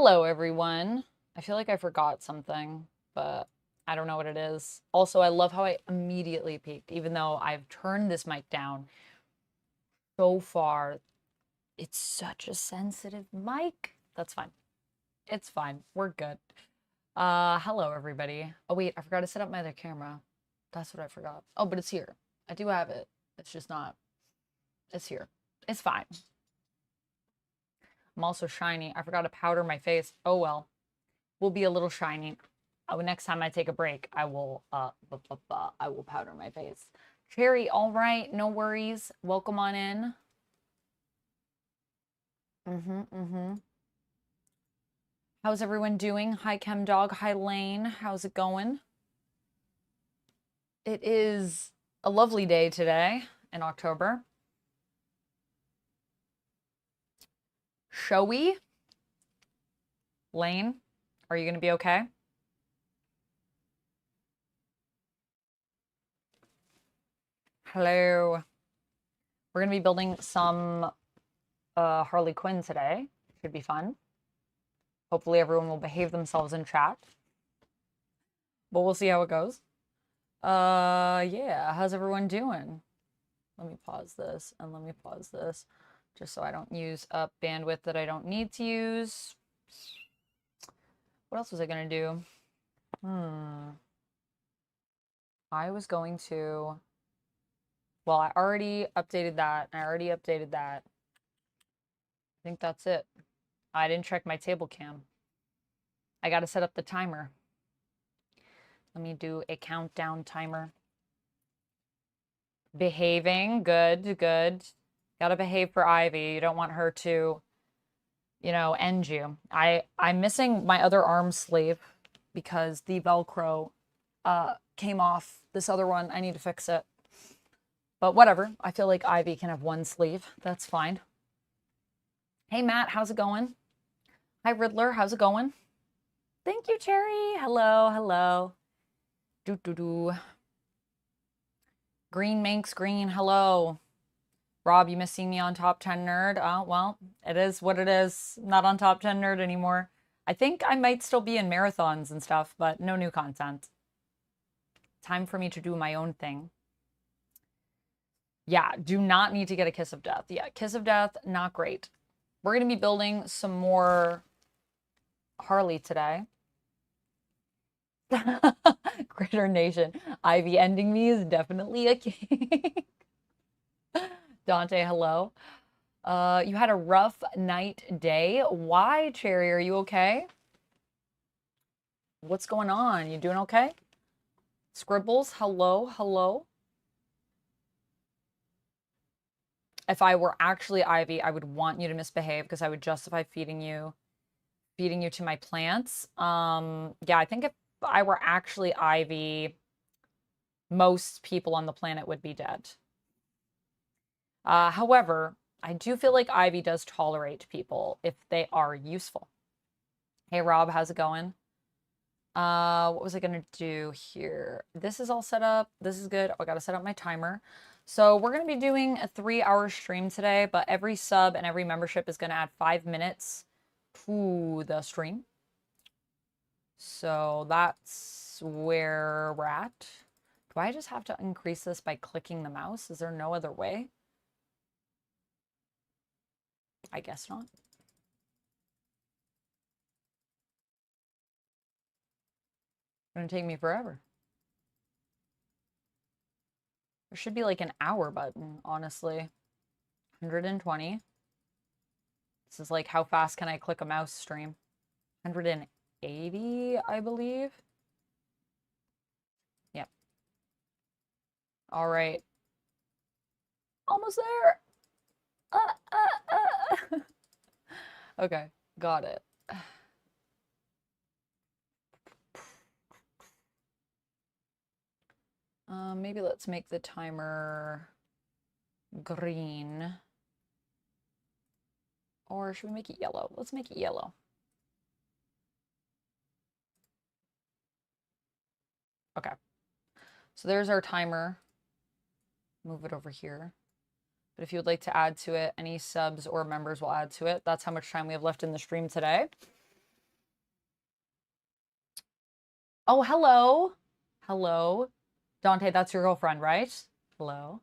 Hello, everyone. I feel like I forgot something, but I don't know what it is. Also, I love how I immediately peeked, even though I've turned this mic down so far. It's such a sensitive mic. That's fine. It's fine. We're good. Hello, everybody. Oh, wait, I forgot to set up my other camera. That's what I forgot. Oh, but it's here. I do have it. It's just not. It's here. It's fine. I'm also shiny. I forgot to powder my face. Oh, well. Will be a little shiny. Oh, next time I take a break, I will powder my face. Cherry, all right, no worries. Welcome on in. How's everyone doing? Hi, Chem Dog. Hi, Lane. How's it going? It is a lovely day today in October. Shall we? Lane, are you going to be okay? Hello. We're going to be building some Harley Quinn today. Should be fun. Hopefully everyone will behave themselves in chat. But we'll see how it goes. Yeah, how's everyone doing? Let me pause this and let me pause this just so I don't use up bandwidth that I don't need to use. What else was I gonna do? I was going to, well, I already updated that. I think that's it. I didn't check my table cam. I gotta set up the timer. Let me do a countdown timer. Behaving, good, good. Gotta behave for Ivy. You don't want her to, you know, end you. I'm missing my other arm sleeve because the Velcro came off this other one. I need to fix it. But whatever. I feel like Ivy can have one sleeve. That's fine. Hey, Matt, how's it going? Hi, Riddler, how's it going? Thank you, Cherry. Hello, hello. Do. Green Manx Green, hello. Rob, you missed seeing me on Top 10 Nerd. Oh, well, it is what it is. Not on Top 10 Nerd anymore. I think I might still be in marathons and stuff, but no new content. Time for me to do my own thing. Yeah, do not need to get a Kiss of Death. Yeah, Kiss of Death, not great. We're going to be building some more Harley today. Critter Nation. Ivy ending me is definitely a king. Dante, hello. You had a rough night day. Why, Cherry? Are you okay? What's going on? You doing okay? Scribbles, hello, hello. If I were actually Ivy, I would want you to misbehave because I would justify feeding you to my plants. Yeah, I think if I were actually Ivy, most people on the planet would be dead. However, I do feel like Ivy does tolerate people if they are useful. Hey, Rob, how's it going? What was I gonna do here? This is all set up. This is good. I gotta set up my timer. So we're gonna be doing a 3-hour stream today, but every sub and every membership is gonna add 5 minutes to the stream. So that's where we're at. Do I just have to increase this by clicking the mouse? Is there no other way? I guess not. It's gonna take me forever. There should be like an hour button, honestly. 120. This is like how fast can I click a mouse stream? 180, I believe. Yep. All right. Almost there. Okay, got it. Maybe let's make the timer green. Or should we make it yellow? Let's make it yellow. Okay. So there's our timer. Move it over here. But if you would like to add to it, any subs or members will add to it. That's how much time we have left in the stream today. Oh, hello. Hello. Dante, that's your girlfriend, right? Hello.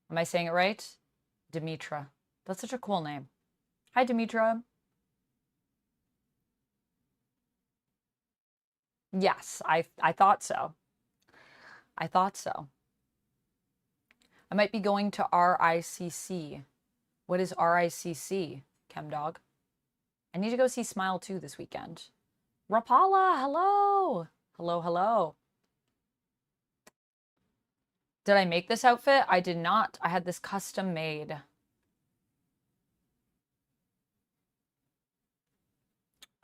Am I saying it right? Demetra. That's such a cool name. Hi, Demetra. Yes, I thought so. I thought so. I might be going to RICC. What is RICC, Chemdog? I need to go see Smile 2 this weekend. Rapala, hello. Hello, hello. Did I make this outfit? I did not. I had this custom made.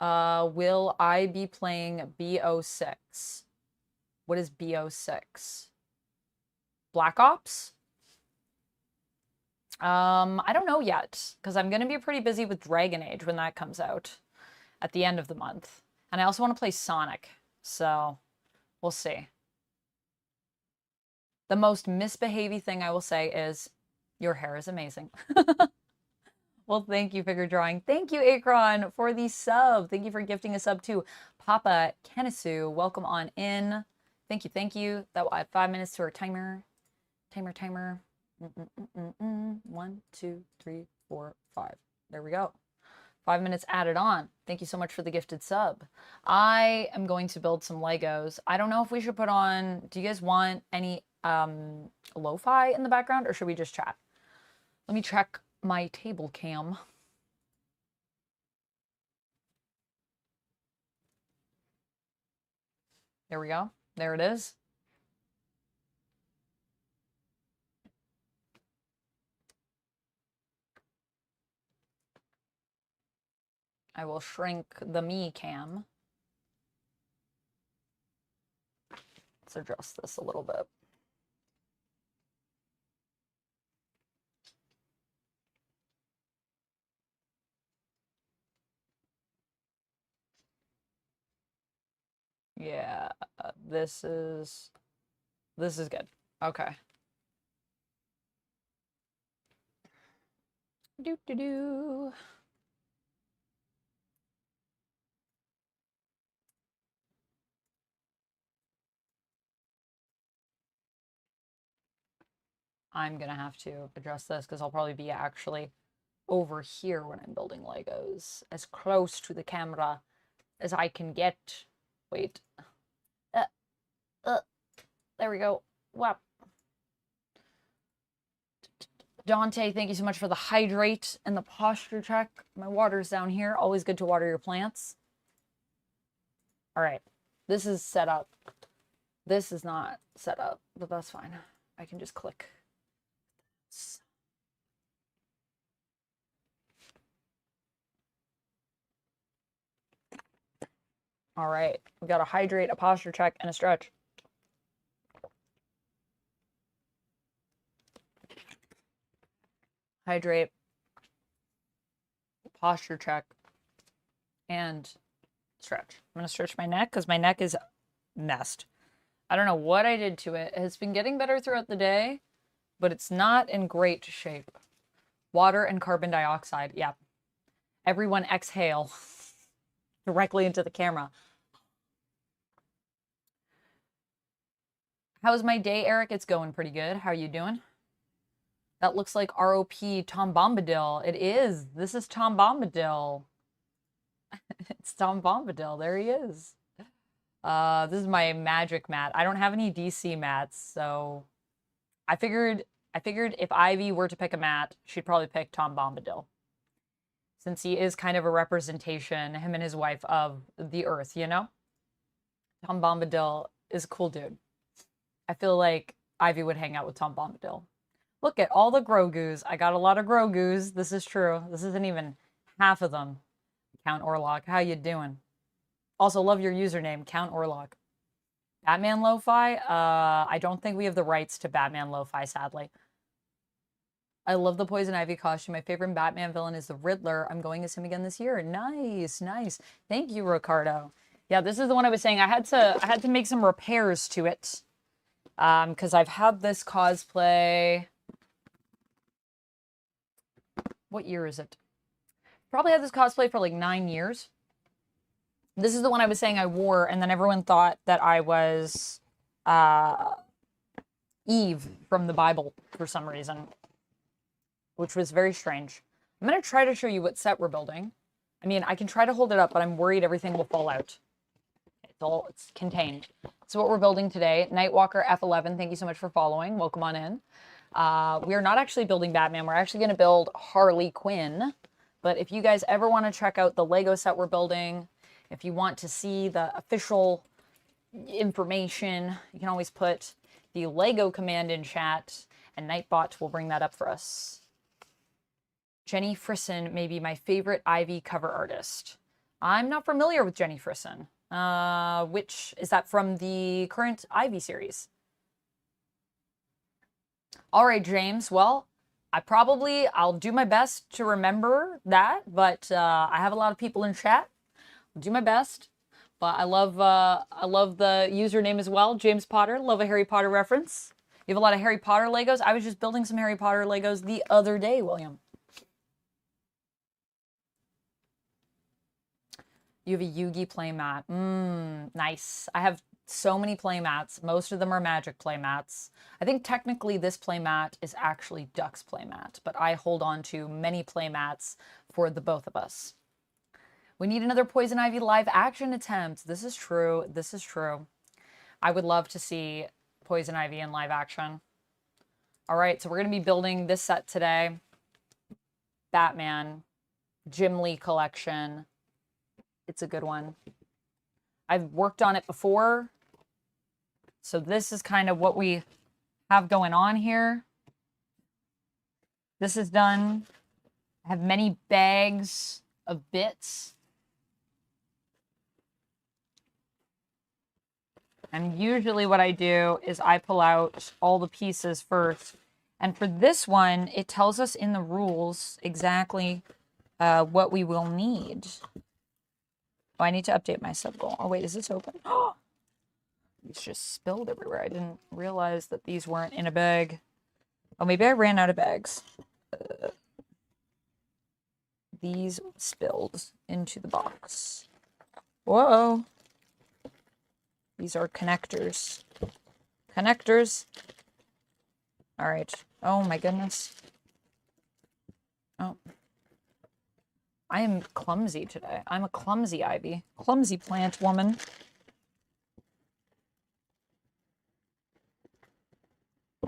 Will I be playing BO6? What is BO6? Black Ops? I don't know yet, because I'm going to be pretty busy with Dragon Age when that comes out at the end of the month. And I also want to play Sonic, so we'll see. The most misbehavey thing I will say is, your hair is amazing. Well, thank you, Figure Drawing. Thank you, Akron, for the sub. Thank you for gifting a sub to Papa Kenisu. Welcome on in. Thank you, thank you. That will add 5 minutes to our timer. Timer. 1, 2, 3, 4, 5. There we go. 5 minutes added on. Thank you so much for the gifted sub. I am going to build some Legos. I don't know if we should put on, do you guys want any lo-fi in the background, or should we just chat? Let me check my table cam. There we go. There it is. I will shrink the me cam. Let's adjust this a little bit. Yeah, this is good. Okay. Do. I'm gonna have to adjust this because I'll probably be actually over here when I'm building Legos, as close to the camera as I can get. Wait. There we go. Wow. Dante, thank you so much for the hydrate and the posture check. My water's down here. Always good to water your plants. All right. This is set up. This is not set up, but that's fine. I can just click. All right. We got a hydrate, a posture check, and a stretch. Hydrate, posture check, and stretch. I'm going to stretch my neck because my neck is messed. I don't know what I did to it. It has been getting better throughout the day, but it's not in great shape. Water and carbon dioxide. Yeah. Everyone exhale directly into the camera. How's my day, Eric? It's going pretty good. How are you doing? That looks like ROP Tom Bombadil. It is. This is Tom Bombadil. It's Tom Bombadil. There he is. This is my magic mat. I don't have any DC mats, so I figured if Ivy were to pick a mat, she'd probably pick Tom Bombadil. Since he is kind of a representation, him and his wife, of the earth, you know? Tom Bombadil is a cool dude. I feel like Ivy would hang out with Tom Bombadil. Look at all the Grogus. I got a lot of Grogus. This is true. This isn't even half of them. Count Orlok, how you doing? Also, love your username, Count Orlok. Batman Lo-Fi? I don't think we have the rights to Batman Lo-Fi, sadly. I love the Poison Ivy costume. My favorite Batman villain is the Riddler. I'm going as him again this year. Nice, nice. Thank you, Ricardo. Yeah, this is the one I was saying. I had to make some repairs to it. Because I've had this cosplay. What year is it? Probably had this cosplay for like 9 years. This is the one I was saying I wore, and then everyone thought that I was Eve from the Bible for some reason, which was very strange. I'm going to try to show you what set we're building. I mean, I can try to hold it up, but I'm worried everything will fall out. It's contained. So what we're building today, Nightwalker F11, thank you so much for following. Welcome on in. We are not actually building Batman. We're actually going to build Harley Quinn. But if you guys ever want to check out the Lego set we're building, if you want to see the official information, you can always put the Lego command in chat, and Nightbot will bring that up for us. Jenny Frisson may be my favorite Ivy cover artist. I'm not familiar with Jenny Frisson. Which is that from the current Ivy series? All right, James. Well, I'll do my best to remember that, but I have a lot of people in chat. I'll do my best. But I love the username as well, James Potter. Love a Harry Potter reference. You have a lot of Harry Potter Legos. I was just building some Harry Potter Legos the other day, William. You have a Yugi playmat. Nice. I have so many playmats. Most of them are Magic playmats. I think technically this playmat is actually Duck's playmat, but I hold on to many playmats for the both of us. We need another Poison Ivy live action attempt. This is true. This is true. I would love to see Poison Ivy in live action. All right, so we're going to be building this set today. Batman, Jim Lee collection. It's a good one. I've worked on it before. So this is kind of what we have going on here. This is done. I have many bags of bits. And usually what I do is I pull out all the pieces first. And for this one, it tells us in the rules exactly what we will need. Oh, I need to update my sub goal. Oh, wait, is this open? Oh, it's just spilled everywhere. I didn't realize that these weren't in a bag. Oh, maybe I ran out of bags. These spilled into the box. Whoa. These are connectors. Connectors. All right. Oh, my goodness. Oh. I am clumsy today. I'm a clumsy Ivy. Clumsy plant woman.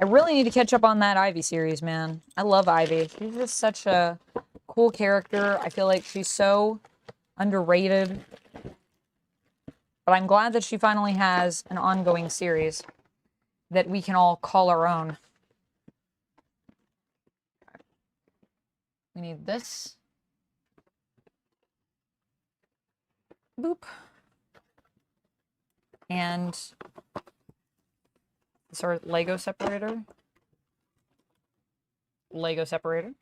I really need to catch up on that Ivy series, man. I love Ivy. She's just such a cool character. I feel like she's so underrated. But I'm glad that she finally has an ongoing series that we can all call our own. We need this. Boop. And this our Lego separator. Lego separator.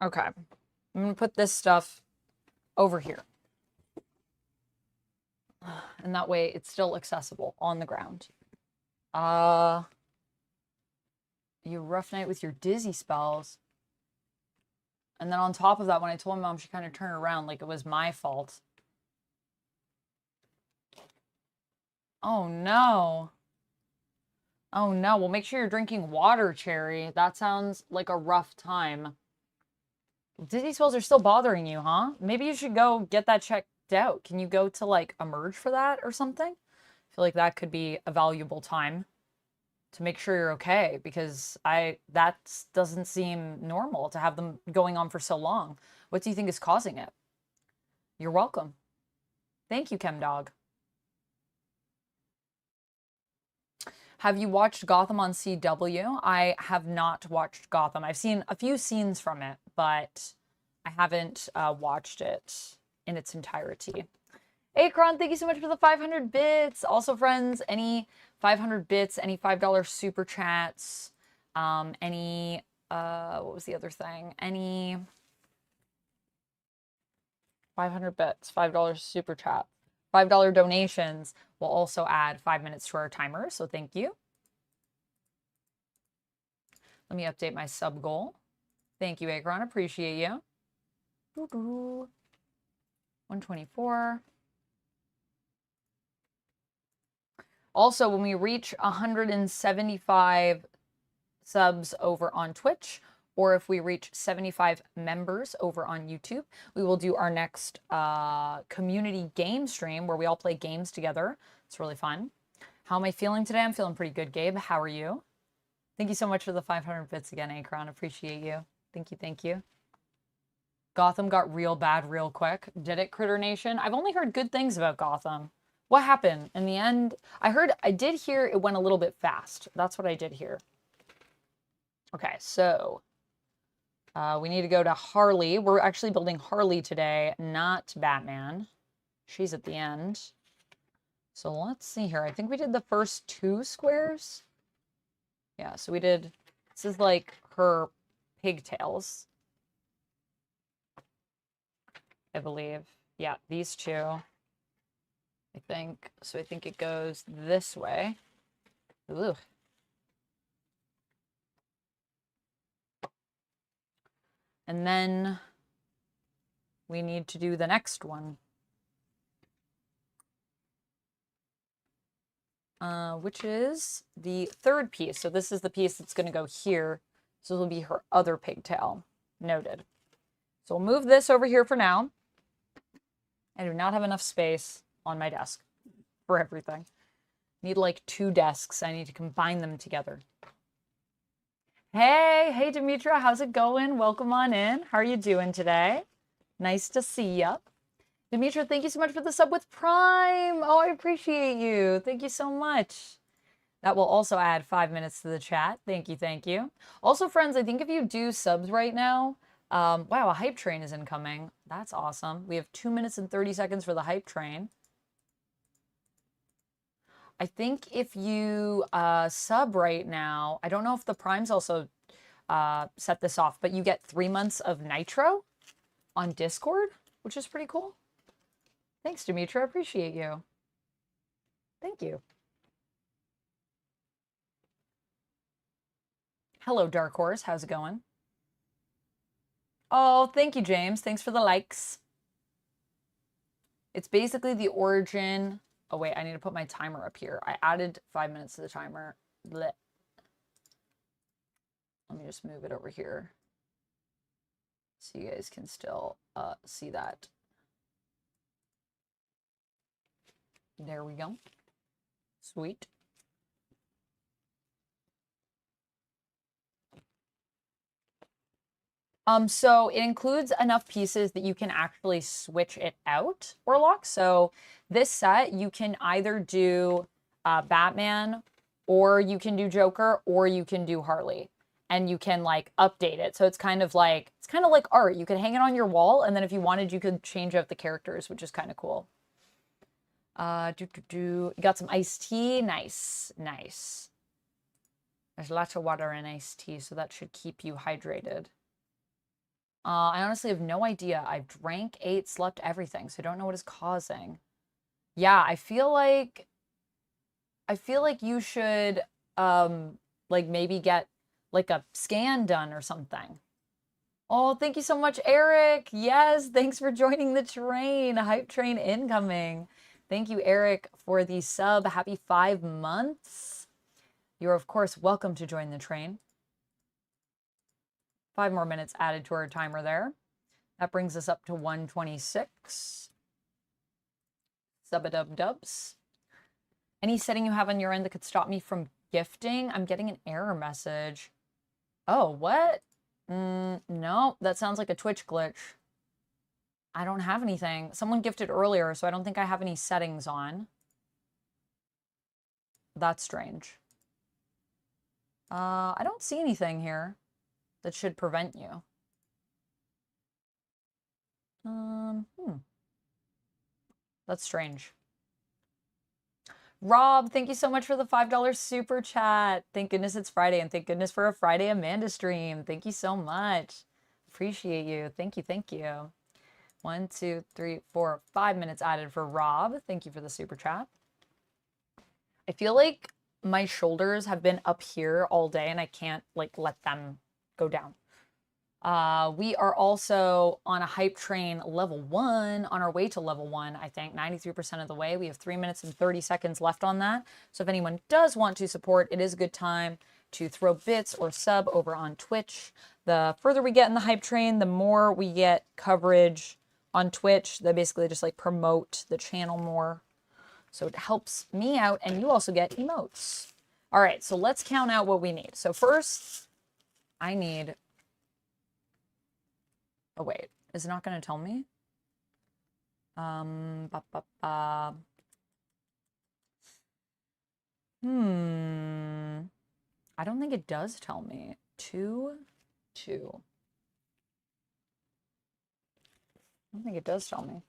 Okay. I'm going to put this stuff over here. And that way it's still accessible on the ground. You rough night with your dizzy spells. And then on top of that, when I told my mom, she kind of turned around like it was my fault. Oh, no. Oh, no. Well, make sure you're drinking water, Cherry. That sounds like a rough time. Dizzy spells are still bothering you, huh? Maybe you should go get that checked out. Can you go to, like, Emerge for that or something? I feel like that could be a valuable time to make sure you're okay, because that doesn't seem normal to have them going on for so long. What do you think is causing it? You're welcome. Thank you, ChemDog. Have you watched Gotham on CW? I have not watched Gotham. I've seen a few scenes from it, but I haven't watched it in its entirety. Akron, thank you so much for the 500 bits. Also, friends, any 500 bits, any $5 super chats, any, what was the other thing? Any 500 bits, $5 super chat, $5 donations will also add 5 minutes to our timer, so thank you. Let me update my sub goal. Thank you, Akron. Appreciate you. 124. Also, when we reach 175 subs over on Twitch, or if we reach 75 members over on YouTube, we will do our next community game stream where we all play games together. It's really fun. How am I feeling today? I'm feeling pretty good, Gabe. How are you? Thank you so much for the 500 bits again, Akron. Appreciate you. Thank you, thank you. Gotham got real bad real quick. Did it, Critter Nation? I've only heard good things about Gotham. What happened? In the end, I did hear it went a little bit fast. That's what I did hear. Okay, so we need to go to Harley. We're actually building Harley today, not Batman. She's at the end. So let's see here. I think we did the first 2 squares. Yeah, so we did, this is like her pigtails, I believe. Yeah, these 2, I think. So I think it goes this way. Ooh. And then we need to do the next one. Which is the 3rd piece. So this is the piece that's going to go here. So it'll be her other pigtail. Noted. So we'll move this over here for now. I do not have enough space on my desk for everything. Need like 2 desks. I need to combine them together. Hey, Demetra, how's it going? Welcome on in. How are you doing today? Nice to see ya. Demetra, thank you so much for the sub with Prime. Oh, I appreciate you. Thank you so much. That will also add 5 minutes to the chat. Thank you, thank you. Also, friends, I think if you do subs right now, wow, a hype train is incoming. That's awesome. We have 2 minutes and 30 seconds for the hype train. I think if you sub right now, I don't know if the Primes also set this off, but you get 3 months of Nitro on Discord, which is pretty cool. Thanks, Demetra. Appreciate you. Thank you. Hello, Dark Horse. How's it going? Oh, thank you, James. Thanks for the likes. It's basically the origin. Oh, wait. I need to put my timer up here. I added 5 minutes to the timer. Blech. Let me just move it over here so you guys can still see that. There we go. Sweet. So it includes enough pieces that you can actually switch it out, Orlock. So this set, you can either do Batman, or you can do Joker, or you can do Harley. And you can like update it. So it's kind of like art. You could hang it on your wall, and then if you wanted, you could change out the characters, which is kind of cool. You got some iced tea. Nice, nice. There's lots of water in iced tea, so that should keep you hydrated. I honestly have no idea. I've drank, ate, slept, everything, so I don't know what is causing. Yeah, I feel like you should like maybe get like a scan done or something. Oh, thank you so much, Eric. Yes, thanks for joining the train. Hype train incoming. Thank you, Eric, for the sub. Happy 5 months. You're, of course, welcome to join the train. 5 more minutes added to our timer there. That brings us up to 126. Sub-a-dub-dubs. Any setting you have on your end that could stop me from gifting? I'm getting an error message. Oh, what? No, that sounds like a Twitch glitch. I don't have anything. Someone gifted earlier, so I don't think I have any settings on. That's strange. I don't see anything here that should prevent you. That's strange. Rob, thank you so much for the $5 super chat. Thank goodness it's Friday, and thank goodness for a Friday Amanda stream. Thank you so much. Appreciate you. Thank you, thank you. 1, 2, 3, 4, 5 minutes added for Rob. Thank you for the super chat. I feel like my shoulders have been up here all day and I can't like let them go down. We are also on a hype train level 1, on our way to level 1, I think, 93% of the way. We have 3 minutes and 30 seconds left on that. So if anyone does want to support, it is a good time to throw bits or sub over on Twitch. The further we get in the hype train, the more we get coverage on Twitch. They basically just like promote the channel more. So it helps me out, and you also get emotes. All right, so let's count out what we need. So first, I need... Oh, wait. Is it not going to tell me? I don't think it does tell me. 2. I don't think it does tell me.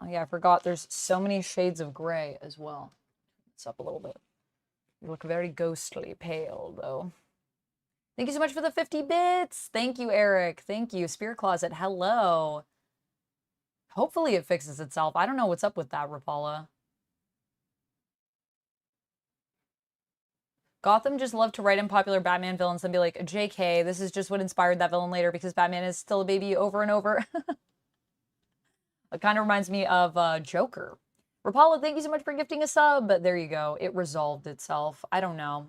Oh, yeah, I forgot. There's so many shades of gray as well. It's up a little bit. You look very ghostly pale, though. Thank you so much for the 50 bits. Thank you, Eric. Thank you. Spirit Closet, hello. Hopefully it fixes itself. I don't know what's up with that, Rapala. Gotham just loved to write in popular Batman villains and be like, JK, this is just what inspired that villain later because Batman is still a baby over and over. It kind of reminds me of Joker. Rapala, thank you so much for gifting a sub. But there you go. It resolved itself. I don't know.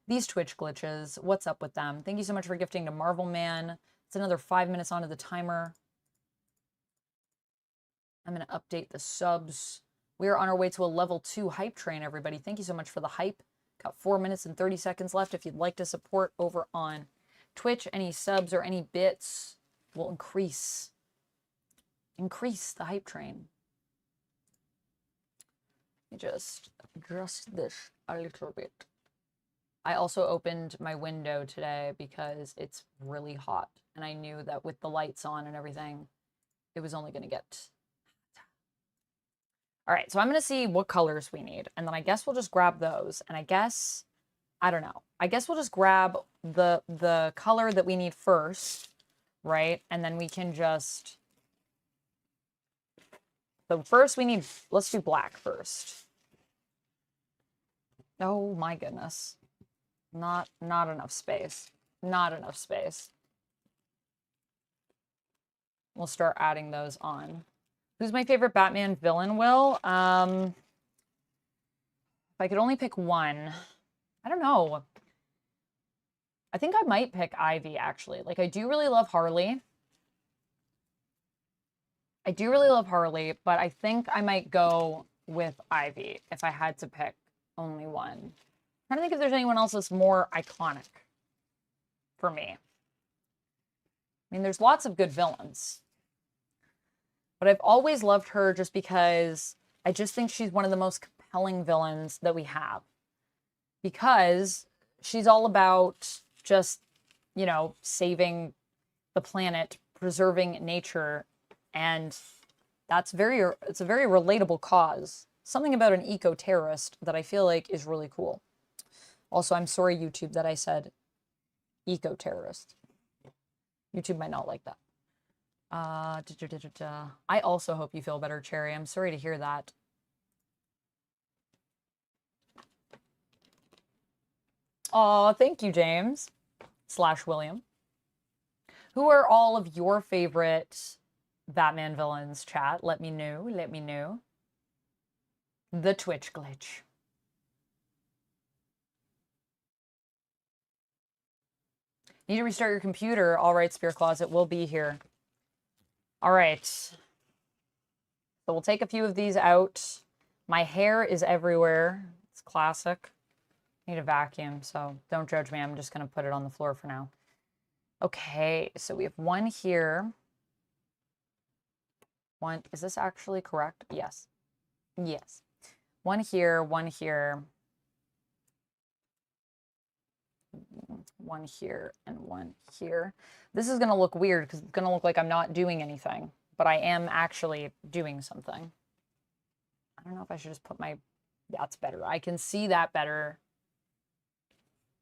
These Twitch glitches, what's up with them? Thank you so much for gifting to Marvel Man. It's another 5 minutes onto the timer. I'm going to update the subs. We are on our way to a level 2 hype train, everybody. Thank you so much for the hype. Got 4 minutes and 30 seconds left. If you'd like to support over on Twitch, any subs or any bits will increase the hype train. Let me just adjust this a little bit. I also opened my window today because it's really hot. And I knew that with the lights on and everything, it was only going to get... All right, so I'm going to see what colors we need. And then I guess we'll just grab those. And I guess, I don't know. I guess we'll just grab the color that we need first, right? And then we can just... So first we need... Let's do black first. Oh my goodness. Not enough space. Not enough space. We'll start adding those on. Who's my favorite Batman villain, Will? If I could only pick one. I don't know. I think I might pick Ivy, actually. Like, I do really love Harley. But I think I might go with Ivy if I had to pick only one. I'm trying to think if there's anyone else that's more iconic for me. I mean, there's lots of good villains. But I've always loved her just because I just think she's one of the most compelling villains that we have. Because she's all about just, you know, saving the planet, preserving nature, and it's a very relatable cause. Something about an eco-terrorist that I feel like is really cool. Also, I'm sorry, YouTube, that I said eco-terrorist. YouTube might not like that. I also hope you feel better, Cherry. I'm sorry to hear that. Oh, thank you, James. / William. Who are all of your favorite Batman villains, chat? Let me know. Let me know. The Twitch glitch. Need to restart your computer. All right, Spirit Closet, we'll be here. All right. So we'll take a few of these out. My hair is everywhere. It's classic. I need a vacuum, so don't judge me. I'm just going to put it on the floor for now. Okay, so we have one here. One, is this actually correct? Yes. Yes. One here, one here. One here and one here. This is going to look weird because it's going to look like I'm not doing anything, but I am actually doing something. I don't know if I should just put my... That's better. I can see that better.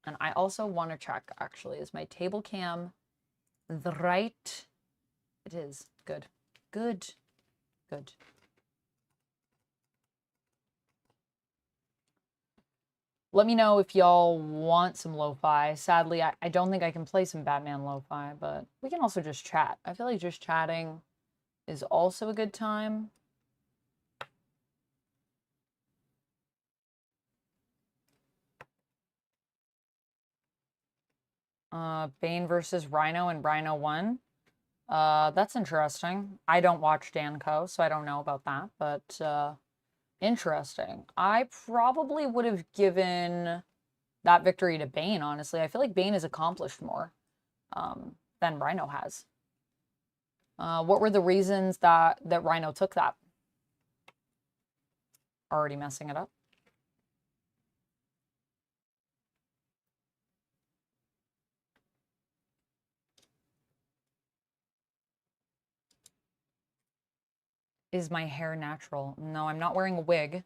And I also want to check, actually, is my table cam the right? It is. Good. Good. Good. Let me know if y'all want some lo-fi. Sadly, I don't think I can play some Batman lo-fi, but we can also just chat. I feel like just chatting is also a good time. Bane versus Rhino and Rhino won. That's interesting. I don't watch Danco, so I don't know about that, but interesting. I probably would have given that victory to Bane, honestly. I feel like Bane has accomplished more than Rhino has. What were the reasons that Rhino took that? Already messing it up. Is my hair natural? No, I'm not wearing a wig.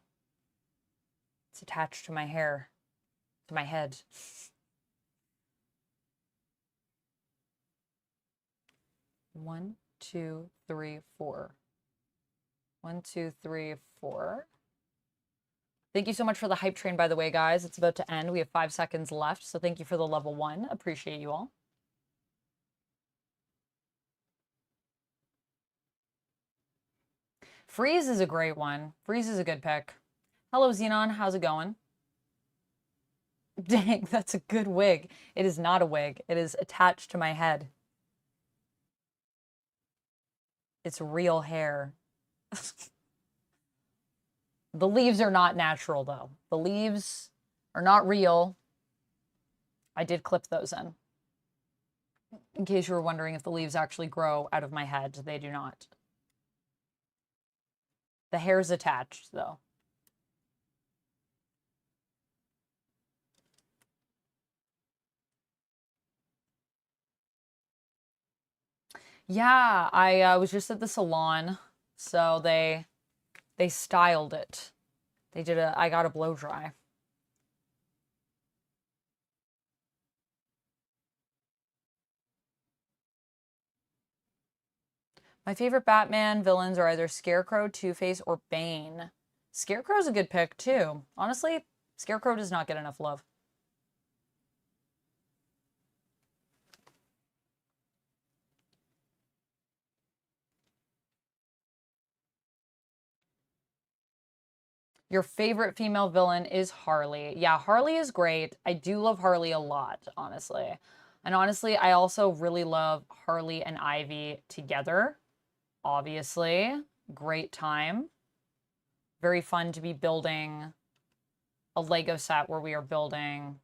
It's attached to my hair, to my head. One, two, three, four. 1, 2, 3, 4. Thank you so much for the hype train, by the way, guys. It's about to end. We have 5 seconds left, so thank you for the level 1. Appreciate you all. Freeze is a great one. Freeze is a good pick. Hello, Xenon. How's it going? Dang, that's a good wig. It is not a wig. It is attached to my head. It's real hair. The leaves are not natural, though. The leaves are not real. I did clip those in case you were wondering if the leaves actually grow out of my head. They do not. The hair's attached, though. Yeah, I was just at the salon, so they styled it. I got a blow dry. My favorite Batman villains are either Scarecrow, Two-Face, or Bane. Scarecrow's a good pick, too. Honestly, Scarecrow does not get enough love. Your favorite female villain is Harley. Yeah, Harley is great. I do love Harley a lot, honestly. And honestly, I also really love Harley and Ivy together. Obviously, great time. Very fun to be building a Lego set where we are building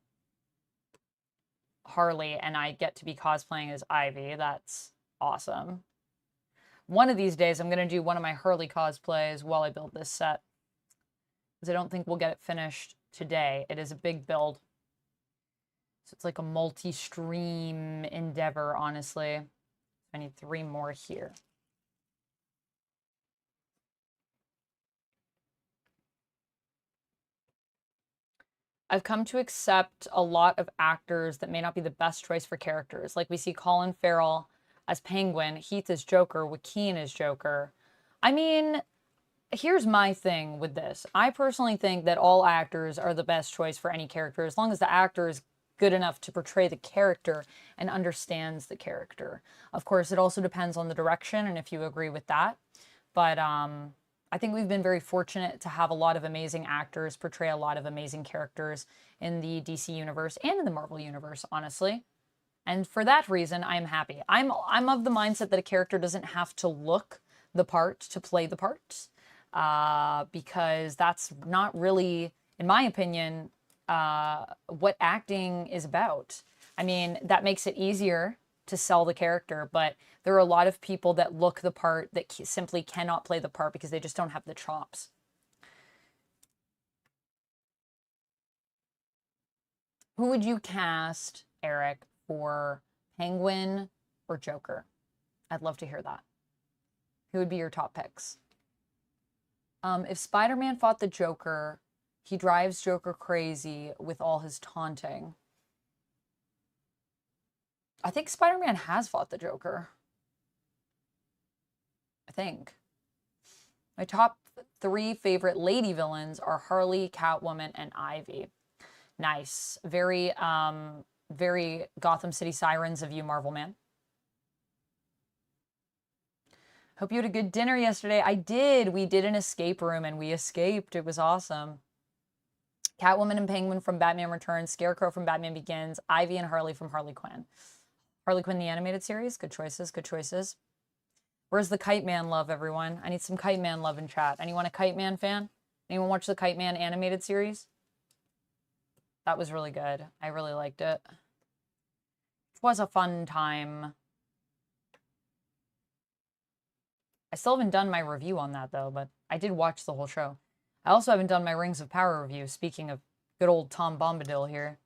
Harley and I get to be cosplaying as Ivy. That's awesome. One of these days, I'm going to do one of my Harley cosplays while I build this set, because I don't think we'll get it finished today. It is a big build. So it's like a multi-stream endeavor, honestly. I need 3 more here. I've come to accept a lot of actors that may not be the best choice for characters. Like we see Colin Farrell as Penguin, Heath as Joker, Joaquin as Joker. I mean, here's my thing with this. I personally think that all actors are the best choice for any character, as long as the actor is good enough to portray the character and understands the character. Of course, it also depends on the direction and if you agree with that. But I think we've been very fortunate to have a lot of amazing actors portray a lot of amazing characters in the DC universe and in the Marvel universe, honestly. And for that reason, I'm happy. I'm of the mindset that a character doesn't have to look the part to play the part, because that's not really, in my opinion, what acting is about. I mean, that makes it easier to sell the character, but there are a lot of people that look the part that simply cannot play the part because they just don't have the chops. Who would you cast, Eric, for Penguin or Joker? I'd love to hear that. Who would be your top picks? If Spider-Man fought the Joker, he drives Joker crazy with all his taunting. I think Spider-Man has fought the Joker. I think. My top 3 favorite lady villains are Harley, Catwoman, and Ivy. Nice. Very, very Gotham City Sirens of you, Marvel Man. Hope you had a good dinner yesterday. I did. We did an escape room and we escaped. It was awesome. Catwoman and Penguin from Batman Returns, Scarecrow from Batman Begins, Ivy and Harley from Harley Quinn. Harley Quinn, the animated series. Good choices, good choices. Where's the Kite Man love, everyone? I need some Kite Man love in chat. Anyone a Kite Man fan? Anyone watch the Kite Man animated series? That was really good. I really liked it. It was a fun time. I still haven't done my review on that, though, but I did watch the whole show. I also haven't done my Rings of Power review, speaking of good old Tom Bombadil here.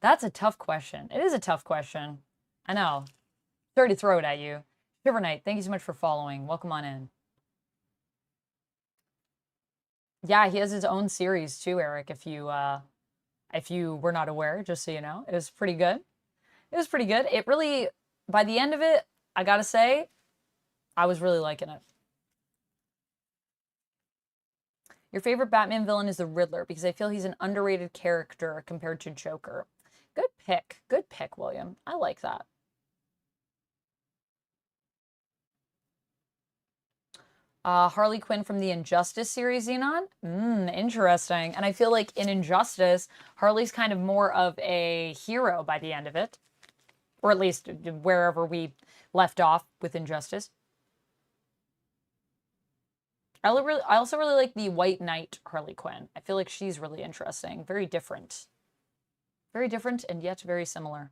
That's a tough question. It is a tough question. I know. Sorry to throw it at you. Shiver Knight, thank you so much for following. Welcome on in. Yeah, he has his own series too, Eric, if you were not aware, just so you know. It was pretty good. It was pretty good. It really, by the end of it, I gotta say, I was really liking it. Your favorite Batman villain is the Riddler because I feel he's an underrated character compared to Joker. Good pick. Good pick, William. I like that. Harley Quinn from the Injustice series, Xenon? Interesting. And I feel like in Injustice, Harley's kind of more of a hero by the end of it. Or at least wherever we left off with Injustice. I also really like the White Knight Harley Quinn. I feel like she's really interesting. Very different. Very different and yet very similar.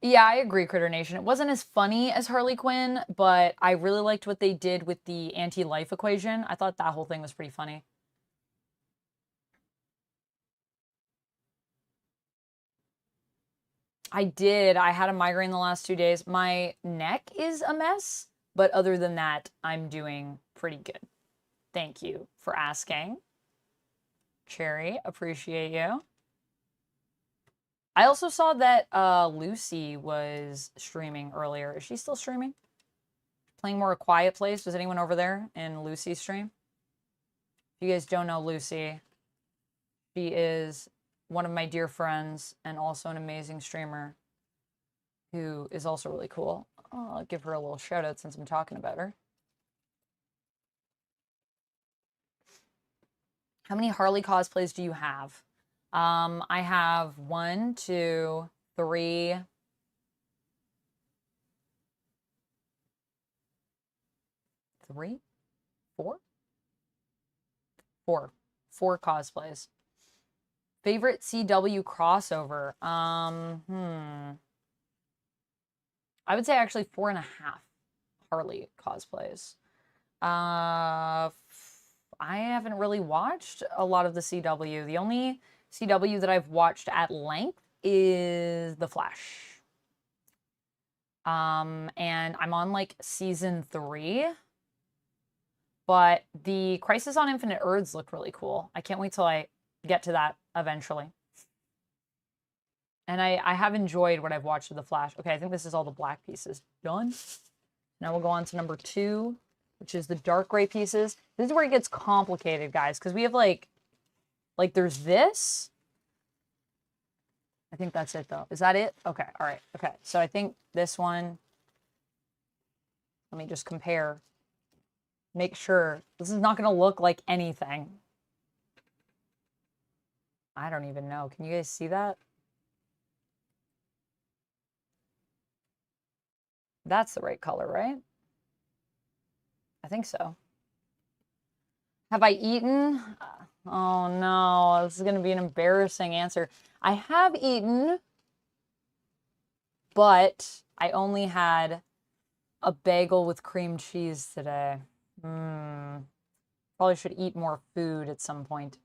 Yeah, I agree, Critter Nation. It wasn't as funny as Harley Quinn, but I really liked what they did with the anti-life equation. I thought that whole thing was pretty funny. I did. I had a migraine the last 2 days. My neck is a mess, but other than that, I'm doing pretty good. Thank you for asking. Cherry, appreciate you. I also saw that Lucy was streaming earlier. Is she still streaming? Playing more A Quiet Place. Was anyone over there in Lucy's stream? If you guys don't know Lucy, she is one of my dear friends and also an amazing streamer who is also really cool. I'll give her a little shout out since I'm talking about her. How many Harley cosplays do you have? I have 1, 2, 3. 3? 4? 4. 4 cosplays. Favorite CW crossover? I would say actually 4.5 Harley cosplays. I haven't really watched a lot of the CW. The only CW that I've watched at length is The Flash. And I'm on like season 3. But the Crisis on Infinite Earths look really cool. I can't wait till I get to that eventually. And I have enjoyed what I've watched of The Flash. Okay, I think this is all the black pieces done. Now we'll go on to number 2, which is the dark gray pieces. This is where it gets complicated, guys, because we have like there's this. I think that's it, though. Is that it? Okay, all right. Okay, so I think this one, let me just compare. Make sure. This is not going to look like anything. I don't even know. Can you guys see that? That's the right color, right? I think so. Have I eaten? Oh no, this is going to be an embarrassing answer. I have eaten, but I only had a bagel with cream cheese today. Probably should eat more food at some point.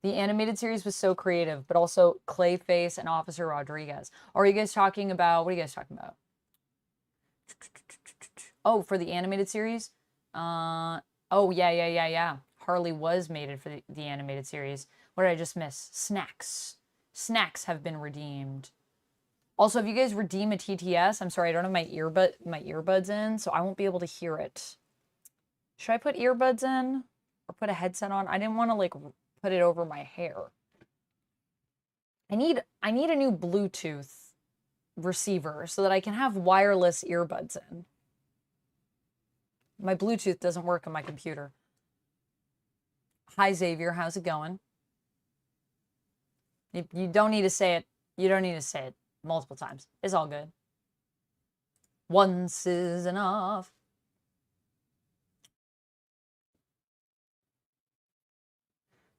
The animated series was so creative, but also Clayface and Officer Rodriguez. Are you guys talking about, what are you guys talking about? Oh, for the animated series? Oh, yeah. Harley was made for the animated series. What did I just miss? Snacks. Snacks have been redeemed. Also, if you guys redeem a TTS, I'm sorry, I don't have my earbuds in, so I won't be able to hear it. Should I put earbuds in or put a headset on? I didn't want to like put it over my hair. I need a new Bluetooth receiver so that I can have wireless earbuds in. My Bluetooth doesn't work on my computer. Hi, Xavier. How's it going? You don't need to say it. You don't need to say it multiple times. It's all good. Once is enough.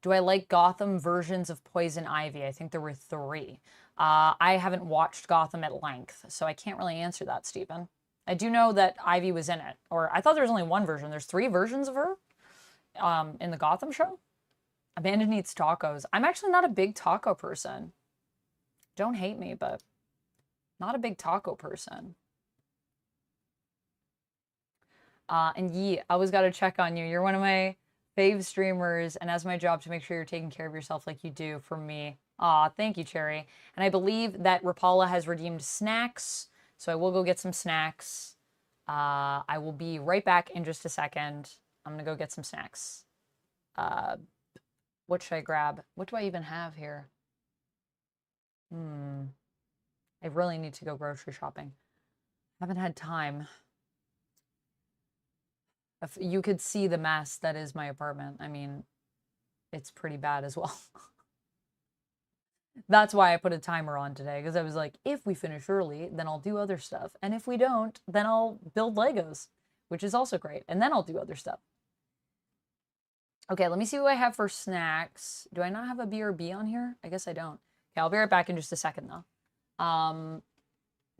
Do I like Gotham versions of Poison Ivy? I think there were 3. I haven't watched Gotham at length, so I can't really answer that, Stephen. I do know that Ivy was in it. Or I thought there was only 1 version. There's 3 versions of her in the Gotham show. Amanda needs tacos. I'm actually not a big taco person. Don't hate me, but not a big taco person. And Yee, I always got to check on you. You're one of my fave streamers, and as my job to make sure you're taking care of yourself like you do for me. Aw, thank you, Cherry. And I believe that Rapala has redeemed snacks, so I will go get some snacks. I will be right back in just a second. I'm gonna go get some snacks. What should I grab? What do I even have here? I really need to go grocery shopping. Haven't had time. If you could see the mess that is my apartment. I mean, it's pretty bad as well. That's why I put a timer on today, because I was like, if we finish early, then I'll do other stuff. And if we don't, then I'll build Legos, which is also great. And then I'll do other stuff. Okay, let me see what I have for snacks. Do I not have a BRB on here? I guess I don't. Okay, I'll be right back in just a second, though.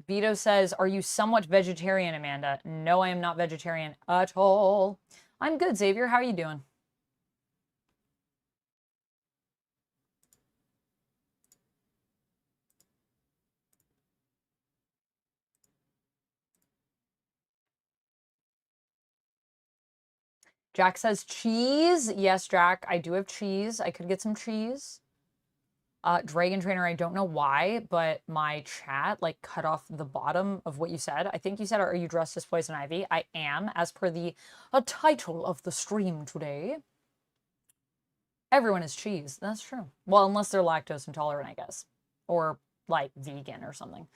Vito says, are you somewhat vegetarian, Amanda? No, I am not vegetarian at all. I'm good, Xavier. How are you doing? Jack says cheese. Yes, Jack, I do have cheese. I could get some cheese. Dragon Trainer, I don't know why, but my chat like cut off the bottom of what you said. I think you said, are you dressed as Poison Ivy? I am, as per the title of the stream today. Everyone is cheese. That's true. Well, unless they're lactose intolerant, I guess. Or like vegan or something.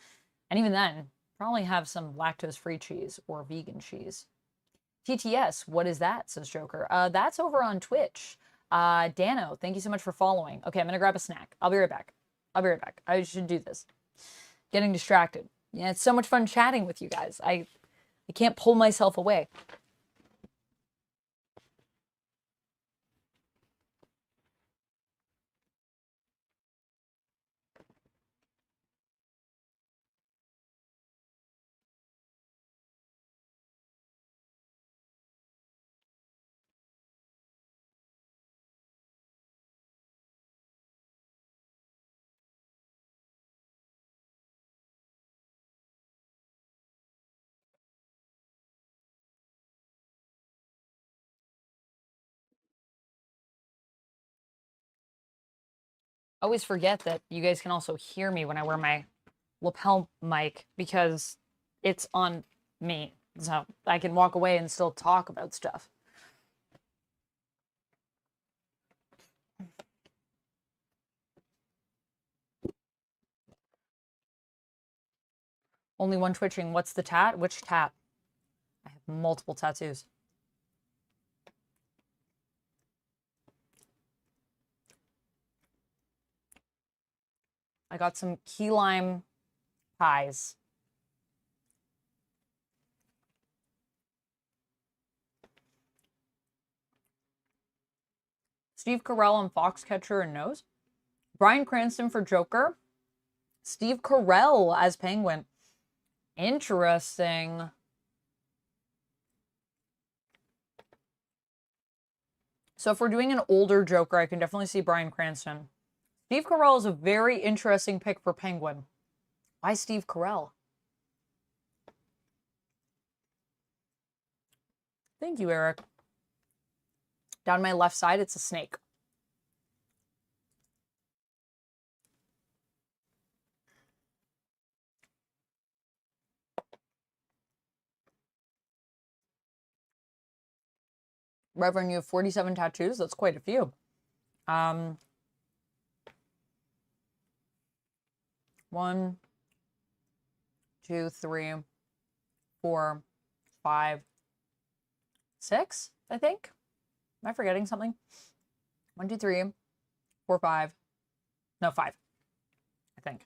And even then, probably have some lactose-free cheese or vegan cheese. TTS, what is that? Says Joker. That's over on Twitch. Dano, thank you so much for following. Okay, I'm gonna grab a snack. I'll be right back. I'll be right back. I should do this. Getting distracted. Yeah, it's so much fun chatting with you guys. I can't pull myself away. Always forget that you guys can also hear me when I wear my lapel mic because it's on me. So I can walk away and still talk about stuff. Only one twitching. What's the tat? Which tat? I have multiple tattoos. I got some key lime pies. Steve Carell on Foxcatcher and Nose. Bryan Cranston for Joker. Steve Carell as Penguin. Interesting. So if we're doing an older Joker, I can definitely see Bryan Cranston. Steve Carell is a very interesting pick for Penguin. Why Steve Carell? Thank you, Eric. Down my left side, it's a snake. Reverend, you have 47 tattoos? That's quite a few. 1, 2, 3, 4, 5, 6, I think. Am I forgetting something? 1, 2, 3, 4, 5. No, 5, I think.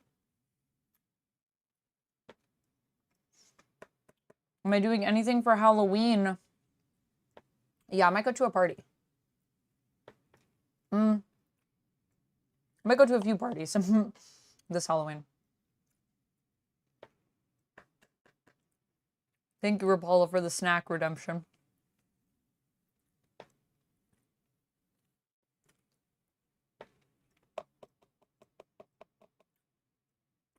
Am I doing anything for Halloween? Yeah, I might go to a party. I might go to a few parties this Halloween. Thank you, Rapala, for the snack redemption.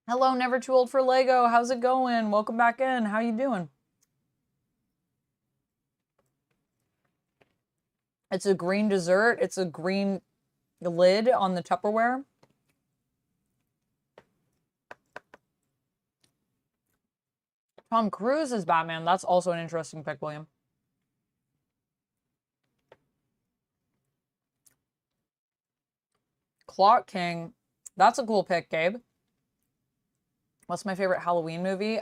Hello, never too old for Lego. How's it going? Welcome back in. How you doing? It's a green dessert. It's a green lid on the Tupperware. Tom Cruise is Batman. That's also an interesting pick, William. Clock King. That's a cool pick, Gabe. What's my favorite Halloween movie?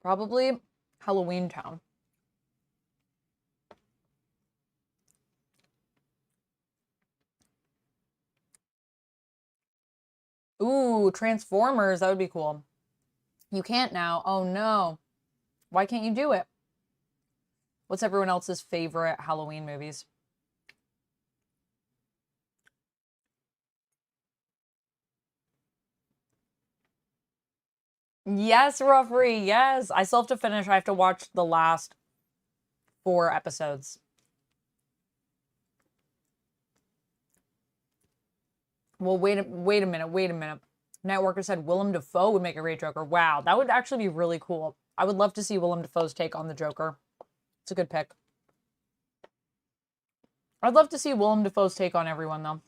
Probably Halloween Town. Ooh, Transformers. That would be cool. You can't now. Oh, no. Why can't you do it? What's everyone else's favorite Halloween movies? Yes, Ruffrey. Yes. I still have to finish. I have to watch the last 4 episodes. Well, wait a minute. Networker said Willem Dafoe would make a great Joker. Wow, that would actually be really cool. I would love to see Willem Dafoe's take on the Joker. It's a good pick. I'd love to see Willem Dafoe's take on everyone, though.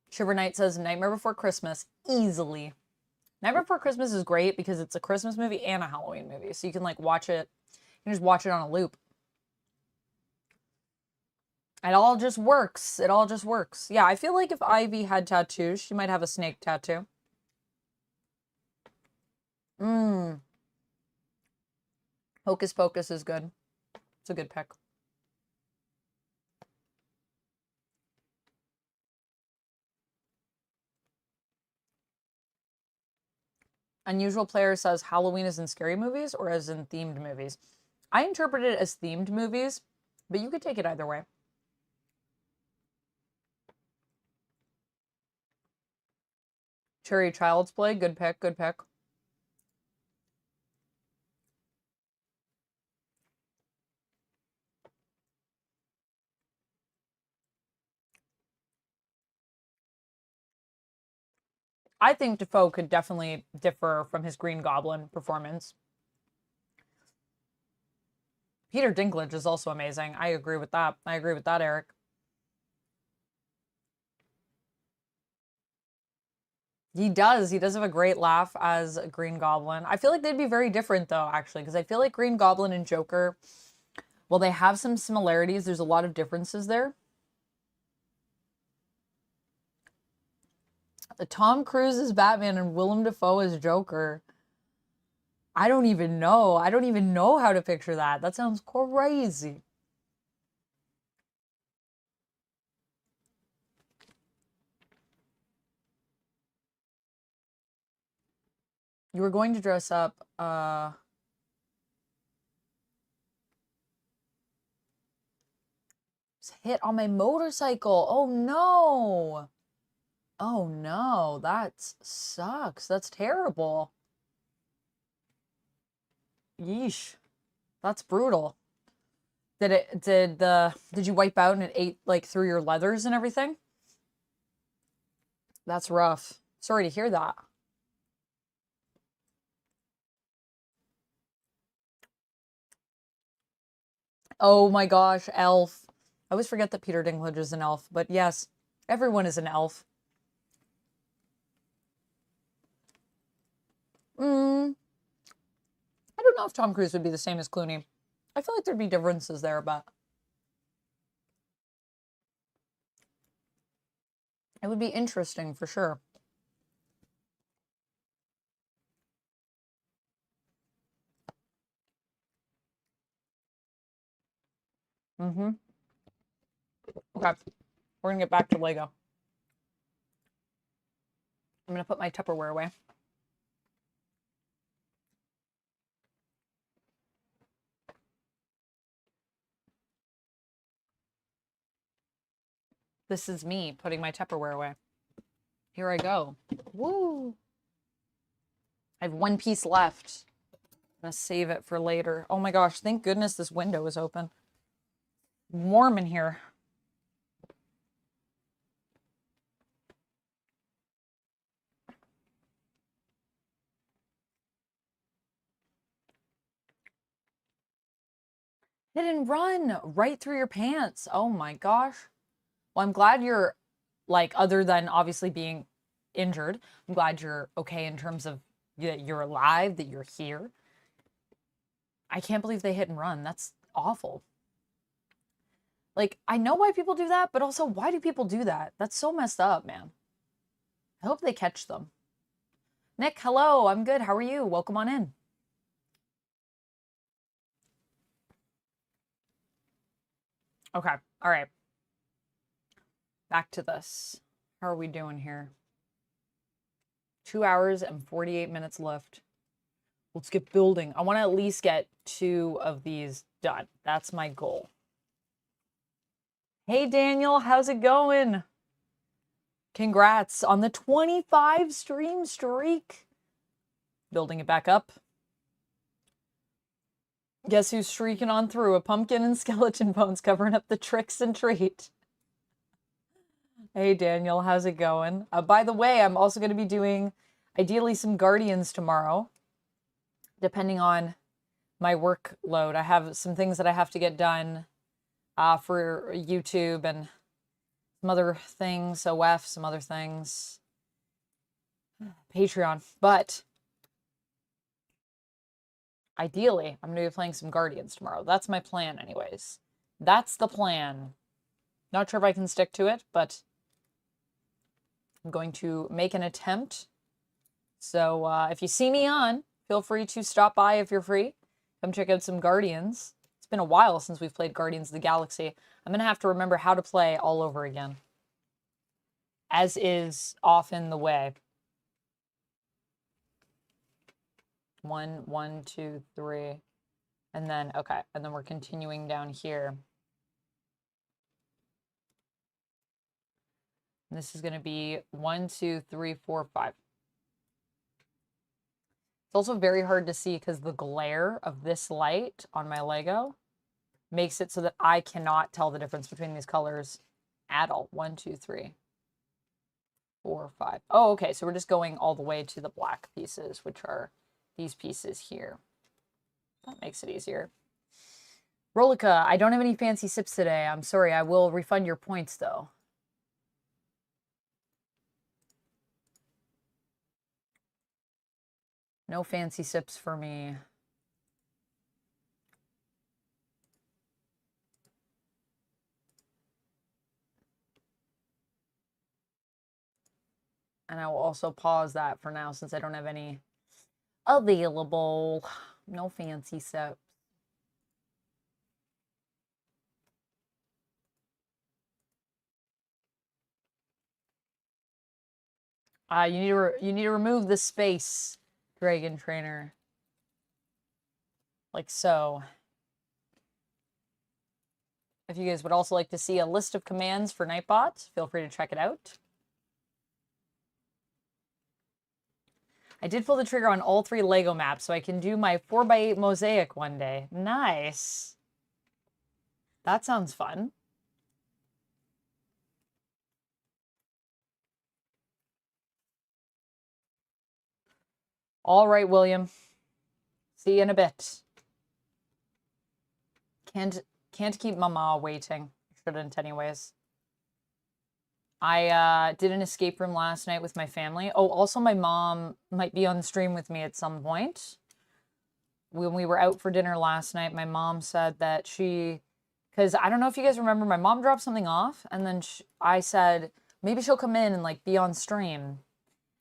Shiver Knight says Nightmare Before Christmas. Easily. Nightmare Before Christmas is great because it's a Christmas movie and a Halloween movie. So you can, like, watch it. You can just watch it on a loop. It all just works. It all just works. Yeah, I feel like if Ivy had tattoos, she might have a snake tattoo. Hocus Pocus is good. It's a good pick. Unusual Player says Halloween is in scary movies or as in themed movies. I interpret it as themed movies, but you could take it either way. Cherry Child's Play, good pick, good pick. I think Defoe could definitely differ from his Green Goblin performance. Peter Dinklage is also amazing. I agree with that. I agree with that, Eric. He does. He does have a great laugh as a Green Goblin. I feel like they'd be very different, though, actually, because I feel like Green Goblin and Joker, well, they have some similarities. There's a lot of differences there. Tom Cruise is Batman and Willem Dafoe is Joker. I don't even know. I don't even know how to picture that. That sounds crazy. You were going to dress up, hit on my motorcycle. Oh no. Oh no, that sucks. That's terrible. Yeesh. That's brutal. Did you wipe out and it ate like through your leathers and everything? That's rough. Sorry to hear that. Oh my gosh, elf. I always forget that Peter Dinklage is an elf, but yes, everyone is an elf. I don't know if Tom Cruise would be the same as Clooney. I feel like there'd be differences there, but it would be interesting for sure. Mm-hmm. Okay. We're gonna get back to Lego. I'm gonna put my Tupperware away. This is me putting my Tupperware away. Here I go. Woo! I have one piece left. I'm gonna save it for later. Oh my gosh, thank goodness this window is open. Warm in here. Hit and run right through your pants. Oh my gosh. Well, I'm glad you're, like, other than obviously being injured, I'm glad you're okay in terms of that you're alive, that you're here. I can't believe they hit and run. That's awful. Like, I know why people do that, but also, why do people do that? That's so messed up, man. I hope they catch them. Nick, hello. I'm good. How are you? Welcome on in. Okay. All right. Back to this. How are we doing here? 2 hours and 48 minutes left. Let's get building. I want to at least get 2 of these done. That's my goal. Hey, Daniel. How's it going? Congrats on the 25 stream streak. Building it back up. Guess who's streaking on through? A pumpkin and skeleton bones covering up the tricks and treat. Hey, Daniel, how's it going? By the way, I'm also going to be doing, ideally, some Guardians tomorrow, depending on my workload. I have some things that I have to get done for YouTube and some other things, OF, some other things, Patreon. But ideally, I'm going to be playing some Guardians tomorrow. That's my plan anyways. That's the plan. Not sure if I can stick to it, but I'm going to make an attempt. So if you see me on, feel free to stop by if you're free. Come check out some Guardians. It's been a while since we've played Guardians of the Galaxy. I'm going to have to remember how to play all over again, as is often the way. 1, 1, 2, 3. And then, okay. And then we're continuing down here. And this is going to be 1, 2, 3, 4, 5. It's also very hard to see because the glare of this light on my Lego makes it so that I cannot tell the difference between these colors at all. 1, 2, 3, 4, 5. Oh, okay. So we're just going all the way to the black pieces, which are these pieces here. That makes it easier. Rolika, I don't have any fancy sips today. I'm sorry. I will refund your points, though. No fancy sips for me. And I will also pause that for now since I don't have any available. No fancy sips. You need to remove the space, Dragon Trainer. Like so. If you guys would also like to see a list of commands for Nightbot, feel free to check it out. I did pull the trigger on all 3 Lego maps, so I can do my 4x8 mosaic one day. Nice. That sounds fun. All right, William. See you in a bit. Can't keep Mama waiting. Shouldn't anyways. I did an escape room last night with my family. Oh, also my mom might be on stream with me at some point. When we were out for dinner last night, my mom said that because I don't know if you guys remember, my mom dropped something off, and then I said, maybe she'll come in and like be on stream.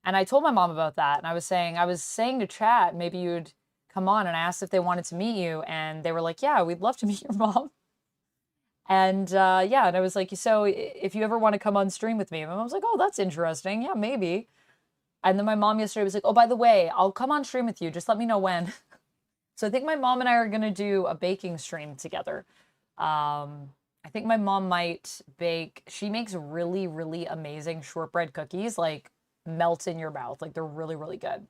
And I told my mom about that, and I was saying to chat, maybe you'd come on, and I asked if they wanted to meet you, and they were like, yeah, we'd love to meet your mom. And yeah, and I was like, so if you ever want to come on stream with me, my mom was like, oh, that's interesting. Yeah, maybe. And then my mom yesterday was like, oh, by the way, I'll come on stream with you. Just let me know when. So I think my mom and I are going to do a baking stream together. I think my mom might bake. She makes really, really amazing shortbread cookies, like melt in your mouth. Like they're really, really good.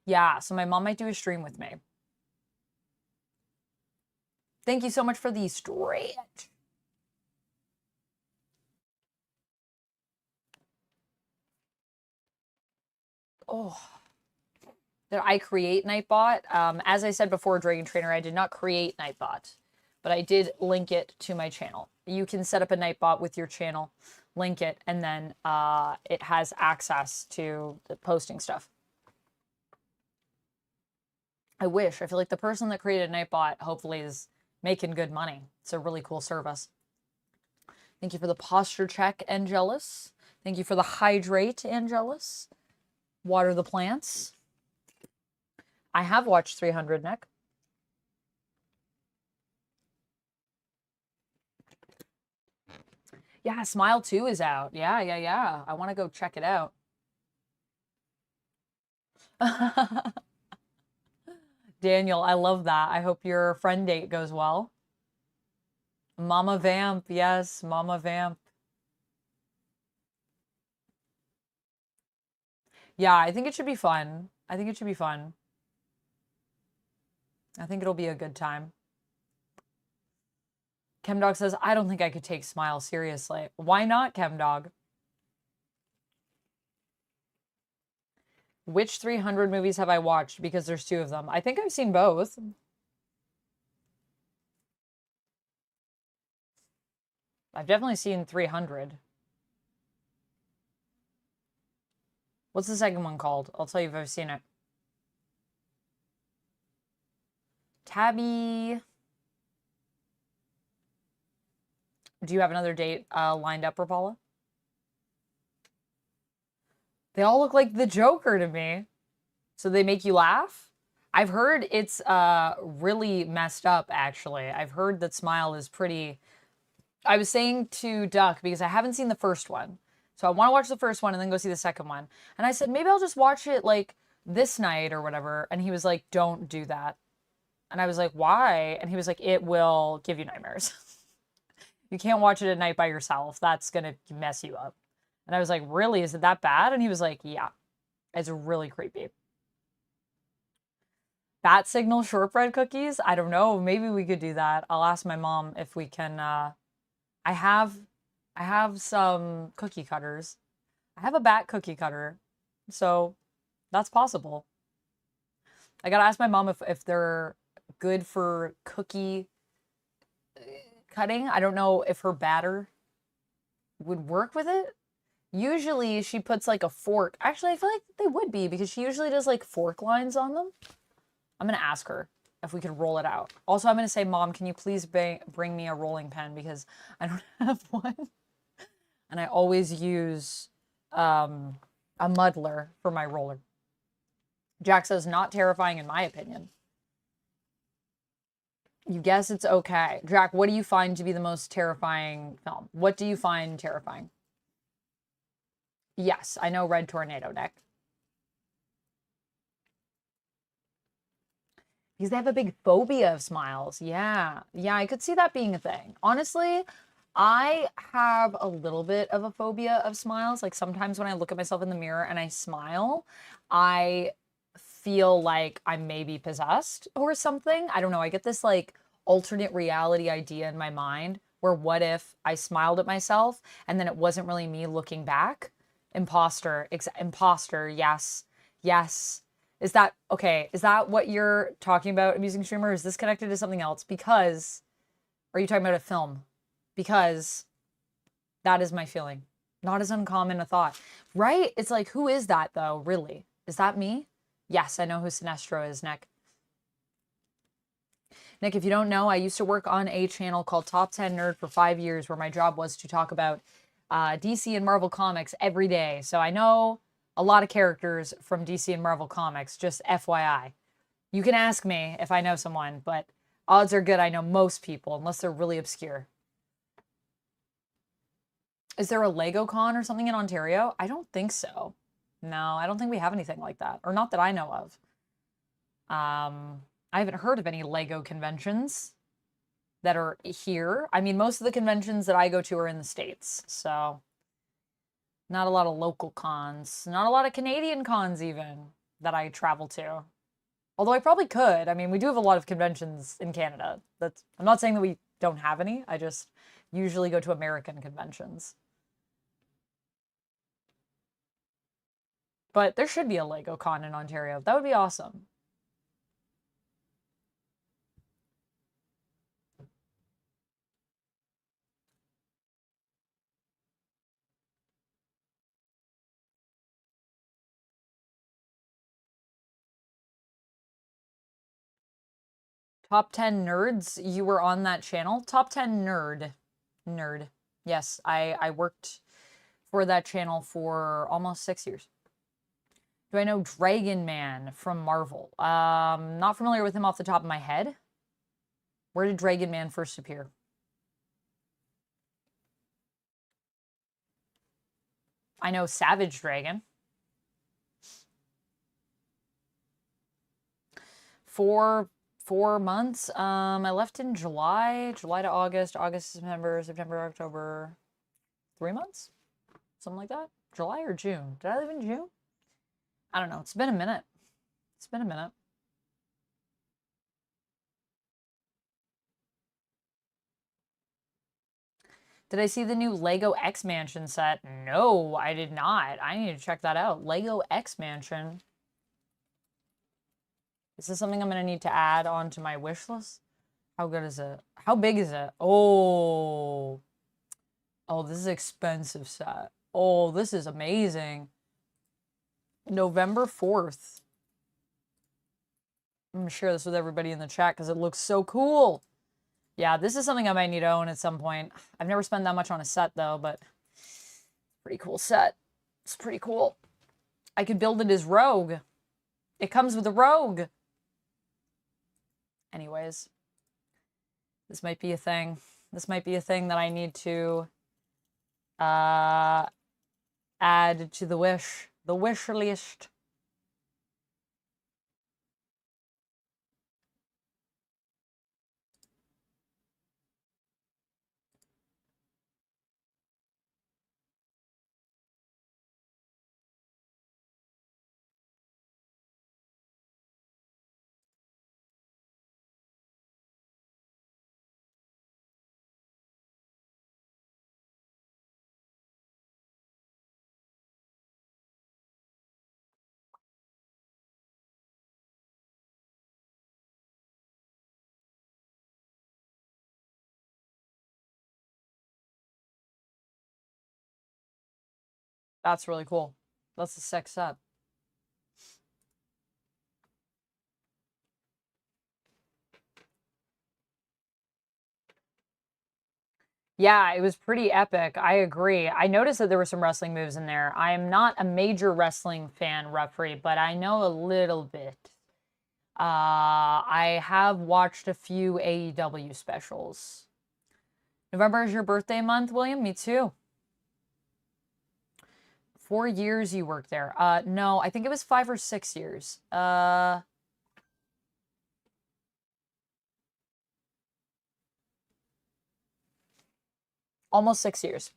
Yeah, so my mom might do a stream with me. Thank you so much for the stretch. Oh, did I create Nightbot? As I said before, Dragon Trainer, I did not create Nightbot, but I did link it to my channel. You can set up a Nightbot with your channel, link it, and then it has access to the posting stuff. I wish. I feel like the person that created Nightbot hopefully is making good money. It's a really cool service. Thank you for the posture check, Angelus. Thank you for the hydrate, Angelus. Water the plants. I have watched 300, Nick. Yeah, Smile 2 is out. Yeah. I want to go check it out. Daniel, I love that. I hope your friend date goes well. Mama Vamp, yes, Mama Vamp. Yeah, I think it should be fun. I think it should be fun. I think it'll be a good time. Chemdog says, I don't think I could take Smile seriously. Why not, Chemdog? Which 300 movies have I watched? Because there's 2 of them. I think I've seen both. I've definitely seen 300. What's the second one called? I'll tell you if I've seen it. Tabby. Do you have another date lined up, Rapala? They all look like the Joker to me. So they make you laugh? I've heard it's really messed up, actually. I've heard that Smile is pretty... I was saying to Duck, because I haven't seen the first one, so I want to watch the first one and then go see the second one. And I said, maybe I'll just watch it, like, this night or whatever. And he was like, don't do that. And I was like, why? And he was like, it will give you nightmares. You can't watch it at night by yourself. That's going to mess you up. And I was like, really? Is it that bad? And he was like, yeah. It's really creepy. Bat signal shortbread cookies? I don't know. Maybe we could do that. I'll ask my mom if we can. I have some cookie cutters. I have a bat cookie cutter. So that's possible. I gotta ask my mom if they're good for cookie cutting. I don't know if her batter would work with it. Usually she puts like a fork. Actually, I feel like they would be because she usually does like fork lines on them. I'm going to ask her if we could roll it out. Also, I'm going to say, Mom, can you please bring me a rolling pen because I don't have one. And I always use a muddler for my roller. Jack says, not terrifying in my opinion. You guess it's okay. Jack, what do you find to be the most terrifying film? What do you find terrifying? Yes, I know Red Tornado, Nick. Because they have a big phobia of smiles. Yeah, I could see that being a thing. Honestly, I have a little bit of a phobia of smiles. Like sometimes when I look at myself in the mirror and I smile, I feel like I may be possessed or something. I don't know. I get this like alternate reality idea in my mind where what if I smiled at myself and then it wasn't really me looking back? Imposter, imposter, yes. Is that, okay, is that what you're talking about, Amusing Streamer? Is this connected to something else? Because, are you talking about a film? Because That is my feeling. Not as uncommon a thought. Right? It's like, who is that, though, really? Is that me? Yes, I know who Sinestro is, Nick. Nick, if you don't know, I used to work on a channel called Top 10 Nerd for 5 years where my job was to talk about DC and Marvel Comics every day. So I know a lot of characters from DC and Marvel Comics, just FYI. You can ask me if I know someone, but odds are good I know most people, unless they're really obscure. Is there a Lego Con or something in Ontario? I don't think so. No, I don't think we have anything like that. Or not that I know of. I haven't heard of any Lego conventions that are here. I mean, most of the conventions that I go to are in the States, so not a lot of local cons. Not a lot of Canadian cons even that I travel to. Although I probably could. I mean, we do have a lot of conventions in Canada. I'm not saying that we don't have any. I just usually go to American conventions. But there should be a Lego Con in Ontario. That would be awesome. Top 10 nerds? You were on that channel? Top 10 nerd. Nerd. Yes, I worked for that channel for almost 6 years. Do I know Dragon Man from Marvel? Not familiar with him off the top of my head. Where did Dragon Man first appear? I know Savage Dragon. Four months. I left in July to August, August, September, October. 3 months? Something like that? July or June? Did I live in June? I don't know. It's been a minute. It's been a minute. Did I see the new Lego X Mansion set? No, I did not. I need to check that out. Lego X Mansion. Is this something I'm going to need to add onto my wish list? How good is it? How big is it? Oh. Oh, this is an expensive set. Oh, this is amazing. November 4th. I'm going to share this with everybody in the chat because it looks so cool. Yeah, this is something I might need to own at some point. I've never spent that much on a set, though, but pretty cool set. It's pretty cool. I could build it as Rogue. It comes with a Rogue. Anyways, this might be a thing. This might be a thing that I need to add to the wish list. That's really cool. That's a sick set. Yeah, it was pretty epic. I agree. I noticed that there were some wrestling moves in there. I am not a major wrestling fan, Ruffrey, but I know a little bit. I have watched a few AEW specials. November is your birthday month, William? Me too. 4 years you worked there. No, I think it was 5 or 6 years. Almost 6 years.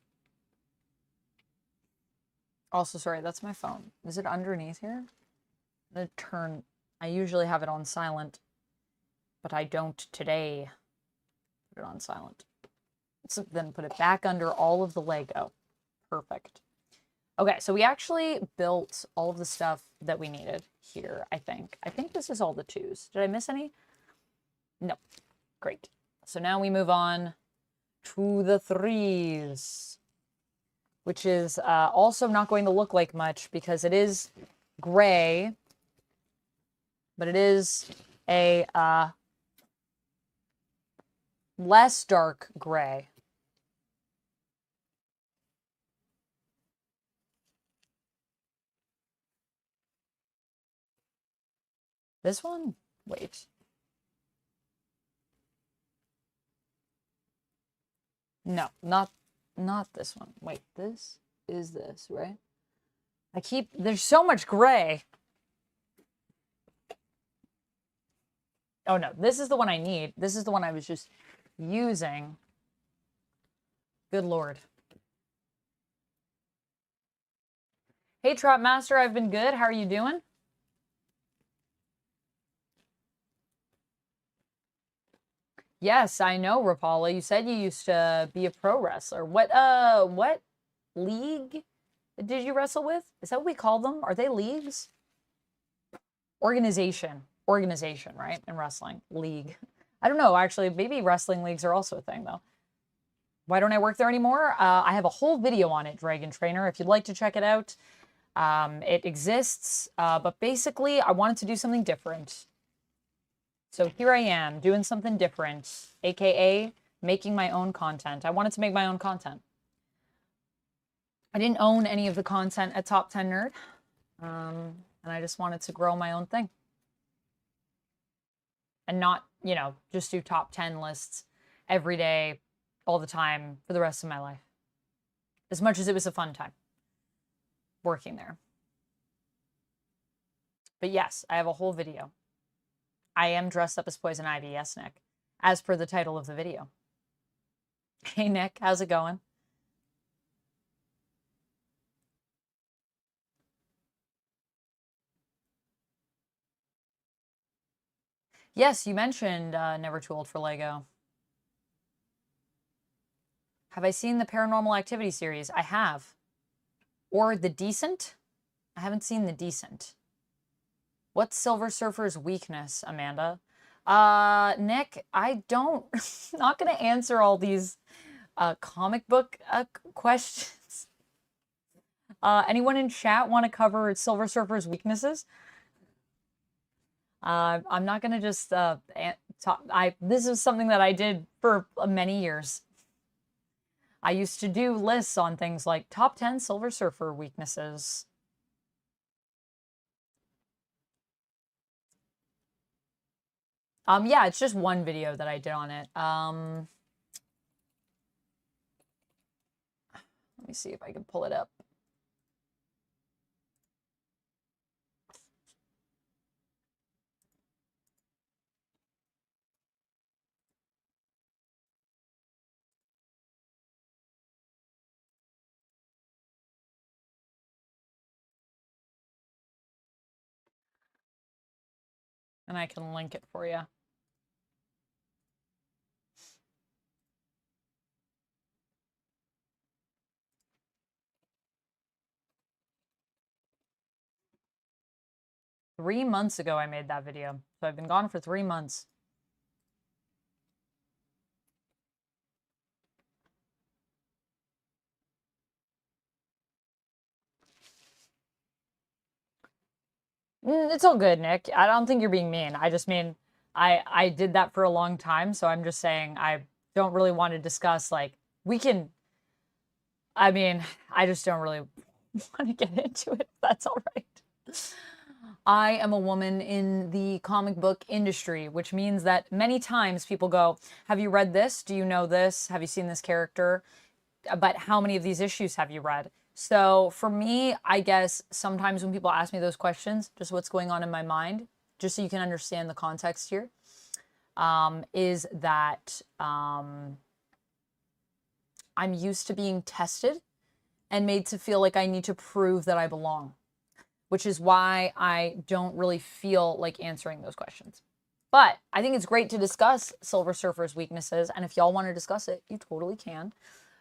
Also, sorry, that's my phone. Is it underneath here? I'm gonna turn. I usually have it on silent, but I don't today. Put it on silent. So then put it back under all of the Lego. Perfect. Okay, so we actually built all of the stuff that we needed here, I think. I think this is all the 2s. Did I miss any? No. Great. So now we move on to the 3s. which is also not going to look like much because it is gray, but it is a less dark gray. This one? Wait. No, not this one. Wait, this is this, right? There's so much gray. Oh no, this is the one I need. This is the one I was just using. Good Lord. Hey, Trap Master, I've been good. How are you doing? Yes, I know, Rapala. You said you used to be a pro wrestler. What league did you wrestle with? Is that what we call them? Are they leagues? Organization, right? In wrestling, league. I don't know, actually. Maybe wrestling leagues are also a thing, though. Why don't I work there anymore? I have a whole video on it, Dragon Trainer, if you'd like to check it out. It exists, but basically, I wanted to do something different. So here I am, doing something different, aka making my own content. I wanted to make my own content. I didn't own any of the content at Top 10 Nerd, and I just wanted to grow my own thing. And not, you know, just do top 10 lists every day, all the time, for the rest of my life. As much as it was a fun time working there. But yes, I have a whole video. I am dressed up as Poison Ivy, yes, Nick, as per the title of the video. Hey, Nick, how's it going? Yes, you mentioned Never Too Old for Lego. Have I seen the Paranormal Activity series? I have. Or The Decent? I haven't seen The Decent. What's Silver Surfer's weakness, Amanda? Nick, I don't... not going to answer all these comic book questions. Anyone in chat want to cover Silver Surfer's weaknesses? I'm not going to just talk. This is something that I did for many years. I used to do lists on things like top 10 Silver Surfer weaknesses. Yeah, it's just one video that I did on it. Let me see if I can pull it up. And I can link it for you. Three months ago, I made that video. So I've been gone for 3 months. It's all good, Nick. I don't think you're being mean. I just mean, I did that for a long time, so I'm just saying I don't really want to discuss, like, I mean, I just don't really want to get into it, if that's all right. I am a woman in the comic book industry, which means that many times people go, have you read this? Do you know this? Have you seen this character? But how many of these issues have you read? So for me, I guess sometimes when people ask me those questions, just what's going on in my mind, just so you can understand the context here, is that I'm used to being tested and made to feel like I need to prove that I belong, which is why I don't really feel like answering those questions. But I think it's great to discuss Silver Surfer's weaknesses, and if y'all want to discuss it, you totally can.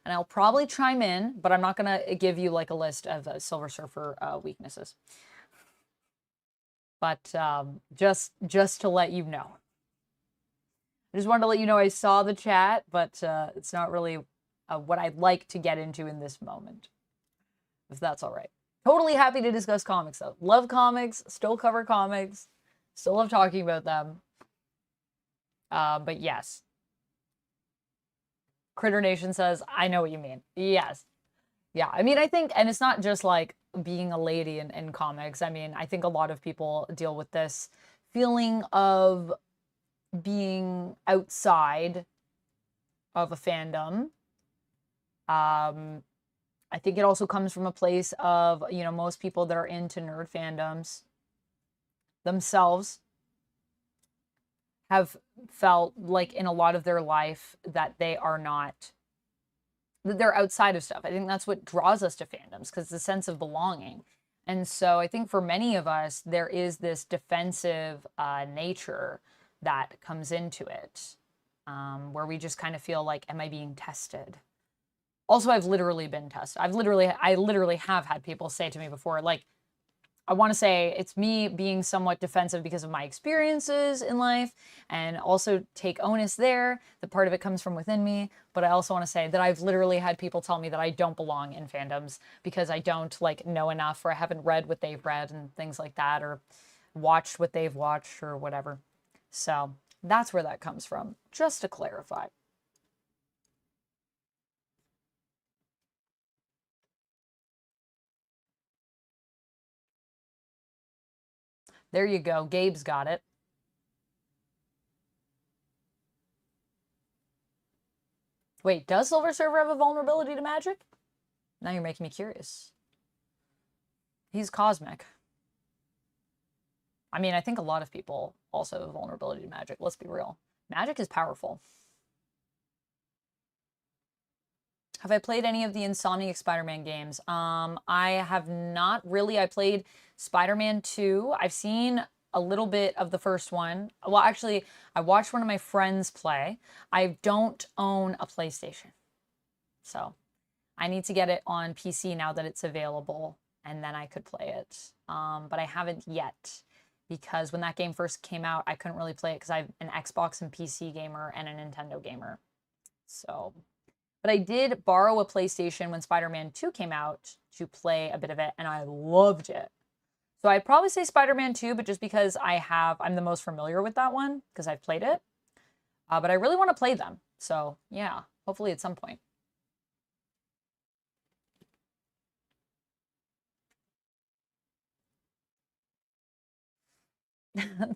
And I'll probably chime in, but I'm not going to give you like a list of Silver Surfer weaknesses. But just to let you know. I just wanted to let you know I saw the chat, but it's not really what I'd like to get into in this moment. if that's all right. Totally happy to discuss comics, though. Love comics, still cover comics, still love talking about them. But yes. Critter Nation says, I know what you mean. Yes. Yeah, I mean, I think, and it's not just like being a lady in comics. I mean, I think a lot of people deal with this feeling of being outside of a fandom. I think it also comes from a place of, you know, most people that are into nerd fandoms themselves have felt like in a lot of their life that they are not, that they're outside of stuff. I think that's what draws us to fandoms, because the sense of belonging. And so I think for many of us, there is this defensive nature that comes into it, where we just kind of feel like, am I being tested? Also, I've literally been tested. I literally have had people say to me before, like, I want to say it's me being somewhat defensive because of my experiences in life, and also take onus there. The part of it comes from within me, but I also want to say that I've literally had people tell me that I don't belong in fandoms because I don't like know enough, or I haven't read what they've read and things like that, or watched what they've watched or whatever. So that's where that comes from, just to clarify. There you go. Gabe's got it. Wait, does Silver Surfer have a vulnerability to magic? Now you're making me curious. He's cosmic. I mean, I think a lot of people also have vulnerability to magic. Let's be real. Magic is powerful. Have I played any of the Insomniac Spider-Man games? I have not really. I played Spider-Man 2. I've seen a little bit of the first one. Well, actually, I watched one of my friends play. I don't own a PlayStation. So I need to get it on PC now that it's available, and then I could play it. But I haven't yet, because when that game first came out, I couldn't really play it because I'm an Xbox and PC gamer and a Nintendo gamer. So, but I did borrow a PlayStation when Spider-Man 2 came out to play a bit of it, and I loved it. So I'd probably say Spider-Man 2, but just because I'm the most familiar with that one because I've played it. But I really want to play them. So yeah, hopefully at some point.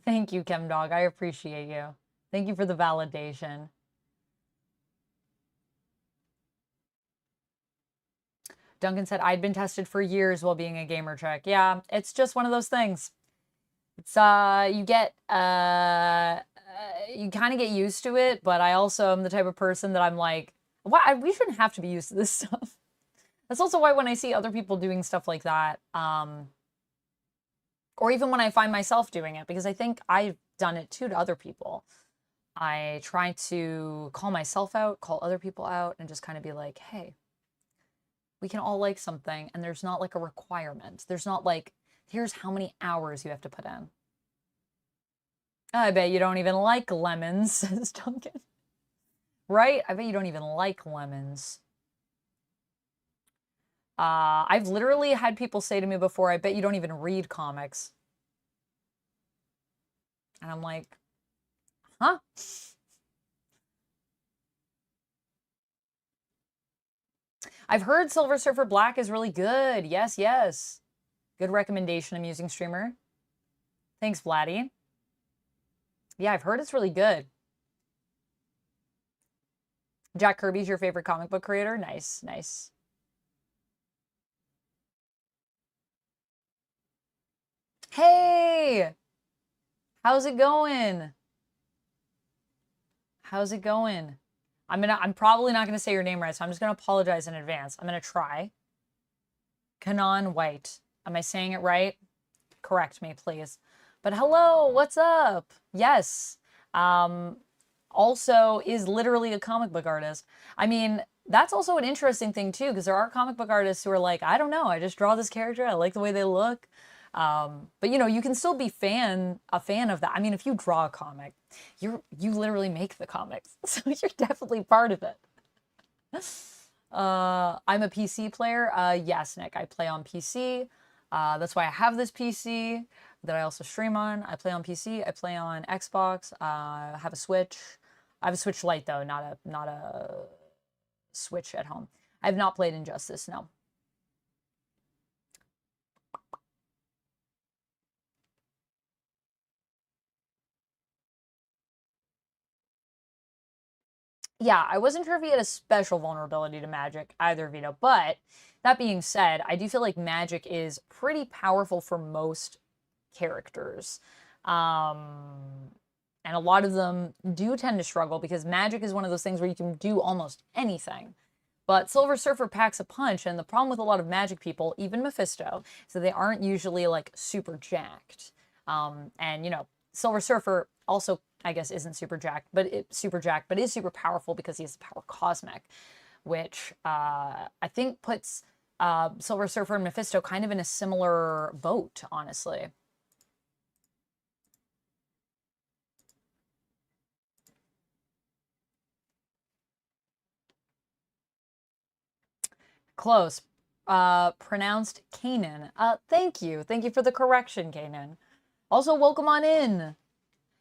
Thank you, ChemDog. I appreciate you. Thank you for the validation. Duncan said, I'd been tested for years while being a gamer chick. Yeah, it's just one of those things. It's, you kind of get used to it, but I also am the type of person that I'm like, we shouldn't have to be used to this stuff. That's also why when I see other people doing stuff like that, or even when I find myself doing it, because I think I've done it too to other people. I try to call myself out, call other people out, and just kind of be like, hey, we can all like something, and there's not like a requirement. There's not like, here's how many hours you have to put in. I bet you don't even like lemons, says Duncan. Right? I bet you don't even like lemons. I've literally had people say to me before, I bet you don't even read comics. And I'm like, huh? I've heard Silver Surfer Black is really good. Yes, yes. Good recommendation, amusing streamer. Thanks, Vladdy. Yeah, I've heard it's really good. Jack Kirby's your favorite comic book creator? Nice, nice. Hey! How's it going? How's it going? I'm probably not gonna say your name right, so I'm just gonna apologize in advance. I'm gonna try. Kanan White. Am I saying it right? Correct me, please. But hello, what's up? Yes. Also is literally a comic book artist. I mean, that's also an interesting thing too, because there are comic book artists who are like, I don't know, I just draw this character, I like the way they look. But you know, you can still be a fan of that. I mean, if you draw a comic, you literally make the comics, so you're definitely part of it. I'm a PC player. Yes, Nick, I play on PC. That's why I have this PC that I also stream on. I play on PC. I play on Xbox. I have a Switch. I have a Switch Lite though, not a Switch at home. I have not played Injustice, no. Yeah, I wasn't sure if he had a special vulnerability to magic either, Vito. But that being said, I do feel like magic is pretty powerful for most characters. And a lot of them do tend to struggle because magic is one of those things where you can do almost anything. But Silver Surfer packs a punch, and the problem with a lot of magic people, even Mephisto, is that they aren't usually like super jacked. And you know, Silver Surfer also, I guess, isn't super jacked, but is super powerful because he has the power cosmic, which I think puts Silver Surfer and Mephisto kind of in a similar boat, honestly. Close. Pronounced Kanan. Thank you. Thank you for the correction, Kanan. Also, welcome on in.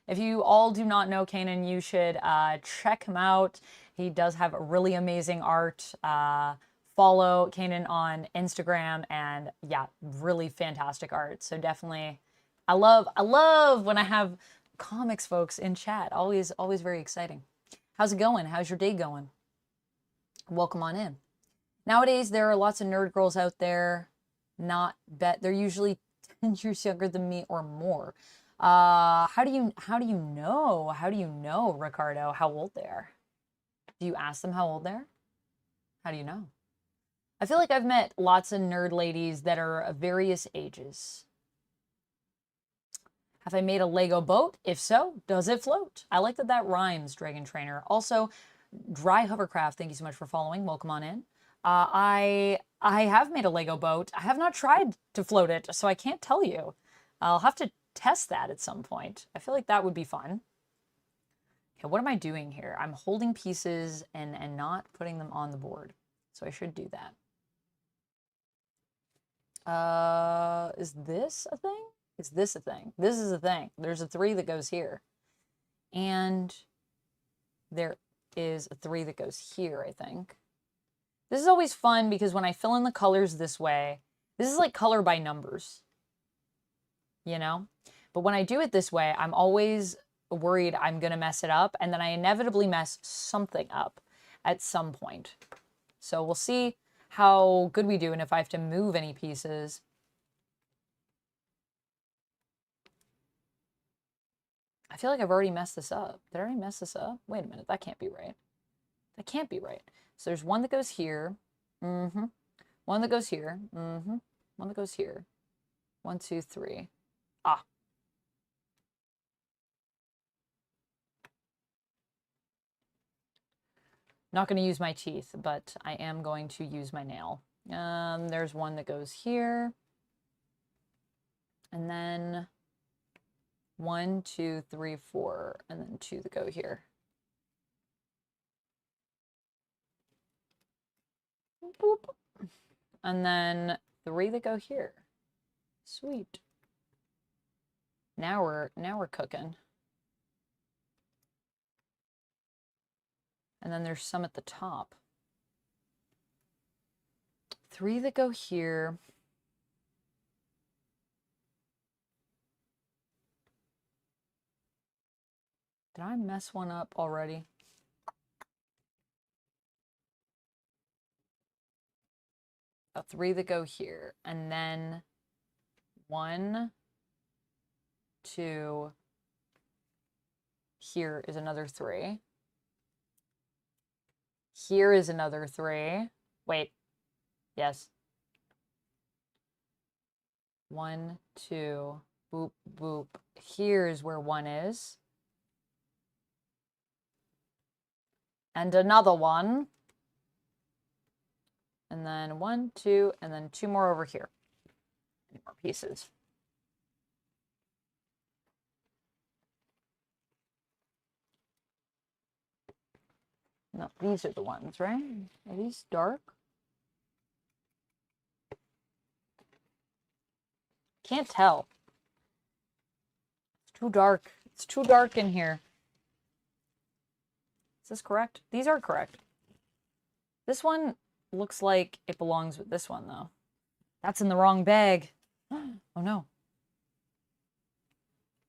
If you all do not know Kanan, you should check him out. He does have really amazing art. Follow Kanan on Instagram, and yeah, really fantastic art. So definitely, I love when I have comics folks in chat. Always very exciting. How's it going? How's your day going? Welcome on in. Nowadays, there are lots of nerd girls out there. They're usually 10 years younger than me or more. How do you know? How do you know, Ricardo, how old they are? Do you ask them how old they are? How do you know? I feel like I've met lots of nerd ladies that are of various ages. Have I made a Lego boat? If so, does it float? I like that rhymes, Dragon Trainer. Also, Dry Hovercraft, thank you so much for following. Welcome on in. I have made a Lego boat. I have not tried to float it, so I can't tell you. I'll have to test that at some point. I feel like that would be fun. Okay, what am I doing here? I'm holding pieces and not putting them on the board. So I should do that. Is this a thing? Is this a thing? This is a thing. There's a 3 that goes here. And there is a 3 that goes here, I think. This is always fun because when I fill in the colors this way, this is like color by numbers, you know? But when I do it this way, I'm always worried I'm going to mess it up, and then I inevitably mess something up at some point. So we'll see how good we do and if I have to move any pieces. I feel like I've already messed this up. Did I already mess this up? Wait a minute, that can't be right. That can't be right. So there's one that goes here. One that goes here. One that goes here. 1, 2, 3. Ah. Not going to use my teeth, but I am going to use my nail. There's one that goes here. And then 1, 2, 3, 4. And then 2 that go here. Boop. And then 3 that go here. Sweet. Now we're cooking. And then there's some at the top. 3 that go here. Did I mess one up already? A 3 that go here. And then 1, 2. Here is another 3. Here is another 3. Wait. Yes. 1, 2. Boop, boop. Here's where 1 is. And another 1. And then 1, 2, and then 2 more over here. More pieces. No, these are the ones, right? Are these dark? Can't tell. It's too dark. It's too dark in here. Is this correct? These are correct. This one looks like it belongs with this one, though. That's in the wrong bag. Oh, no.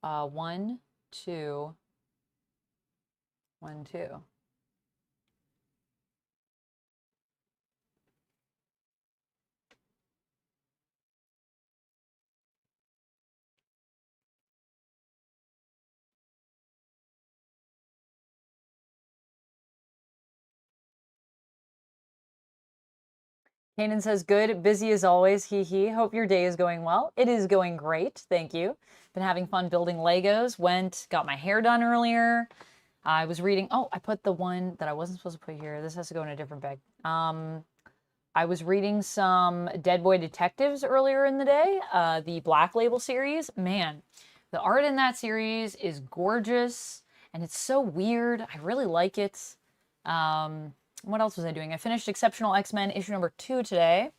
1, 2. 1, 2. Kanan says, good, busy as always, hee hee. Hope your day is going well. It is going great, thank you. Been having fun building Legos. Got my hair done earlier. I was reading, oh, I put the one that I wasn't supposed to put here. This has to go in a different bag. I was reading some Dead Boy Detectives earlier in the day, the Black Label series. Man, the art in that series is gorgeous, and it's so weird. I really like it. What else was I doing? I finished Exceptional X-Men issue number 2 today.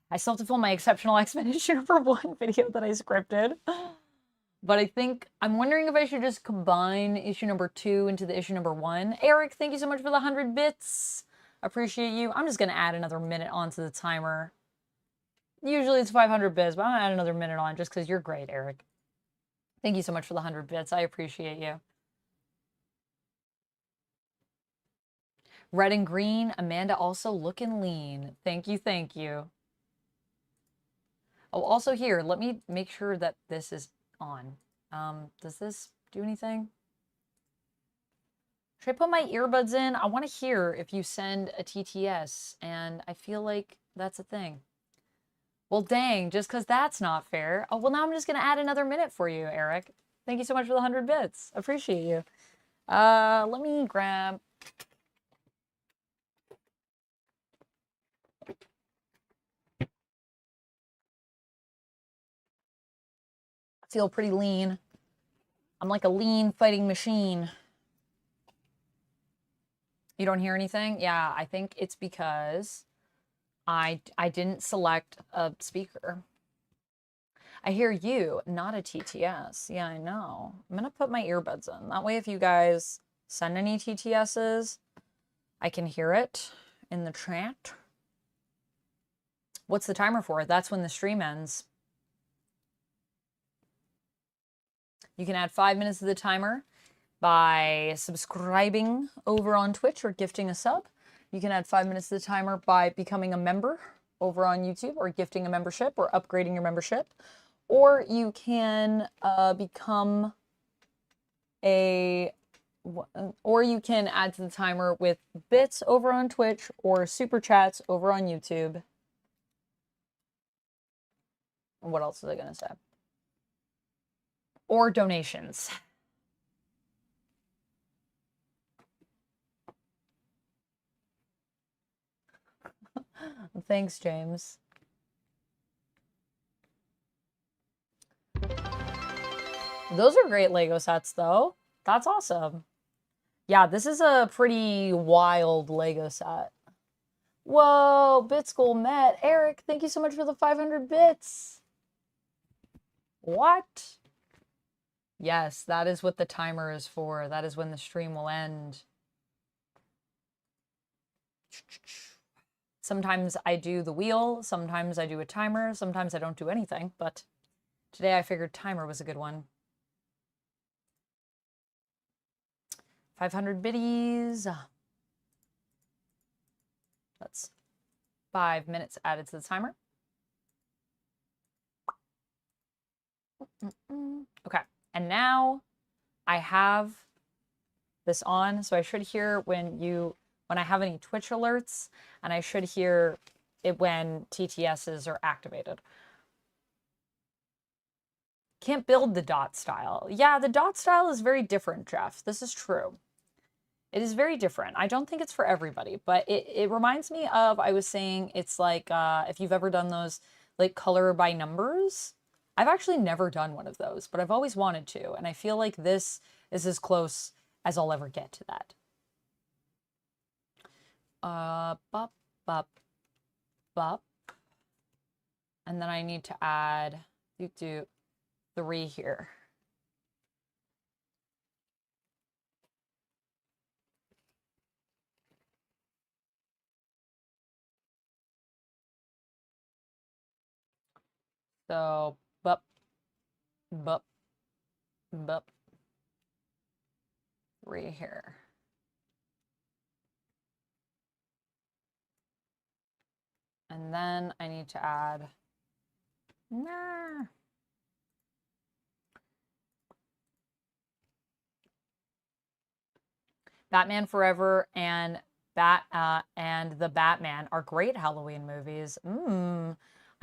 I still have to film my Exceptional X-Men issue number 1 video that I scripted. But I think, I'm wondering if I should just combine issue number 2 into the issue number 1. Eric, thank you so much for the 100 bits. Appreciate you. I'm just going to add another minute onto the timer. Usually it's 500 bits, but I'm going to add another minute on just because you're great, Eric. Thank you so much for the 100 bits. I appreciate you. Red and green, Amanda also looking lean. Thank you, thank you. Oh, also here, let me make sure that this is on. Does this do anything? Should I put my earbuds in? I want to hear if you send a TTS, and I feel like that's a thing. Well, dang, just because that's not fair. Oh, well, now I'm just going to add another minute for you, Eric. Thank you so much for the 100 bits. Appreciate you. Let me grab... I feel pretty lean. I'm like a lean fighting machine. You don't hear anything? Yeah, I think it's because I didn't select a speaker. I hear you, not a TTS. Yeah, I know. I'm going to put my earbuds in. That way if you guys send any TTSs, I can hear it in the chat. What's the timer for? That's when the stream ends. You can add 5 minutes to the timer by subscribing over on Twitch or gifting a sub. You can add 5 minutes to the timer by becoming a member over on YouTube or gifting a membership or upgrading your membership. Or you can become a... Or you can add to the timer with bits over on Twitch or super chats over on YouTube. What else was I going to say? Or donations. Thanks, James. Those are great Lego sets, though. That's awesome. Yeah, this is a pretty wild Lego set. Whoa, Bit School met. Eric, thank you so much for the 500 bits. What? Yes, that is what the timer is for. That is when the stream will end. Sometimes I do the wheel, sometimes I do a timer, sometimes I don't do anything, but today I figured timer was a good one. 500 biddies. That's 5 minutes added to the timer. Okay, and now I have this on, so I should hear when I have any Twitch alerts, and I should hear it when TTSs are activated. Can't build the dot style. Yeah, the dot style is very different, Jeff. This is true. It is very different. I don't think it's for everybody, but it reminds me of, I was saying, it's like, if you've ever done those, like, color by numbers. I've actually never done one of those, but I've always wanted to, and I feel like this is as close as I'll ever get to that. Bup, bup, bup. And then I need to add, do 3 here. So, bup, bup, bup. 3 here. And then I need to add, Batman Forever and The Batman are great Halloween movies. I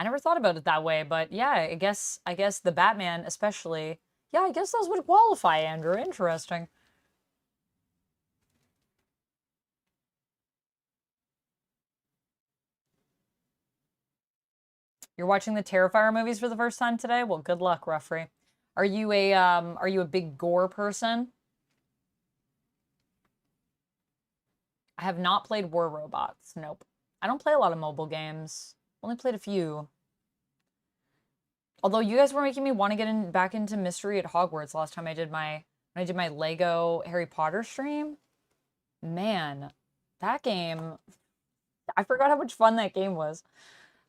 never thought about it that way, but yeah, I guess The Batman especially. Yeah, I guess those would qualify, Andrew. Interesting. You're watching the Terrifier movies for the first time today? Well, good luck, Ruffrey. Are you a big gore person? I have not played War Robots. Nope. I don't play a lot of mobile games. Only played a few. Although you guys were making me want to get back into Mystery at Hogwarts last time I did my Lego Harry Potter stream. Man, that game, I forgot how much fun that game was.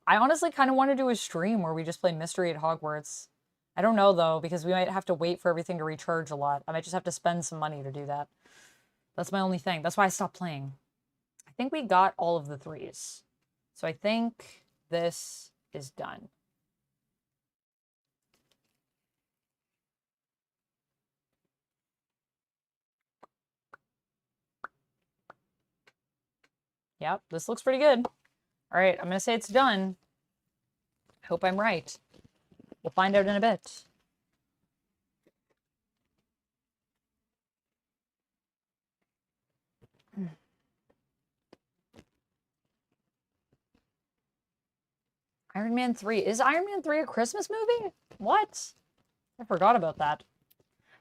I honestly kind of want to do a stream where we just play Mystery at Hogwarts. I don't know, though, because we might have to wait for everything to recharge a lot. I might just have to spend some money to do that. That's my only thing. That's why I stopped playing. I think we got all of the 3s. So I think this is done. Yep, this looks pretty good. All right, I'm going to say it's done. I hope I'm right. We'll find out in a bit. Iron Man 3. Is Iron Man 3 a Christmas movie? What? I forgot about that.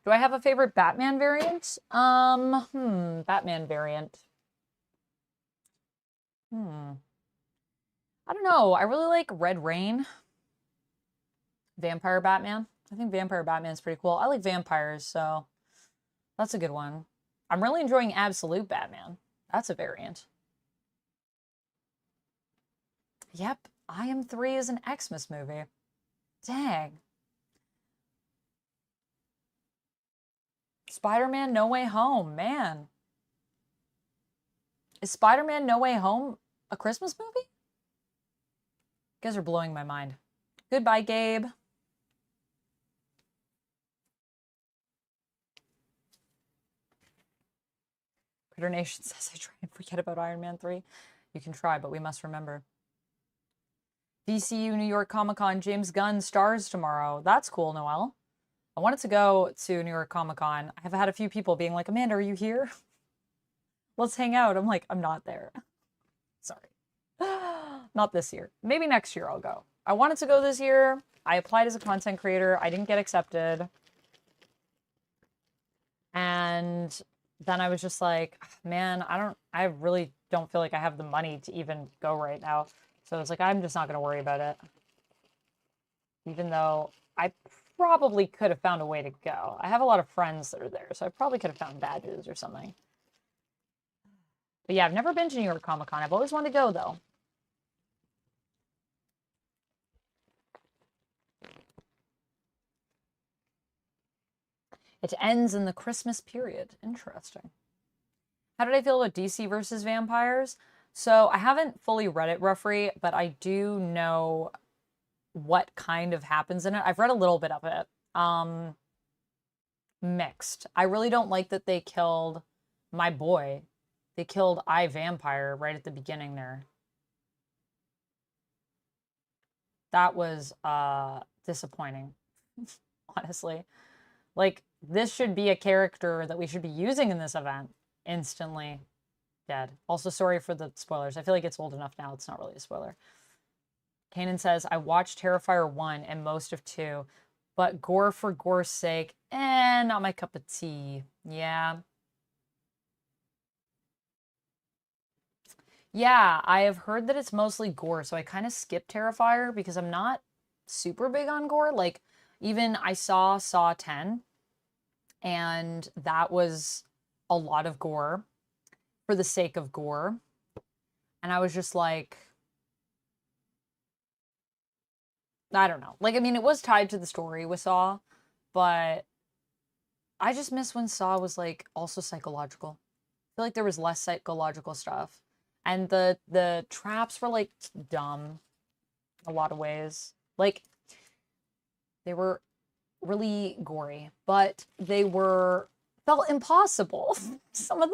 Do I have a favorite Batman variant? Batman variant. I don't know. I really like Red Rain. Vampire Batman. I think Vampire Batman's pretty cool. I like vampires, so that's a good one. I'm really enjoying Absolute Batman. That's a variant. Yep, I Am 3 is an Xmas movie. Dang. Spider-Man No Way Home, man. Is Spider-Man No Way Home a Christmas movie? You guys are blowing my mind. Goodbye, Gabe. Critter Nation says I try and forget about Iron Man 3. You can try, but we must remember. DCU New York Comic Con, James Gunn stars tomorrow. That's cool, Noelle. I wanted to go to New York Comic Con. I have had a few people being like, Amanda, are you here? Let's hang out. I'm like, I'm not there. Sorry. Not this year. Maybe next year I'll go. I wanted to go this year. I applied as a content creator. I didn't get accepted. And then I was just like, man, I really don't feel like I have the money to even go right now. So it's like, I'm just not going to worry about it. Even though I probably could have found a way to go. I have a lot of friends that are there, so I probably could have found badges or something. But yeah, I've never been to New York Comic Con. I've always wanted to go, though. It ends in the Christmas period. Interesting. How did I feel about DC versus vampires? So I haven't fully read it, Ruffrey, but I do know what kind of happens in it. I've read a little bit of it. Mixed. I really don't like that they killed my boy. They killed Vampire right at the beginning there. That was disappointing, honestly. Like, this should be a character that we should be using in this event. Instantly dead. Also, sorry for the spoilers. I feel like it's old enough now. It's not really a spoiler. Kanan says, I watched Terrifier 1 and most of 2, but gore for gore's sake, not my cup of tea. Yeah. Yeah, I have heard that it's mostly gore, so I kind of skipped Terrifier because I'm not super big on gore. Like, even I Saw 10, and that was a lot of gore for the sake of gore. And I was just like, I don't know. Like, I mean, it was tied to the story with Saw, but I just miss when Saw was like also psychological. I feel like there was less psychological stuff. And the traps were like dumb a lot of ways. Like they were really gory, but they were felt impossible. Some of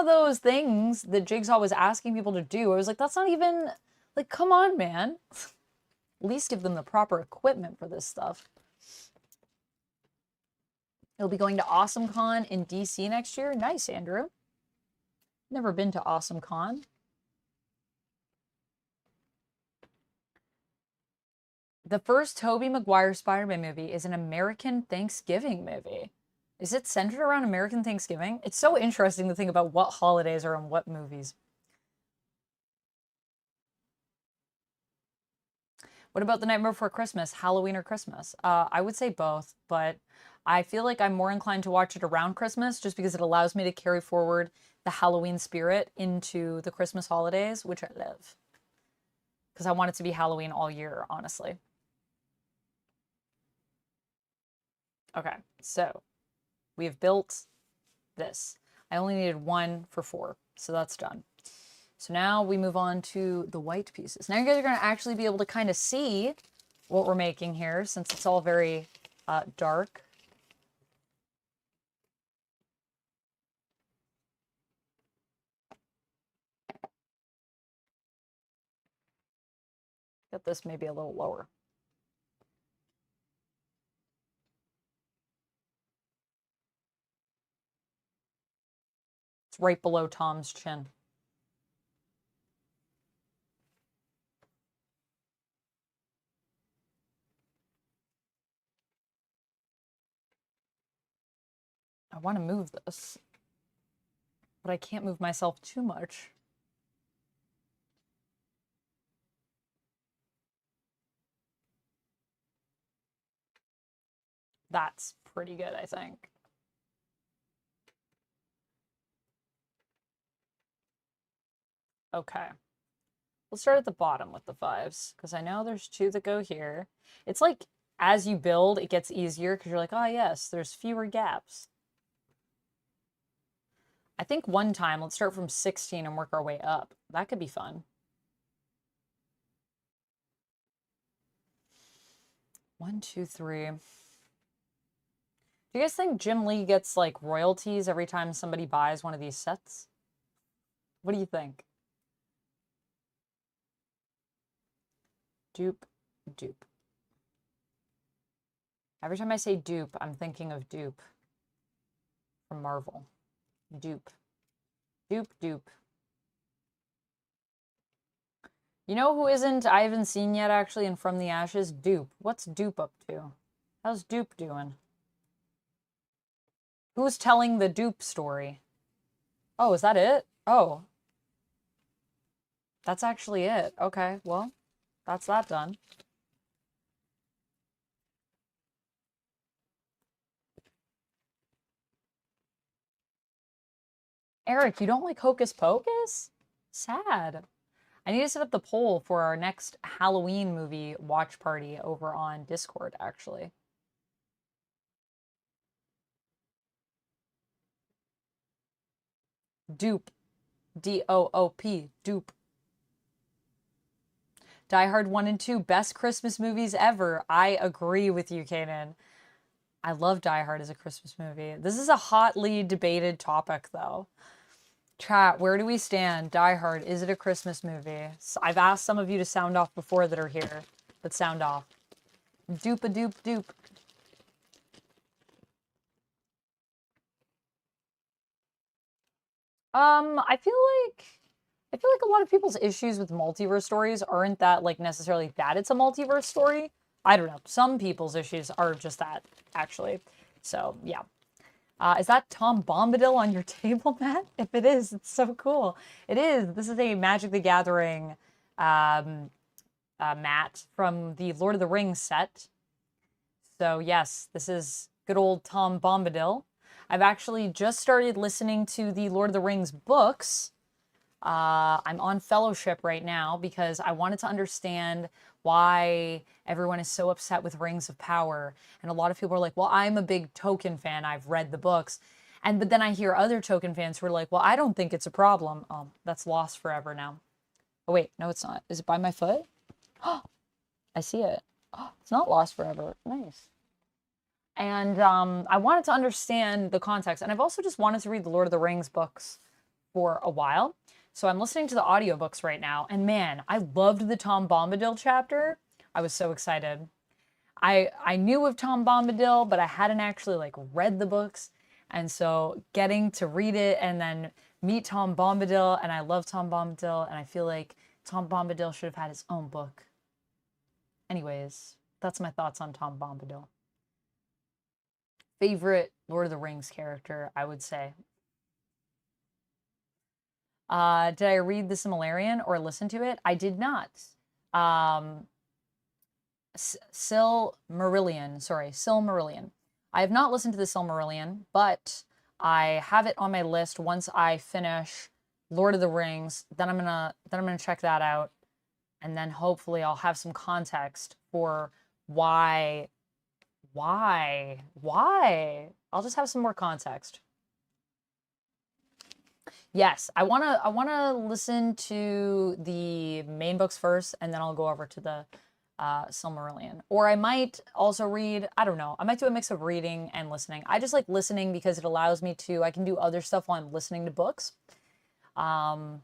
those things that Jigsaw was asking people to do, I was like, that's not even like, come on, man. At least give them the proper equipment for this stuff. He'll be going to AwesomeCon in DC next year. Nice, Andrew. Never been to AwesomeCon. The first Tobey Maguire Spider-Man movie is an American Thanksgiving movie. Is it centered around American Thanksgiving? It's so interesting to think about what holidays are in what movies. What about The Nightmare Before Christmas, Halloween or Christmas? I would say both, but I feel like I'm more inclined to watch it around Christmas just because it allows me to carry forward the Halloween spirit into the Christmas holidays, which I live. Because I want it to be Halloween all year, honestly. Okay, so we have built this. I only needed 1 for 4, so that's done. So now we move on to the white pieces. Now you guys are going to actually be able to kind of see what we're making here since it's all very dark. Get this maybe a little lower. It's right below Tom's chin. I want to move this, but I can't move myself too much. That's pretty good, I think. Okay. We'll start at the bottom with the 5s, because I know there's 2 that go here. It's like, as you build, it gets easier, because you're like, oh yes, there's fewer gaps. I think one time, let's start from 16 and work our way up. That could be fun. 1, 2, 3. Do you guys think Jim Lee gets, like, royalties every time somebody buys one of these sets? What do you think? Dupe, dupe. Every time I say dupe, I'm thinking of Dupe from Marvel. Dupe. Dupe, dupe. You know who I haven't seen yet, actually, in From the Ashes? Dupe. What's Dupe up to? How's Dupe doing? Who's telling the Dupe story? Oh, is that it? Oh. That's actually it. Okay, well, that's that done. Eric, you don't like Hocus Pocus? Sad. I need to set up the poll for our next Halloween movie watch party over on Discord, actually. Dupe. D-O-O-P. Dupe. Die Hard 1 and 2, best Christmas movies ever. I agree with you, Kanan. I love Die Hard as a Christmas movie. This is a hotly debated topic, though. Chat, where do we stand? Die Hard, is it a Christmas movie? So I've asked some of you to sound off before that are here, but sound off. Dupe-a-dupe-dupe. I feel like a lot of people's issues with multiverse stories aren't that, like, necessarily that it's a multiverse story. I don't know. Some people's issues are just that, actually. So, yeah. Is that Tom Bombadil on your table, Matt? If it is, it's so cool. It is. This is a Magic the Gathering mat from the Lord of the Rings set. So yes, this is good old Tom Bombadil. I've actually just started listening to the Lord of the Rings books. I'm on Fellowship right now because I wanted to understand why everyone is so upset with Rings of Power. And a lot of people are like, well, I'm a big Tolkien fan. I've read the books. But then I hear other Tolkien fans who are like, well, I don't think it's a problem. Oh, that's lost forever now. Oh, wait, no, it's not. Is it by my foot? Oh, I see it. Oh, it's not lost forever. Nice. And I wanted to understand the context. And I've also just wanted to read the Lord of the Rings books for a while. So I'm listening to the audiobooks right now. And man, I loved the Tom Bombadil chapter. I was so excited. I knew of Tom Bombadil, but I hadn't actually like read the books. And so getting to read it and then meet Tom Bombadil, and I love Tom Bombadil, and I feel like Tom Bombadil should have had his own book. Anyways, that's my thoughts on Tom Bombadil. Favorite Lord of the Rings character, I would say. Did I read The Silmarillion or listen to it? I did not. Silmarillion. I have not listened to the Silmarillion, but I have it on my list. Once I finish Lord of the Rings, then I'm gonna check that out, and then hopefully I'll have some context for why. I'll just have some more context. Yes, I wanna listen to the main books first, and then I'll go over to the Silmarillion. Or I might also read, I don't know, I might do a mix of reading and listening. I just like listening because it allows me to, I can do other stuff while I'm listening to books. So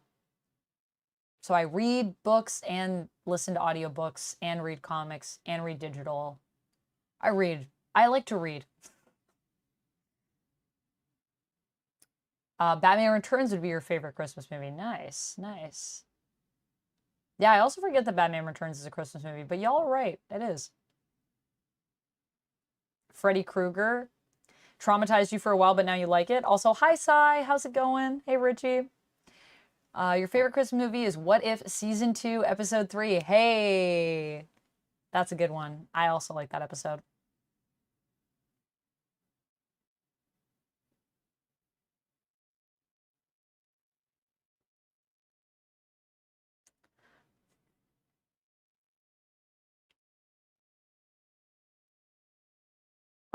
I read books and listen to audiobooks and read comics and read digital. I like to read. Batman Returns would be your favorite Christmas movie. Nice, nice. Yeah, I also forget that Batman Returns is a Christmas movie, but y'all are right. It is. Freddy Krueger traumatized you for a while, but now you like it. Also, hi, Sai. How's it going? Hey, Richie. Your favorite Christmas movie is What If Season 2, Episode 3. Hey, that's a good one. I also like that episode.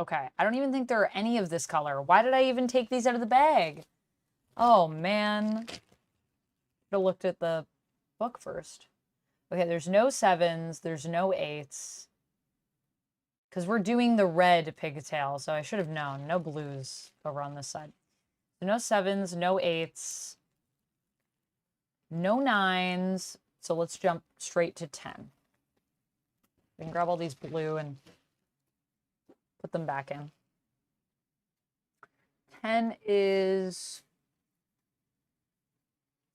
Okay, I don't even think there are any of this color. Why did I even take these out of the bag? Oh, man. Should have looked at the book first. Okay, there's no 7s, there's no 8s. Because we're doing the red pigtail, so I should have known. No blues over on this side. So no 7s, no 8s, no 9s. So let's jump straight to 10. We can grab all these blue and put them back in. 10 is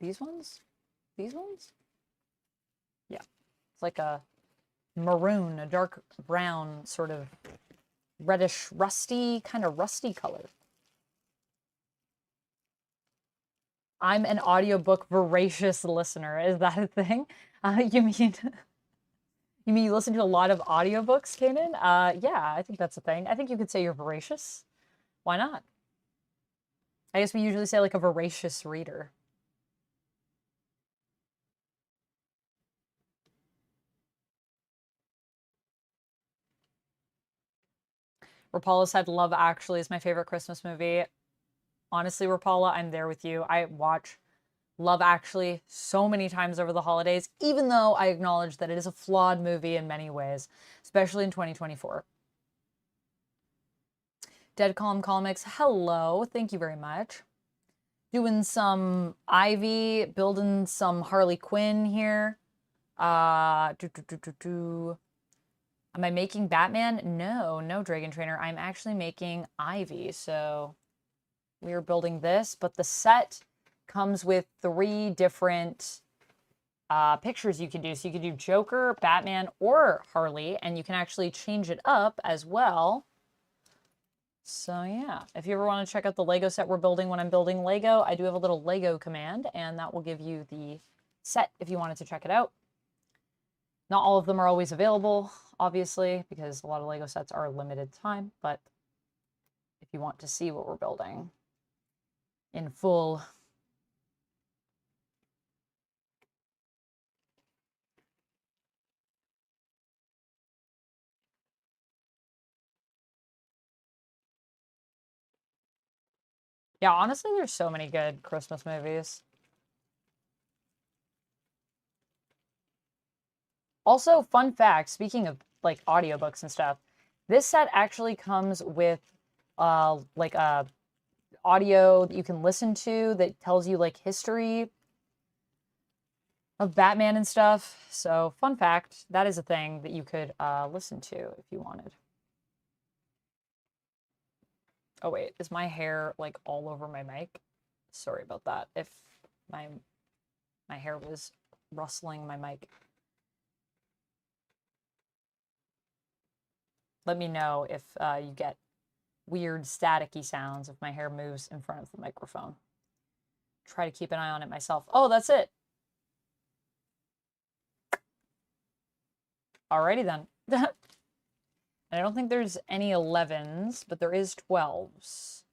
these ones? These ones? Yeah. It's like a maroon, a dark brown, sort of reddish, rusty, kind of rusty color. I'm an audiobook voracious listener. Is that a thing? You mean you listen to a lot of audiobooks, Kanan? Yeah, I think that's a thing. I think you could say you're voracious. Why not? I guess we usually say like a voracious reader. Rapala said Love Actually is my favorite Christmas movie. Honestly, Rapala, I'm there with you. I watch Love Actually so many times over the holidays, even though I acknowledge that it is a flawed movie in many ways, especially in 2024. Dead Calm Comics, hello. Thank you very much. Doing some Ivy, building some Harley Quinn here. Am I making Batman? No, no Dragon Trainer. I'm actually making Ivy. So we are building this, but the set comes with 3 different pictures you can do. So you can do Joker, Batman, or Harley, and you can actually change it up as well. So yeah, if you ever want to check out the Lego set we're building when I'm building Lego, I do have a little Lego command, and that will give you the set if you wanted to check it out. Not all of them are always available, obviously, because a lot of Lego sets are limited time, but if you want to see what we're building in full. Yeah, honestly, there's so many good Christmas movies. Also, fun fact, speaking of like audiobooks and stuff, this set actually comes with like a audio that you can listen to that tells you like history of Batman and stuff. So, fun fact, that is a thing that you could listen to if you wanted. Oh wait, is my hair like all over my mic? Sorry about that. If my hair was rustling my mic. Let me know if you get weird staticky sounds if my hair moves in front of the microphone. Try to keep an eye on it myself. Oh, that's it. Alrighty then. I don't think there's any 11s, but there is 12s,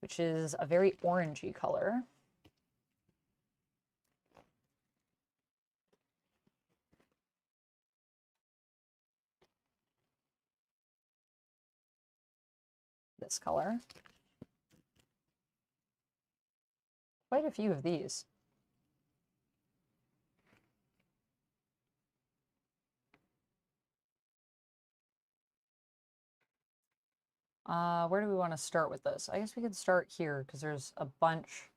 which is a very orangey color. This color. Quite a few of these. Where do we want to start with this? I guess we could start here because there's a bunch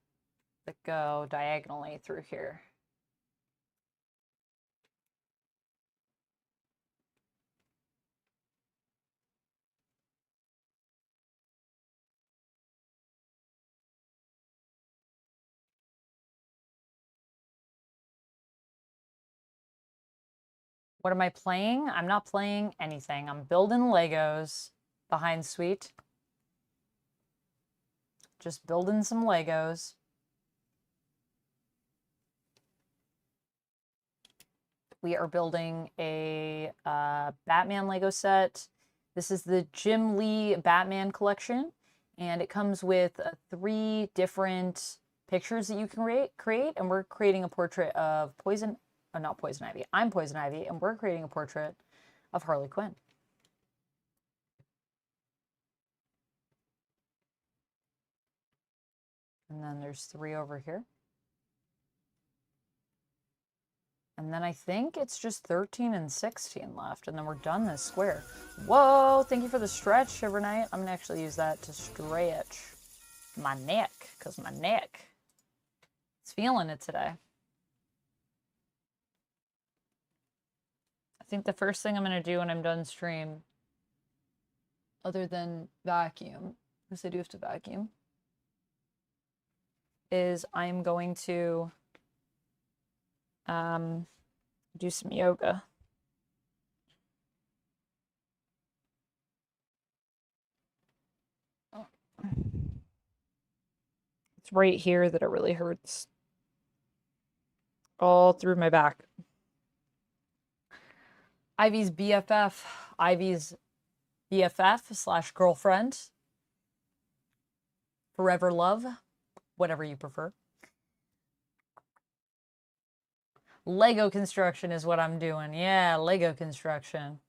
that go diagonally through here. What am I playing? I'm not playing anything. I'm building Legos behind Sweet. Just building some Legos. We are building a Batman Lego set. This is the Jim Lee Batman collection, and it comes with 3 different pictures that you can create, and we're creating a portrait of not Poison Ivy. I'm Poison Ivy, and we're creating a portrait of Harley Quinn. And then there's 3 over here. And then I think it's just 13 and 16 left, and then we're done this square. Whoa, thank you for the stretch, Evernight. I'm gonna actually use that to stretch my neck, because my neck is feeling it today. I think the first thing I'm gonna do when I'm done stream, other than vacuum, because I do have to vacuum, is I'm going to do some yoga. Oh. It's right here that it really hurts. All through my back. Ivy's BFF. Ivy's BFF / girlfriend. Forever love. Whatever you prefer. Lego construction is what I'm doing. Yeah, Lego construction.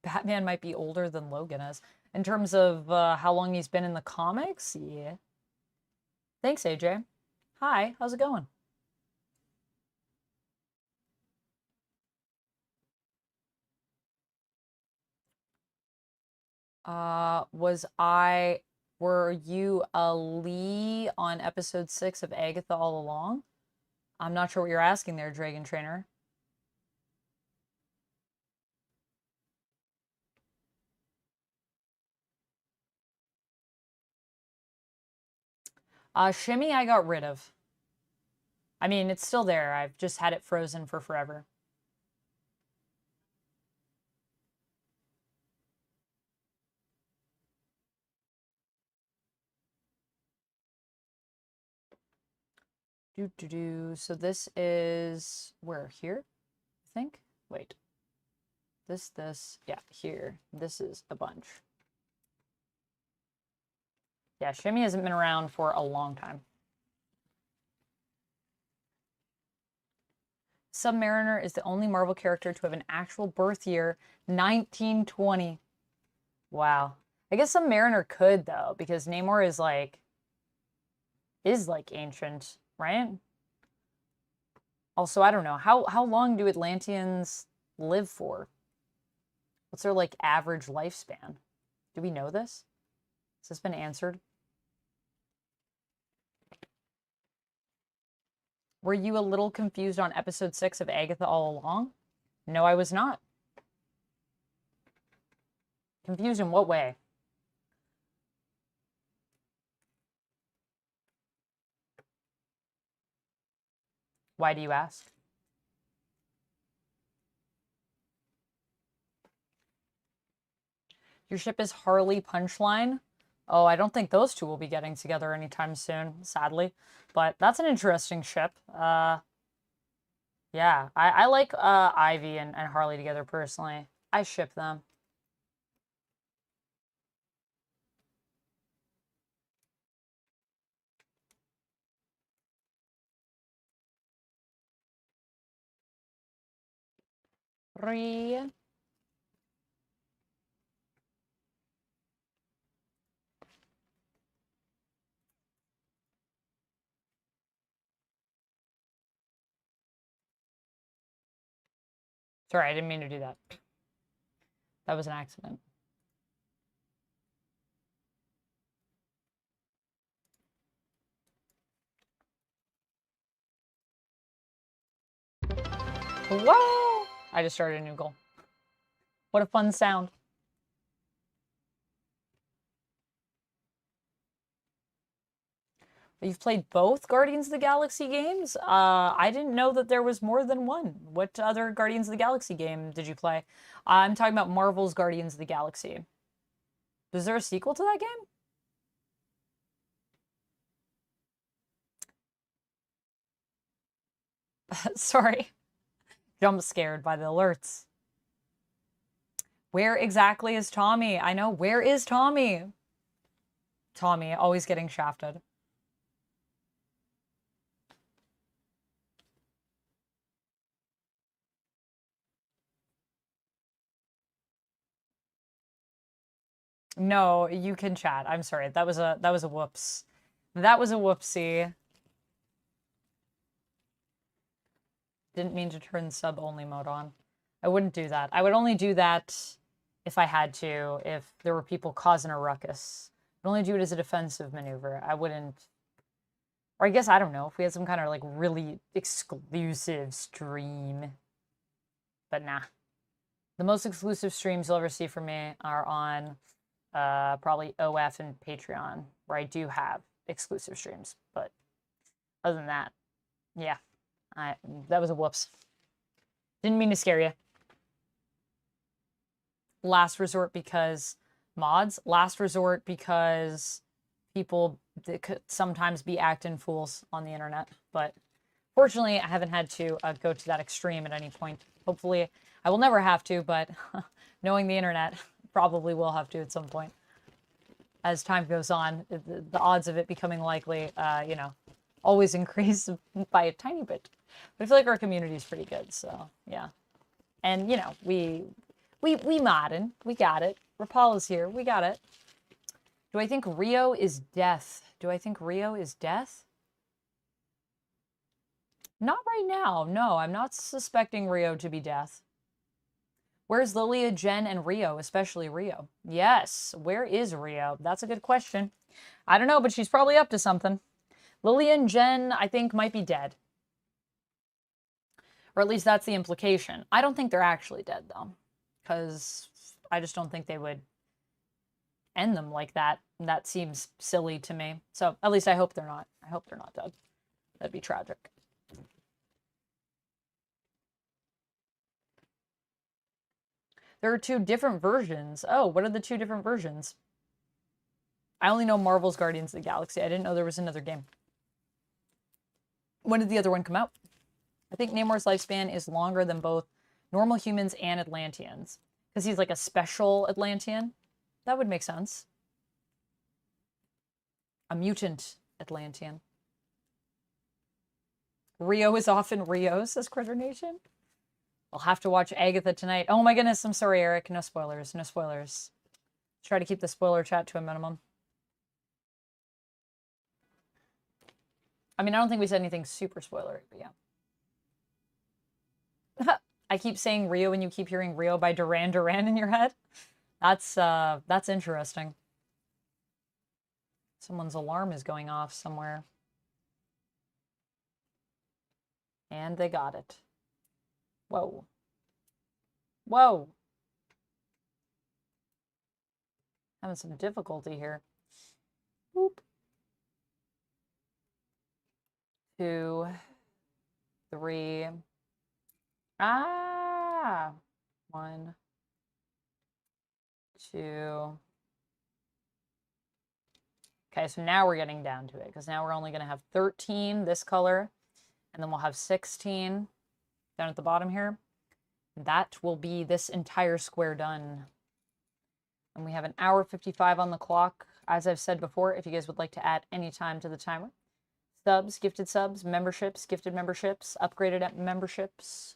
Batman might be older than Logan is. In terms of how long he's been in the comics, yeah. Thanks, AJ. Hi, how's it going? Were you a Lee on episode 6 of Agatha all along? I'm not sure what you're asking there, Dragon Trainer. Shimmy I got rid of. I mean, it's still there. I've just had it frozen for forever. So this is where? Here? I think? Wait. This. Yeah, here. This is a bunch. Yeah, Shimmy hasn't been around for a long time. Submariner is the only Marvel character to have an actual birth year, 1920. Wow. I guess Submariner could, though, because Namor is like ancient, right? Also, I don't know. How long do Atlanteans live for? What's their like average lifespan? Do we know this? Has this been answered? Were you a little confused on episode 6 of Agatha all along? No, I was not. Confused in what way? Why do you ask? Your ship is Harley Punchline. Oh, I don't think those two will be getting together anytime soon, sadly. But that's an interesting ship. Yeah, I like Ivy and Harley together personally. I ship them. Three. Sorry, I didn't mean to do that. That was an accident. Whoa! I just started a new goal. What a fun sound. You've played both Guardians of the Galaxy games? I didn't know that there was more than one. What other Guardians of the Galaxy game did you play? I'm talking about Marvel's Guardians of the Galaxy. Is there a sequel to that game? Sorry. Jump scared by the alerts. Where exactly is Tommy? I know. Where is Tommy? Tommy, always getting shafted. No, you can chat. I'm sorry. That was a whoops. That was a whoopsie. Didn't mean to turn sub-only mode on. I wouldn't do that. I would only do that if I had to, if there were people causing a ruckus. I'd only do it as a defensive maneuver. I wouldn't... Or I guess, I don't know, if we had some kind of, like, really exclusive stream. But nah. The most exclusive streams you'll ever see from me are on probably OF and Patreon, where I do have exclusive streams. But other than that, yeah. That was a whoops. Didn't mean to scare you. Last resort because mods. Last resort because people that could sometimes be acting fools on the internet. But fortunately, I haven't had to go to that extreme at any point. Hopefully, I will never have to, but knowing the internet, probably will have to at some point. As time goes on, the odds of it becoming likely, you know, always increase by a tiny bit. But I feel like our community is pretty good, so yeah. And, you know, we modding. We got it. Rapala's here. We got it. Do I think Rio is death? Do I think Rio is death? Not right now. No, I'm not suspecting Rio to be death. Where's Lilia, Jen, and Rio, especially Rio? Yes, where is Rio? That's a good question. I don't know, but she's probably up to something. Lilia and Jen, I think, might be dead. Or at least that's the implication. I don't think they're actually dead, though. Because I just don't think they would end them like that. That seems silly to me. So at least I hope they're not. I hope they're not dead. That'd be tragic. There are two different versions. Oh, what are the two different versions? I only know Marvel's Guardians of the Galaxy. I didn't know there was another game. When did the other one come out? I think Namor's lifespan is longer than both normal humans and Atlanteans. Because he's like a special Atlantean. That would make sense. A mutant Atlantean. Rio is often Rio, says Critter Nation. I'll have to watch Agatha tonight. Oh my goodness, I'm sorry, Eric. No spoilers, no spoilers. Try to keep the spoiler chat to a minimum. I mean, I don't think we said anything super spoilery, but yeah. I keep saying Rio and you keep hearing Rio by Duran Duran in your head. That's interesting. Someone's alarm is going off somewhere. And they got it. Whoa. Whoa. Having some difficulty here. Boop. 2, 3. Ah. 1, 2. Okay, so now we're getting down to it, because now we're only going to have 13 this color, and then we'll have 16 down at the bottom here. That will be this entire square done. And we have an hour 55 on the clock. As I've said before, if you guys would like to add any time to the timer. Subs, gifted subs, memberships, gifted memberships, upgraded memberships.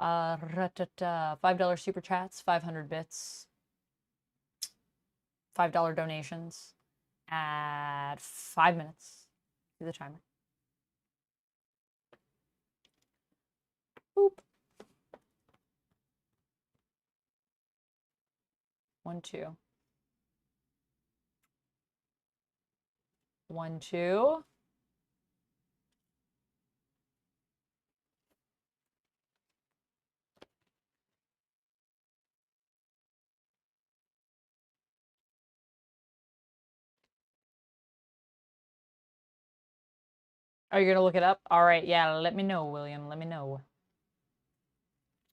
$5 super chats, 500 bits. $5 donations. At 5 minutes to the timer. Boop. 1, 2. 1, 2. Are you going to look it up? All right, yeah, let me know, William. Let me know.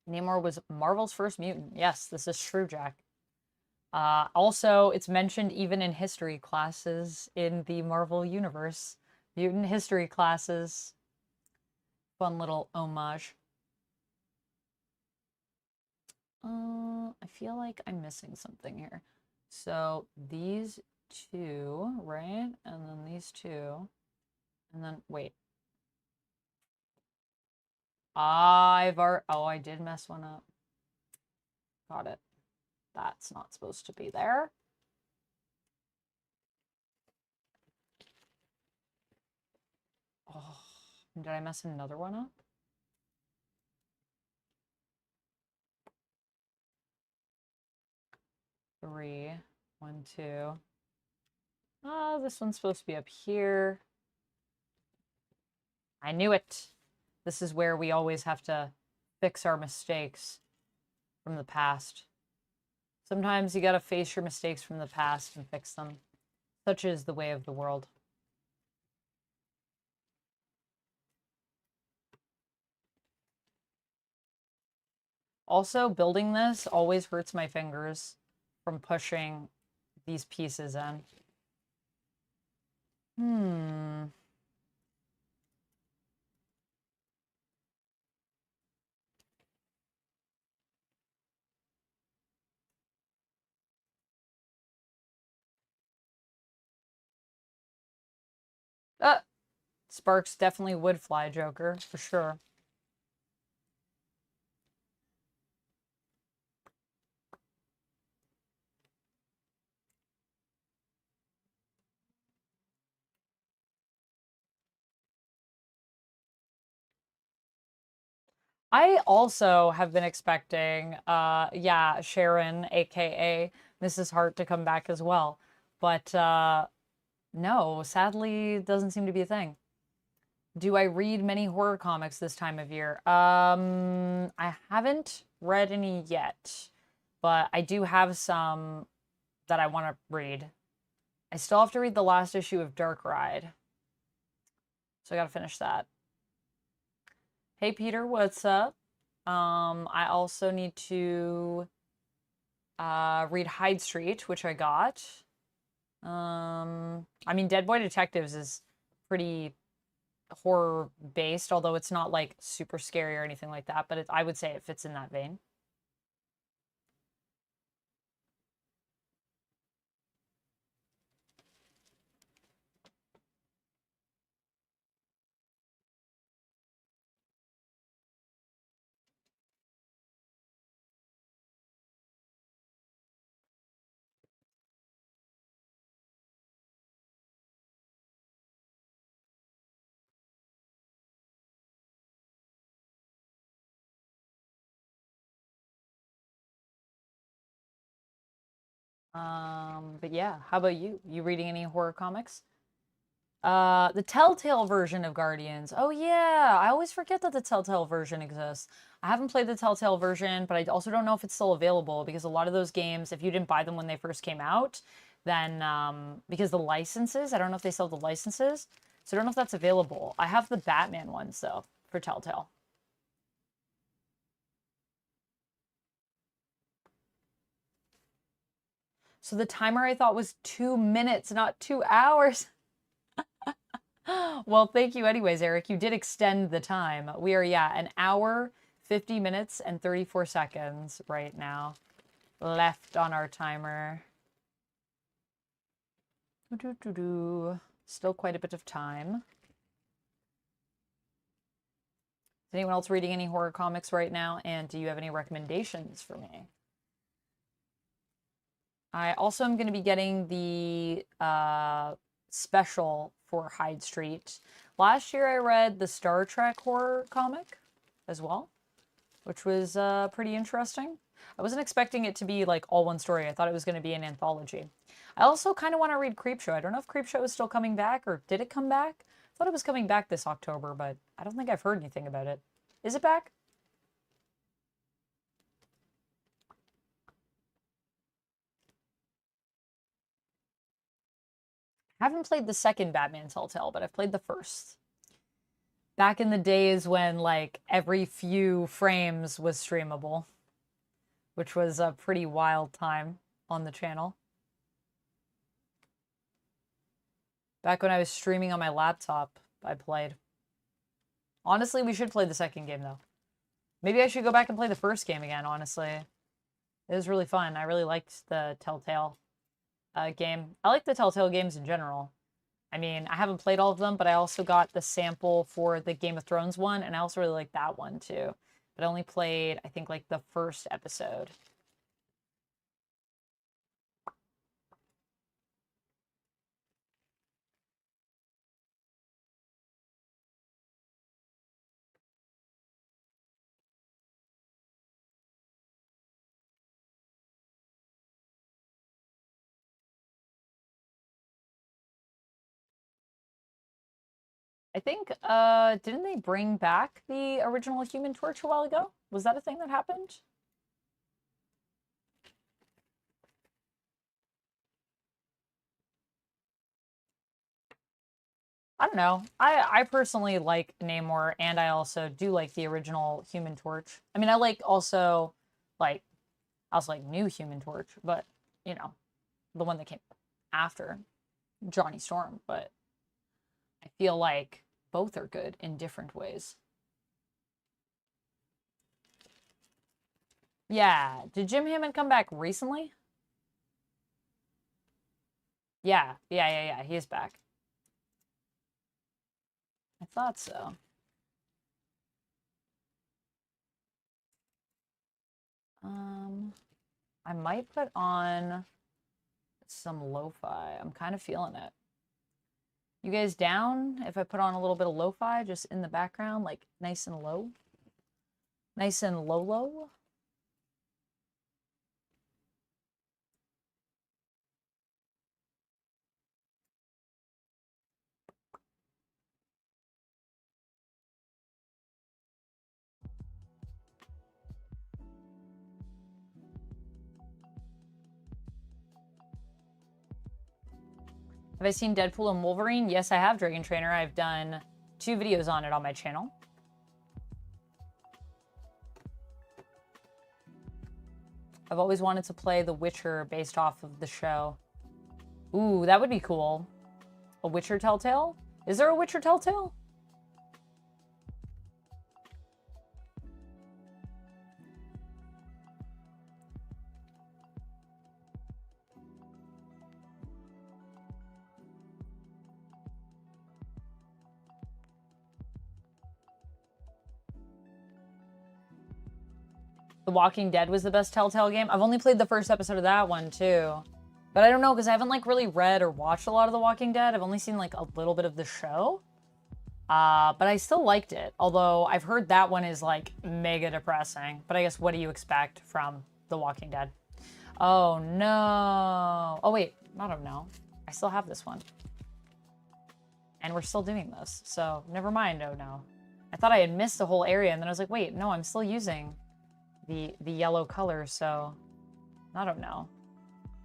Namor was Marvel's first mutant. Yes, this is true, Jack. Also, it's mentioned even in history classes in the Marvel universe. Mutant history classes. Fun little homage. I feel like I'm missing something here. So these two, right? And then these two. And then, wait. Oh, I did mess one up. Got it. That's not supposed to be there. Oh, did I mess another one up? Three, 1, 2. Oh, this one's supposed to be up here. I knew it. This is where we always have to fix our mistakes from the past. Sometimes you gotta face your mistakes from the past and fix them. Such is the way of the world. Also, building this always hurts my fingers from pushing these pieces in. Sparks definitely would fly Joker, for sure. I also have been expecting, yeah, Sharon, aka Mrs. Hart, to come back as well. But no, sadly, doesn't seem to be a thing. Do I read many horror comics this time of year? I haven't read any yet, but I do have some that I want to read. I still have to read the last issue of Dark Ride. So I gotta finish that. Hey Peter, what's up? I also need to Read Hyde Street, which I got. I mean, Dead Boy Detectives is pretty horror based, although it's not like super scary or anything like that, but I would say it fits in that vein. But yeah, how about you? You reading any horror comics? The Telltale version of Guardians. Oh yeah, I always forget that the Telltale version exists. I haven't played the Telltale version, but I also don't know if it's still available because a lot of those games, if you didn't buy them when they first came out, then because the licenses, I don't know if they sell the licenses, so I don't know if that's available. I have the Batman ones though for Telltale. So the timer I thought was 2 minutes, not 2 hours. Well, thank you anyways, Eric. You did extend the time. We are, yeah, an hour, 50 minutes, and 34 seconds right now left on our timer. Still quite a bit of time. Is anyone else reading any horror comics right now? And do you have any recommendations for me? I also am going to be getting the special for Hyde Street. Last year I read the Star Trek horror comic as well, which was pretty interesting. I wasn't expecting it to be like all one story. I thought it was going to be an anthology. I also kind of want to read Creepshow. I don't know if Creepshow is still coming back or did it come back? I thought it was coming back this October, but I don't think I've heard anything about it. Is it back? I haven't played the second Batman Telltale, but I've played the first. Back in the days when like every few frames was streamable, which was a pretty wild time on the channel. Back when I was streaming on my laptop, I played. Honestly, we should play the second game though. Maybe I should go back and play the first game again, honestly. It was really fun. I really liked the Telltale game. I like the Telltale games in general. I mean, I haven't played all of them, but I also got the sample for the Game of Thrones one, and I also really like that one too. But I only played, I think, like the first episode. I think, didn't they bring back the original Human Torch a while ago? Was that a thing that happened? I don't know. I personally like Namor, and I also do like the original Human Torch. I mean, I like also, like, I also like new Human Torch, but, you know, the one that came after Johnny Storm, but I feel like both are good in different ways. Yeah. Did Jim Hammond come back recently? Yeah. He is back. I thought so. I might put on some lo-fi. I'm kind of feeling it. You guys down if I put on a little bit of lo-fi just in the background, like nice and low? Nice and low? Have I seen Deadpool and Wolverine? Yes, I have, Dragon Trainer. I've done 2 videos on it on my channel. I've always wanted to play The Witcher based off of the show. Ooh, that would be cool. A Witcher Telltale? Is there a Witcher Telltale? The Walking Dead was the best Telltale game. I've only played the first episode of that one, too. But I don't know, because I haven't, like, really read or watched a lot of The Walking Dead. I've only seen, like, a little bit of the show. But I still liked it. Although, I've heard that one is, like, mega depressing. But I guess, what do you expect from The Walking Dead? Oh, no. Oh, wait. I don't know. I still have this one. And we're still doing this. So, never mind. Oh, no. I thought I had missed the whole area. And then I was like, wait, no, I'm still using the yellow color, so I don't know.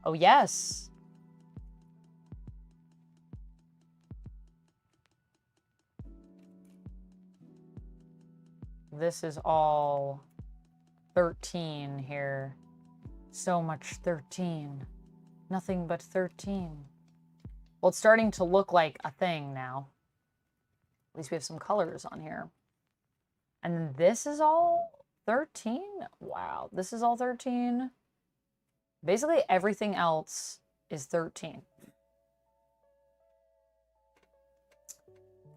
Oh, yes. This is all 13 here. So much 13. Nothing but 13. Well, it's starting to look like a thing now. At least we have some colors on here. And this is all 13? Wow, this is all 13. Basically, everything else is 13.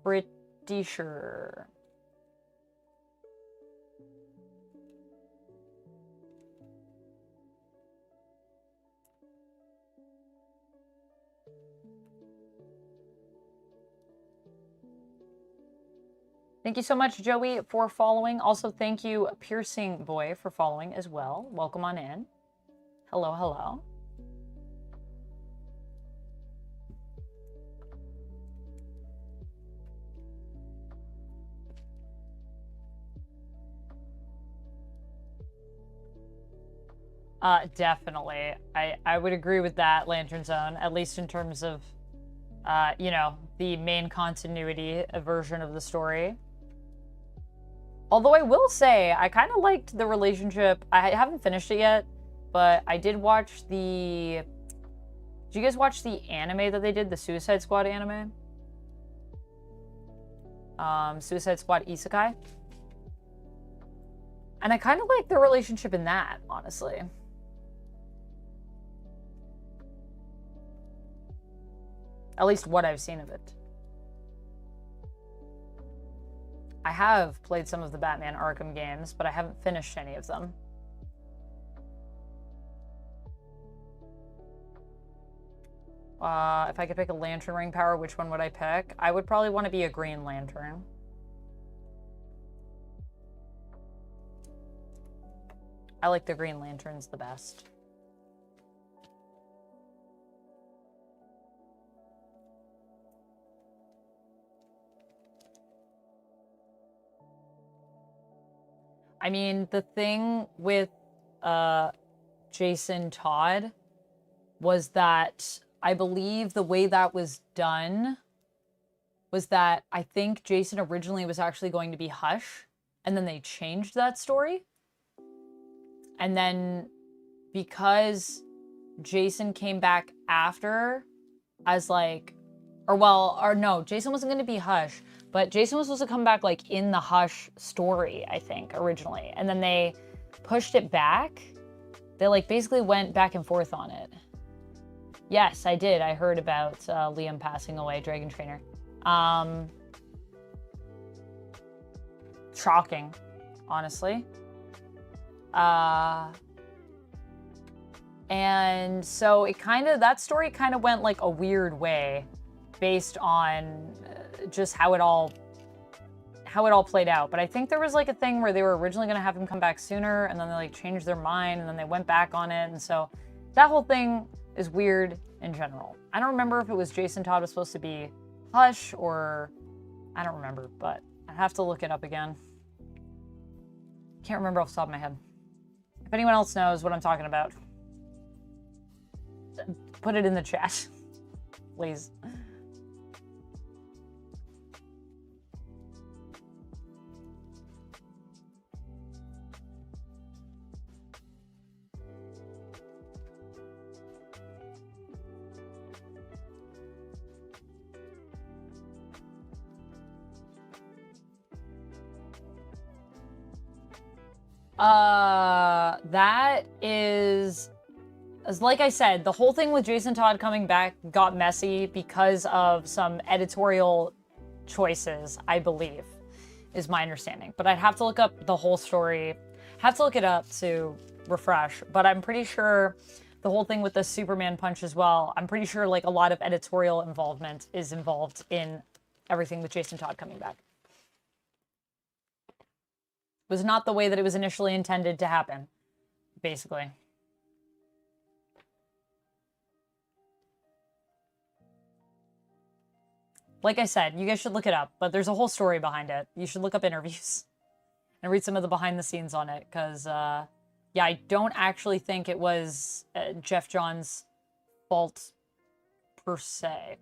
Pretty sure. Thank you so much, Joey, for following. Also, thank you, Piercing Boy, for following as well. Welcome on in. Hello, hello. Definitely. I would agree with that, Lantern Zone, at least in terms of, you know, the main continuity version of the story. Although I will say, I kind of liked the relationship. I haven't finished it yet, but I did watch the... Did you guys watch the anime that they did? The Suicide Squad anime? Suicide Squad Isekai? And I kind of like the relationship in that, honestly. At least what I've seen of it. I have played some of the Batman Arkham games, but I haven't finished any of them. If I could pick a lantern ring power, which one would I pick? I would probably want to be a Green Lantern. I like the Green Lanterns the best. I mean, the thing with Jason Todd was that I believe the way that was done was that I think Jason originally was actually going to be Hush, and then they changed that story. And then because Jason came back after as like, or no, Jason wasn't going to be Hush, but Jason was supposed to come back like in the Hush story, I think, originally. And then they pushed it back. They like basically went back and forth on it. Yes, I did. I heard about Liam passing away, Dragon Trainer. Shocking, honestly. And so it that story kind of went like a weird way based on just how it all played out. But I think there was like a thing where they were originally going to have him come back sooner, and then they like changed their mind, and then they went back on it. And so that whole thing is weird in general. I don't remember if it was Jason Todd was supposed to be Hush, or I don't remember, but I have to look it up again. Can't remember off the top of my head. If anyone else knows what I'm talking about, put it in the chat, please. That is, as like I said, the whole thing with Jason Todd coming back got messy because of some editorial choices, I believe, is my understanding. But I'd have to look up the whole story. Have to look it up to refresh. But I'm pretty sure the whole thing with the Superman punch as well, I'm pretty sure like a lot of editorial involvement is involved in everything with Jason Todd coming back. It was not the way that it was initially intended to happen, basically. Like I said, you guys should look it up, but there's a whole story behind it. You should look up interviews and read some of the behind the scenes on it, because, yeah, I don't actually think it was Jeff Johns' fault, per se,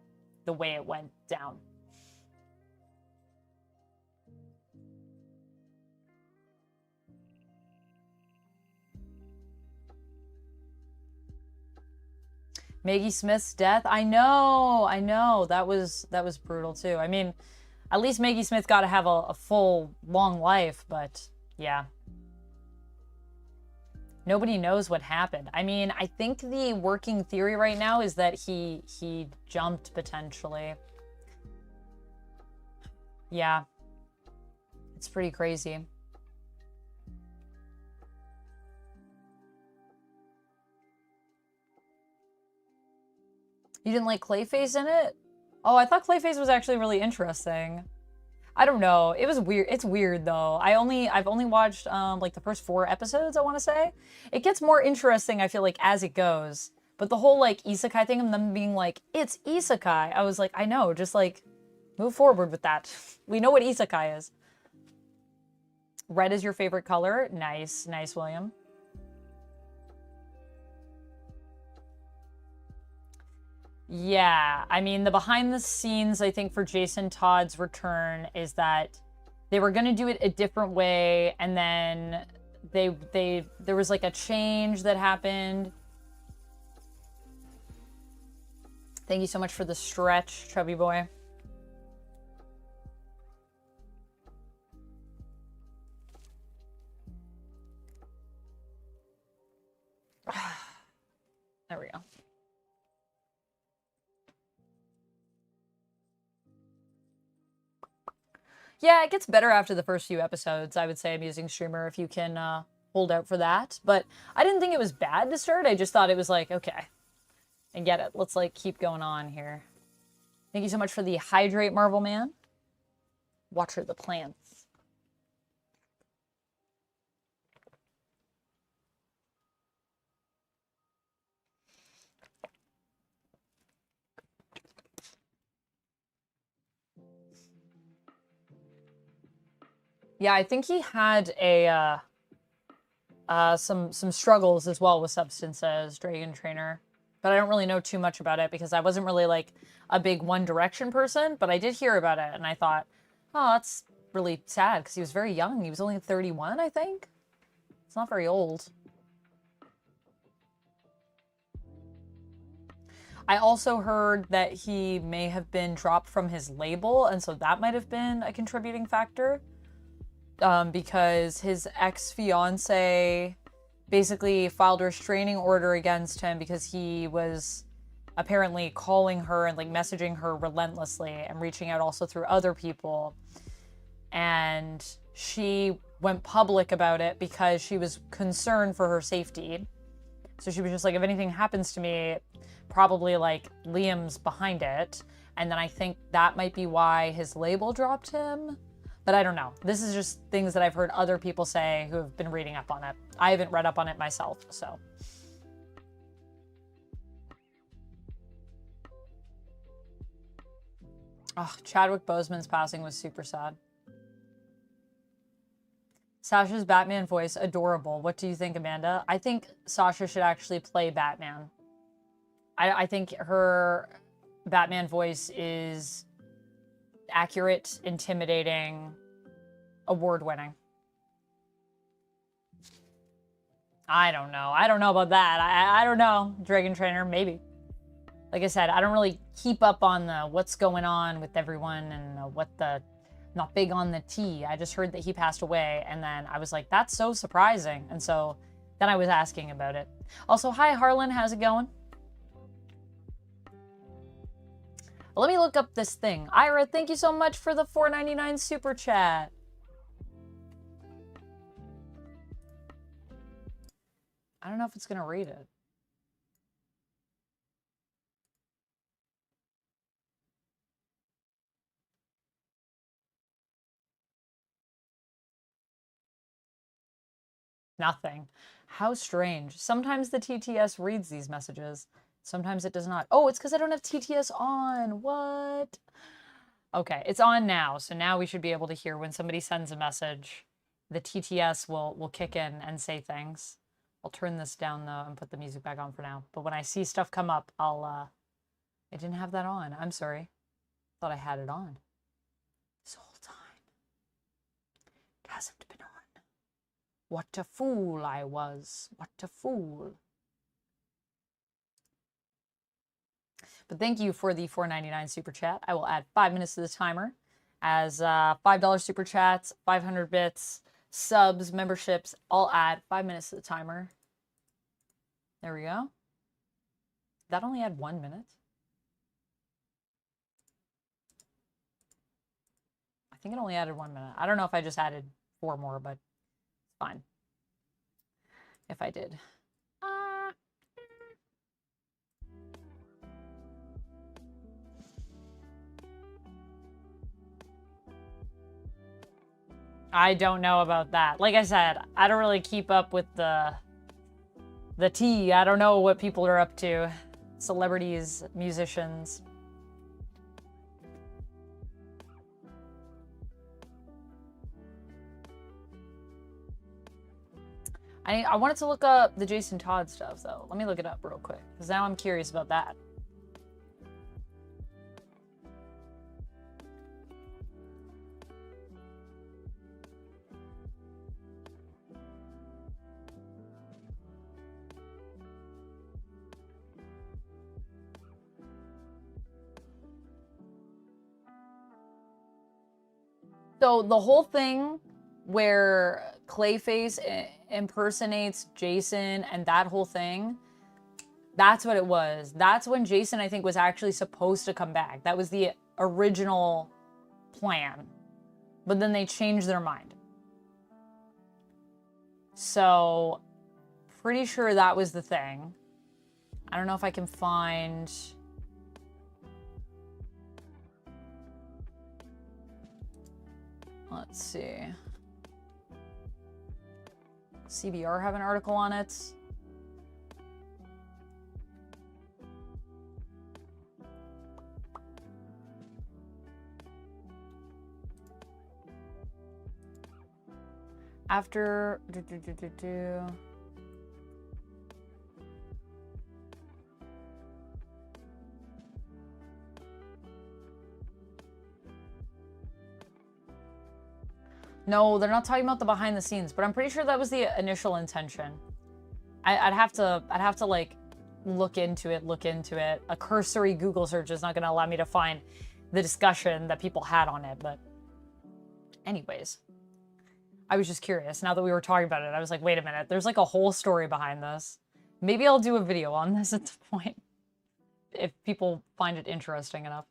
the way it went down. Maggie Smith's death? I know. That was brutal too. I mean, at least Maggie Smith got to have a full, long life, but yeah. Nobody knows what happened. I mean, I think the working theory right now is that he jumped potentially. Yeah. It's pretty crazy. You didn't like Clayface in it? Oh, I thought Clayface was actually really interesting. I don't know. It was weird. It's weird though. I've only watched like the first 4 episodes, I want to say. It gets more interesting, I feel like, as it goes. But the whole like isekai thing and them being like, it's isekai. I was like, I know, just like move forward with that. We know what isekai is. Red is your favorite color? Nice, nice, William. Yeah, I mean, the behind the scenes, I think, for Jason Todd's return is that they were going to do it a different way, and then there was like a change that happened. Thank you so much for the stretch, chubby boy. There we go. Yeah, it gets better after the first few episodes, I would say, Amusing Streamer, if you can hold out for that. But I didn't think it was bad to start. I just thought it was like, okay, I get it. Let's like keep going on here. Thank you so much for the hydrate, Marvel Man. Watcher the plants. Yeah, I think he had a some struggles as well with substances, Dragon Trainer. But I don't really know too much about it because I wasn't really like a big One Direction person, but I did hear about it and I thought, oh, that's really sad because he was very young. He was only 31, I think. It's not very old. I also heard that he may have been dropped from his label, and so that might have been a contributing factor. Because his ex-fiance basically filed a restraining order against him because he was apparently calling her and like messaging her relentlessly and reaching out also through other people. And she went public about it because she was concerned for her safety. So she was just like, if anything happens to me, probably like Liam's behind it. And then I think that might be why his label dropped him. But I don't know. This is just things that I've heard other people say who have been reading up on it. I haven't read up on it myself, so. Oh, Chadwick Boseman's passing was super sad. Sasha's Batman voice, adorable. What do you think, Amanda? I think Sasha should actually play Batman. I think her Batman voice is accurate, intimidating, award-winning. I don't know. I don't know about that. I don't know. Dragon Trainer, maybe. Like I said, I don't really keep up on the what's going on with everyone and what the not big on the tea. I just heard that he passed away, and then I was like, that's so surprising. And so then I was asking about it. Also, hi, Harlan. How's it going? Let me look up this thing. Ira, thank you so much for the $4.99 super chat. I don't know if it's going to read it. Nothing. How strange. Sometimes the TTS reads these messages. Sometimes it does not. Oh, it's because I don't have TTS on. What? Okay, it's on now. So now we should be able to hear when somebody sends a message. The TTS will kick in and say things. I'll turn this down though and put the music back on for now. But when I see stuff come up, I'll I didn't have that on. I'm sorry. Thought I had it on. This whole time. It hasn't been on. What a fool I was. What a fool. But thank you for the $4.99 super chat. I will add 5 minutes to the timer as $5 super chats, 500 bits, subs, memberships. I'll add 5 minutes to the timer. There we go. That only add 1 minute. I think it only added 1 minute. I don't know if I just added 4 more, but it's fine if I did. I don't know about that. Like I said, I don't really keep up with the tea. I don't know what people are up to. Celebrities, musicians. I wanted to look up the Jason Todd stuff, though. Let me look it up real quick, because now I'm curious about that. So the whole thing where Clayface impersonates Jason and that whole thing, that's what it was. That's when Jason, I think, was actually supposed to come back. That was the original plan. But then they changed their mind. So, pretty sure that was the thing. I don't know if I can find... Let's see. CBR have an article on it. After... No, they're not talking about the behind the scenes, but I'm pretty sure that was the initial intention. I'd have to like look into it. A cursory Google search is not going to allow me to find the discussion that people had on it, but anyways. I was just curious. Now that we were talking about it, I was like, wait a minute, there's like a whole story behind this. Maybe I'll do a video on this at the point, if people find it interesting enough.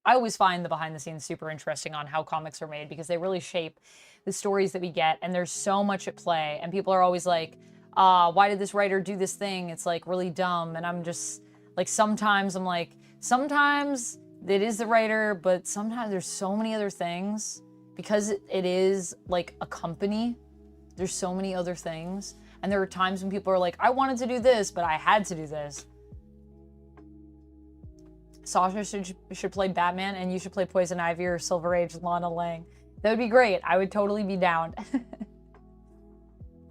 I always find the behind the scenes super interesting on how comics are made because they really shape the stories that we get, and there's so much at play, and people are always like, why did this writer do this thing? It's like really dumb, and I'm just like, sometimes I'm like, sometimes it is the writer, but sometimes there's so many other things because it is like a company. There's so many other things, and there are times when people are like, I wanted to do this, but I had to do this. Sasha should play Batman, and you should play Poison Ivy or Silver Age Lana Lang. That would be great. I would totally be down.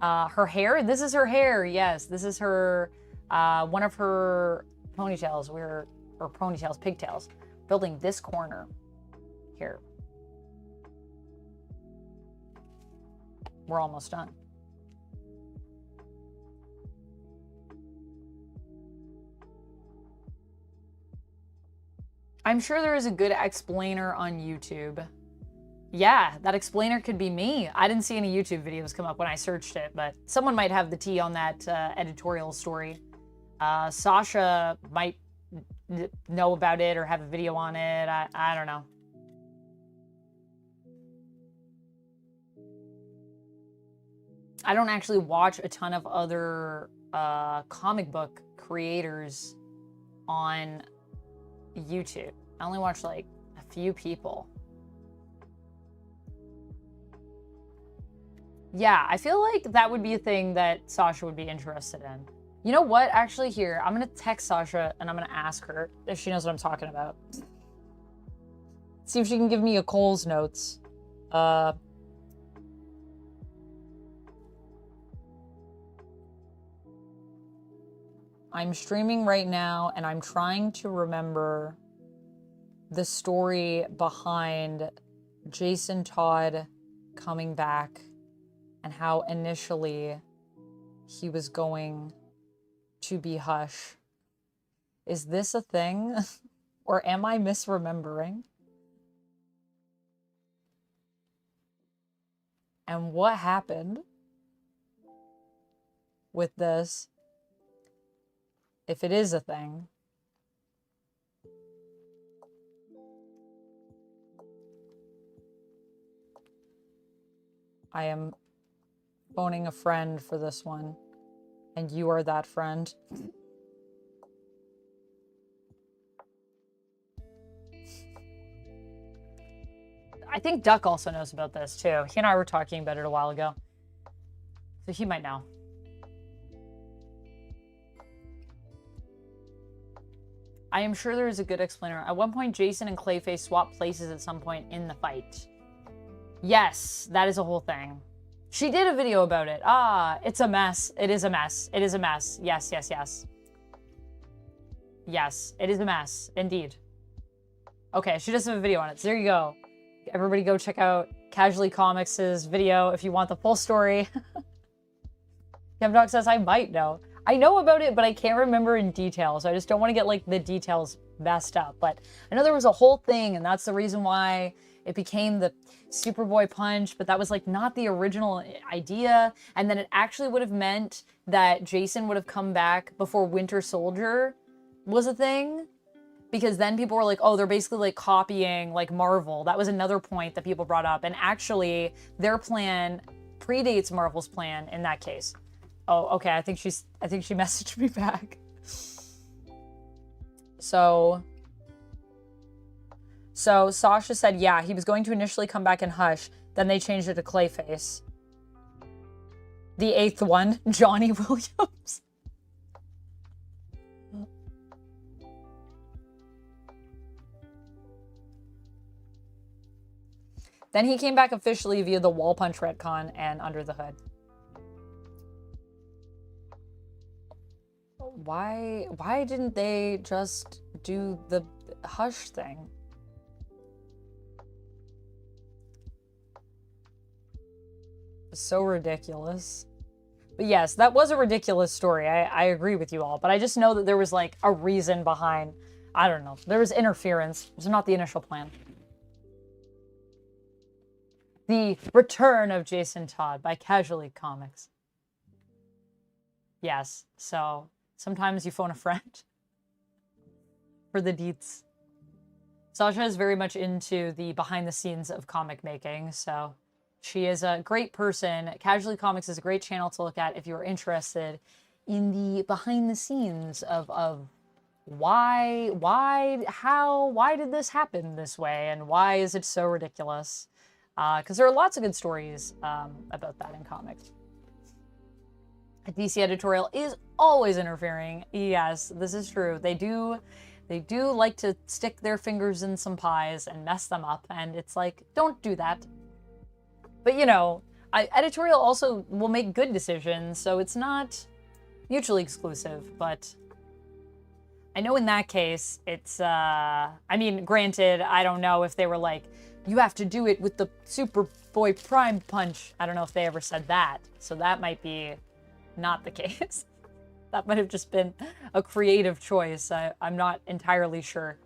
Her hair? This is her hair. Yes, this is her, one of her ponytails. Or ponytails, pigtails. Building this corner here. We're almost done. I'm sure there is a good explainer on YouTube. Yeah, that explainer could be me. I didn't see any YouTube videos come up when I searched it, but someone might have the tea on that editorial story. Sasha might know about it or have a video on it. I don't know. I don't actually watch a ton of other comic book creators on YouTube. I only watch like a few people. Yeah, I feel like that would be a thing that Sasha would be interested in. You know what? Actually, here, I'm going to text Sasha and I'm going to ask her if she knows what I'm talking about. See if she can give me a Cole's notes. I'm streaming right now and I'm trying to remember the story behind Jason Todd coming back and how initially he was going to be Hush. Is this a thing? Or am I misremembering? And what happened with this? If it is a thing. I am phoning a friend for this one. And you are that friend. I think Duck also knows about this too. He and I were talking about it a while ago. So he might know. I am sure there is a good explainer. At one point, Jason and Clayface swapped places at some point in the fight. Yes, that is a whole thing. She did a video about it. Ah, it's a mess. It is a mess. It is a mess. Yes, yes, yes. Yes, it is a mess. Indeed. Okay, she does have a video on it. So there you go. Everybody go check out Casually Comics' video if you want the full story. Dog says, I might know. I know about it, but I can't remember in detail, so I just don't want to get, like, the details messed up. But I know there was a whole thing, and that's the reason why it became the Superboy Punch, but that was, like, not the original idea. And then it actually would have meant that Jason would have come back before Winter Soldier was a thing. Because then people were like, oh, they're basically, like, copying, like, Marvel. That was another point that people brought up. And actually, their plan predates Marvel's plan in that case. Oh, okay, I think she messaged me back. So Sasha said, yeah, he was going to initially come back in Hush, then they changed it to Clayface. The 8th one, Johnny Williams. Then he came back officially via the Wall Punch retcon and Under the Hood. Why didn't they just do the Hush thing? So ridiculous. But yes, that was a ridiculous story. I agree with you all. But I just know that there was, like, a reason behind, I don't know. There was interference. It was not the initial plan. The Return of Jason Todd by Casually Comics. Yes, so sometimes you phone a friend for the deets. Sasha is very much into the behind the scenes of comic making, so she is a great person. Casually Comics is a great channel to look at if you're interested in the behind the scenes of why did this happen this way and why is it so ridiculous? Because there are lots of good stories about that in comics. A DC editorial is always interfering. Yes, this is true. They do like to stick their fingers in some pies and mess them up, and it's like, don't do that. But, you know, editorial also will make good decisions, so it's not mutually exclusive, but I know in that case, it's, I mean, granted, I don't know if they were like, you have to do it with the Superboy Prime Punch. I don't know if they ever said that, so that might be not the case. That might have just been a creative choice. I'm not entirely sure.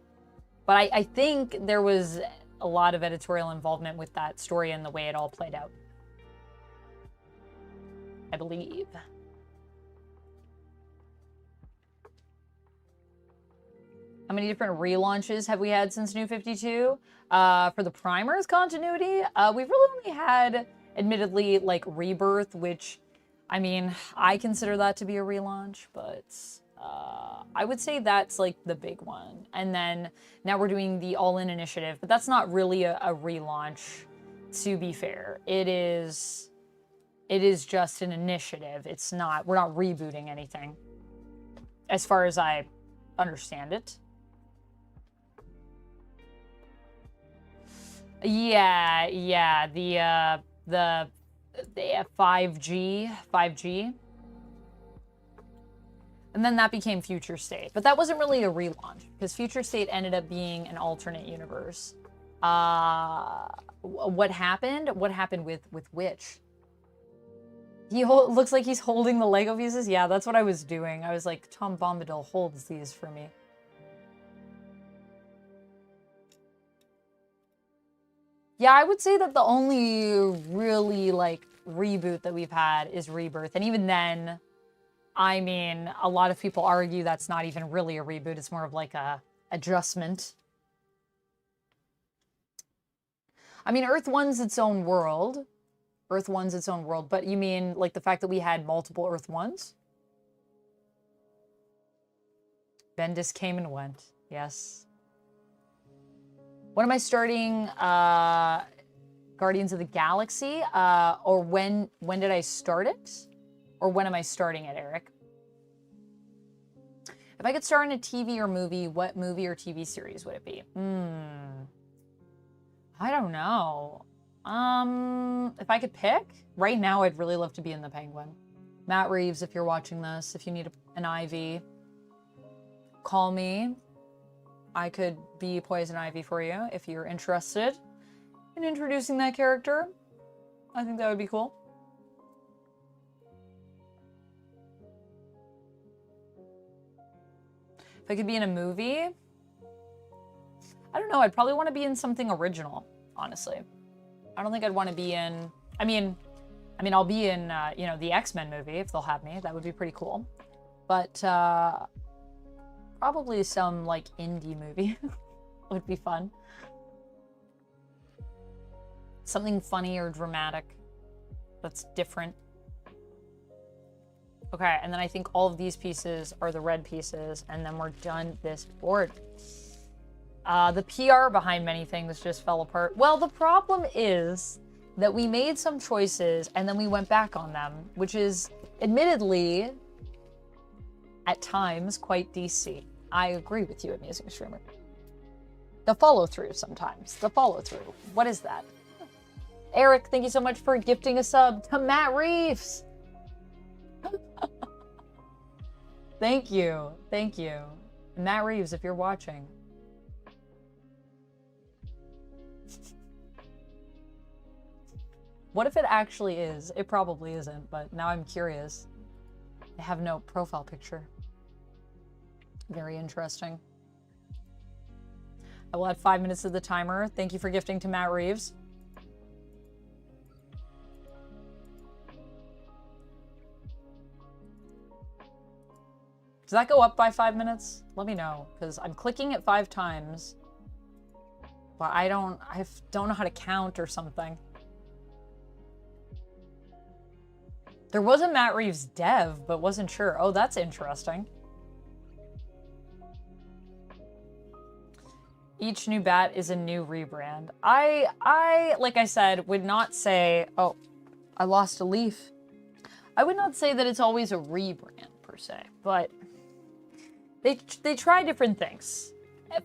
But I think there was a lot of editorial involvement with that story and the way it all played out. I believe. How many different relaunches have we had since New 52? For the Primers continuity, we've really only had, admittedly, like, Rebirth, which, I mean, I consider that to be a relaunch, but I would say that's, like, the big one. And then now we're doing the All-In Initiative, but that's not really a relaunch, to be fair. It is just an initiative. It's not, we're not rebooting anything, as far as I understand it. Yeah, the 5G. And then that became Future State. But that wasn't really a relaunch, because Future State ended up being an alternate universe. What happened? What happened with which? He looks like he's holding the Lego pieces? Yeah, that's what I was doing. I was like, Tom Bombadil holds these for me. Yeah, I would say that the only really, like, reboot that we've had is Rebirth. And even then, I mean, a lot of people argue that's not even really a reboot. It's more of like a adjustment. I mean, Earth 1's its own world. Earth 1's its own world. But you mean, like, the fact that we had multiple Earth 1's? Bendis came and went. Yes. When am I starting Guardians of the Galaxy? Or when did I start it? Or when am I starting it, Eric? If I could star in a TV or movie, what movie or TV series would it be? I don't know. If I could pick, right now I'd really love to be in The Penguin. Matt Reeves, if you're watching this, if you need an IV, call me. I could be Poison Ivy for you if you're interested in introducing that character. I think that would be cool. If I could be in a movie, I don't know. I'd probably want to be in something original, honestly. I don't think I'd want to be in, I mean, I'll be in, you know, the X-Men movie if they'll have me. That would be pretty cool. But probably some, like, indie movie would be fun. Something funny or dramatic that's different. Okay, and then I think all of these pieces are the red pieces, and then we're done this board. The PR behind many things just fell apart. Well, the problem is that we made some choices, and then we went back on them, which is, admittedly, at times, quite DC. I agree with you, Amusing Streamer. The follow-through sometimes. The follow-through. What is that? Eric, thank you so much for gifting a sub to Matt Reeves. Thank you. Thank you. Matt Reeves, if you're watching. What if it actually is? It probably isn't, but now I'm curious. I have no profile picture. Very interesting. I will add 5 minutes to the timer. Thank you for gifting to Matt Reeves. Does that go up by 5 minutes? Let me know, because I'm clicking it 5 times, but I don't know how to count or something. There was a Matt Reeves dev, but wasn't sure. Oh, that's interesting. Each new bat is a new rebrand. I, like I said, would not say, oh, I lost a leaf. I would not say that it's always a rebrand per se, but they try different things,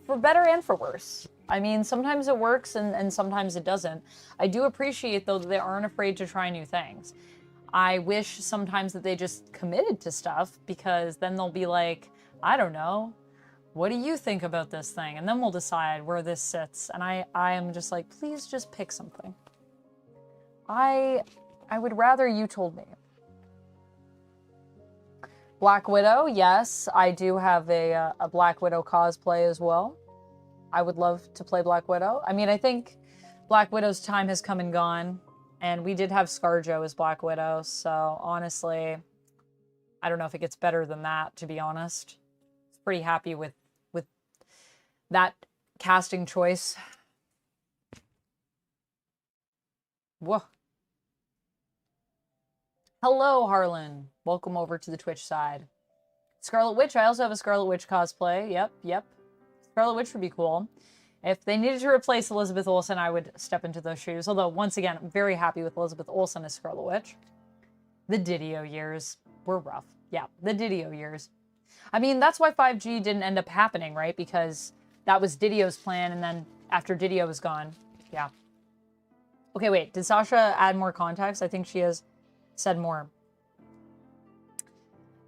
for better and for worse. I mean, sometimes it works and sometimes it doesn't. I do appreciate, though, that they aren't afraid to try new things. I wish sometimes that they just committed to stuff, because then they'll be like, I don't know, what do you think about this thing? And then we'll decide where this sits. And I am just like, please just pick something. I would rather you told me. Black Widow, yes, I do have a Black Widow cosplay as well. I would love to play Black Widow. I mean, I think Black Widow's time has come and gone, and we did have ScarJo as Black Widow, so honestly, I don't know if it gets better than that, to be honest. Pretty happy with that casting choice. Whoa. Hello, Harlan. Welcome over to the Twitch side. Scarlet Witch. I also have a Scarlet Witch cosplay. Yep. Scarlet Witch would be cool. If they needed to replace Elizabeth Olsen, I would step into those shoes. Although, once again, I'm very happy with Elizabeth Olsen as Scarlet Witch. The Didio years were rough. Yeah, the Didio years. I mean, that's why 5G didn't end up happening, right? Because that was Didio's plan, and then after Didio was gone, yeah. Okay, wait, did Sasha add more context? I think she has said more.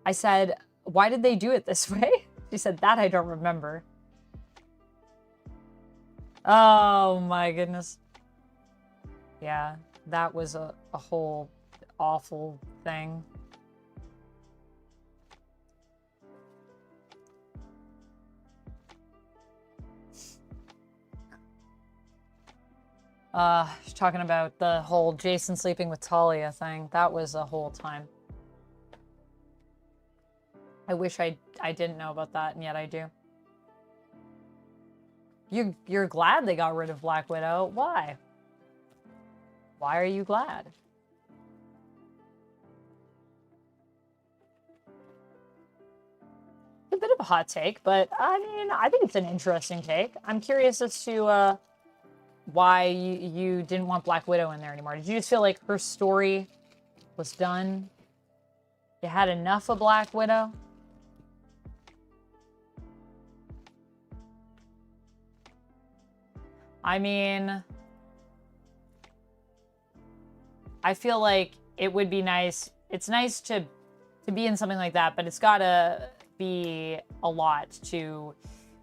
I said, why did they do it this way? She said, that I don't remember. Oh my goodness. Yeah, that was a whole awful thing. She's talking about the whole Jason sleeping with Talia thing. That was a whole time. I wish I didn't know about that, and yet I do. You're glad they got rid of Black Widow? Why? Why are you glad? It's a bit of a hot take, but I mean, I think it's an interesting take. I'm curious as to why you didn't want Black Widow in there anymore. Did you just feel like her story was done? You had enough of Black Widow? I mean, I feel like it would be nice. It's nice to be in something like that, but it's gotta be a lot to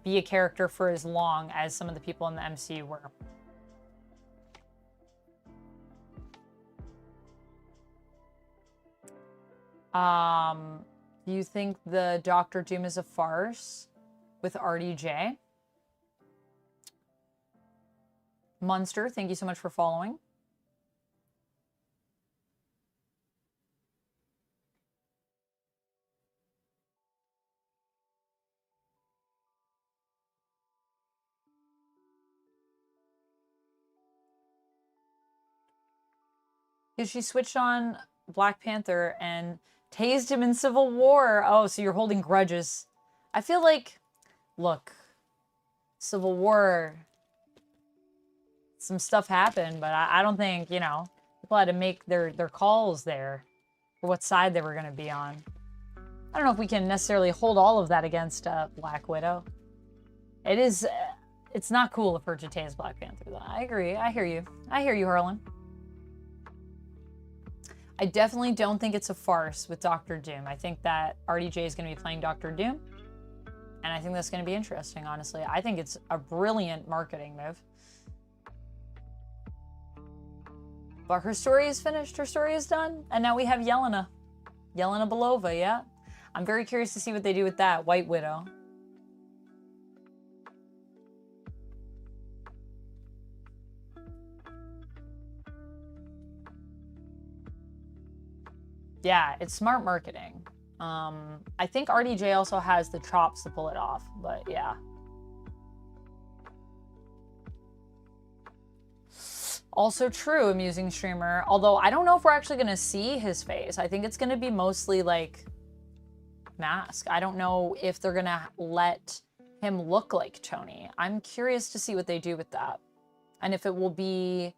be a character for as long as some of the people in the MCU were. Do you think the Doctor Doom is a farce with RDJ? Munster, thank you so much for following. Because she switched on Black Panther and tased him in Civil War. Oh, so you're holding grudges. I feel like, look, Civil War, some stuff happened, but I don't think, you know, people had to make their calls there for what side they were going to be on. I don't know if we can necessarily hold all of that against Black Widow. It's not cool of her to tase Black Panther, though. I agree. I hear you. I hear you, Harlan. I definitely don't think it's a farce with Doctor Doom. I think that RDJ is going to be playing Doctor Doom. And I think that's going to be interesting, honestly. I think it's a brilliant marketing move. But her story is finished. Her story is done. And now we have Yelena. Yelena Belova, yeah. I'm very curious to see what they do with that. White Widow. Yeah, it's smart marketing. I think RDJ also has the chops to pull it off, but yeah. Also true, amusing streamer. Although I don't know if we're actually going to see his face. I think it's going to be mostly like mask. I don't know if they're going to let him look like Tony. I'm curious to see what they do with that. And if it will be...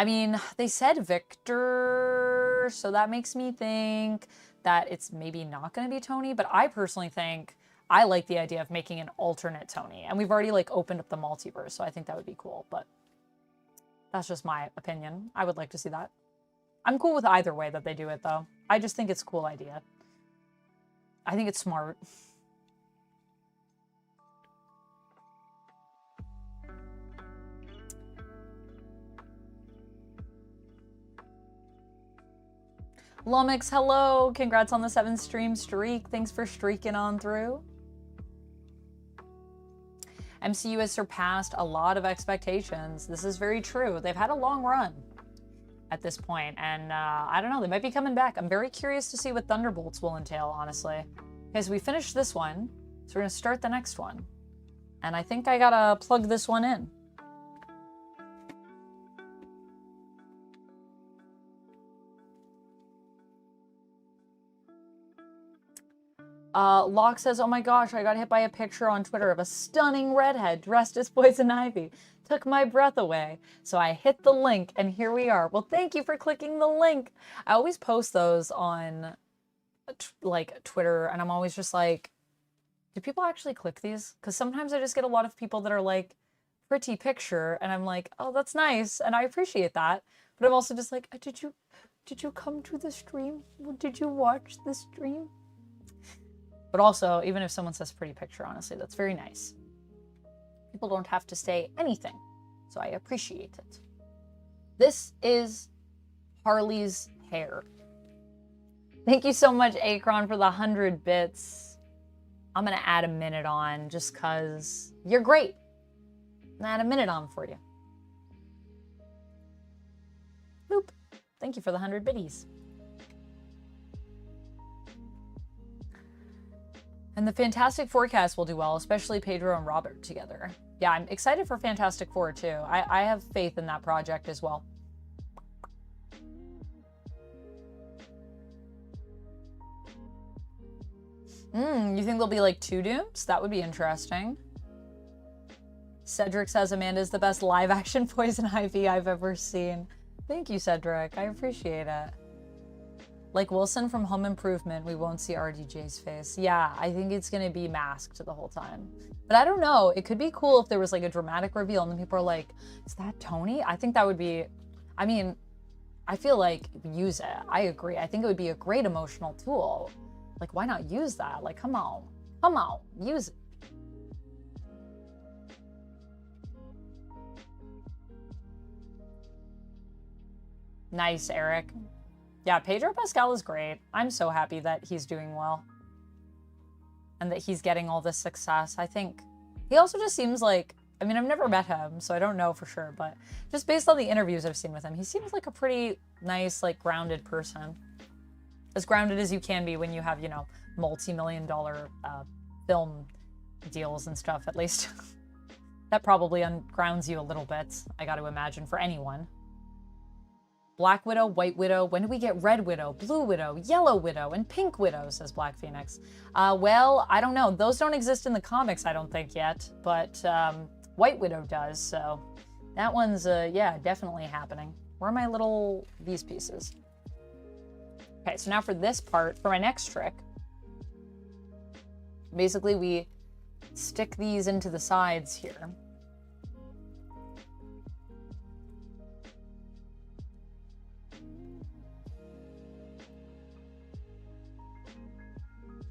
I mean, they said Victor, so that makes me think that it's maybe not going to be Tony, but I personally think I like the idea of making an alternate Tony. And we've already like opened up the multiverse, so I think that would be cool, but that's just my opinion. I would like to see that. I'm cool with either way that they do it, though. I just think it's a cool idea. I think it's smart. Lumix, hello! Congrats on the 7-stream streak. Thanks for streaking on through. MCU has surpassed a lot of expectations. This is very true. They've had a long run at this point, and I don't know, they might be coming back. I'm very curious to see what Thunderbolts will entail, honestly. Okay, so we finished this one, so we're gonna start the next one. And I think I gotta plug this one in. Locke says, oh my gosh, I got hit by a picture on Twitter of a stunning redhead dressed as Poison Ivy. Took my breath away. So I hit the link and here we are. Well, thank you for clicking the link. I always post those on like Twitter and I'm always just like, do people actually click these? Because sometimes I just get a lot of people that are like, pretty picture, and I'm like, oh, that's nice, and I appreciate that. But I'm also just like, did you come to the stream? Did you watch the stream? But also, even if someone says pretty picture, honestly, that's very nice. People don't have to say anything, so I appreciate it. This is Harley's hair. Thank you so much, Akron, for the 100 bits. I'm gonna add a minute on just cause you're great. I'm gonna add a minute on for you. Boop. Thank you for the 100 biddies. And the Fantastic Four cast will do well, especially Pedro and Robert together. Yeah, I'm excited for Fantastic Four too. I have faith in that project as well. You think there'll be like 2 Dooms? That would be interesting. Cedric says Amanda is the best live action Poison Ivy I've ever seen. Thank you, Cedric. I appreciate it. Like Wilson from Home Improvement, we won't see RDJ's face. Yeah, I think it's gonna be masked the whole time. But I don't know, it could be cool if there was like a dramatic reveal and then people are like, is that Tony? I think that would be, I mean, I feel like use it. I agree. I think it would be a great emotional tool. Like, why not use that? Like, come on, use it. Nice, Eric. Yeah, Pedro Pascal is great. I'm so happy that he's doing well. And that he's getting all this success. I think he also just seems like, I mean, I've never met him, so I don't know for sure, but just based on the interviews I've seen with him, he seems like a pretty nice, like, grounded person. As grounded as you can be when you have, you know, multi-million-dollar film deals and stuff, at least. That probably ungrounds you a little bit, I got to imagine, for anyone. Black Widow, White Widow, when do we get Red Widow, Blue Widow, Yellow Widow, and Pink Widow, says Black Phoenix. Well, I don't know. Those don't exist in the comics, I don't think, yet. But White Widow does, so that one's, yeah, definitely happening. Where are my little, these pieces? Okay, so now for this part, for my next trick, basically we stick these into the sides here.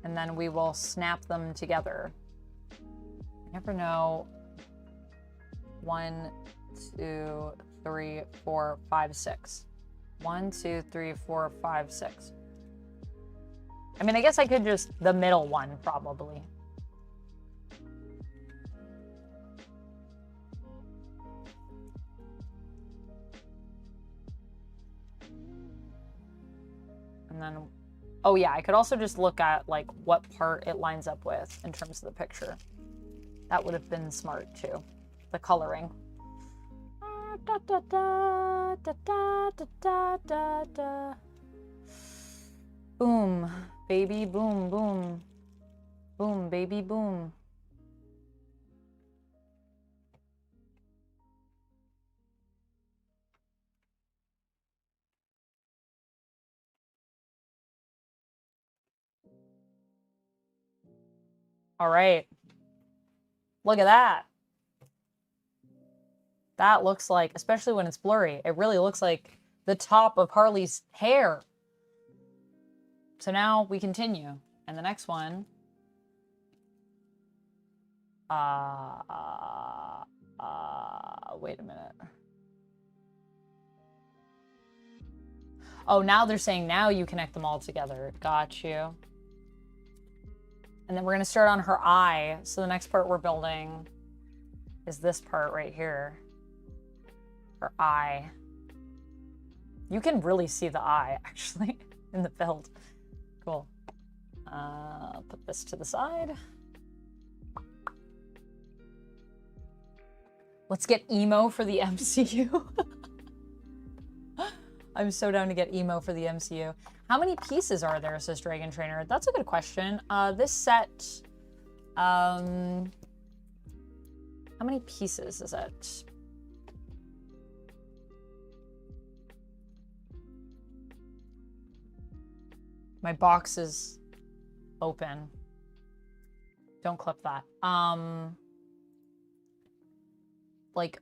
And then we will snap them together. I never know. 1, 2, 3, 4, 5, 6. 1, 2, 3, 4, 5, 6. I mean, I guess I could just the middle one, probably. And then, oh yeah, I could also just look at like what part it lines up with in terms of the picture. That would have been smart too. The coloring. Da, da, da, da, da, da, da, da. Boom, baby, boom, boom. Boom, baby, boom. All right. Look at that. That looks like, especially when it's blurry, it really looks like the top of Harley's hair. So now we continue. And the next one. Wait a minute. Oh, now they're saying now you connect them all together. Got you. And then we're going to start on her eye. So the next part we're building is this part right here. For eye. You can really see the eye, actually, in the build. Cool. Put this to the side. Let's get emo for the MCU. I'm so down to get emo for the MCU. How many pieces are there, says Dragon Trainer? That's a good question. This set, how many pieces is it? My box is open. Don't clip that. Like,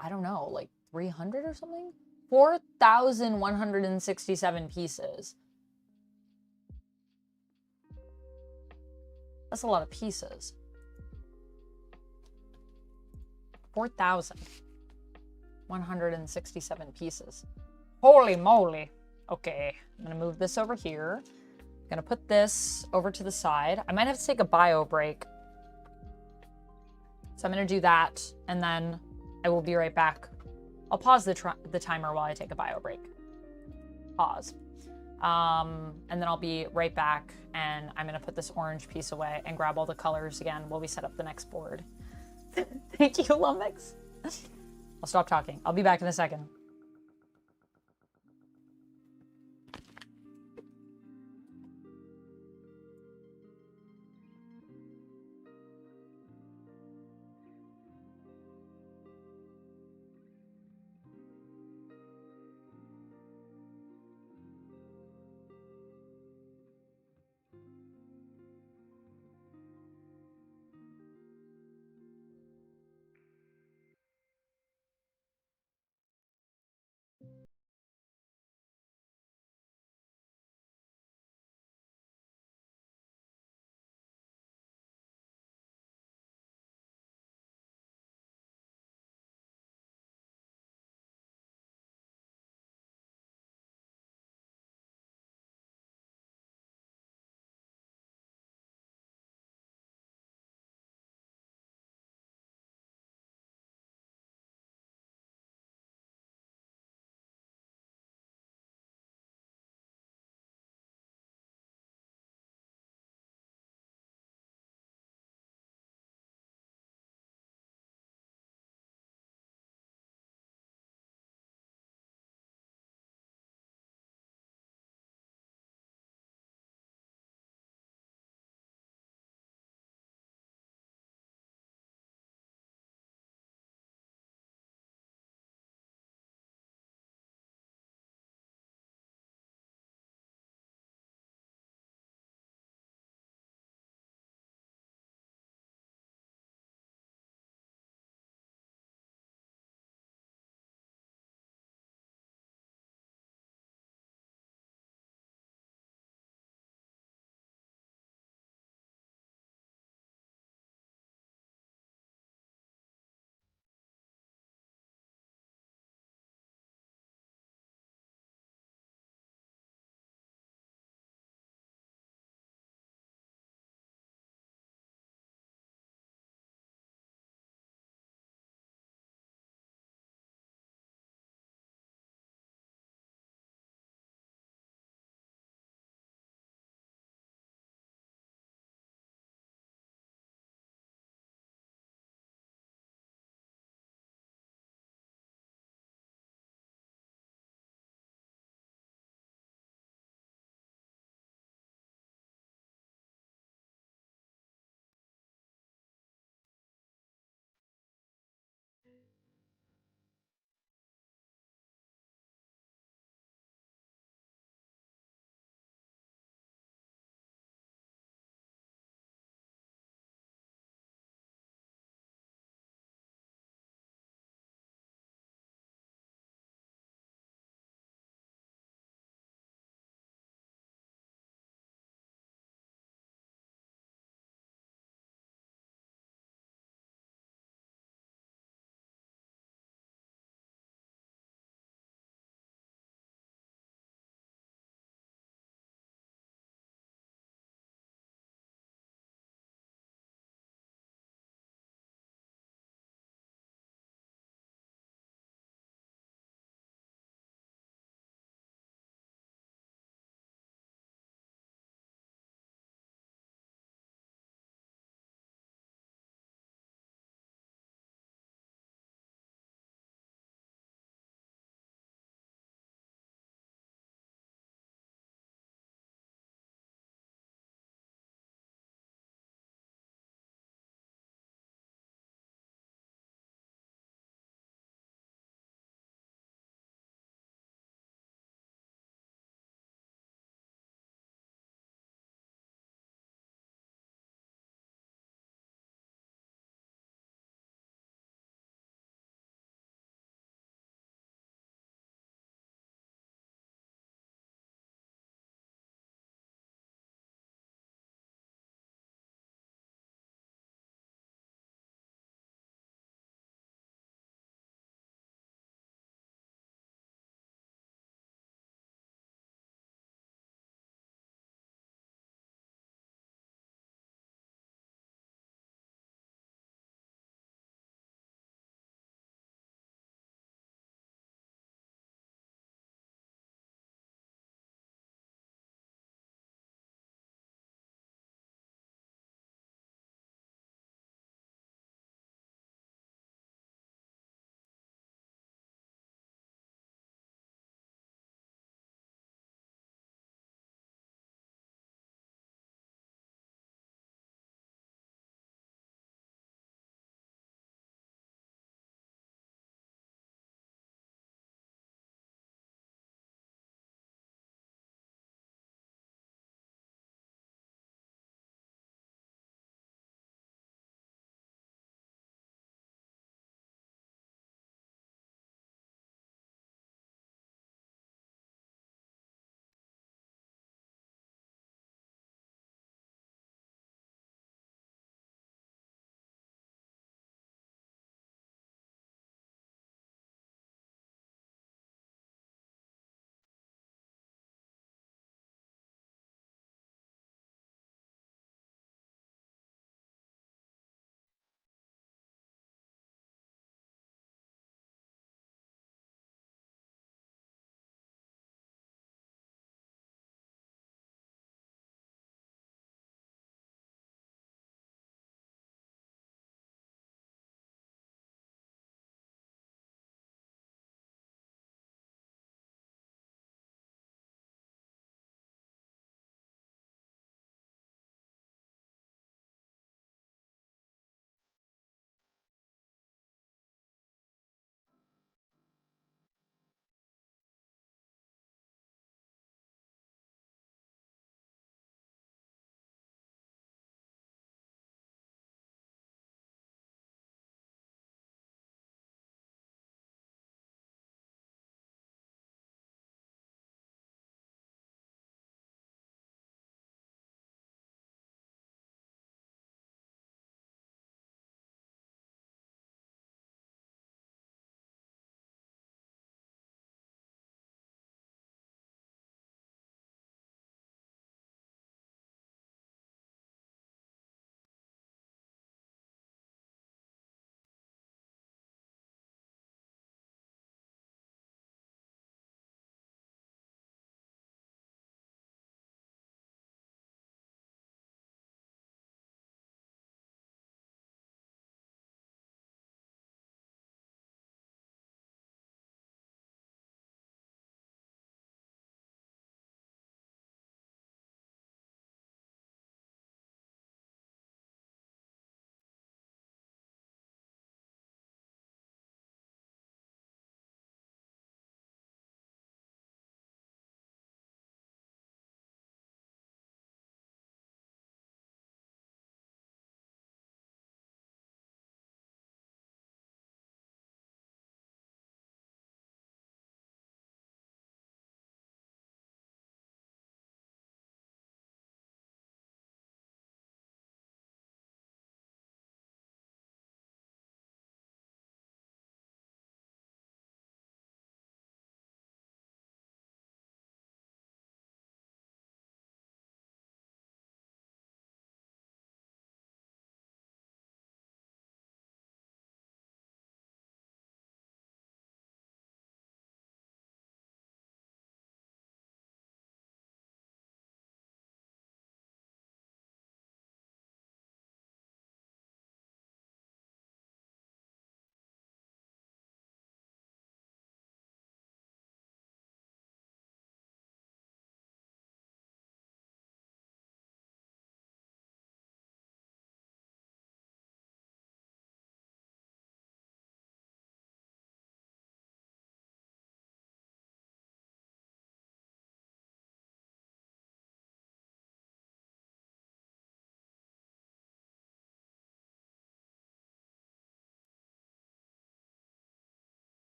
I don't know, like 300 or something? 4,167 pieces. That's a lot of pieces. 4,167 pieces. Holy moly. Okay, I'm gonna move this over here. I'm gonna put this over to the side. I might have to take a bio break. So I'm gonna do that, and then I will be right back. I'll pause the timer while I take a bio break. Pause. And then I'll be right back, and I'm gonna put this orange piece away and grab all the colors again while we set up the next board. Thank you, Lumix. I'll stop talking. I'll be back in a second.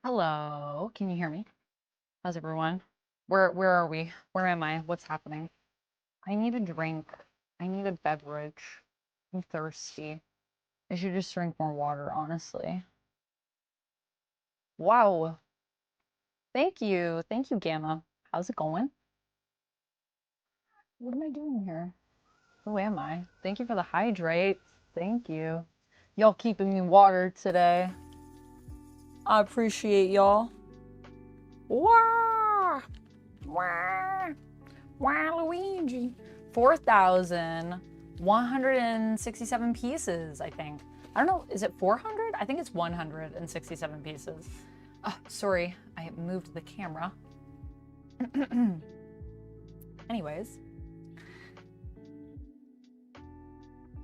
Hello, can you hear me? How's everyone? Where are we? Where am I? What's happening? I need a drink. I need a beverage. I'm thirsty. I should just drink more water, honestly. Wow. Thank you. Thank you, Gamma. How's it going? What am I doing here? Who am I? Thank you for the hydrate. Thank you. Y'all keeping me watered today. I appreciate y'all. Wah! Wah! Wow, Luigi. 4,167 pieces, I think. I don't know, is it 400? I think it's 167 pieces. Oh, sorry, I moved the camera. Anyways.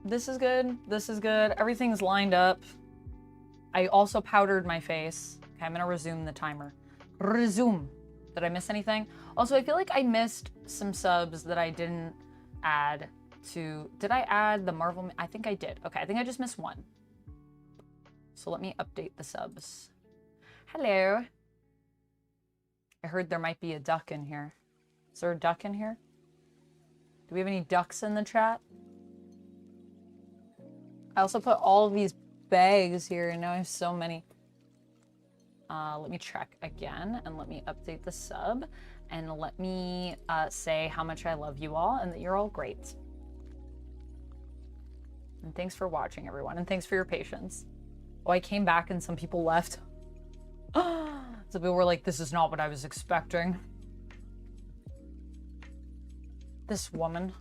This is good. This is good. Everything's lined up. I also powdered my face. Okay, I'm gonna resume the timer. Resume. Did I miss anything? Also, I feel like I missed some subs that I didn't add to... Did I add the Marvel... I think I did. Okay, I think I just missed one. So let me update the subs. Hello. I heard there might be a duck in here. Is there a duck in here? Do we have any ducks in the chat? I also put all of these bags here, and now I have so many. Let me check again, and let me update the sub, and let me say how much I love you all, and that you're all great. And thanks for watching, everyone, and thanks for your patience. Oh, I came back and some people left. Some people were like, this is not what I was expecting. This woman.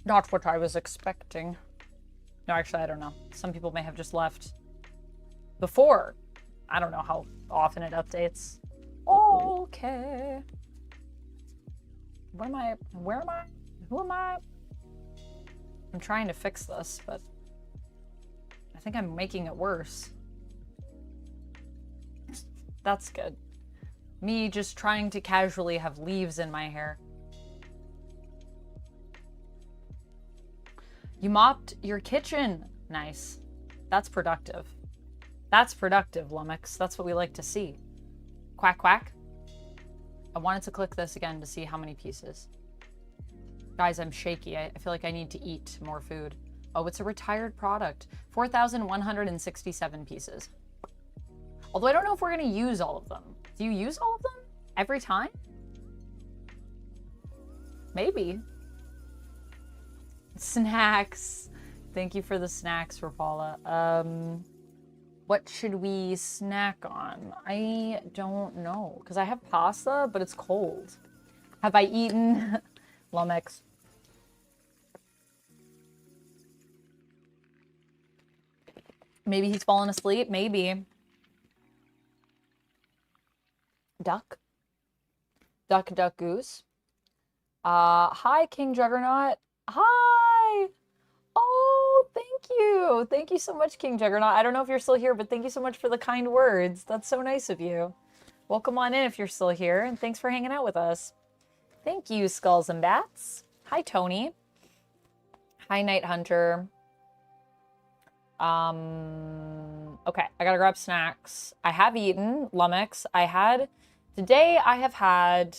Not what I was expecting. No, actually, I don't know. Some people may have just left before. I don't know how often it updates. Okay. What am I? Where am I? Who am I? I'm trying to fix this, but I think I'm making it worse. That's good. Me just trying to casually have leaves in my hair. You mopped your kitchen. Nice. That's productive. That's productive, Lummox. That's what we like to see. Quack, quack. I wanted to click this again to see how many pieces. Guys, I'm shaky. I feel like I need to eat more food. Oh, it's a retired product. 4,167 pieces. Although I don't know if we're going to use all of them. Do you use all of them? Every time? Maybe. Snacks. Thank you for the snacks, Rapala. What should we snack on? I don't know. Because I have pasta, but it's cold. Have I eaten? Lummox. Maybe he's fallen asleep. Maybe. Duck. Duck, duck, goose. Hi, King Juggernaut. Hi! Oh, thank you. Thank you so much, King Juggernaut. I don't know if you're still here, but thank you so much for the kind words. That's so nice of you. Welcome on in if you're still here, and thanks for hanging out with us. Thank you, Skulls and Bats. Hi, Tony. Hi, Night Hunter. Okay, I gotta grab snacks. I have eaten, Lummox. Today I have had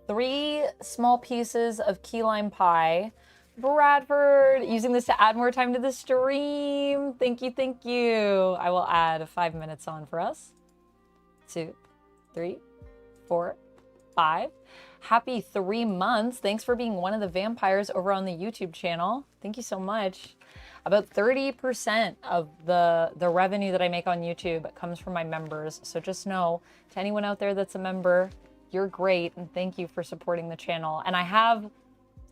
3 small pieces of key lime pie. Bradford, using this to add more time to the stream. Thank you, thank you. I will add 5 minutes on for us. 2, 3, 4, 5. Happy 3 months. Thanks for being one of the vampires over on the YouTube channel. Thank you so much. About 30% of the revenue that I make on YouTube comes from my members. So just know, to anyone out there that's a member, you're great, and thank you for supporting the channel. And I have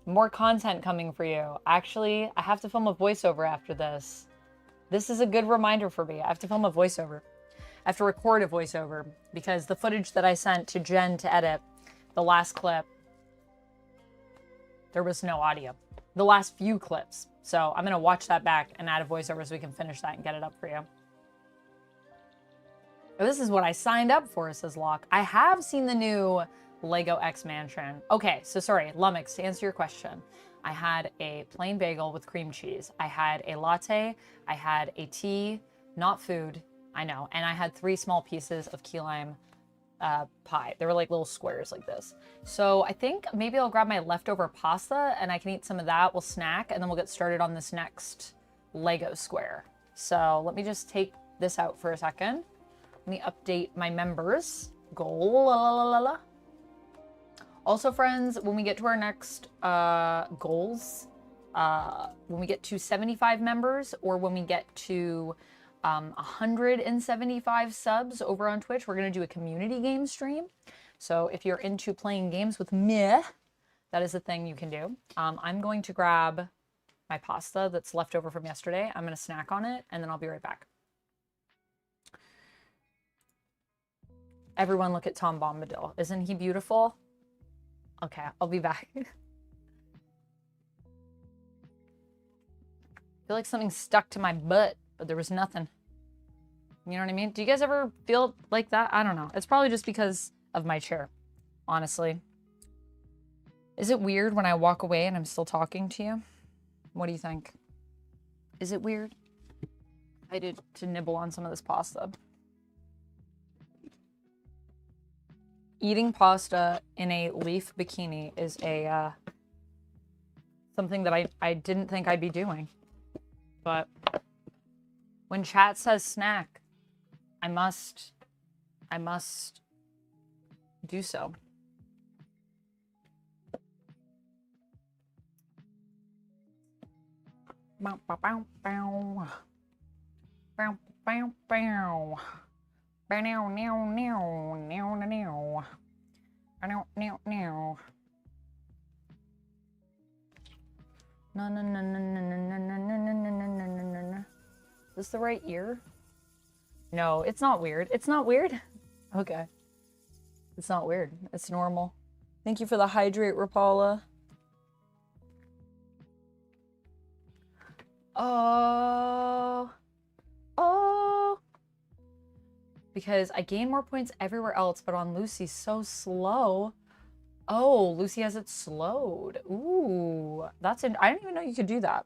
more content coming for you. Actually, I have to film a voiceover after this. This is a good reminder for me. I have to film a voiceover. I have to record a voiceover because the footage that I sent to Jen to edit, the last clip, there was no audio. The last few clips. So I'm going to watch that back and add a voiceover so we can finish that and get it up for you. Oh, this is what I signed up for, says Locke. I have seen the new Lego X Mansion. Okay, so sorry, Lummox, to answer your question. I had a plain bagel with cream cheese. I had a latte. I had a tea, not food, I know. And I had 3 small pieces of key lime pie. They were like little squares like this. So I think maybe I'll grab my leftover pasta and I can eat some of that. We'll snack and then we'll get started on this next Lego square. So let me just take this out for a second. Let me update my members. Goal. La, la, la, la. Also, friends, when we get to our next goals, when we get to 75 members or when we get to 175 subs over on Twitch, we're going to do a community game stream. So if you're into playing games with me, that is a thing you can do. I'm going to grab my pasta that's left over from yesterday. I'm going to snack on it, and then I'll be right back. Everyone look at Tom Bombadil. Isn't he beautiful? Okay, I'll be back. I feel like something stuck to my butt, but there was nothing. You know what I mean? Do you guys ever feel like that? I don't know. It's probably just because of my chair, honestly. Is it weird when I walk away and I'm still talking to you? What do you think? Is it weird? I did to nibble on some of this pasta. Eating pasta in a leaf bikini is a something that I didn't think I'd be doing. But when chat says snack, I must do so. Bow, bow, bow, bow. Bow, bow, bow. Bow, now, now, now, now, now. Now, now, now. No, no, no, no, no, no, no, no, no, no, no, no, no, no. Is this the right ear? No, it's not weird. It's not weird? Okay. It's not weird. It's normal. Thank you for the hydrate, Rapala. Oh. Because I gain more points everywhere else, but on Lucy's so slow. Oh, Lucy has it slowed. Ooh, that's I didn't even know you could do that.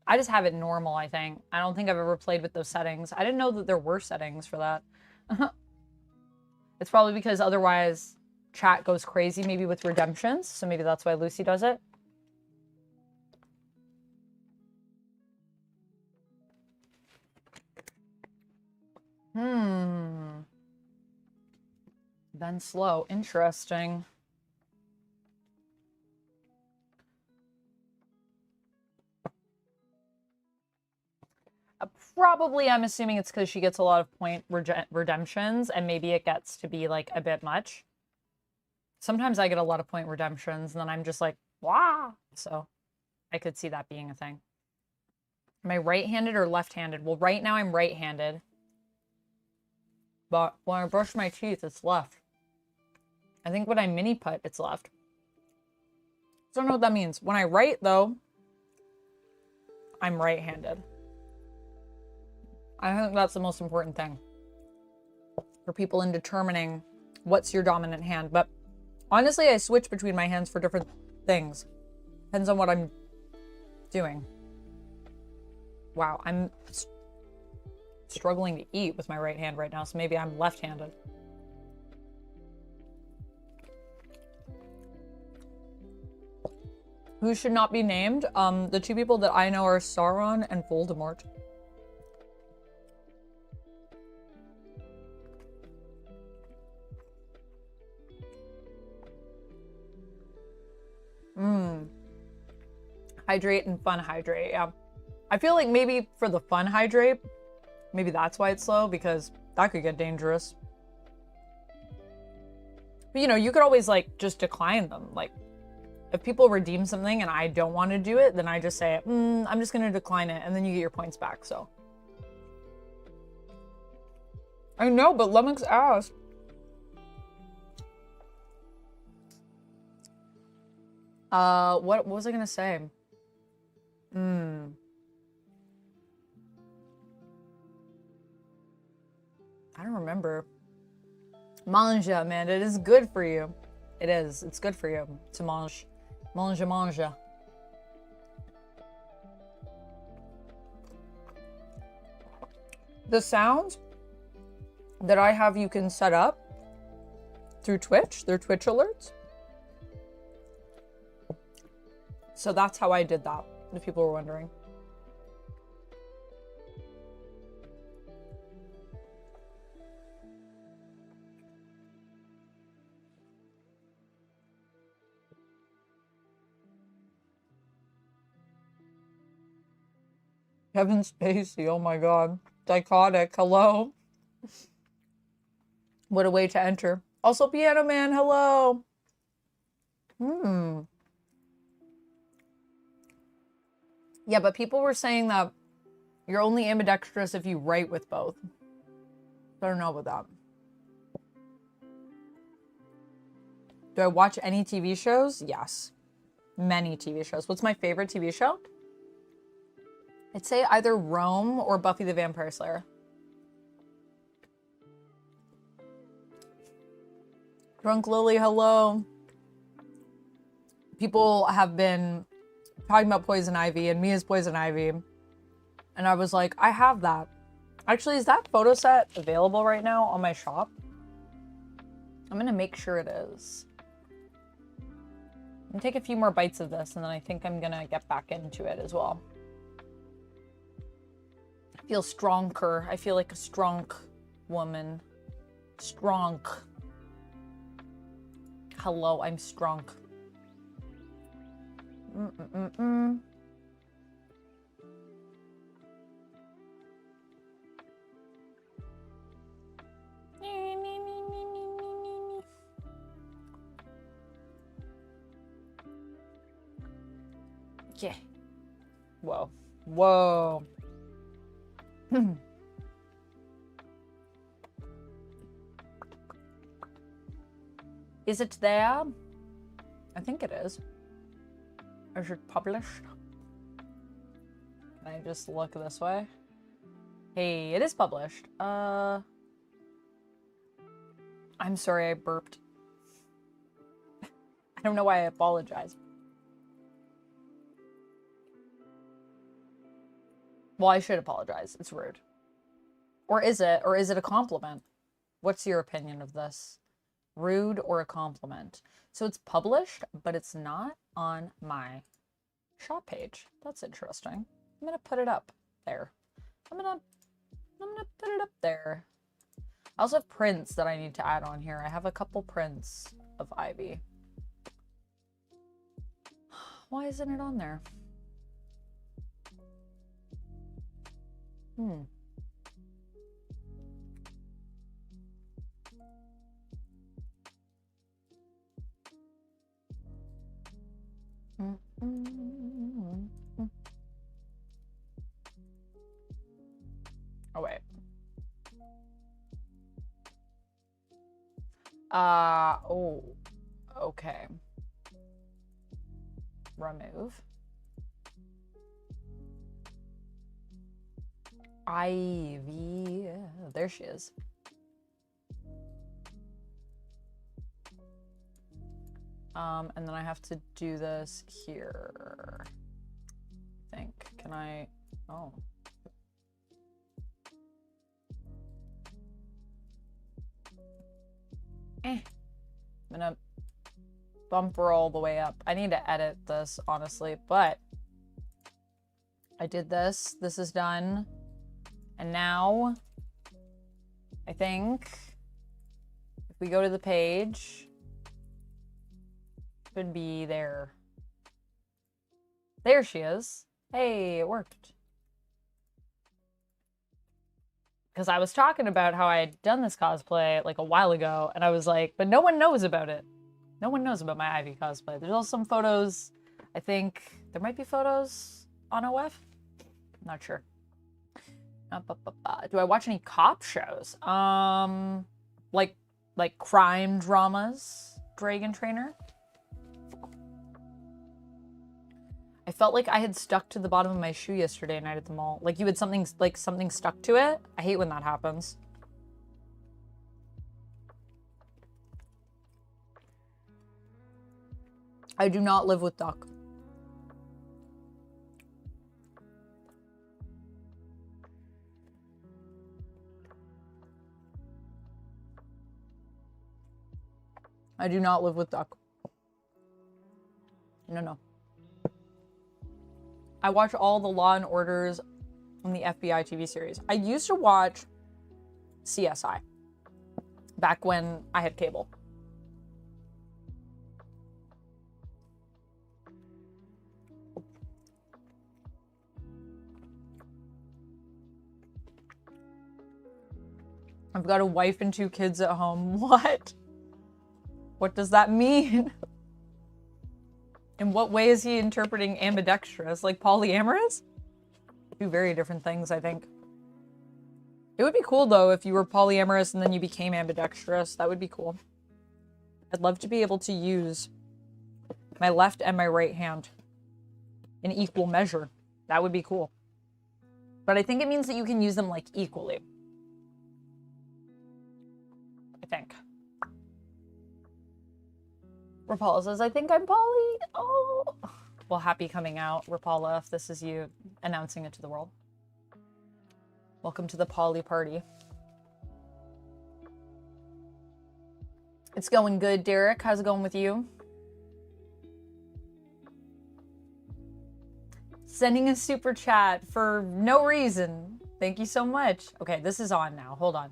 I just have it normal, I think. I don't think I've ever played with those settings. I didn't know that there were settings for that. It's probably because otherwise chat goes crazy, maybe with redemptions. So maybe that's why Lucy does it. Then slow. Interesting. Probably, I'm assuming it's because she gets a lot of point redemptions, and maybe it gets to be, like, a bit much. Sometimes I get a lot of point redemptions, and then I'm just like, wow. So I could see that being a thing. Am I right-handed or left-handed? Well, right now I'm right-handed. But when I brush my teeth, it's left. I think when I mini-putt, it's left. I don't know what that means. When I write, though, I'm right-handed. I think that's the most important thing for people in determining what's your dominant hand. But honestly, I switch between my hands for different things. Depends on what I'm doing. Wow, I'm struggling to eat with my right hand right now, so maybe I'm left-handed. Who should not be named? The 2 people that I know are Sauron and Voldemort. Hydrate and fun hydrate, yeah. I feel like maybe for the fun hydrate, maybe that's why it's slow, because that could get dangerous. But, you know, you could always, like, just decline them. Like, if people redeem something and I don't want to do it, then I just say, I'm just going to decline it, and then you get your points back, so. I know, but Lummox asked. What was I going to say? I don't remember. Mange, Amanda. It is good for you. It is. It's good for you to mange. Mange. The sounds that I have you can set up through Twitch, they're Twitch alerts. So that's how I did that, if people were wondering. Kevin Spacey, oh my god. Psychotic, hello. What a way to enter. Also, Piano Man, hello. Yeah, but people were saying that you're only ambidextrous if you write with both. I don't know about that. Do I watch any TV shows? Yes. Many TV shows. What's my favorite TV show? I'd say either Rome or Buffy the Vampire Slayer. Drunk Lily, hello. People have been talking about Poison Ivy and me as Poison Ivy. And I was like, I have that. Actually, is that photo set available right now on my shop? I'm gonna make sure it is. I'm gonna take a few more bites of this and then I think I'm gonna get back into it as well. I feel stronger. I feel like a strong woman. Strong. Hello, I'm strong. Yeah. Whoa. Whoa. Is it there? I think it is. Is it published? Can I just look this way? Hey, it is published. I'm sorry I burped. I don't know why I apologize. Well, I should apologize. It's rude. Or is it? Or is it a compliment? What's your opinion of this? Rude or a compliment? So it's published, but it's not on my shop page. That's interesting. I'm gonna put it up there. I'm gonna put it up there. I also have prints that I need to add on here. I have a couple prints of Ivy. Why isn't it on there? Oh, wait. Oh, okay. Remove. Ivy. There she is. And then I have to do this here. I think. Can I? Oh. I'm gonna bump her all the way up. I need to edit this, honestly, but I did this. This is done. And now, I think, if we go to the page, it should be there. There she is. Hey, it worked. Because I was talking about how I had done this cosplay like a while ago, and I was like, but no one knows about it. No one knows about my Ivy cosplay. There's also some photos. I think there might be photos on OF. Not sure. Do I watch any cop shows? Like crime dramas, Dragon Trainer. I felt like I had stuck to the bottom of my shoe yesterday night at the mall. Like you had something stuck to it. I hate when that happens. I do not live with Duck. I do not live with duck. No, no. I watch all the Law and Orders in the FBI TV series. I used to watch CSI back when I had cable. I've got a wife and 2 kids at home. What? What does that mean? In what way is he interpreting ambidextrous? Like polyamorous? 2 very different things, I think. It would be cool, though, if you were polyamorous and then you became ambidextrous. That would be cool. I'd love to be able to use my left and my right hand in equal measure. That would be cool. But I think it means that you can use them, like, equally. I think. Rapala says, I think I'm poly. Oh. Well, happy coming out, Rapala, if this is you announcing it to the world. Welcome to the poly party. It's going good, Derek. How's it going with you? Sending a super chat for no reason. Thank you so much. Okay, this is on now. Hold on.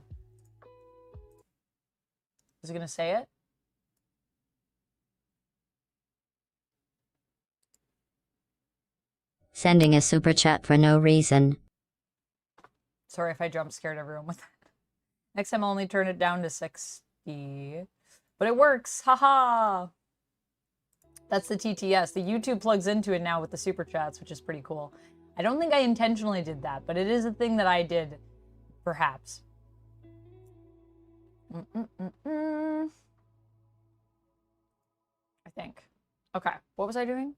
Is it gonna say it? Sending a super chat for no reason. Sorry if I jump scared everyone with that. Next time I'll only turn it down to 60. But it works. Haha. That's the TTS. The YouTube plugs into it now with the super chats, which is pretty cool. I don't think I intentionally did that, but it is a thing that I did, perhaps. I think. Okay, what was I doing?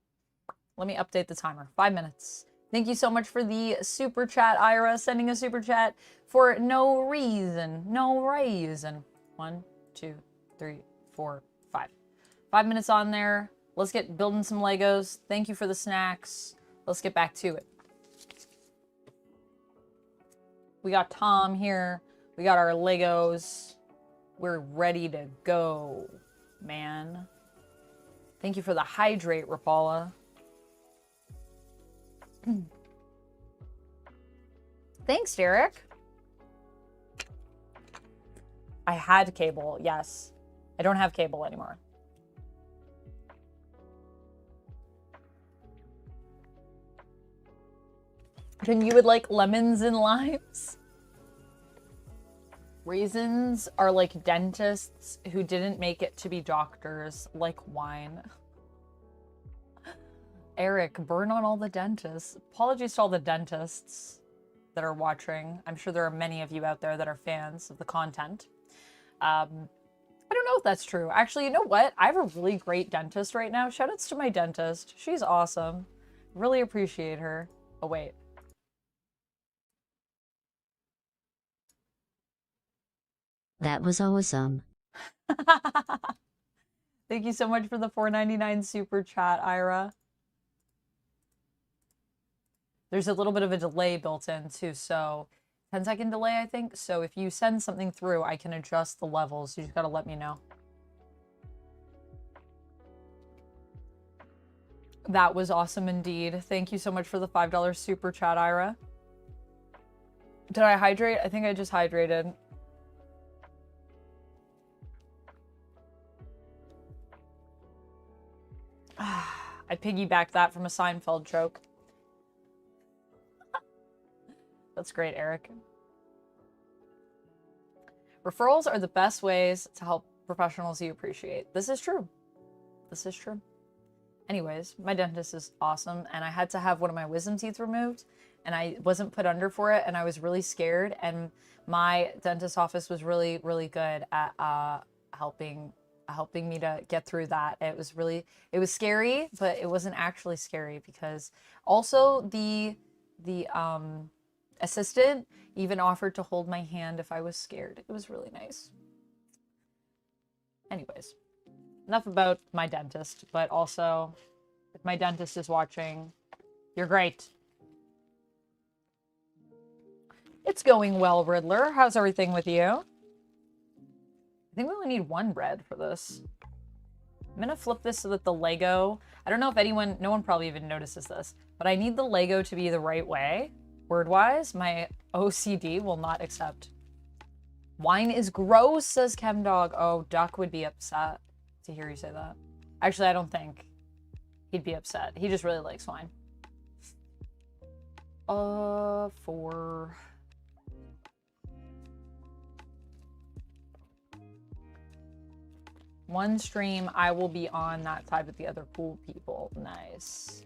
Let me update the timer. 5 minutes. Thank you so much for the super chat, Ira, sending a super chat for no reason. No reason. 1, 2, 3, 4, 5. 5 minutes on there. Let's get building some Legos. Thank you for the snacks. Let's get back to it. We got Tom here. We got our Legos. We're ready to go, man. Thank you for the hydrate, Rapala. Thanks, Derek. I had cable, yes. I don't have cable anymore. Then you would like lemons and limes? Raisins are like dentists who didn't make it to be doctors, like wine. Eric, burn on all the dentists. Apologies to all the dentists that are watching. I'm sure there are many of you out there that are fans of the content. I don't know if that's true. Actually, you know what? I have a really great dentist right now. Shoutouts to my dentist. She's awesome. Really appreciate her. Oh, wait. That was awesome. Thank you so much for the $4.99 super chat, Ira. There's a little bit of a delay built in too, so 10-second delay, I think. So if you send something through, I can adjust the levels. You just gotta let me know. That was awesome indeed. Thank you so much for the $5 super chat, Ira. Did I hydrate? I think I just hydrated. I piggybacked that from a Seinfeld joke. That's great, Eric. Referrals are the best ways to help professionals you appreciate. This is true. This is true. Anyways, my dentist is awesome, and I had to have one of my wisdom teeth removed, and I wasn't put under for it, and I was really scared, and my dentist office was really, really good at helping me to get through that. It was scary, but it wasn't actually scary, because also the assistant even offered to hold my hand if I was scared. It was really nice. Anyways, enough about my dentist, but also if my dentist is watching, you're great. It's going well, Riddler. How's everything with you? I think we only need 1 bread for this. I'm gonna flip this so that the Lego, I don't know if anyone, no one probably even notices this, but I need the Lego to be the right way. Word-wise, my OCD will not accept. Wine is gross, says ChemDog. Oh, Duck would be upset to hear you say that. Actually, I don't think he'd be upset. He just really likes wine. For... one stream, I will be on that side with the other cool people. Nice.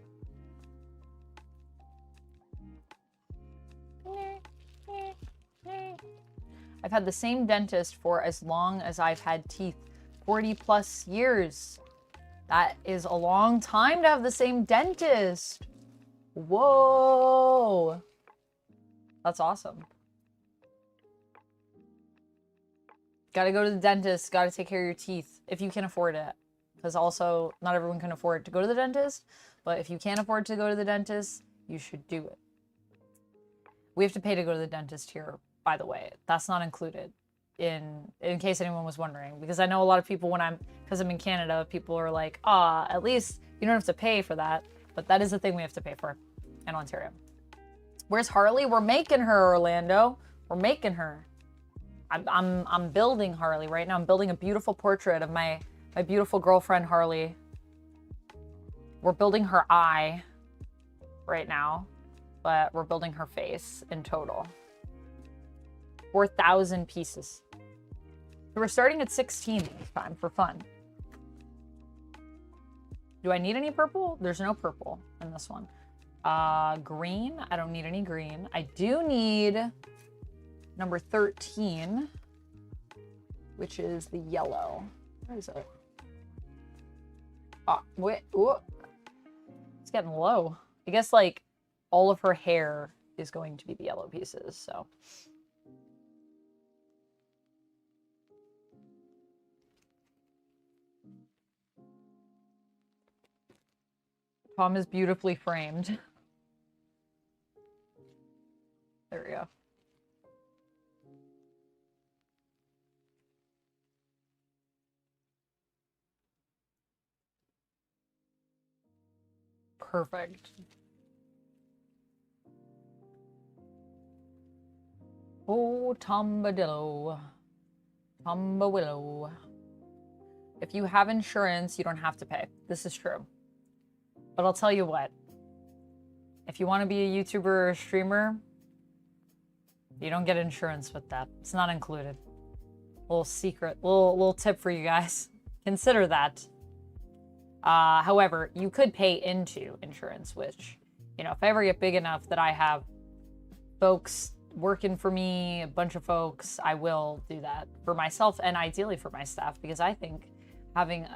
I've had the same dentist for as long as I've had teeth. 40 plus years. That is a long time to have the same dentist. Whoa. That's awesome. Gotta go to the dentist. Gotta take care of your teeth if you can afford it. Because also, not everyone can afford to go to the dentist. But if you can't afford to go to the dentist, you should do it. We have to pay to go to the dentist here, by the way. That's not included, in case anyone was wondering. Because I know a lot of people, because I'm in Canada, people are like, at least you don't have to pay for that. But that is the thing we have to pay for in Ontario. Where's Harley? We're making her, Orlando. We're making her. I'm building Harley right now. I'm building a beautiful portrait of my beautiful girlfriend, Harley. We're building her eye right now, but we're building her face in total. 4,000 pieces. So we're starting at 16 this time for fun. Do I need any purple? There's no purple in this one. Green, I don't need any green. I do need number 13, which is the yellow. Where is it? Wait, ooh. It's getting low. I guess like all of her hair is going to be the yellow pieces, so. Tom is beautifully framed. There we go. Perfect. Oh, Tombadillo. Tombawillow. If you have insurance, you don't have to pay. This is true. But I'll tell you what. If you want to be a YouTuber or a streamer, you don't get insurance with that. It's not included. Little secret, little tip for you guys. Consider that. However, you could pay into insurance, which, you know, if I ever get big enough that I have folks working for me, a bunch of folks, I will do that for myself and ideally for my staff, because I think having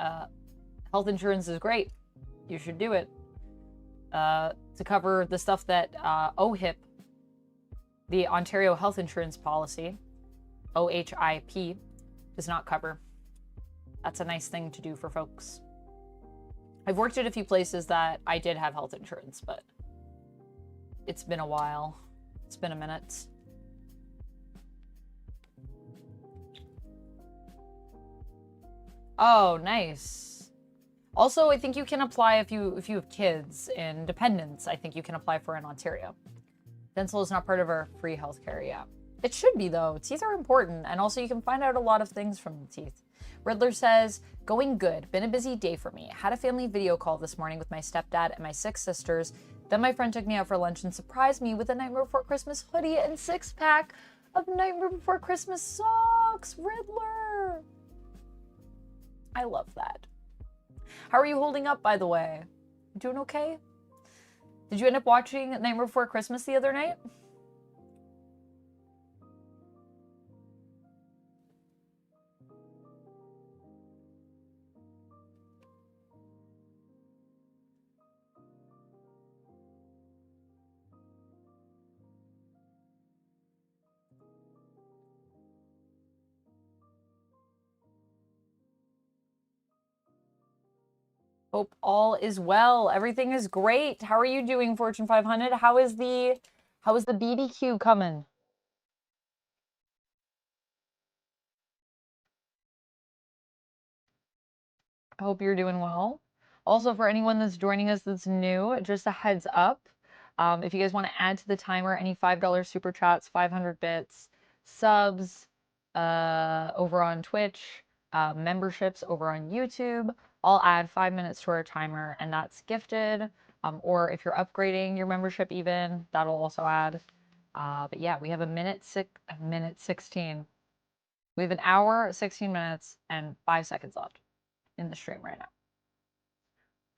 health insurance is great. You should do it to cover the stuff that OHIP, the Ontario Health Insurance Policy, OHIP, does not cover. That's a nice thing to do for folks. I've worked at a few places that I did have health insurance, but it's been a while. It's been a minute. Oh, nice. Also, I think you can apply if you have kids and dependents. I think you can apply for in Ontario. Dental is not part of our free healthcare, yeah. It should be, though. Teeth are important, and also you can find out a lot of things from the teeth. Riddler says, going good. Been a busy day for me. Had a family video call this morning with my stepdad and my 6 sisters. Then my friend took me out for lunch and surprised me with a Nightmare Before Christmas hoodie and 6-pack of Nightmare Before Christmas socks. Riddler! I love that. How are you holding up, by the way? Doing okay? Did you end up watching Nightmare Before Christmas the other night? Hope all is well. Everything is great. How are you doing, Fortune 500? How is the BBQ coming? I hope you're doing well. Also, for anyone that's joining us that's new, just a heads up. If you guys want to add to the timer, any $5 super chats, 500 bits, subs over on Twitch, memberships over on YouTube, I'll add 5 minutes to our timer, and that's gifted. Or if you're upgrading your membership even, that'll also add. But yeah, we have a minute 16. We have an hour, 16 minutes, and 5 seconds left in the stream right now.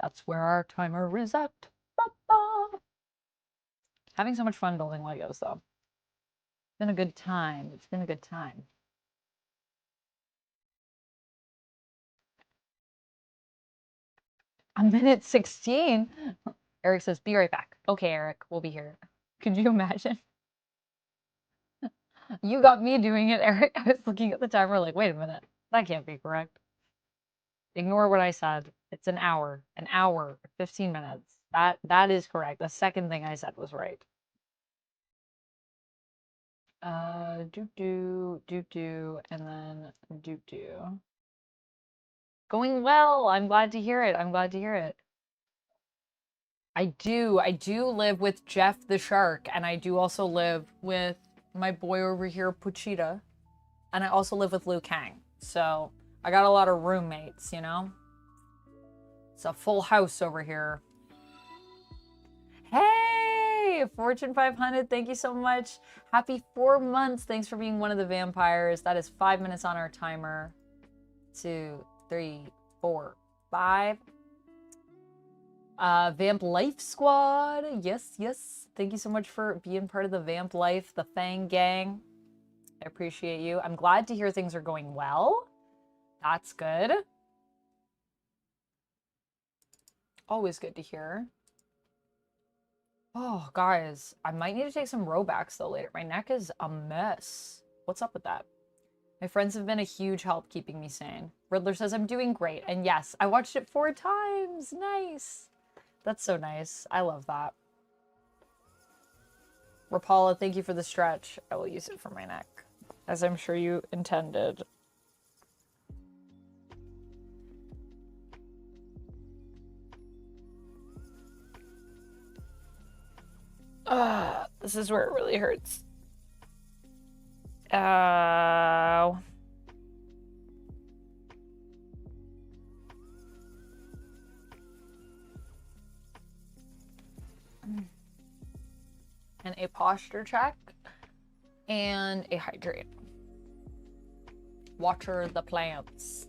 That's where our timer is at. Ba-ba. Having so much fun building Legos, though. It's been a good time. It's been a good time. A minute 16? Eric says, be right back. Okay, Eric, we'll be here. Could you imagine? You got me doing it, Eric. I was looking at the timer like, wait a minute. That can't be correct. Ignore what I said. It's an hour. 15 minutes. That is correct. The second thing I said was right. Do, and then do. Going well. I'm glad to hear it. I'm glad to hear it. I do live with Jeff the shark, and I do also live with my boy over here, Puchita, and I also live with Liu Kang. So I got a lot of roommates, you know? It's a full house over here. Hey, Fortune 500, thank you so much. Happy 4 months. Thanks for being one of the vampires. That is 5 minutes on our timer. 2, 3, 4, 5. Vamp Life Squad. Yes. Thank you so much for being part of the Vamp Life, the Fang Gang. I appreciate you. I'm glad to hear things are going well. That's good. Always good to hear. Oh, guys, I might need to take some Robacks though later. My neck is a mess. What's up with that? My friends have been a huge help keeping me sane. Riddler says I'm doing great. And yes, I watched it 4 times. Nice. That's so nice. I love that. Rapala, thank you for the stretch. I will use it for my neck, as I'm sure you intended. This is where it really hurts. Ow. And a posture check and a hydrate. Water the plants.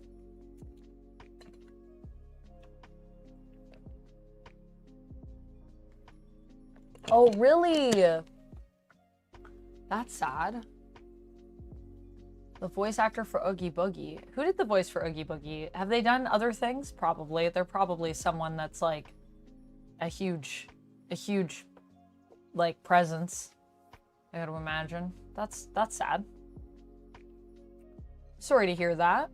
Oh, really? That's sad. The voice actor for Oogie Boogie. Who did the voice for Oogie Boogie? Have they done other things? Probably. They're probably someone that's like a huge like presence. I gotta imagine. That's sad. Sorry to hear that.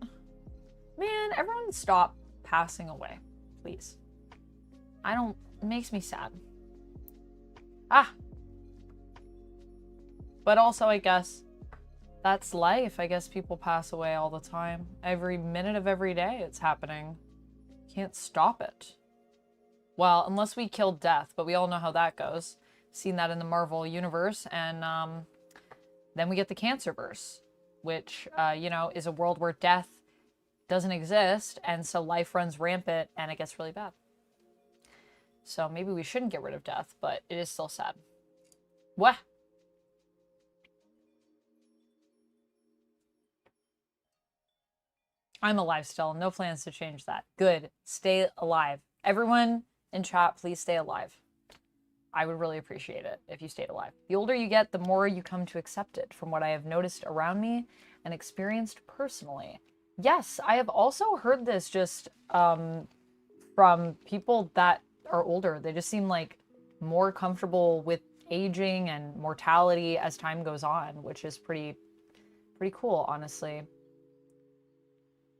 Man, everyone stop passing away, please. It makes me sad. But also, I guess, that's life. I guess people pass away all the time. Every minute of every day it's happening. Can't stop it. Well, unless we kill death, but we all know how that goes. Seen that in the Marvel universe, and then we get the Cancerverse, which, you know, is a world where death doesn't exist, and so life runs rampant, and it gets really bad. So maybe we shouldn't get rid of death, but it is still sad. What? I'm alive still. No plans to change that. Good. Stay alive. Everyone in chat, please stay alive. I would really appreciate it if you stayed alive. The older you get, the more you come to accept it, from what I have noticed around me and experienced personally. Yes, I have also heard this just from people that are older. They just seem like more comfortable with aging and mortality as time goes on, which is pretty cool, honestly.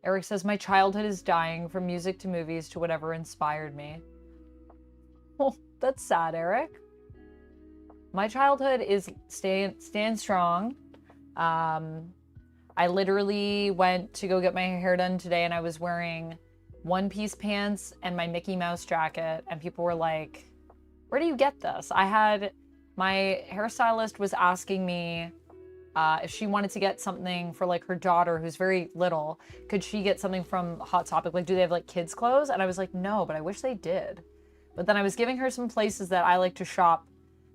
Eric says, my childhood is dying, from music to movies to whatever inspired me. Oh, that's sad, Eric. My childhood is staying strong. I literally went to go get my hair done today, and I was wearing one-piece pants and my Mickey Mouse jacket, and people were like, where do you get this? My hairstylist was asking me if she wanted to get something for like her daughter who's very little, could she get something from Hot Topic? Like, do they have like kids clothes? And I was like, no, but I wish they did. But then I was giving her some places that I like to shop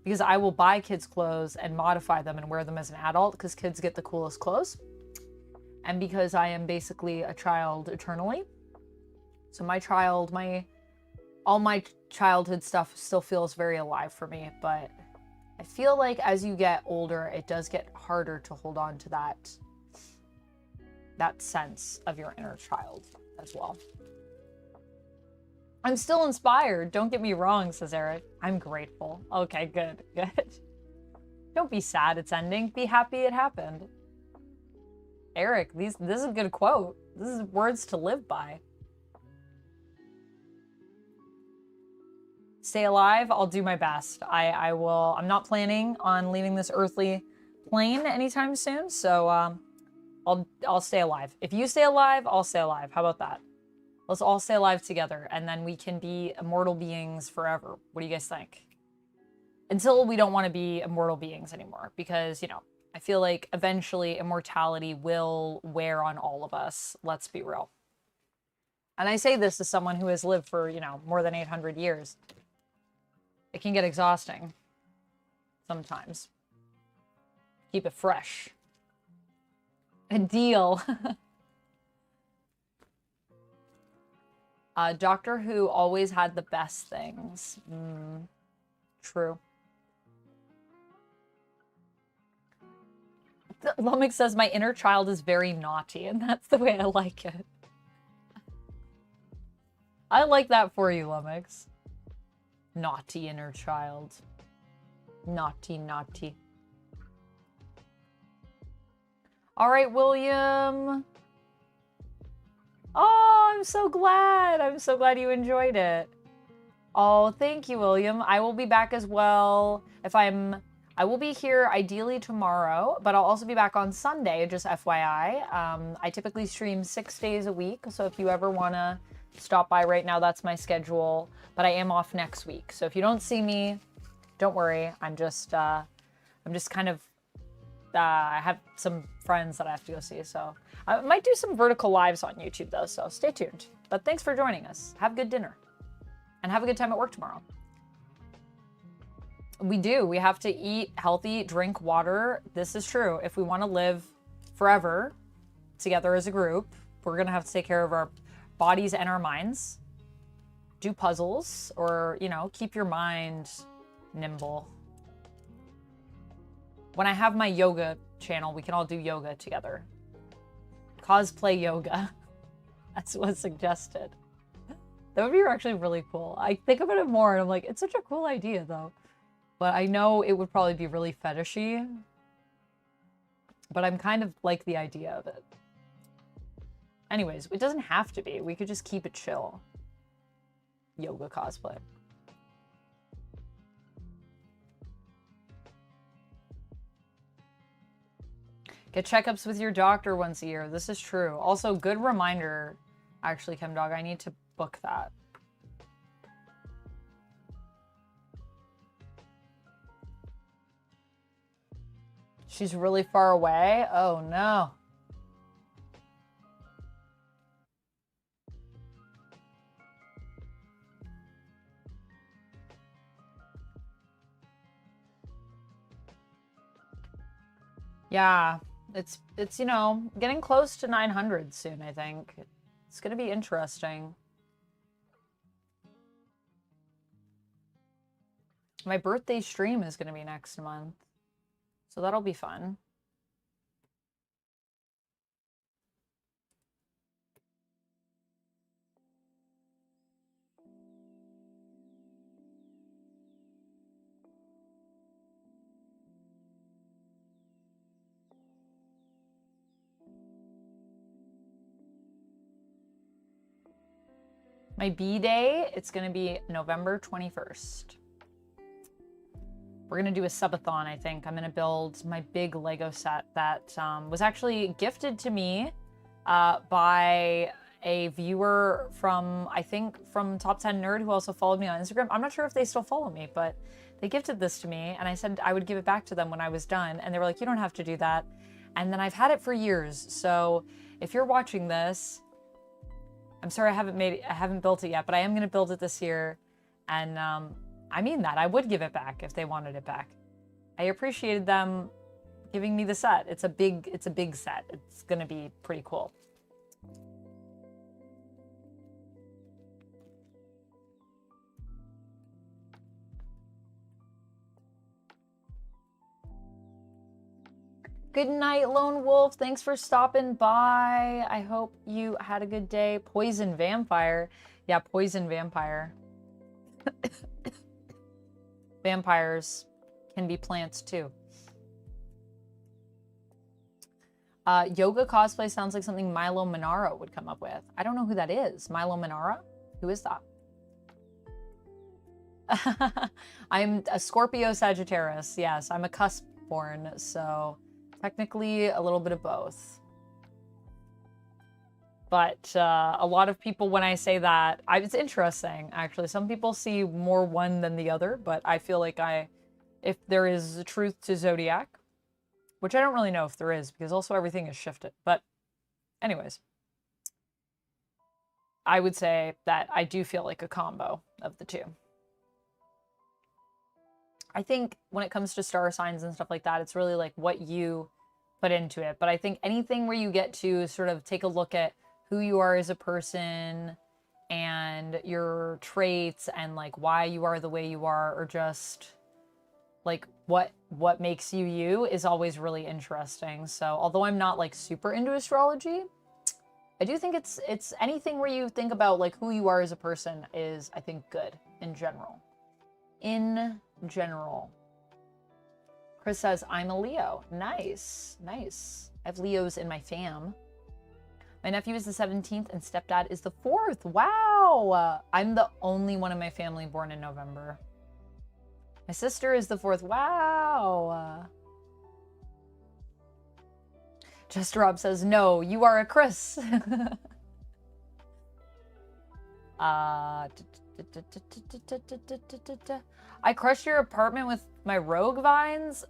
because I will buy kids clothes and modify them and wear them as an adult because kids get the coolest clothes. And because I am basically a child eternally. So all my childhood stuff still feels very alive for me, but I feel like as you get older, it does get harder to hold on to that sense of your inner child as well. I'm still inspired. Don't get me wrong, says Eric. I'm grateful. Okay, good, good. Don't be sad it's ending. Be happy it happened. Eric, this is a good quote. This is words to live by. Stay alive. I'll do my best. I will. I'm not planning on leaving this earthly plane anytime soon, so I'll stay alive. If you stay alive, I'll stay alive. How about that? Let's all stay alive together, and then we can be immortal beings forever. What do you guys think? Until we don't want to be immortal beings anymore, because, you know, I feel like eventually immortality will wear on all of us. Let's be real. And I say this as someone who has lived for, you know, more than 800 years. It can get exhausting sometimes. Keep it fresh. A deal. Doctor Who always had the best things. True. Lumix says, my inner child is very naughty, and that's the way I like it. I like that for you, Lumix. Naughty inner child. Naughty, naughty. All right, William. Oh, I'm so glad. I'm so glad you enjoyed it. Oh, thank you, William. I will be back as well. I will be here ideally tomorrow, but I'll also be back on Sunday, just FYI. I typically stream 6 days a week, so if you ever want to stop by right now, that's my schedule. But I am off next week, so if you don't see me, don't worry. I'm just kind of, I have some friends that I have to go see, so I might do some vertical lives on YouTube though, so stay tuned. But thanks for joining us. Have good dinner, and have a good time at work tomorrow. We do. We have to eat healthy, drink water. This is true. If we want to live forever together as a group, we're going to have to take care of our bodies and our minds. Do puzzles, or, you know, keep your mind nimble. When I have my yoga channel, we can all do yoga together. Cosplay yoga. That's what's suggested. That would be actually really cool. I think about it more and I'm like, it's such a cool idea though. But I know it would probably be really fetishy. But I'm kind of like the idea of it. Anyways, it doesn't have to be. We could just keep it chill. Yoga cosplay. Get checkups with your doctor once a year. This is true. Also, good reminder, actually, ChemDog, I need to book that. She's really far away? Oh, no. Yeah, it's you know, getting close to 900 soon, I think. It's going to be interesting. My birthday stream is going to be next month. So that'll be fun. My B-Day, it's going to be November 21st. We're going to do a subathon, I think. I'm going to build my big Lego set that was actually gifted to me by a viewer from, I think, from Top 10 Nerd who also followed me on Instagram. I'm not sure if they still follow me, but they gifted this to me, and I said I would give it back to them when I was done, and they were like, you don't have to do that. And then I've had it for years, so if you're watching this, I'm sorry I haven't built it yet, but I am gonna build it this year, and I mean that. I would give it back if they wanted it back. I appreciated them giving me the set. It's a big set. It's gonna be pretty cool. Good night, Lone Wolf. Thanks for stopping by. I hope you had a good day. Poison Vampire. Yeah, Poison Vampire. Vampires can be plants too. Yoga cosplay sounds like something Milo Manara would come up with. I don't know who that is. Milo Manara? Who is that? I'm a Scorpio Sagittarius. Yes, I'm a cusp born, so technically a little bit of both. But a lot of people, when I say that, it's interesting, actually. Some people see more one than the other, but I feel like if there is truth to Zodiac, which I don't really know if there is, because also everything is shifted. But anyways, I would say that I do feel like a combo of the two. I think when it comes to star signs and stuff like that, it's really like what you put into it. But I think anything where you get to sort of take a look at who you are as a person and your traits and like why you are the way you are, or just like what makes you you, is always really interesting. So although I'm not like super into astrology, I do think it's anything where you think about like who you are as a person is, I think, good in general. In general. Chris says, I'm a Leo. Nice, nice. I have Leos in my fam. My nephew is the 17th and stepdad is the 4th. Wow. I'm the only one in my family born in November. My sister is the 4th. Wow. Jester Rob says, no, you are a Chris. I crushed your apartment with my rogue vines.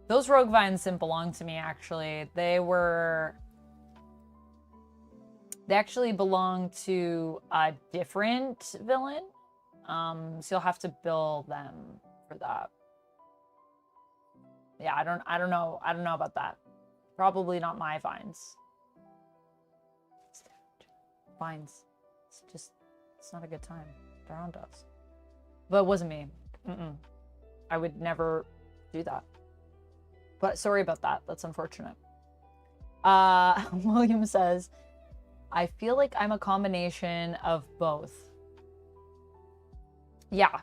Those rogue vines didn't belong to me, actually. They actually belong to a different villain. So you'll have to bill them for that. Yeah, I don't know about that. Probably not my vines. Vines. It's not a good time. They're on us. But it wasn't me. I would never do that. But sorry about that. That's unfortunate. William says, I feel like I'm a combination of both. Yeah.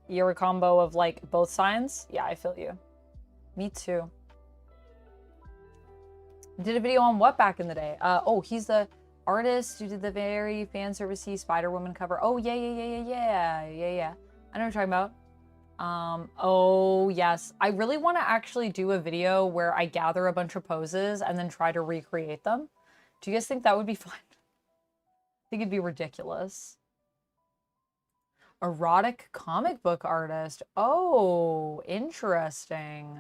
You're a combo of like both signs. Yeah, I feel you. Me too. Did a video on what back in the day? Oh, he's the artist who did the very fan servicey Spider-Woman cover. Oh, yeah. I know what you're talking about. Oh, yes. I really want to actually do a video where I gather a bunch of poses and then try to recreate them. Do you guys think that would be fun? I think it'd be ridiculous. Erotic comic book artist. Oh, interesting.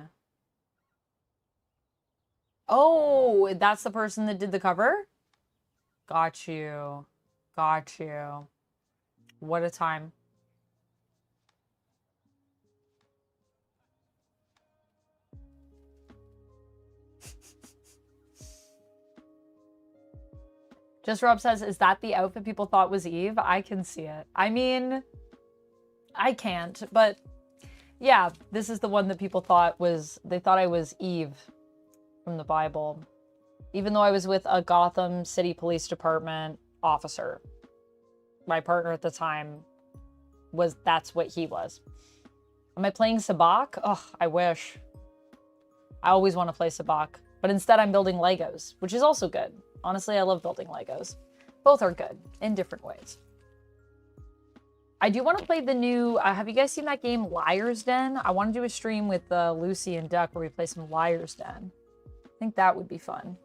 Oh, that's the person that did the cover? Got you. What a time. Just Rob says, is that the outfit people thought was Eve? I can see it. I mean, I can't, but yeah, this is the one that people thought they thought I was Eve from the Bible. Even though I was with a Gotham City Police Department officer. My partner at the time that's what he was. Am I playing Sabak? Oh, I wish. I always want to play Sabak, but instead I'm building Legos, which is also good. Honestly, I love building Legos. Both are good in different ways. I do want to play the new, have you guys seen that game Liar's Den? I want to do a stream with Lucy and Duck where we play some Liar's Den. I think that would be fun.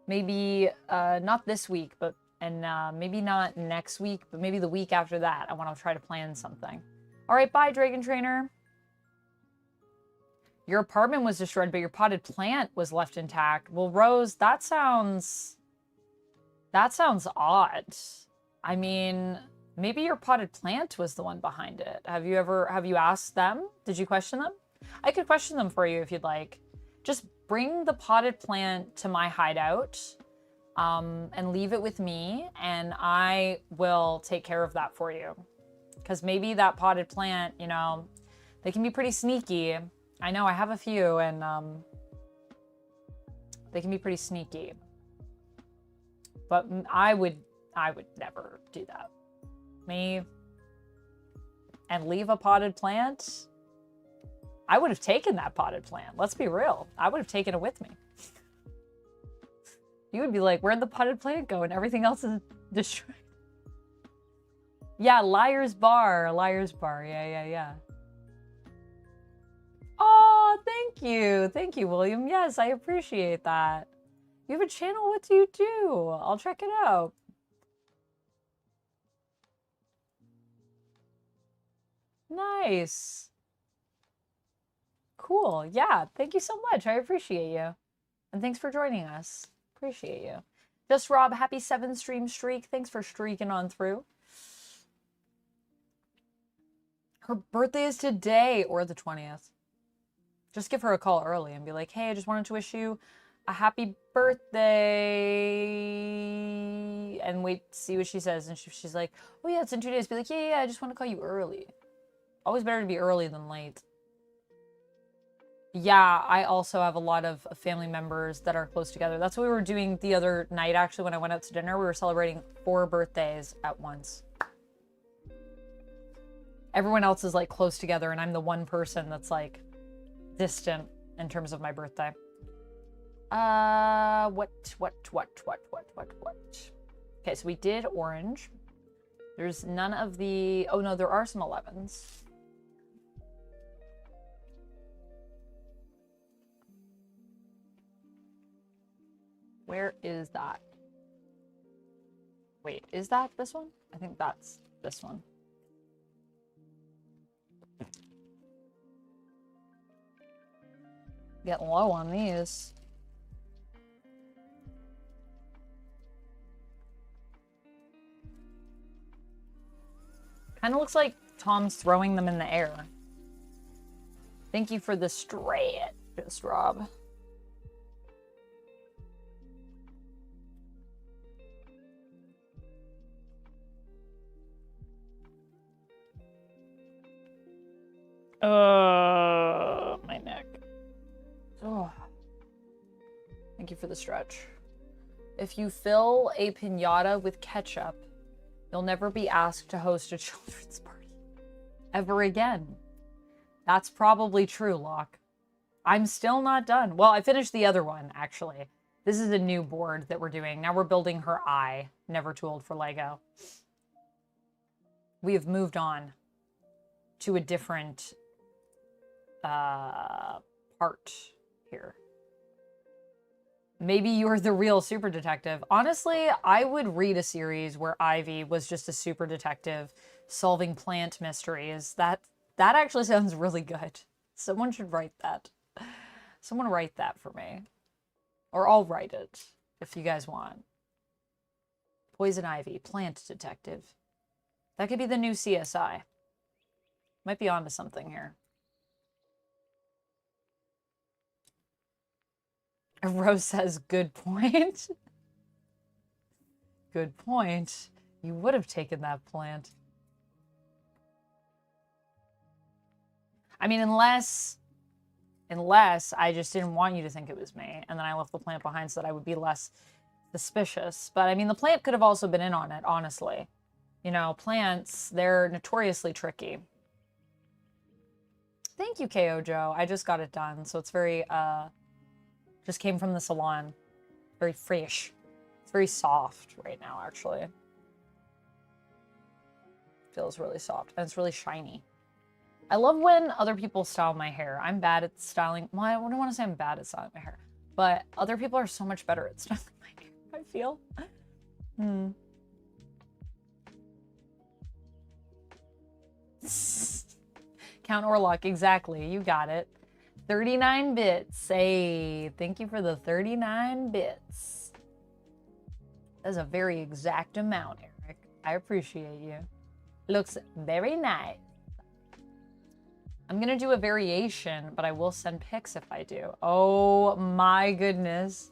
Maybe not this week, but maybe not next week, but maybe the week after that. I want to try to plan something. All right, bye, Dragon Trainer. Your apartment was destroyed, but your potted plant was left intact. Well, Rose, that sounds odd. I mean, maybe your potted plant was the one behind it. Have you asked them? Did you question them? I could question them for you if you'd like. Just bring the potted plant to my hideout and leave it with me, and I will take care of that for you. Because maybe that potted plant, you know, they can be pretty sneaky. I know, I have a few, and they can be pretty sneaky. But I would never do that. Me and leave a potted plant? I would have taken that potted plant. Let's be real. I would have taken it with me. You would be like, where'd the potted plant go? And everything else is destroyed. Yeah, Liar's Bar. Liar's Bar. Yeah. Oh, thank you. Thank you, William. Yes, I appreciate that. You have a channel? What do you do? I'll check it out. Nice. Cool. Yeah, thank you so much. I appreciate you. And thanks for joining us. Appreciate you. Just Rob, happy 7 stream streak. Thanks for streaking on through. Her birthday is today or the 20th. Just give her a call early and be like, hey, I just wanted to wish you a happy birthday. And wait, see what she says. And she's like, oh yeah, it's in 2 days. Be like, yeah, I just want to call you early. Always better to be early than late. Yeah, I also have a lot of family members that are close together. That's what we were doing the other night, actually, when I went out to dinner. We were celebrating 4 birthdays at once. Everyone else is like close together, and I'm the one person that's like distant in terms of my birthday. What? Okay, so we did orange. There's none of the, oh no, there are some 11s. Where is that? Wait, is that this one? I think that's this one. Getting low on these. Kind of looks like Tom's throwing them in the air. Thank you for the just Rob. My neck. Oh. Thank you for the stretch. If you fill a piñata with ketchup, you'll never be asked to host a children's party ever again. That's probably true, Locke. I'm still not done. Well, I finished the other one, actually. This is a new board that we're doing. Now we're building her eye. Never too old for Lego. We have moved on to a different part here. Maybe you're the real super detective. Honestly, I would read a series where Ivy was just a super detective solving plant mysteries. That actually sounds really good. Someone should write that. Someone write that for me. Or I'll write it if you guys want. Poison Ivy, plant detective. That could be the new CSI. Might be onto something here. Rose says, good point. Good point. You would have taken that plant. I mean, unless I just didn't want you to think it was me, and then I left the plant behind so that I would be less suspicious. But I mean, the plant could have also been in on it, honestly. You know, plants, they're notoriously tricky. Thank you, KO Joe. I just got it done, so it's very, just came from the salon. Very fresh. It's very soft right now, actually. Feels really soft, and it's really shiny. I love when other people style my hair. I'm bad at styling. Well, I don't want to say I'm bad at styling my hair. But other people are so much better at styling my hair, I feel. Count Orlock, exactly. You got it. 39 bits. Hey, thank you for the 39 bits. That's a very exact amount, Eric. I appreciate you. Looks very nice. I'm gonna do a variation, but I will send pics if I do. Oh my goodness.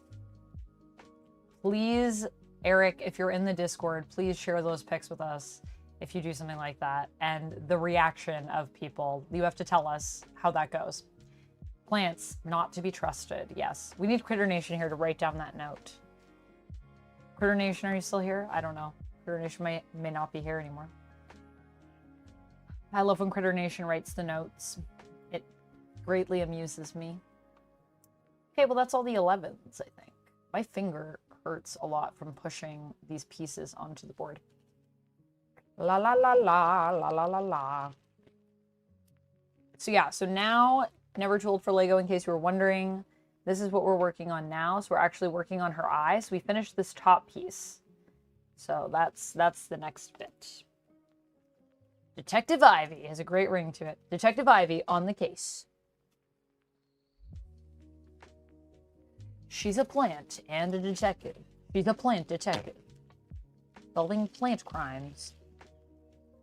Please, Eric, if you're in the Discord, please share those pics with us if you do something like that. And the reaction of people, you have to tell us how that goes. Plants, not to be trusted. Yes, we need Critter Nation here to write down that note. Critter Nation, are you still here? I don't know. Critter Nation may not be here anymore. I love when Critter Nation writes the notes. It greatly amuses me. Okay, well that's all the 11s, I think. My finger hurts a lot from pushing these pieces onto the board. La la la la la la la la. So yeah, so now, never told for Lego, in case you were wondering, this is what we're working on now. So we're actually working on her eye. So we finished this top piece. So that's the next bit. Detective Ivy has a great ring to it. Detective Ivy on the case. She's a plant and a detective. She's a plant detective. Solving plant crimes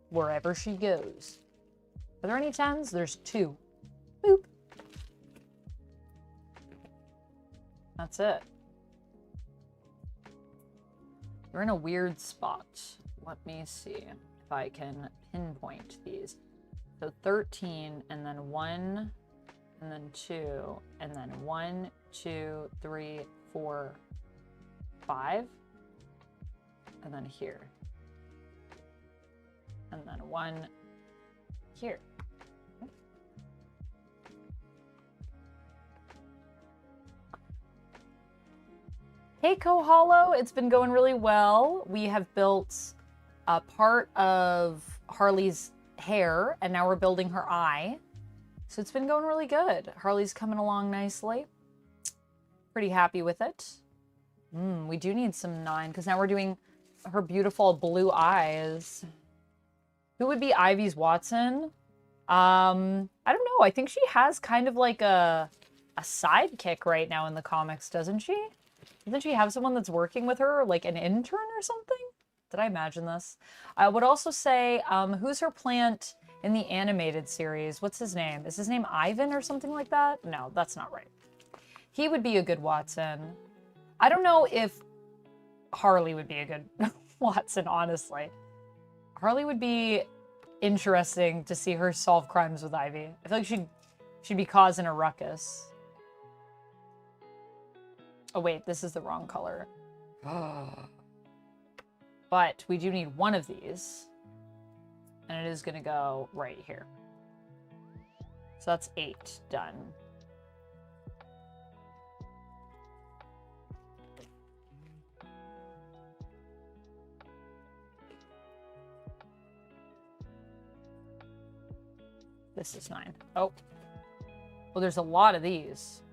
wherever she goes. Are there any 10s? There's 2. Boop. That's it. We're in a weird spot. Let me see if I can pinpoint these. So 13, and then 1, and then 2, and then 1, 2, 3, 4, 5, and then here. And then 1 here. Hey, Koholo, it's been going really well. We have built a part of Harley's hair, and now we're building her eye. So it's been going really good. Harley's coming along nicely. Pretty happy with it. We do need some 9, because now we're doing her beautiful blue eyes. Who would be Ivy's Watson? I don't know. I think she has kind of like a sidekick right now in the comics, doesn't she? Doesn't she have someone that's working with her, like an intern or something? Did I imagine this? I would also say, who's her plant in the animated series? What's his name? Is his name Ivan or something like that? No, that's not right. He would be a good Watson. I don't know if Harley would be a good Watson, honestly. Harley would be interesting to see her solve crimes with Ivy. I feel like she'd be causing a ruckus. Oh wait, this is the wrong color. But we do need one of these. And it is gonna go right here. So that's 8 done. This is 9. Oh. Well, there's a lot of these.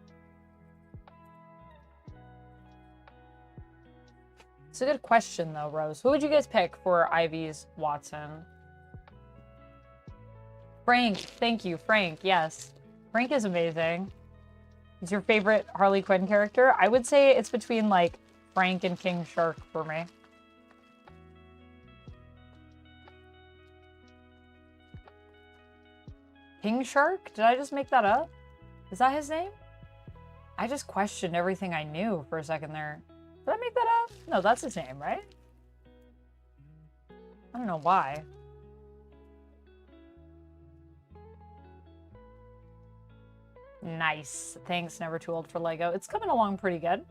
It's a good question, though, Rose. Who would you guys pick for Ivy's Watson? Frank. Thank you, Frank. Yes. Frank is amazing. He's your favorite Harley Quinn character? I would say it's between, like, Frank and King Shark for me. King Shark? Did I just make that up? Is that his name? I just questioned everything I knew for a second there. Did I make that up? No, that's his name, right? I don't know why. Nice. Thanks, Never Too Old for Lego. It's coming along pretty good.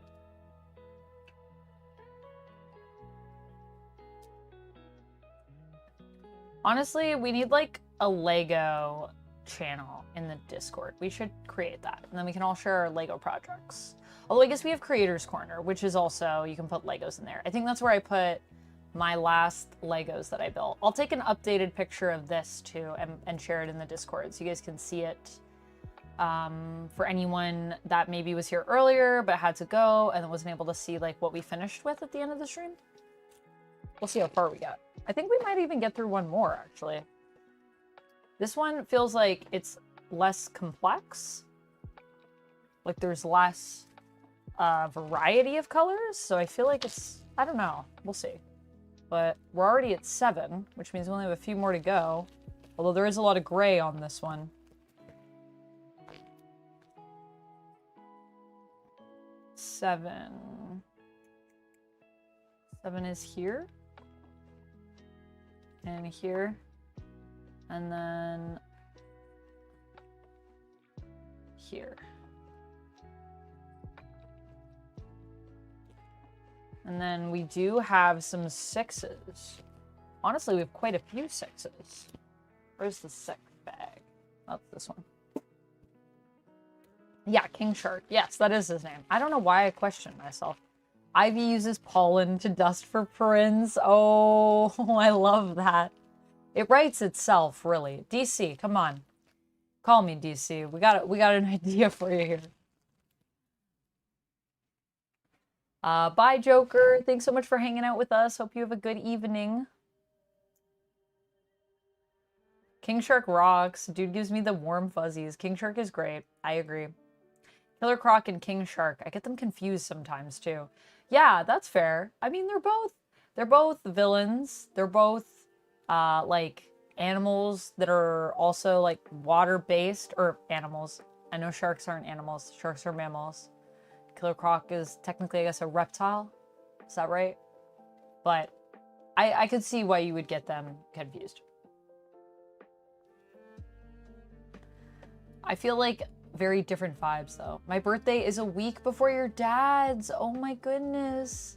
Honestly, we need like a Lego channel in the Discord. We should create that. And then we can all share our Lego projects. Although I guess we have Creators Corner, which is also, you can put Legos in there. I think that's where I put my last Legos that I built. I'll take an updated picture of this too and share it in the Discord so you guys can see it For anyone that maybe was here earlier but had to go and wasn't able to see like what we finished with at the end of the stream. We'll see how far we got. I think we might even get through one more, actually. This one feels like it's less complex. Like there's less variety of colors, so I feel like it's, I don't know, we'll see. But we're already at 7, which means we only have a few more to go. Although there is a lot of gray on this one. Seven is here. And here. And then here. And then we do have some 6s. Honestly, we have quite a few 6s. Where's the 6th bag? That's this one. Yeah, King Shark. Yes, that is his name. I don't know why I question myself. Ivy uses pollen to dust for prints. Oh, I love that. It writes itself, really. DC, come on. Call me, DC. We got an idea for you here. Bye, Joker. Thanks so much for hanging out with us. Hope you have a good evening. King Shark rocks. Dude gives me the warm fuzzies. King Shark is great. I agree. Killer Croc and King Shark. I get them confused sometimes, too. Yeah, that's fair. I mean, they're both villains. They're both, like, animals that are also, like, water-based. Or animals. I know sharks aren't animals. Sharks are mammals. Killer Croc is technically, I guess, a reptile. Is that right? But I could see why you would get them confused. I feel like very different vibes, though. My birthday is a week before your dad's. Oh my goodness.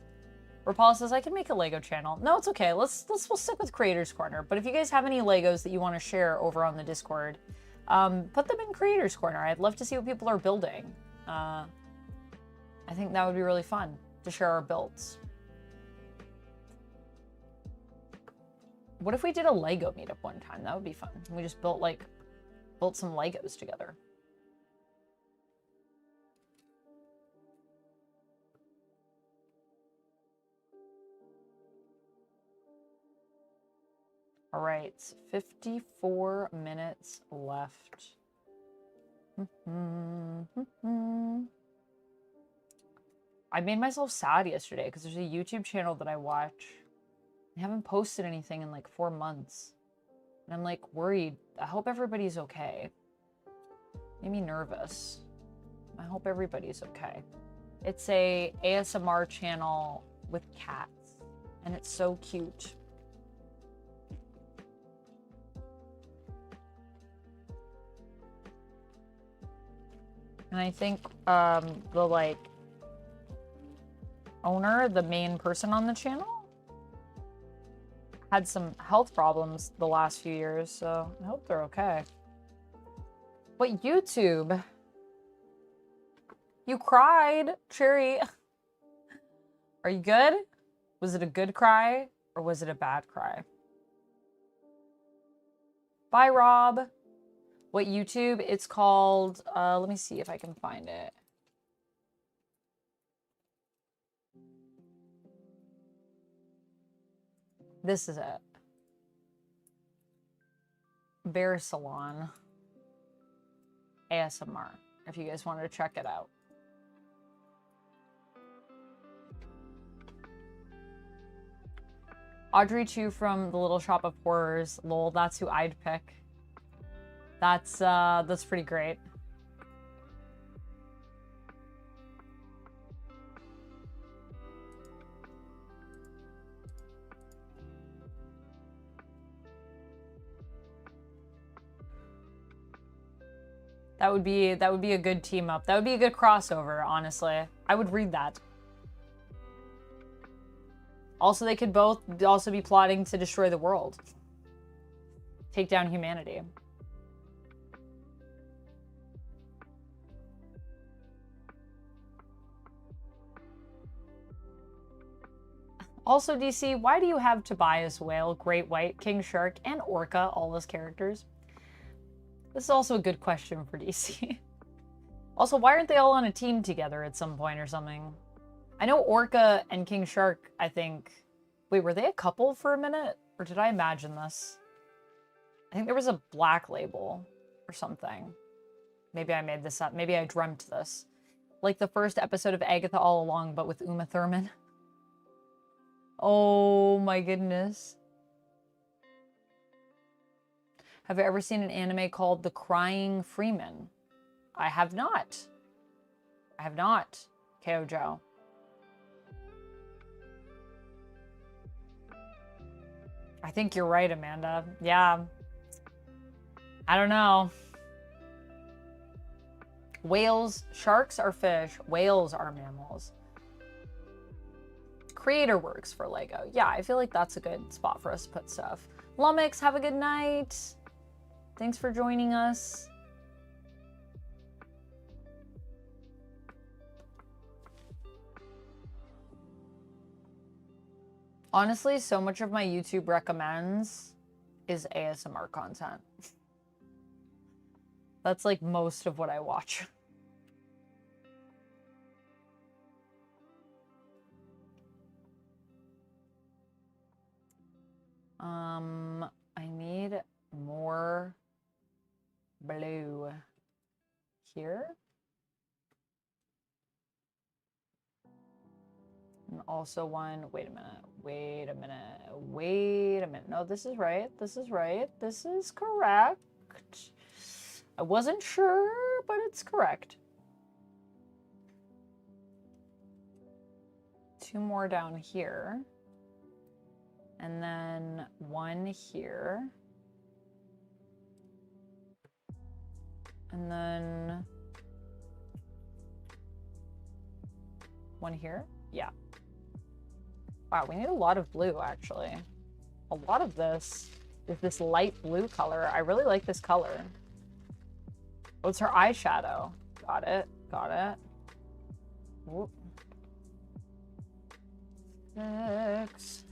Rapala says, I can make a Lego channel. No, it's okay. We'll stick with Creators Corner. But if you guys have any Legos that you want to share over on the Discord, put them in Creators Corner. I'd love to see what people are building. I think that would be really fun to share our builds. What if we did a Lego meetup one time? That would be fun. We just built some Legos together. All right, 54 minutes left. I made myself sad yesterday because there's a YouTube channel that I watch. I haven't posted anything in like 4 months. And I'm like worried. I hope everybody's okay. Made me nervous. I hope everybody's okay. It's a ASMR channel with cats. And it's so cute. And I think the like owner, the main person on the channel, had some health problems the last few years, so I hope they're okay. But YouTube, you cried, Cherry. Are you good? Was it a good cry or was it a bad cry? Bye, Rob. What YouTube? It's called, let me see if I can find it. This is it. Bear Salon ASMR, if you guys wanted to check it out. Audrey 2 from The Little Shop of Horrors. Lol, that's who I'd pick. That's pretty great. That would be a good team up. That would be a good crossover, honestly. I would read that. Also, they could both also be plotting to destroy the world. Take down humanity. Also, DC, why do you have Tobias Whale, Great White, King Shark, and Orca, all those characters? This is also a good question for DC. Also, why aren't they all on a team together at some point or something? I know Orca and King Shark, I think... Wait, were they a couple for a minute? Or did I imagine this? I think there was a Black Label or something. Maybe I made this up. Maybe I dreamt this. Like the first episode of Agatha All Along, but with Uma Thurman. Oh my goodness. Have you ever seen an anime called The Crying Freeman? I have not. I have not. KO Joe. I think you're right, Amanda. Yeah. I don't know. Whales, sharks are fish. Whales are mammals. Creator works for Lego. Yeah, I feel like that's a good spot for us to put stuff. Lumix, have a good night. Thanks for joining us. Honestly, so much of my YouTube recommends is ASMR content. That's like most of what I watch. I need more blue here. And also one, wait a minute. No, this is right. This is right. This is correct. I wasn't sure, but it's correct. Two more down here. And then one here. And then one here. Yeah. Wow, we need a lot of blue, actually. A lot of this is this light blue color. I really like this color. Oh, it's her eyeshadow. Got it. Got it. Whoop. 6.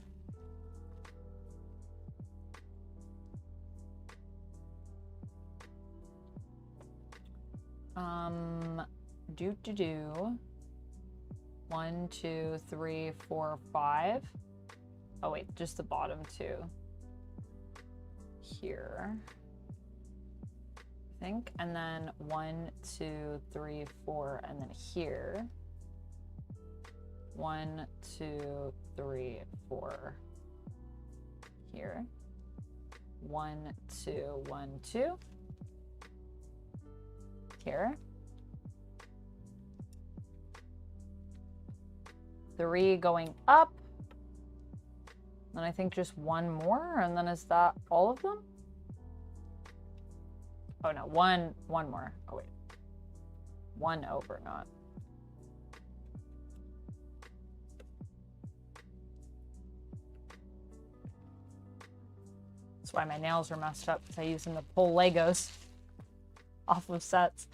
Do. 1, 2, 3, 4, 5. Oh wait, just the bottom two. Here. I think. And then 1, 2, 3, 4, and then here. 1, 2, 3, 4. Here. 1, 2, 1, 2. Here. 3 going up. Then I think just one more, and then is that all of them? Oh no, one more. Oh wait. One over, not. That's why my nails are messed up, because I use them to pull Legos off of sets.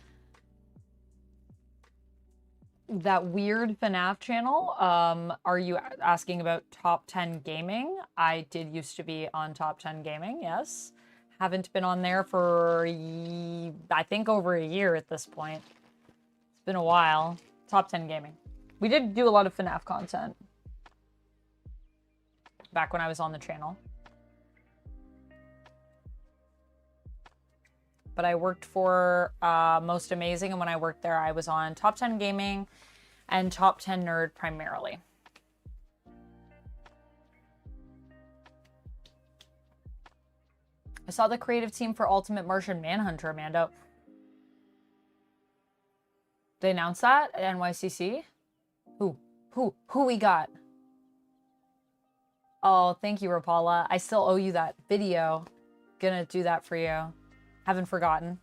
That weird FNAF channel, are you asking about Top 10 Gaming? I did used to be on Top 10 Gaming, yes. Haven't been on there for, I think, over a year at this point. It's been a while. Top 10 Gaming. We did do a lot of FNAF content back when I was on the channel. But I worked for Most Amazing, and when I worked there, I was on Top 10 Gaming and Top 10 Nerd primarily. I saw the creative team for Ultimate Martian Manhunter, Amanda. They announced that at NYCC? Who we got? Oh, thank you, Rapala. I still owe you that video. Gonna do that for you. Haven't forgotten.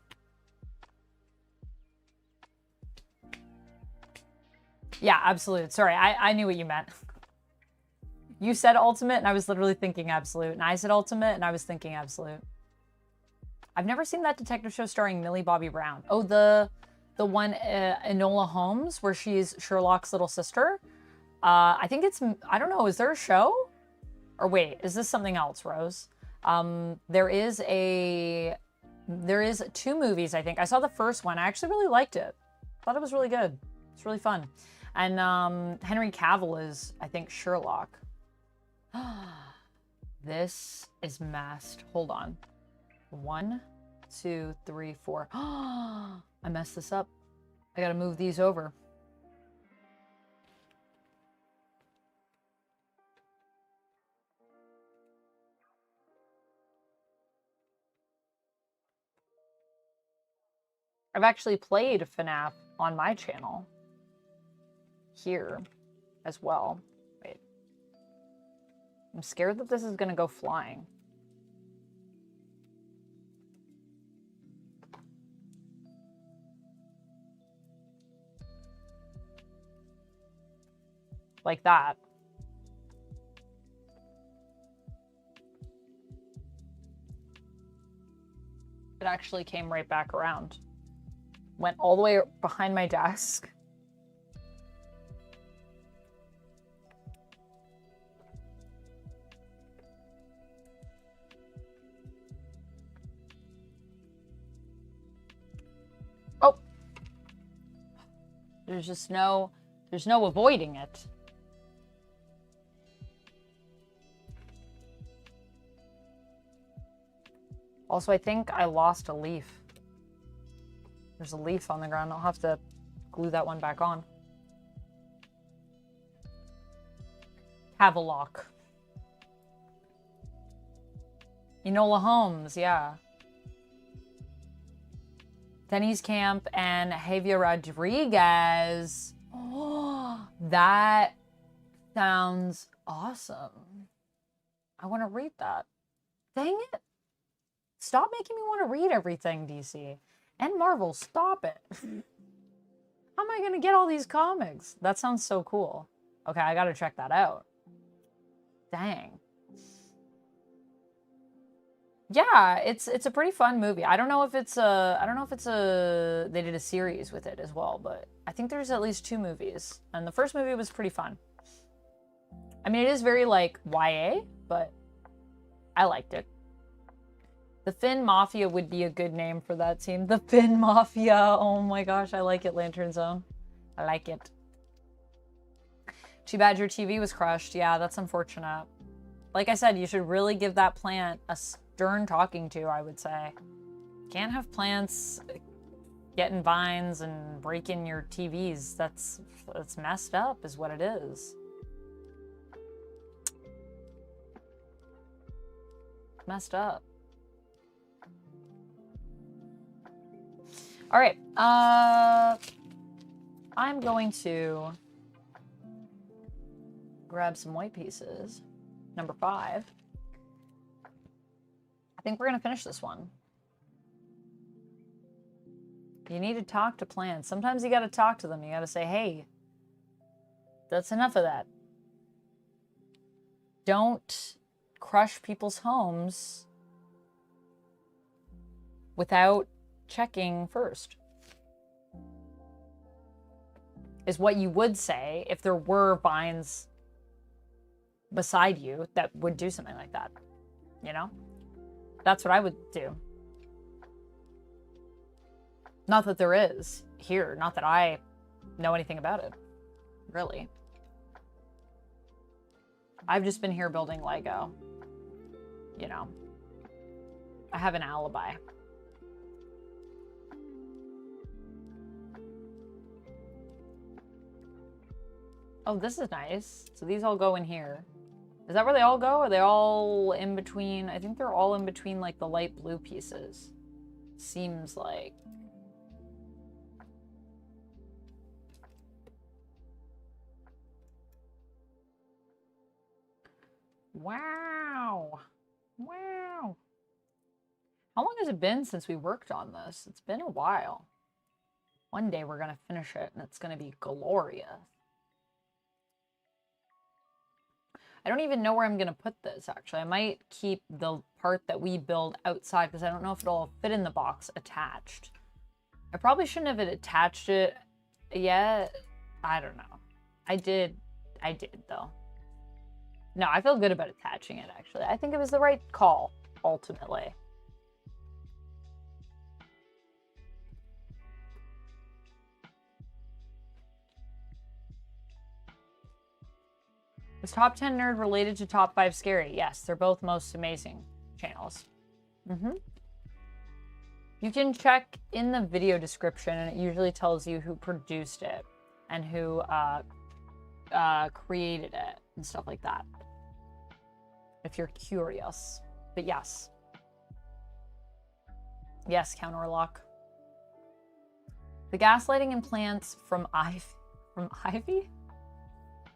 Yeah, Absolute. Sorry, I knew what you meant. You said Ultimate, and I was literally thinking Absolute. And I said Ultimate, and I was thinking Absolute. I've never seen that detective show starring Millie Bobby Brown. Oh, the one Enola Holmes, where she's Sherlock's little sister. I think it's, I don't know, is there a show? Or wait, is this something else, Rose? There is 2 movies, I think. I saw the first one. I actually really liked it. Thought it was really good. It's really fun. And Henry Cavill is, I think, Sherlock. This is masked. Hold on. 1, 2, 3, 4. I messed this up. I gotta move these over. I've actually played FNAF on my channel here as well. Wait. I'm scared that this is gonna go flying. Like that. It actually came right back around. Went all the way behind my desk. Oh. There's no avoiding it. Also, I think I lost a leaf. There's a leaf on the ground. I'll have to glue that one back on. Havelock. Enola Holmes, yeah. Denny's Camp and Javier Rodriguez. Oh, that sounds awesome. I want to read that. Dang it. Stop making me want to read everything, DC. And Marvel, stop it. How am I going to get all these comics? That sounds so cool. Okay, I got to check that out. Dang. Yeah, it's a pretty fun movie. I don't know if it's they did a series with it as well, but I think there's at least 2 movies. And the first movie was pretty fun. I mean, it is very like YA, but I liked it. The Finn Mafia would be a good name for that team. The Finn Mafia. Oh my gosh, I like it, Lantern Zone. I like it. Too bad your TV was crushed. Yeah, that's unfortunate. Like I said, you should really give that plant a stern talking to, I would say. Can't have plants getting vines and breaking your TVs. That's messed up is what it is. Messed up. All right, I'm going to grab some white pieces. Number 5. I think we're gonna finish this one. You need to talk to plants. Sometimes you gotta talk to them. You gotta say, hey, that's enough of that. Don't crush people's homes without checking first, is what you would say if there were vines beside you that would do something like that. You know? That's what I would do. Not that there is here. Not that I know anything about it. Really. I've just been here building Lego. You know. I have an alibi. Oh, this is nice. So these all go in here. Is that where they all go? Are they all in between? I think they're all in between, like, the light blue pieces. Seems like. Wow. Wow. How long has it been since we worked on this? It's been a while. One day we're going to finish it, and it's going to be glorious. I don't even know where I'm going to put this, actually. I might keep the part that we build outside because I don't know if it'll fit in the box attached. I probably shouldn't have attached it yet. I don't know. I did, though. No, I feel good about attaching it, actually. I think it was the right call, ultimately. Is Top 10 Nerd related to Top 5 Scary? Yes, they're both most amazing channels. You can check in the video description, and it usually tells you who produced it and who created it and stuff like that, if you're curious. But yes. Yes, counterlock. The gaslighting in plants from Ivy?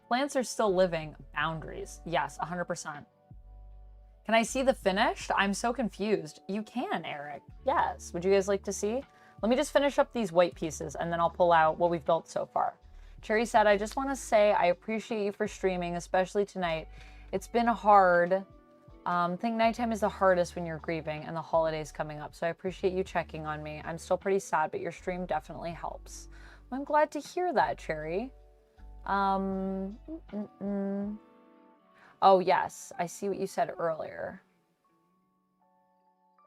Plants are still living. Boundaries. Yes, 100%. Can I see the finished? I'm so confused. You can, Eric. Yes. Would you guys like to see? Let me just finish up these white pieces, and then I'll pull out what we've built so far. Cherry said, I just want to say I appreciate you for streaming, especially tonight. It's been hard. I think nighttime is the hardest when you're grieving and the holidays coming up, so I appreciate you checking on me. I'm still pretty sad, but your stream definitely helps. Well, I'm glad to hear that, Cherry. Oh, yes. I see what you said earlier.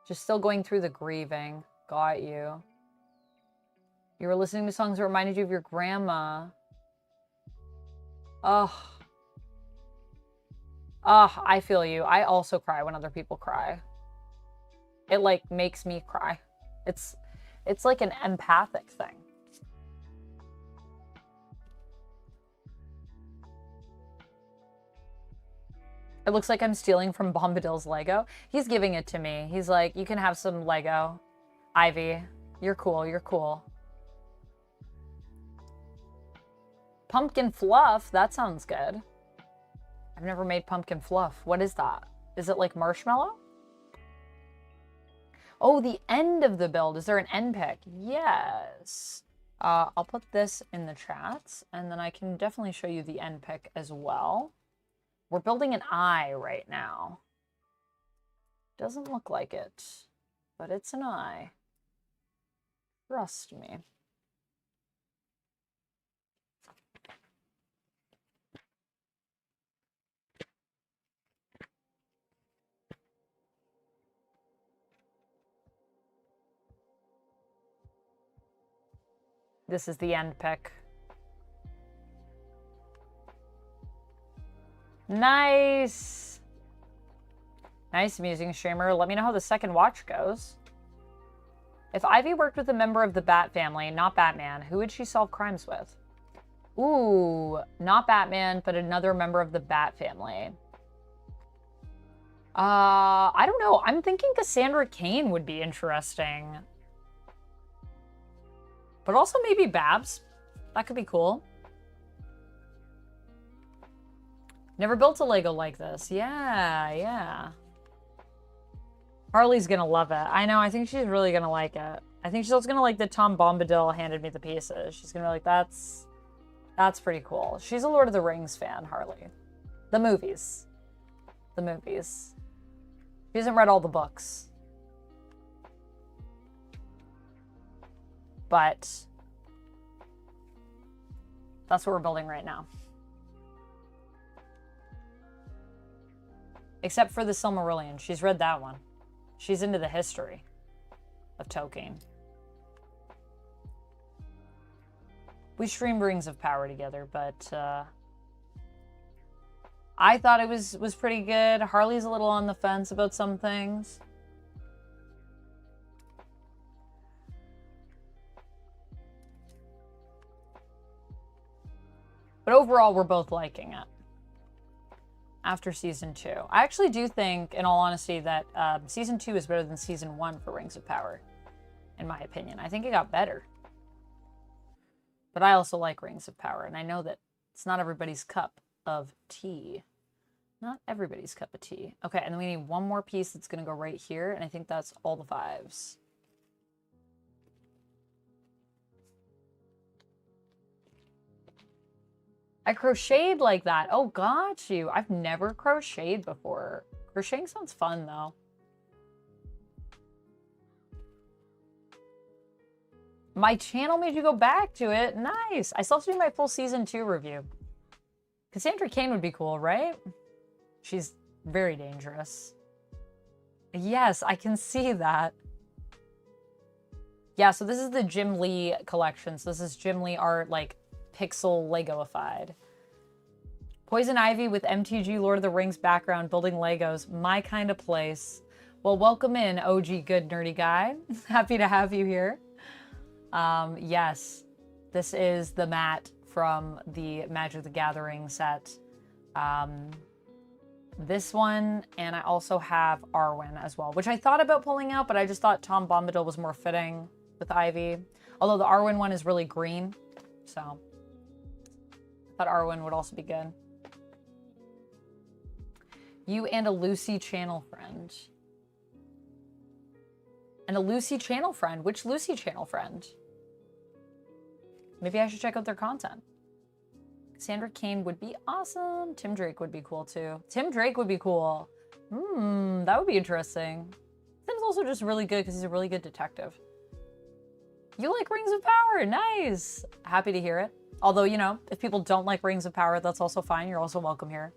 Just still going through the grieving. Got you. You were listening to songs that reminded you of your grandma. Ugh. Ugh, I feel you. I also cry when other people cry. It, like, makes me cry. It's like an empathic thing. It looks like I'm stealing from Bombadil's Lego. He's giving it to me. He's like, you can have some Lego. Ivy, you're cool. You're cool. Pumpkin fluff. That sounds good. I've never made pumpkin fluff. What is that? Is it like marshmallow? Oh, the end of the build. Is there an end pick? Yes. I'll put this in the chats, and then I can definitely show you the end pick as well. We're building an eye right now. Doesn't look like it, but it's an eye. Trust me. This is the end pick. Nice. Nice, amusing streamer. Let me know how the second watch goes. If Ivy worked with a member of the Bat family, not Batman, who would she solve crimes with? Ooh, not Batman, but another member of the Bat family. I don't know. I'm thinking Cassandra Cain would be interesting. But also maybe Babs. That could be cool. Never built a Lego like this. Yeah, yeah. Harley's gonna love it. I know, I think she's really gonna like it. I think she's also gonna like that Tom Bombadil handed me the pieces. She's gonna be like, that's pretty cool. She's a Lord of the Rings fan, Harley. The movies. The movies. She hasn't read all the books. But that's what we're building right now. Except for the Silmarillion. She's read that one. She's into the history of Tolkien. We streamed Rings of Power together, but I thought it was pretty good. Harley's a little on the fence about some things. But overall, we're both liking it. After season 2. I actually do think, in all honesty, that season 2 is better than season 1 for Rings of Power, in my opinion. I think it got better. But I also like Rings of Power, and I know that it's not everybody's cup of tea. Not everybody's cup of tea. Okay, and then we need one more piece that's going to go right here, and I think that's all the 5s. I crocheted like that. Oh, got you. I've never crocheted before. Crocheting sounds fun, though. My channel made you go back to it. Nice. I still have to do my full season 2 review. Cassandra Cain would be cool, right? She's very dangerous. Yes, I can see that. Yeah, so this is the Jim Lee collection. So this is Jim Lee art, like, pixel Legoified. Poison Ivy with MTG Lord of the Rings background, building Legos. My kind of place. Well, welcome in, OG good nerdy guy. Happy to have you here. Yes, this is the Matt from the Magic the Gathering set. This one, and I also have Arwen as well, which I thought about pulling out, but I just thought Tom Bombadil was more fitting with Ivy. Although the Arwen one is really green, so I thought Arwen would also be good. You and a Lucy channel friend. And a Lucy channel friend? Which Lucy channel friend? Maybe I should check out their content. Sandra Kane would be awesome. Tim Drake would be cool too. Tim Drake would be cool. That would be interesting. Tim's also just really good because he's a really good detective. You like Rings of Power? Nice. Happy to hear it. Although, you know, if people don't like Rings of Power, that's also fine. You're also welcome here.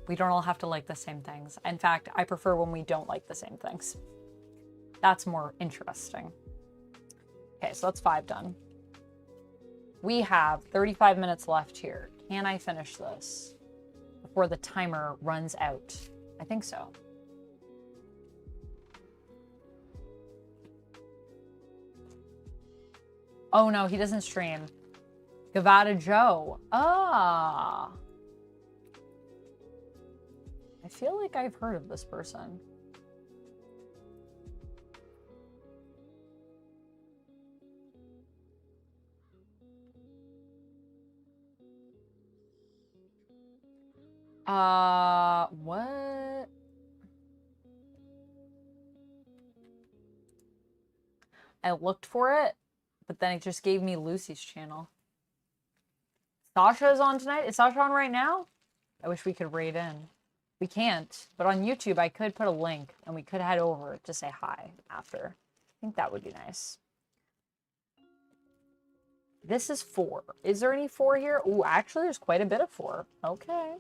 We don't all have to like the same things. In fact, I prefer when we don't like the same things. That's more interesting. Okay, so that's 5 done. We have 35 minutes left here. Can I finish this before the timer runs out? I think so. Oh no, he doesn't stream. Gavada Joe. Ah. I feel like I've heard of this person. What? I looked for it, but then it just gave me Lucy's channel. Sasha is on tonight? Is Sasha on right now? I wish we could raid in. We can't, but on YouTube I could put a link and we could head over to say hi after. I think that would be nice. This is 4. Is there any 4 here? Ooh, actually there's quite a bit of 4. Okay.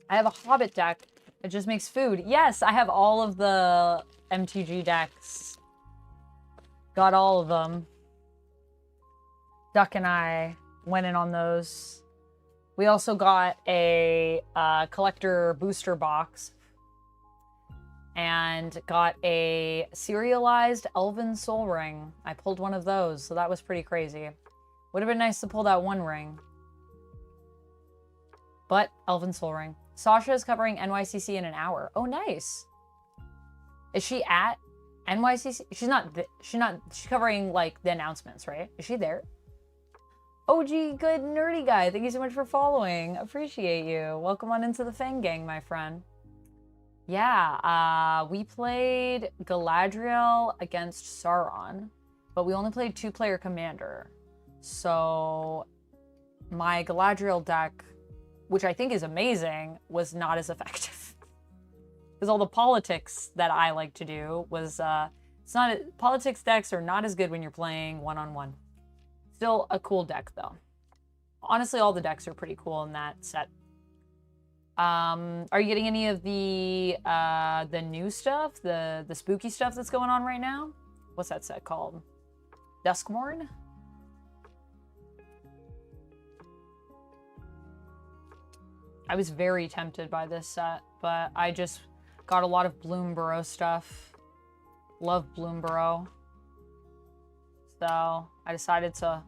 I have a Hobbit deck. It just makes food. Yes, I have all of the MTG decks. Got all of them. Duck and I went in on those. We also got a collector booster box. And got a serialized Elven Soul Ring. I pulled one of those, so that was pretty crazy. Would have been nice to pull that one ring. But Elven Soul Ring. Sasha is covering NYCC in an hour. Oh, nice. Is she at NYCC? She's covering like the announcements, right? Is she there? OG good nerdy guy. Thank you so much for following. Appreciate you. Welcome on into the Fang Gang, my friend. Yeah, we played Galadriel against Sauron, but we only played 2-player commander. So my Galadriel deck, which I think is amazing, was not as effective. Because all the politics that I like to do was, politics decks are not as good when you're playing one-on-one. Still a cool deck, though. Honestly, all the decks are pretty cool in that set. Are you getting any of the new stuff? The spooky stuff that's going on right now? What's that set called? Duskmourn? I was very tempted by this set, but I just got a lot of Bloomburrow stuff. Love Bloomburrow. So I decided to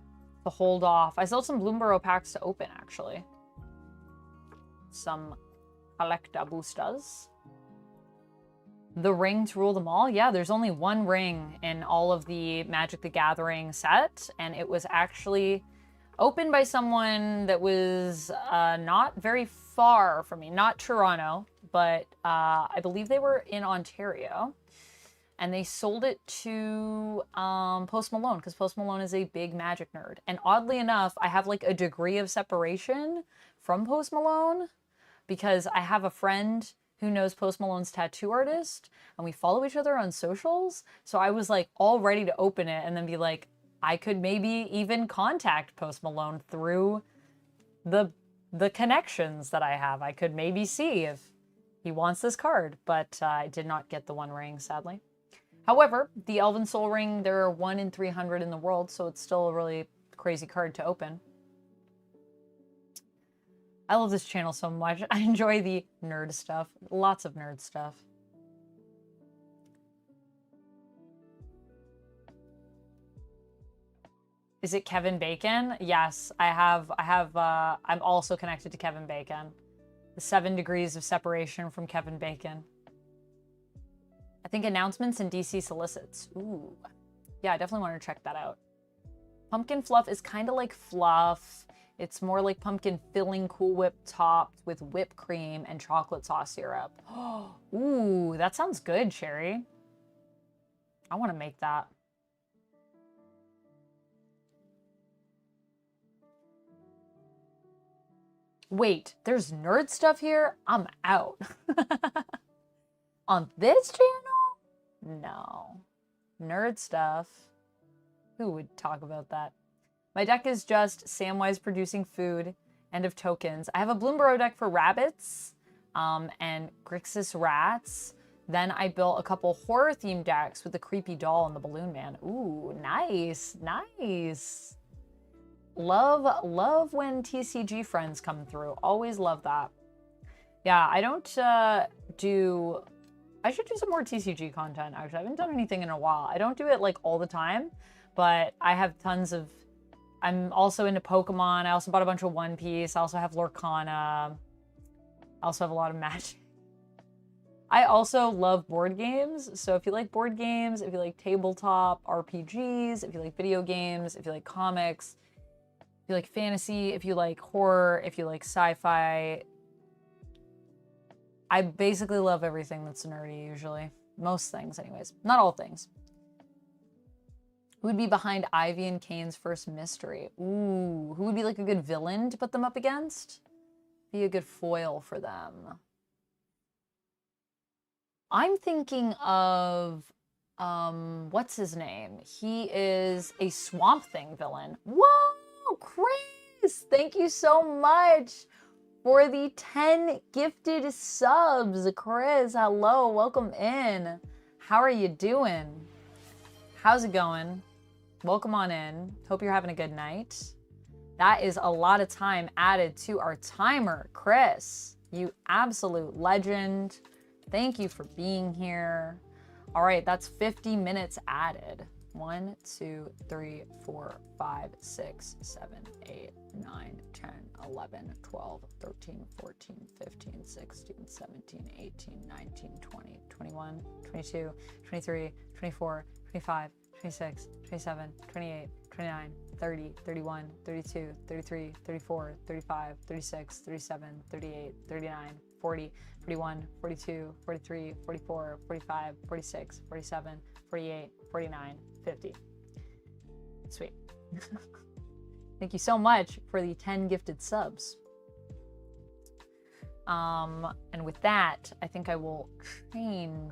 hold off. I still have some Bloomburrow packs to open, actually. Some collectaboostas. The ring to rule them all? Yeah, there's only one ring in all of the Magic the Gathering set, and it was actually opened by someone that was not very far from me. Not Toronto, but I believe they were in Ontario. And they sold it to Post Malone, because Post Malone is a big Magic nerd. And oddly enough, I have like a degree of separation from Post Malone, because I have a friend who knows Post Malone's tattoo artist, and we follow each other on socials. So I was like all ready to open it and then be like, I could maybe even contact Post Malone through the connections that I have. I could maybe see if he wants this card, but I did not get the one ring, sadly. However, the Elven Soul Ring, there are 1 in 300 in the world, so it's still a really crazy card to open. I love this channel so much. I enjoy the nerd stuff. Lots of nerd stuff. Is it Kevin Bacon? Yes, I'm also connected to Kevin Bacon. The 7 degrees of separation from Kevin Bacon. I think announcements and DC solicits. Ooh. Yeah, I definitely want to check that out. Pumpkin fluff is kind of like fluff. It's more like pumpkin filling Cool Whip topped with whipped cream and chocolate sauce syrup. Ooh, that sounds good, Sherry. I want to make that. Wait, there's nerd stuff here? I'm out. On this channel? No. Nerd stuff. Who would talk about that? My deck is just Samwise producing food. End of tokens. I have a Bloomborough deck for rabbits and Grixis rats. Then I built a couple horror-themed decks with the creepy doll and the balloon man. Ooh, nice, nice. Love when TCG friends come through. Always love that. Yeah, I don't do... I should do some more TCG content, actually. I haven't done anything in a while. I don't do it, like, all the time, but I have tons of... I'm also into Pokemon. I also bought a bunch of One Piece. I also have Lorcana. I also have a lot of Magic. I also love board games. So if you like board games, if you like tabletop RPGs, if you like video games, if you like comics, if you like fantasy, if you like horror, if you like sci-fi, I basically love everything that's nerdy usually. Most things anyways. Not all things. Who would be behind Ivy and Kane's first mystery? Ooh, who would be like a good villain to put them up against? Be a good foil for them. I'm thinking of, what's his name? He is a Swamp Thing villain. Whoa, Chris! Thank you so much for the 10 gifted subs. Chris, hello, welcome in. How are you doing? How's it going? Welcome on in. Hope you're having a good night. That is a lot of time added to our timer, Chris. You absolute legend. Thank you for being here. All right, that's 50 minutes added. 1, 2, 3, 4, 5, 6, 7, 8, 9, 10, 11, 12, 13, 14, 15, 16, 17, 18, 19, 20, 21, 22, 23, 24, 25, 26, 27, 28, 29, 30, 31, 32, 33, 34, 35, 36, 37, 38, 39, 40, 41, 42, 43, 44, 45, 46, 47, 48, 49, 50. Sweet. Thank you so much for the 10 gifted subs. And with that, I think I will change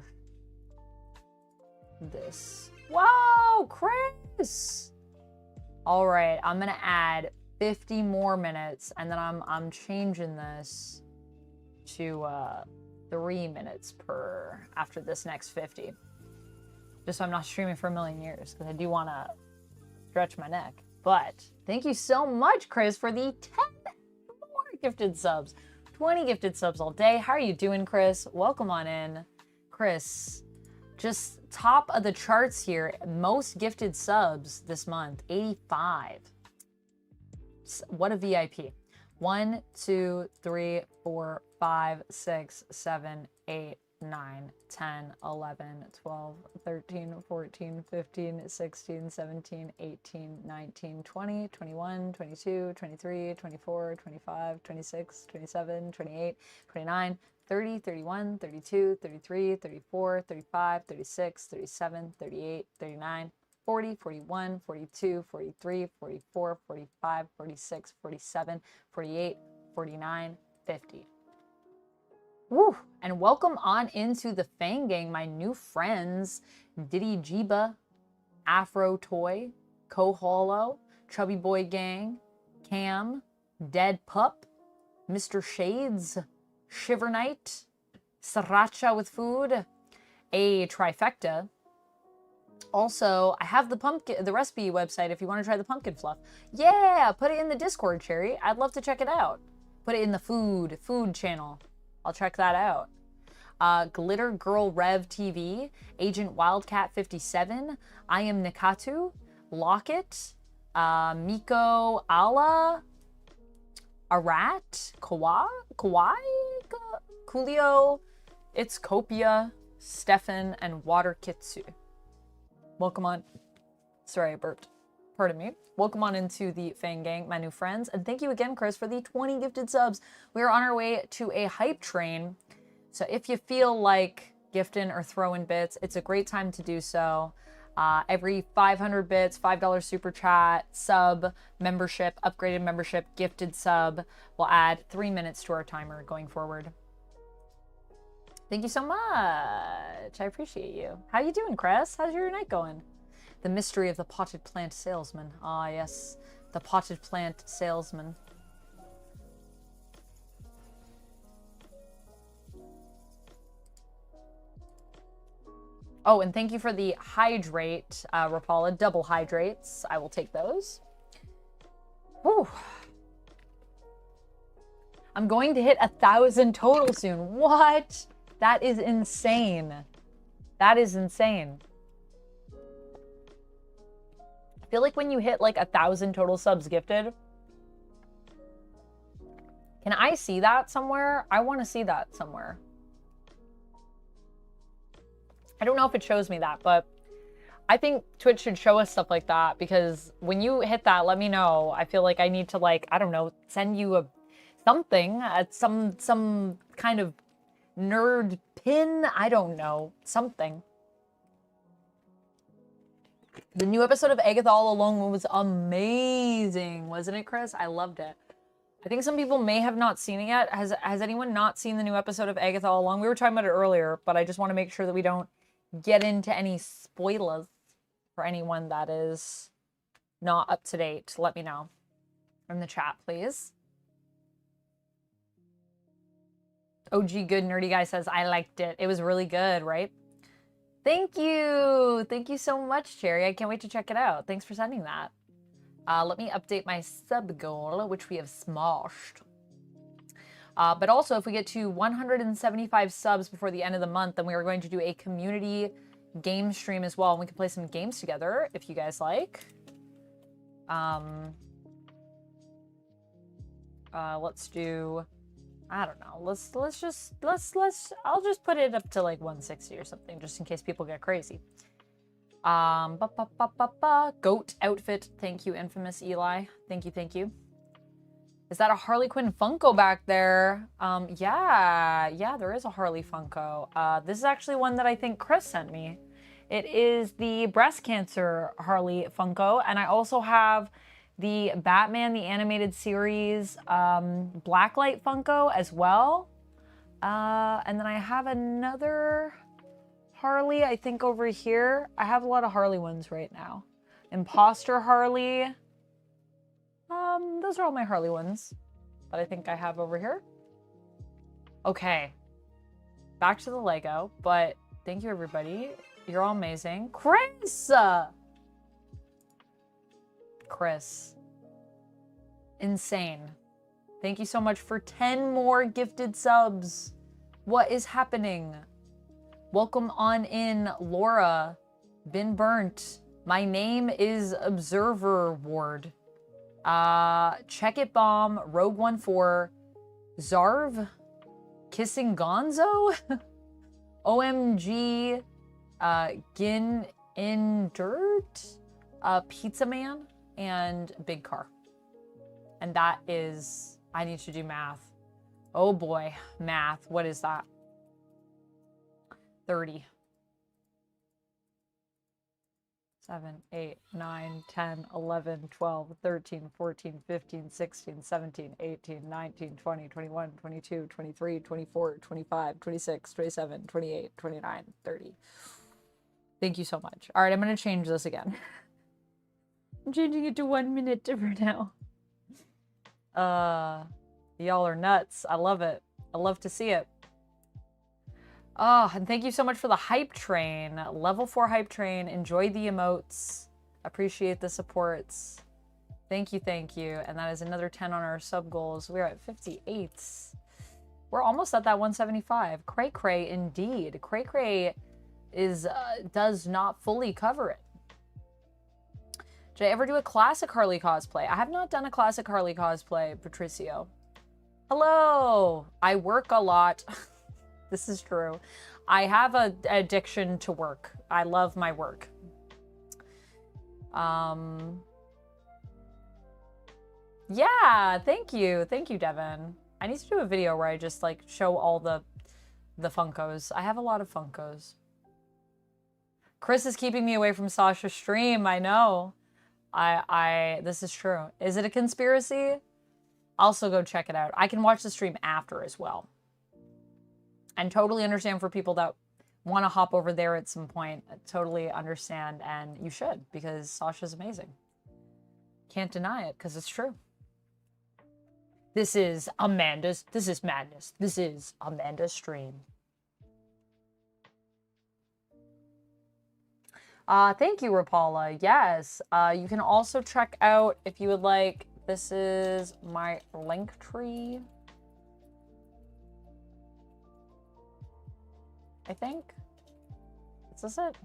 this. Whoa, Chris! All right, I'm gonna add 50 more minutes, and then I'm changing this to 3 minutes per after this next 50. Just so I'm not streaming for a million years, because I do want to stretch my neck. But thank you so much, Chris, for the 10 more gifted subs. 20 gifted subs all day. How are you doing, Chris? Welcome on in. Chris, just top of the charts here. Most gifted subs this month, 85. What a VIP. 1, 2, 3, 4, 5, 6, 7, 8, 9, 10, 11, 12, 13, 14, 15, 16, 17, 18, 19, 20, 21, 22, 23, 24, 25, 26, 27, 28, 29, 30, 31, 32, 33, 34, 35, 36, 37, 38, 39, 40, 41, 42, 43, 44, 45, 46, 47, 48, 49, 50. Woo! And welcome on into the Fang Gang, my new friends, Diddy Jiba, Afro Toy, Koholo, Chubby Boy Gang, Cam, Dead Pup, Mr. Shades, Shiver Knight, Sriracha with Food, a trifecta, Also, I have the recipe website if you want to try the pumpkin fluff. Yeah, put it in the Discord, Cherry. I'd love to check it out. Put it in the food channel. I'll check that out. Glitter Girl Rev TV, Agent Wildcat 57, I Am Nikatu, Locket, Miko Ala, Arat, Kawai, Coolio, It's Copia, Stefan, and Water Kitsu. Welcome on. Sorry, I burped. Pardon me. Welcome on into the Fang Gang, my new friends. And thank you again, Chris, for the 20 gifted subs. We are on our way to a hype train. So if you feel like gifting or throwing bits, it's a great time to do so. Every 500 bits, $5 super chat, sub, membership, upgraded membership, gifted sub will add 3 minutes to our timer going forward. Thank you so much. I appreciate you. How you doing, Chris? How's your night going? The mystery of the potted plant salesman. Ah, yes. The potted plant salesman. Oh, and thank you for the hydrate, Rapala. Double hydrates. I will take those. Whew. I'm going to hit 1,000 total soon. What? That is insane. That is insane. I feel like when you hit like 1,000 total subs gifted, can I see that somewhere? I want to see that somewhere. I don't know if it shows me that, but I think Twitch should show us stuff like that, because when you hit that, let me know. I feel like I need to, like, I don't know, send you a something, some kind of nerd pin. I don't know, something. The new episode of Agatha All Alone was amazing, wasn't it, Chris? I loved it. I think some people may have not seen it yet. Has anyone not seen the new episode of Agatha All Alone? We were talking about it earlier, but I just want to make sure that we don't get into any spoilers for anyone that is not up to date. Let me know in the chat, please. OG Good Nerdy Guy says, I liked it. It was really good, right? Thank you. Thank you so much, Cherry. I can't wait to check it out. Thanks for sending that. Let me update my sub goal, which we have smashed. But also, if we get to 175 subs before the end of the month, then we are going to do a community game stream as well. And we can play some games together if you guys like. Let's do, I don't know. I'll just put it up to like 160 or something, just in case people get crazy. Goat outfit. Thank you, Infamous Eli. Thank you, thank you. Is that a Harley Quinn Funko back there? Yeah, there is a Harley Funko. This is actually one that I think Chris sent me. It is the breast cancer Harley Funko, and I also have the Batman, the animated series, Blacklight Funko as well. And then I have another Harley, I think, over here. I have a lot of Harley ones right now. Imposter Harley. Those are all my Harley ones that I think I have over here. Okay. Back to the Lego, but thank you, everybody. You're all amazing. Chris! Chris. Insane. Thank you so much for 10 more gifted subs. What is happening? Welcome on in, Laura. Been burnt. My name is Observer Ward. Check It Bomb, Rogue 14, Zarv, Kissing Gonzo, OMG, Gin in Dirt, Pizza Man, and Big Car. And that is, I need to do math. Oh boy, math. What is that? 30. 7, 8, 9, 10, 11, 12, 13, 14, 15, 16, 17, 18, 19, 20, 21, 22, 23, 24, 25, 26, 27, 28, 29, 30. Thank you so much. All right, I'm going to change this again. I'm changing it to 1 minute for now. Y'all are nuts. I love it. I love to see it. Oh, and thank you so much for the hype train. Level 4 hype train. Enjoy the emotes. Appreciate the supports. Thank you, thank you. And that is another 10 on our sub goals. We're at 58. We're almost at that 175. Cray cray indeed. Cray cray is does not fully cover it. Did I ever do a classic Harley cosplay? I have not done a classic Harley cosplay, Patricio. Hello. I work a lot. This is true. I have an addiction to work. I love my work. Yeah, thank you. Thank you, Devin. I need to do a video where I just like show all the Funkos. I have a lot of Funkos. Chris is keeping me away from Sasha's stream. I know. This is true. Is it a conspiracy? I'll also go check it out. I can watch the stream after as well. And totally understand for people that want to hop over there at some point. I totally understand, and you should, because Sasha's amazing. Can't deny it, because it's true. This is Amanda's. This is madness. This is Amanda's stream. Thank you, Rapala. Yes. You can also check out, if you would like, this is my link tree. I think. Is this it?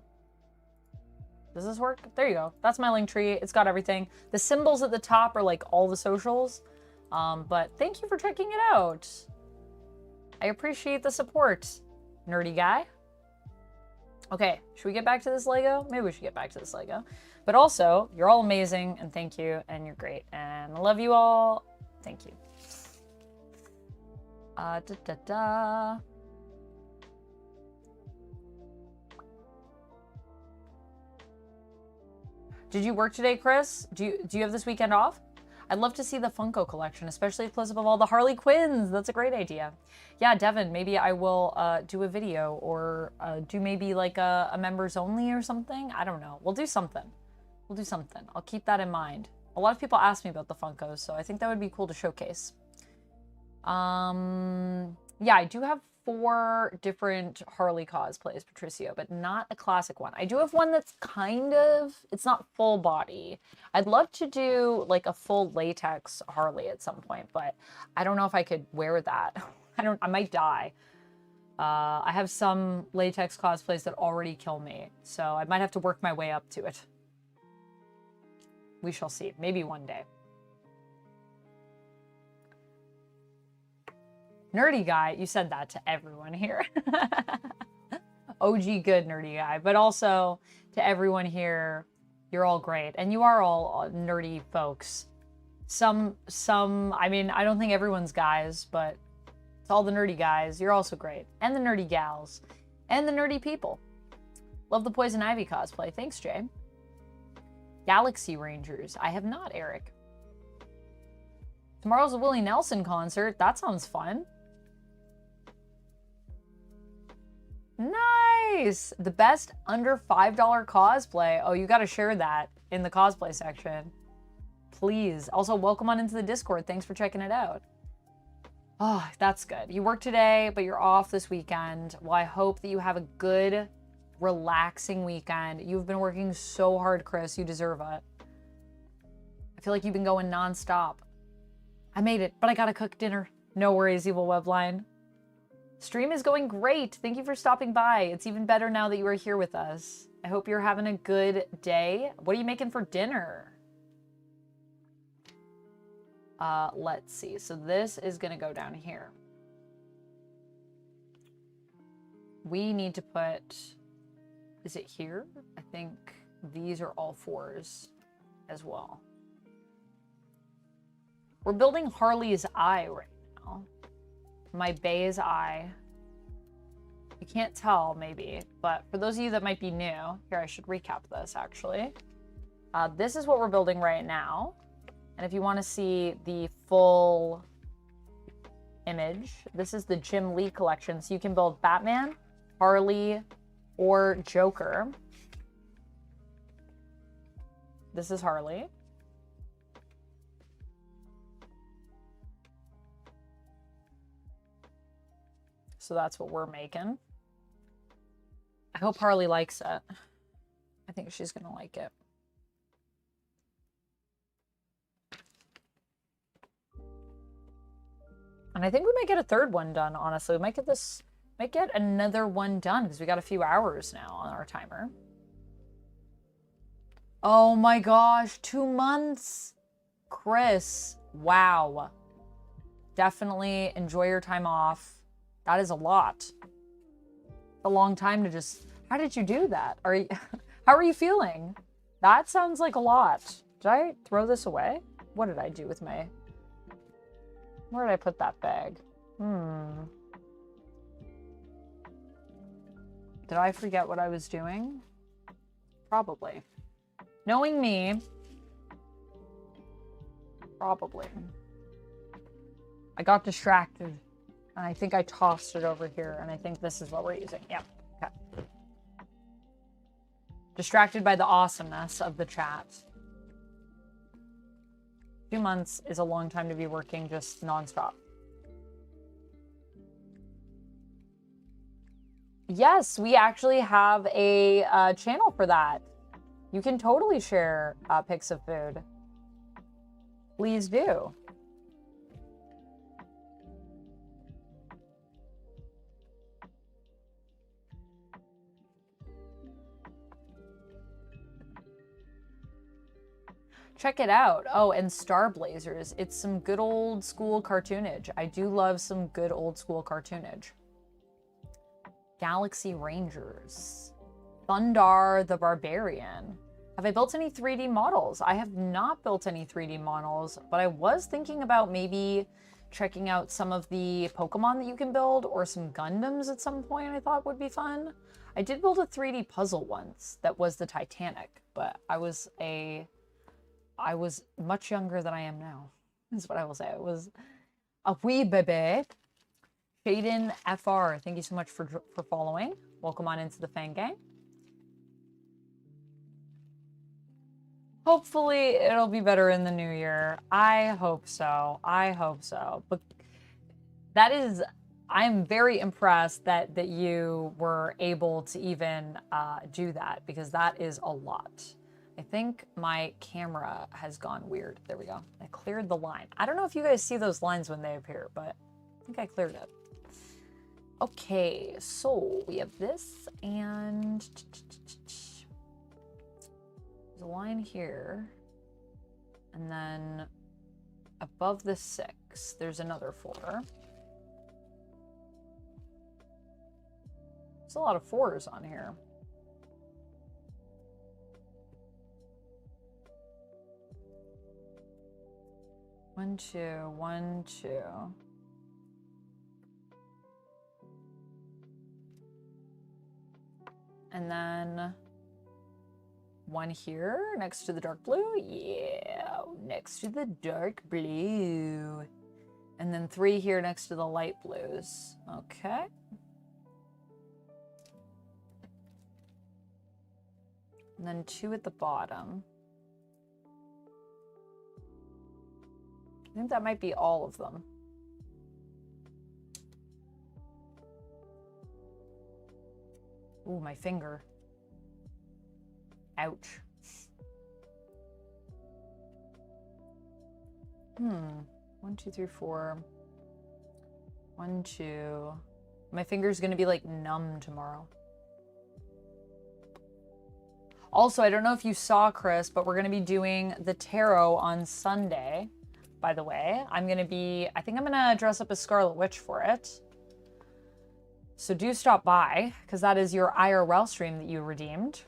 Does this work? There you go. That's my link tree. It's got everything. The symbols at the top are like all the socials. But thank you for checking it out. I appreciate the support, nerdy guy. Okay, should we get back to this Lego? Maybe we should get back to this Lego. But also, you're all amazing, and thank you, and you're great. And I love you all. Thank you. Did you work today, Chris? Do you have this weekend off? I'd love to see the Funko collection, especially close-up of all the Harley Quinns. That's a great idea. Yeah, Devin, maybe I will do a video or do maybe like a members only or something. I don't know. We'll do something. We'll do something. I'll keep that in mind. A lot of people ask me about the Funkos, so I think that would be cool to showcase. Yeah, I do have 4 different Harley cosplays, Patricio, but not a classic one. I do have one that's kind of, it's not full body. I'd love to do like a full latex Harley at some point, but I don't know if I could wear that. I might die. I have some latex cosplays that already kill me, so I might have to work my way up to it. We shall see. Maybe one day. Nerdy guy, you said that to everyone here. OG good nerdy guy, but also to everyone here, you're all great. And you are all nerdy folks. Some, I mean, I don't think everyone's guys, but it's all the nerdy guys. You're also great. And the nerdy gals. And the nerdy people. Love the Poison Ivy cosplay. Thanks, Jay. Galaxy Rangers. I have not, Eric. Tomorrow's a Willie Nelson concert. That sounds fun. Nice! The best under $5 cosplay. Oh, you gotta share that in the cosplay section. Please. Also, welcome on into the Discord. Thanks for checking it out. Oh, that's good. You work today, but you're off this weekend. Well, I hope that you have a good, relaxing weekend. You've been working so hard, Chris. You deserve it. I feel like you've been going nonstop. I made it, but I gotta cook dinner. No worries, Evil Webline. Stream is going great. Thank you for stopping by. It's even better now that you are here with us. I hope you're having a good day. What are you making for dinner? Let's see. So this is going to go down here. We need to put... Is it here? I think these are all 4s as well. We're building Harley's eye right now. My Bay's eye. You can't tell, maybe, but for those of you that might be new, here, I should recap this, actually. This is what we're building right now. And if you want to see the full image, this is the Jim Lee collection. So you can build Batman, Harley, or Joker. This is Harley. So that's what we're making. hope Harley likes it. I think she's gonna like it. And I think we might get a third one done, honestly. We might get another one done because we got a few hours now on our timer. Oh my gosh, 2 months. Chris, wow. Definitely enjoy your time off. That is a lot. A long time to just... How did you do that? How are you feeling? That sounds like a lot. Did I throw this away? What did I do with my... Where did I put that bag? Did I forget what I was doing? Probably. Knowing me, probably. I got distracted, and I think I tossed it over here, and I think this is what we're using. Yep. Okay. Distracted by the awesomeness of the chat. 2 months is a long time to be working just nonstop. Yes, we actually have a channel for that. You can totally share pics of food. Please do. Check it out. Oh, and Star Blazers. It's some good old school cartoonage. I do love some good old school cartoonage. Galaxy Rangers. Thundar the Barbarian. Have I built any 3D models? I have not built any 3D models, but I was thinking about maybe checking out some of the Pokemon that you can build or some Gundams at some point I thought would be fun. I did build a 3D puzzle once that was the Titanic, but I was much younger than I am now, is what I will say. I was a wee baby. Shaden FR, thank you so much for following. Welcome on into the fan gang. Hopefully it'll be better in the new year. I hope so. I hope so. But that is, I'm very impressed that you were able to even do that, because that is a lot. I think my camera has gone weird. There we go. I cleared the line. I don't know if you guys see those lines when they appear, but I think I cleared it. Okay, so we have this, and there's a line here, and then above the 6, there's another 4. There's a lot of 4s on here. One, two, 1, 2. And then 1 here next to the dark blue. Yeah, next to the dark blue. And then 3 here next to the light blues. Okay. And then 2 at the bottom. I think that might be all of them. Ooh, my finger. Ouch. 1, 2, 3, 4. 1, 2. My finger's gonna be like numb tomorrow. Also, I don't know if you saw, Chris, but we're gonna be doing the tarot on Sunday. By the way, I think I'm gonna dress up as Scarlet Witch for it. So do stop by, because that is your IRL stream that you redeemed.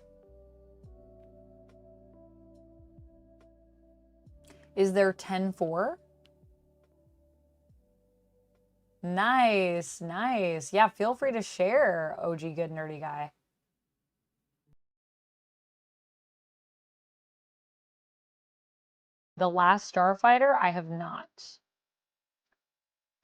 Is there 10-4? Nice, nice. Yeah, feel free to share, OG Good Nerdy Guy. The Last Starfighter, I have not.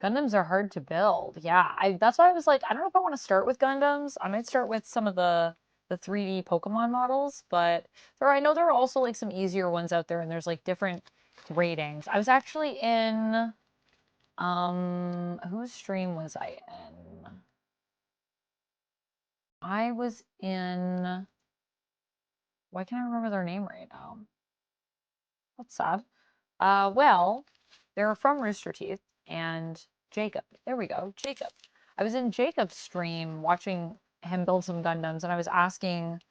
Gundams are hard to build. Yeah, that's why I was like, I don't know if I want to start with Gundams. I might start with some of the 3D Pokemon models, but I know there are also like some easier ones out there, and there's like different ratings. I was actually in, whose stream was I in? I was in... Why can't I remember their name right now? That's sad. Well, they're from Rooster Teeth and Jacob. There we go, Jacob. I was in Jacob's stream watching him build some Gundams, and I was asking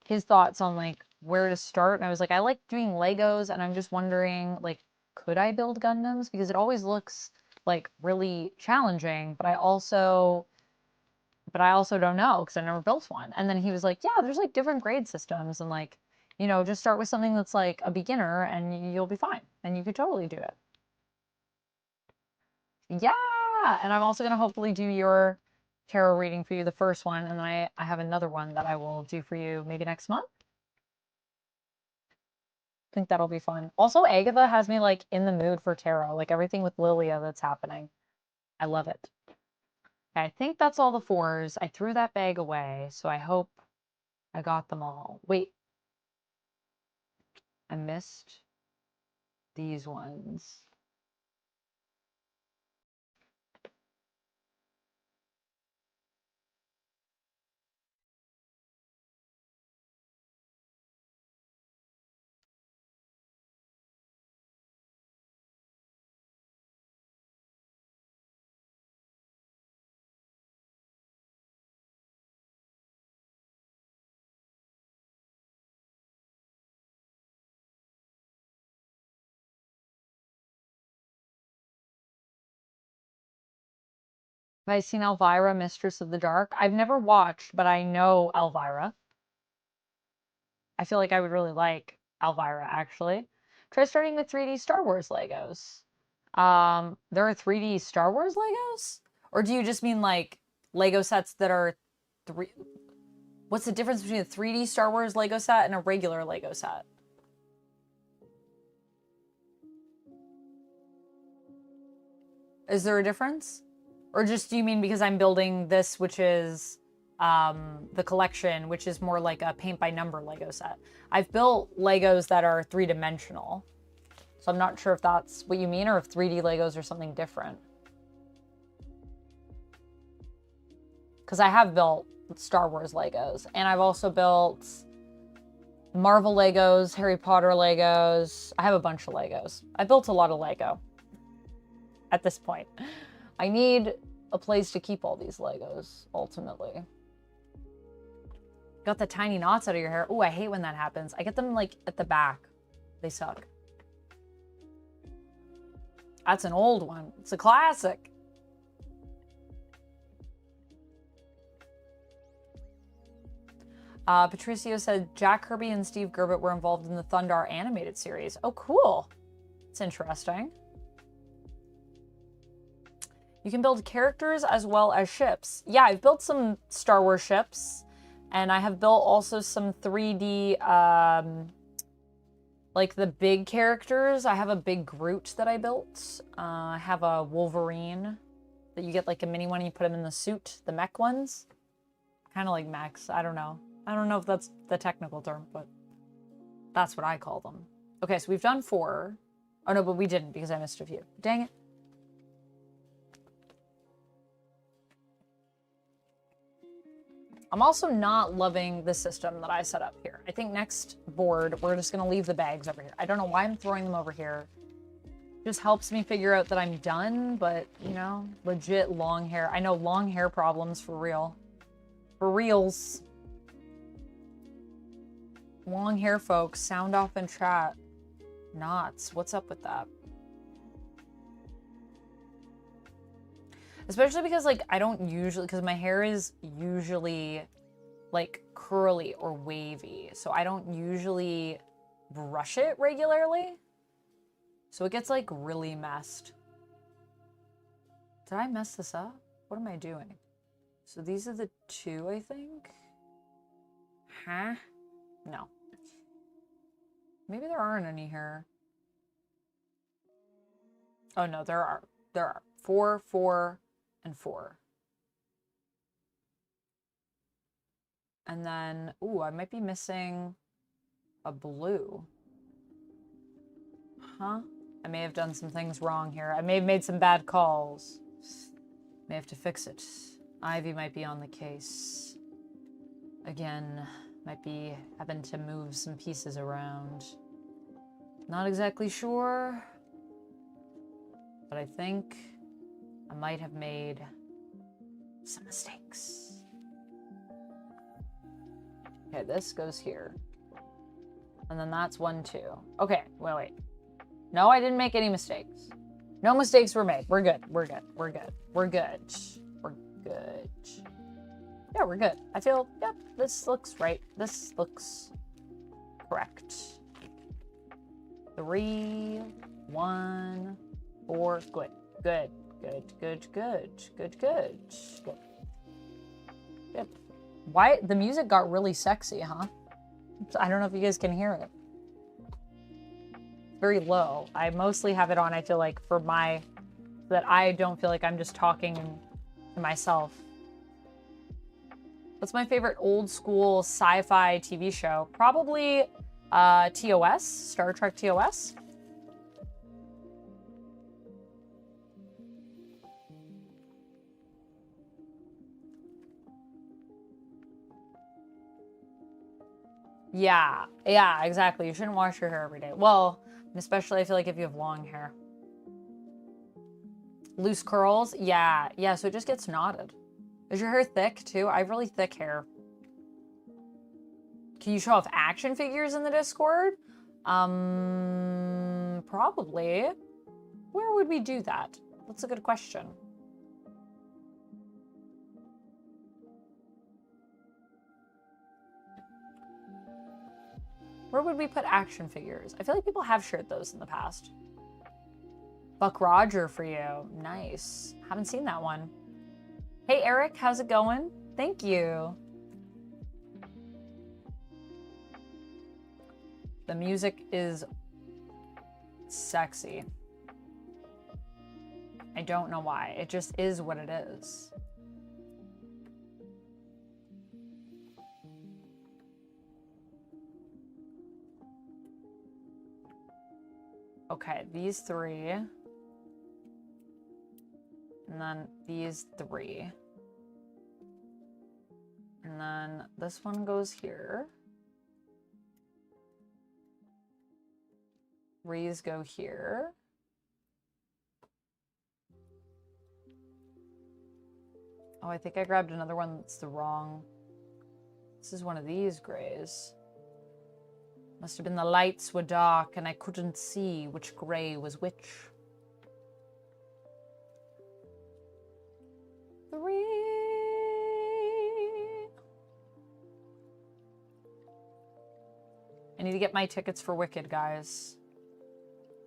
his thoughts on like where to start. And I was like, I like doing Legos, and I'm just wondering, like, could I build Gundams? Because it always looks like really challenging, but I also don't know because I never built one. And then he was like, yeah, there's like different grade systems, and like, you know, just start with something that's like a beginner and you'll be fine. And you could totally do it. Yeah. And I'm also going to hopefully do your tarot reading for you, the first one. And then I have another one that I will do for you maybe next month. I think that'll be fun. Also, Agatha has me like in the mood for tarot, like everything with Lilia that's happening. I love it. Okay, I think that's all the fours. I threw that bag away, so I hope I got them all. Wait. I missed these ones. Have I seen Elvira, Mistress of the Dark? I've never watched, but I know Elvira. I feel like I would really like Elvira, actually. Try starting with 3D Star Wars Legos. There are 3D Star Wars Legos? Or do you just mean like Lego sets that are three? What's the difference between a 3D Star Wars Lego set and a regular Lego set? Is there a difference? Or just do you mean because I'm building this, which is the collection, which is more like a paint by number Lego set? I've built Legos that are three-dimensional. So I'm not sure if that's what you mean or if 3D Legos are something different. Because I have built Star Wars Legos. And I've also built Marvel Legos, Harry Potter Legos. I have a bunch of Legos. I built a lot of Lego at this point. I need a place to keep all these Legos, ultimately. Got the tiny knots out of your hair. Oh, I hate when that happens. I get them, like, at the back. They suck. That's an old one. It's a classic. Patricio said Jack Kirby and Steve Gerber were involved in the Thundar animated series. Oh, cool. It's interesting. You can build characters as well as ships. Yeah, I've built some Star Wars ships, and I have built also some 3D, like the big characters. I have a big Groot that I built. I have a Wolverine that you get like a mini one and you put him in the suit, the mech ones. Kind of like mechs, I don't know. I don't know if that's the technical term, but that's what I call them. Okay, so we've done 4. Oh no, but we didn't because I missed a few. Dang it. I'm also not loving the system that I set up here. I think next board, we're just gonna leave the bags over here. I don't know why I'm throwing them over here. Just helps me figure out that I'm done, but, you know, legit long hair. I know long hair problems for real. For reals. Long hair folks, sound off in chat. Knots, what's up with that? Especially because, like, I don't usually, because my hair is usually, like, curly or wavy. So I don't usually brush it regularly. So it gets, like, really messed. Did I mess this up? What am I doing? So these are the 2, I think? Huh? No. Maybe there aren't any here. Oh, no, there are. There are. 4, 4, and 4. And then, ooh, I might be missing a blue. Huh? I may have done some things wrong here. I may have made some bad calls. May have to fix it. Ivy might be on the case. Again, might be having to move some pieces around. Not exactly sure, but I think I might have made some mistakes. Okay, this goes here. And then that's 1, 2. Okay, wait. No, I didn't make any mistakes. No mistakes were made. We're good. We're good. We're good. We're good. We're good. Yeah, we're good. I feel, yep, this looks right. This looks correct. 3, 1, 4. Good. Good. Good. Good. Good. Good. Good. Good. Good. Why? The music got really sexy, huh? I don't know if you guys can hear it. It's very low. I mostly have it on, I feel like, for my... that I don't feel like I'm just talking to myself. What's my favorite old school sci-fi TV show? Probably TOS, Star Trek TOS. Yeah, exactly. You shouldn't wash your hair every day. Well, especially I feel like if you have long hair. Loose curls? Yeah, so it just gets knotted. Is your hair thick too? I have really thick hair. Can you show off action figures in the Discord? Probably. Where would we do that? That's a good question. Where would we put action figures? I feel like people have shared those in the past. Buck Roger for you. Nice. Haven't seen that one. Hey, Eric, how's it going? Thank you. The music is sexy. I don't know why. It just is what it is. Okay, these 3. And then these 3. And then this one goes here. 3s go here. Oh, I think I grabbed another one that's the wrong. This is one of these grays. Must have been the lights were dark and I couldn't see which gray was which. 3. I need to get my tickets for Wicked, guys.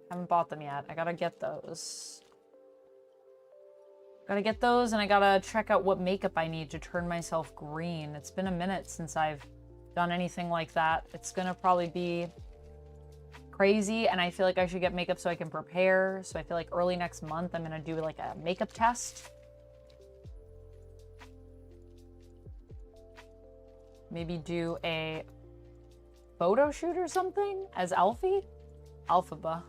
Haven't bought them yet. I gotta get those. Gotta get those, and I gotta check out what makeup I need to turn myself green. It's been a minute since I've done anything like that. It's gonna probably be crazy, and I feel like I should get makeup so I can prepare. So I feel like early next month, I'm gonna do like a makeup test. Maybe do a photo shoot or something as Alfie? Alphaba.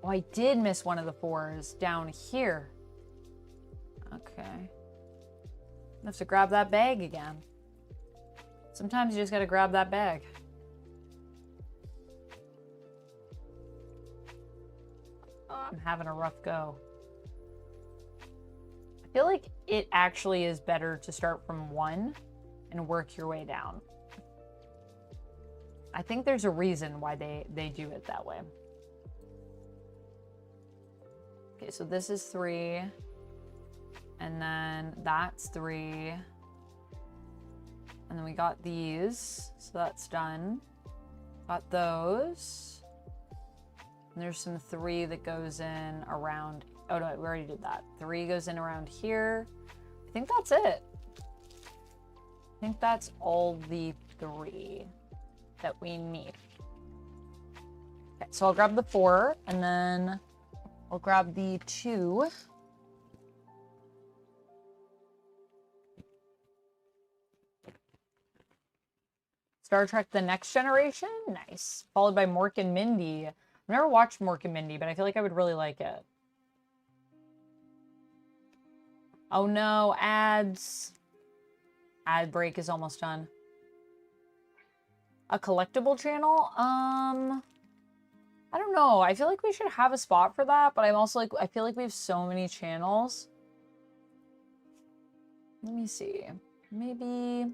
Oh, I did miss one of the 4s down here. Okay. I have to grab that bag again. Sometimes you just gotta grab that bag. Oh, I'm having a rough go. I feel like it actually is better to start from 1 and work your way down. I think there's a reason why they do it that way. Okay, so this is 3. And then that's 3. And then we got these. So that's done. Got those. And there's some 3 that goes in around. Oh no, we already did that. 3 goes in around here. I think that's it. I think that's all the 3 that we need. Okay, so I'll grab the 4 and then I'll grab the 2. Star Trek The Next Generation? Nice. Followed by Mork and Mindy. I've never watched Mork and Mindy, but I feel like I would really like it. Oh no, ads. Ad break is almost done. A collectible channel? I don't know. I feel like we should have a spot for that, but I'm also like, I feel like we have so many channels. Let me see. Maybe...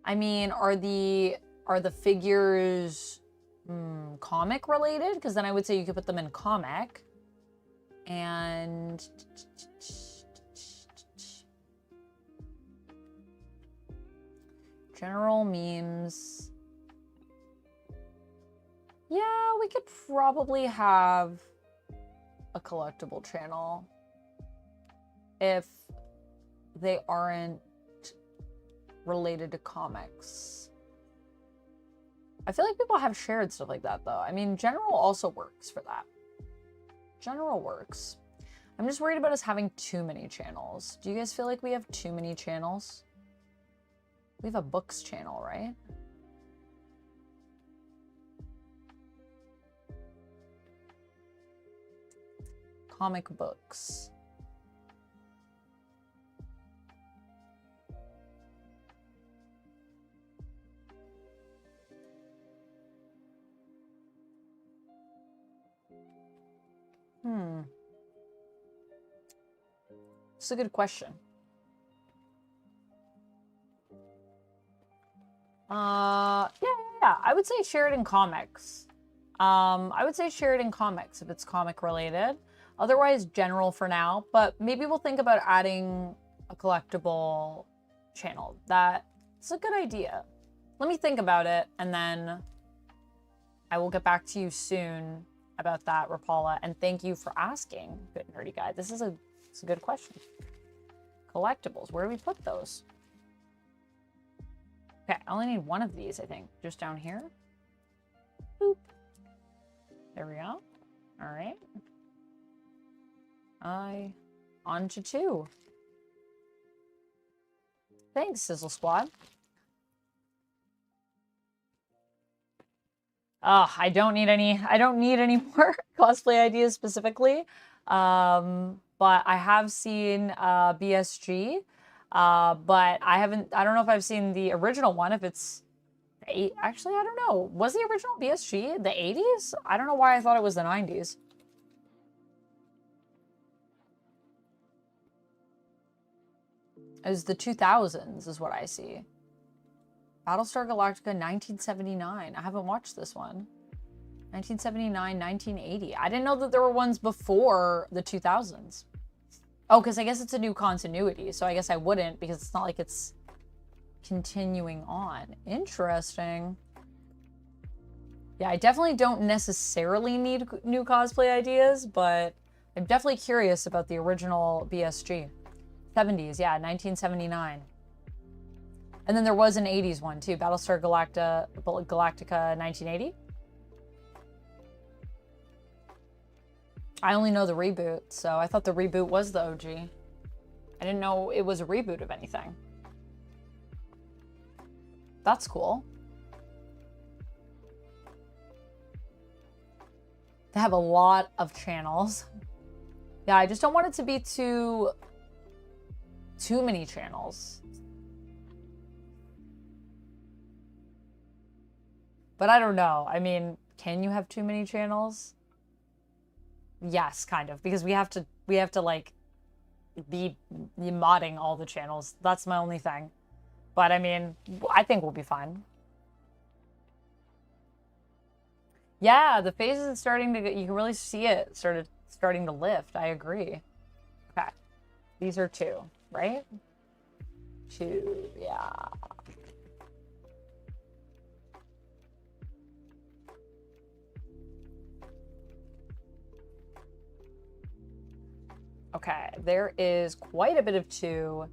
I mean, are the figures comic related? Because then I would say you could put them in comic. And general memes. Yeah, we could probably have a collectible channel if they aren't related to comics. I feel like people have shared stuff like that, though. I mean, general also works for that. General works. I'm just worried about us having too many channels. Do you guys feel like we have too many channels? We have a books channel, right? Comic books. It's a good question. Yeah. I would say share it in comics. I would say share it in comics if it's comic related. Otherwise, general for now. But maybe we'll think about adding a collectible channel. That's a good idea. Let me think about it, and then I will get back to you soon about that, Rapala. And thank you for asking, Good Nerdy Guy. This is a good question. Collectibles, where do we put those? Okay, I only need one of these, I think. Just down here. Boop. There we go. All right. On to 2. Thanks, Sizzle Squad. I don't need any more cosplay ideas specifically. But I have seen BSG. But I don't know if I've seen the original one, if it's actually, I don't know. Was the original BSG the 80s? I don't know why I thought it was the 90s. It was the 2000s is what I see. Battlestar Galactica 1979. I haven't watched this one. 1979, 1980. I didn't know that there were ones before the 2000s. Oh, because I guess it's a new continuity, so I guess I wouldn't, because it's not like it's continuing on. Interesting. Yeah, I definitely don't necessarily need new cosplay ideas, but I'm definitely curious about the original BSG. 70s, yeah, 1979. And then there was an 80s one, too. Battlestar Galactica 1980. I only know the reboot, so I thought the reboot was the OG. I didn't know it was a reboot of anything. That's cool. They have a lot of channels. Yeah, I just don't want it to be too many channels. But I don't know. I mean, can you have too many channels? Yes, kind of, because we have to like be modding all the channels. That's my only thing. But I mean, I think we'll be fine. Yeah, the phase is starting to get, you can really see it starting to lift. I agree. Okay. These are 2, right? 2, yeah. Okay, there is quite a bit of 2,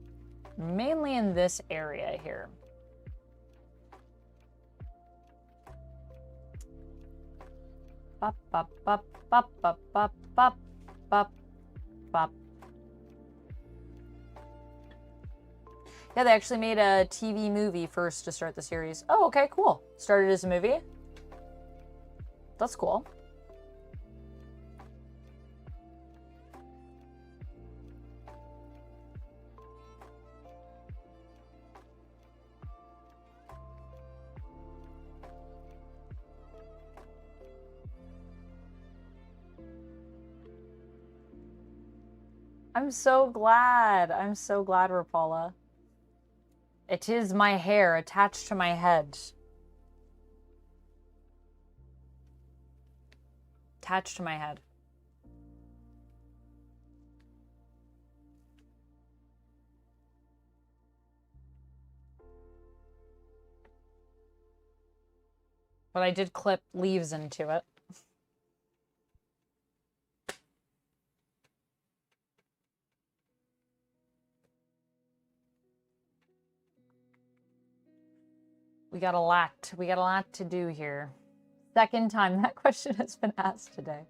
mainly in this area here. Bop, bop, bop, bop, bop, bop, bop, bop, bop. Yeah, they actually made a TV movie first to start the series. Oh, okay, cool. Started as a movie. That's cool. I'm so glad. I'm so glad, Rapala. It is my hair attached to my head. Attached to my head. But I did clip leaves into it. We got a lot to do here. Second time that question has been asked today.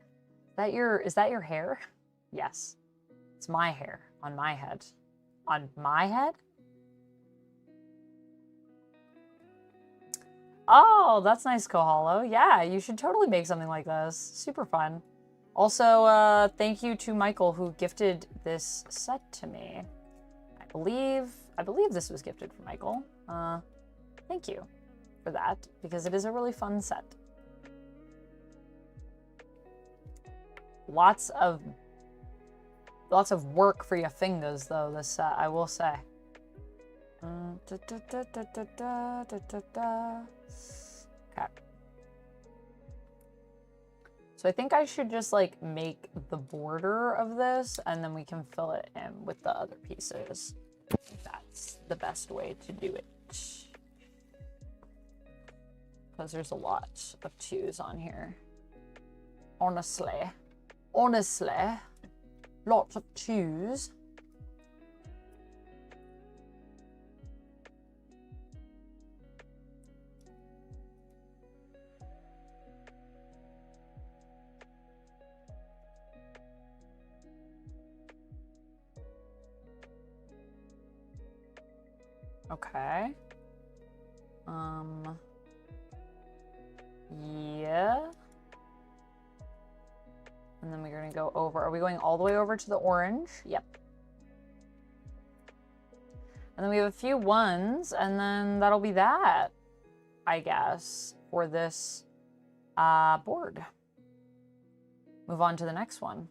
Is that your hair? Yes. It's my hair on my head. On my head? Oh, that's nice, Koholo. Yeah, you should totally make something like this. Super fun. Also, thank you to Michael who gifted this set to me. I believe this was gifted from Michael. Thank you for that, because it is a really fun set. Lots of work for your fingers, though, this set, I will say. Okay. So I think I should just, like, make the border of this, and then we can fill it in with the other pieces. I think that's the best way to do it. Because there's a lot of twos on here. Honestly, lots of twos. Okay. Yeah. And then we're gonna go over. Are we going all the way over to the orange? Yep. And then we have a few ones, and then that'll be that, I guess, for this board. Move on to the next one.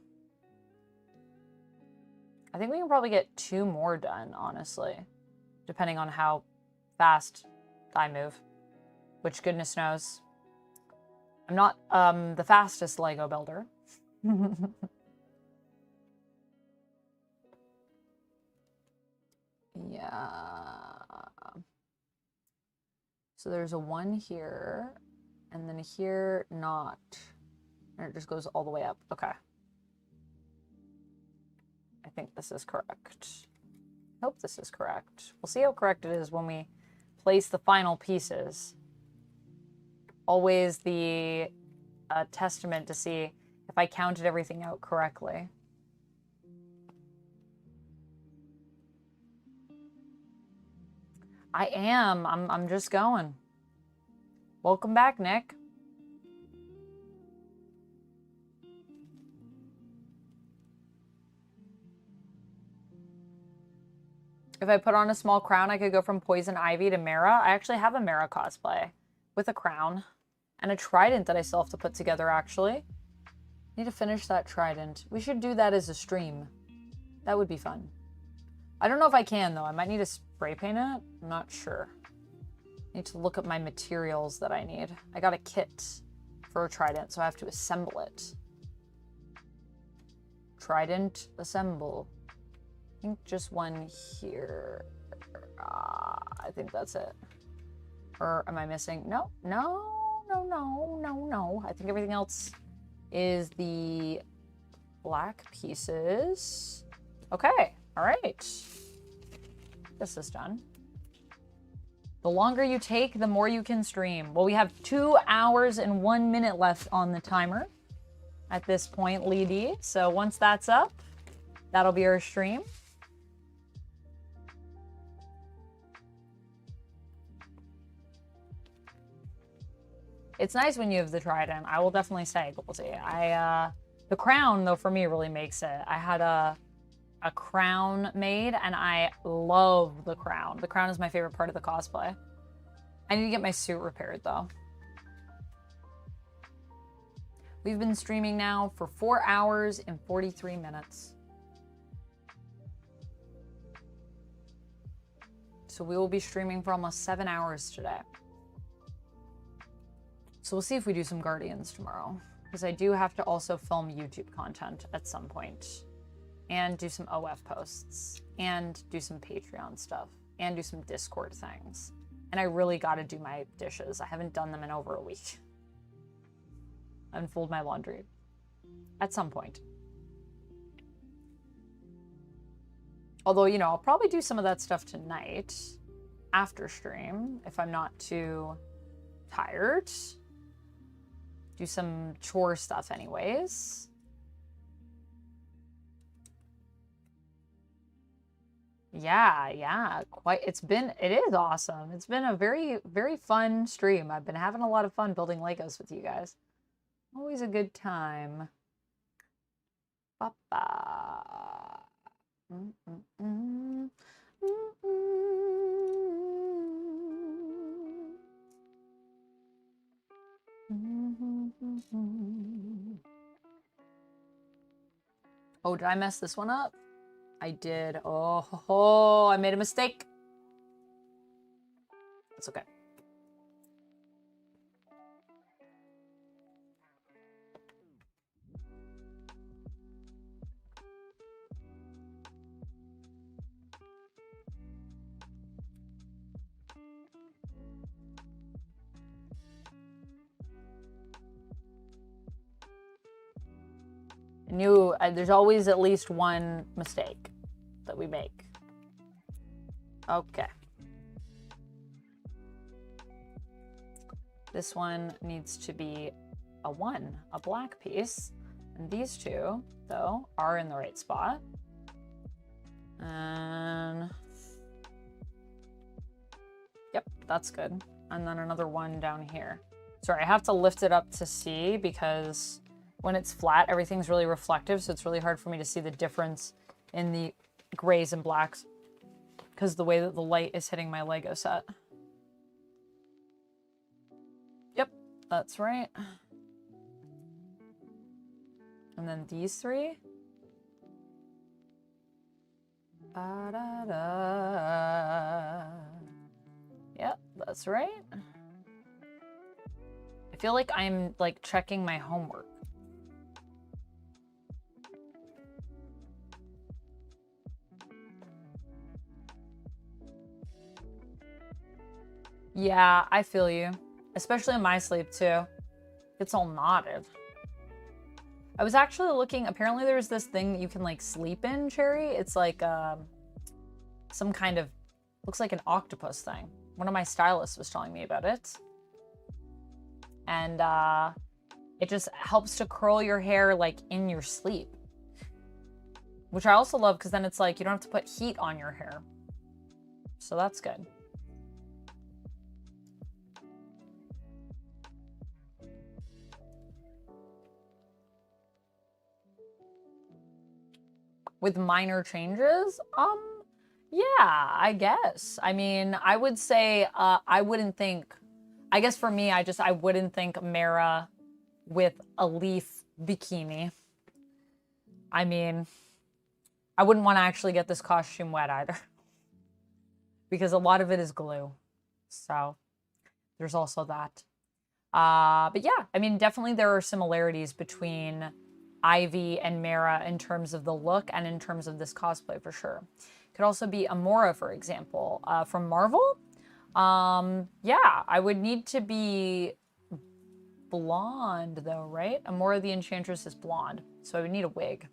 I think we can probably get 2 more done, honestly, depending on how fast I move, which goodness knows. I'm not the fastest Lego builder. Yeah. So there's a 1 here, and then here not. And it just goes all the way up. Okay. I think this is correct. I hope this is correct. We'll see how correct it is when we place the final pieces. Always the testament to see if I counted everything out correctly. I am. I'm just going. Welcome back, Nick. If I put on a small crown, I could go from Poison Ivy to Mara. I actually have a Mara cosplay with a crown and a trident that I still have to put together, actually. Need to finish that trident. We should do that as a stream. That would be fun. I don't know if I can, though. I might need to spray paint it. I'm not sure. I need to look at my materials that I need. I got a kit for a trident, so I have to assemble it. Trident, assemble. I think just 1 here. I think that's it. Or am I missing? No. I think everything else is the black pieces. Okay, all right. This is done. The longer you take, the more you can stream. Well, we have 2 hours and 1 minute left on the timer at this point, Lee. So once that's up, that'll be our stream. It's nice when you have the trident. I will definitely say, Goldie. The crown, though, for me really makes it. I had a crown made, and I love the crown. The crown is my favorite part of the cosplay. I need to get my suit repaired, though. We've been streaming now for 4 hours and 43 minutes. So we will be streaming for almost 7 hours today. So we'll see if we do some Guardians tomorrow. Because I do have to also film YouTube content at some point. And do some OF posts. And do some Patreon stuff. And do some Discord things. And I really got to do my dishes. I haven't done them in over a week. And fold my laundry. At some point. Although, you know, I'll probably do some of that stuff tonight. After stream. If I'm not too tired. Do some chore stuff anyways. Yeah, it is awesome. It's been a very, very fun stream. I've been having a lot of fun building Legos with you guys. Always a good time. Ba-ba. Oh, did I mess this one up? I did. Oh, I made a mistake. That's okay. There's always at least one mistake that we make. Okay. This one needs to be a 1, a black piece. And these two, though, are in the right spot. And yep, that's good. And then another one down here. Sorry, I have to lift it up to see because when it's flat, everything's really reflective, so it's really hard for me to see the difference in the grays and blacks because the way that the light is hitting my Lego set. Yep, that's right. And then these 3. Ba-da-da. Yep, that's right. I feel like I'm like checking my homework. Yeah, I feel you. Especially in my sleep, too. It's all knotted. I was actually looking, apparently there's this thing that you can, like, sleep in, Cherry. It's like, some kind of, looks like an octopus thing. One of my stylists was telling me about it. And, it just helps to curl your hair, like, in your sleep. Which I also love, because then it's like, you don't have to put heat on your hair. So that's good. With minor changes? Yeah, I guess. I mean, I would say, I wouldn't think, I guess for me, I wouldn't think Mara with a leaf bikini. I mean, I wouldn't want to actually get this costume wet either. Because a lot of it is glue. So, there's also that. But yeah, I mean, definitely there are similarities between Ivy and Mara in terms of the look and in terms of this cosplay for sure. Could also be Amora, for example, from Marvel. Yeah, I would need to be blonde though, right? Amora the Enchantress is blonde, so I would need a wig,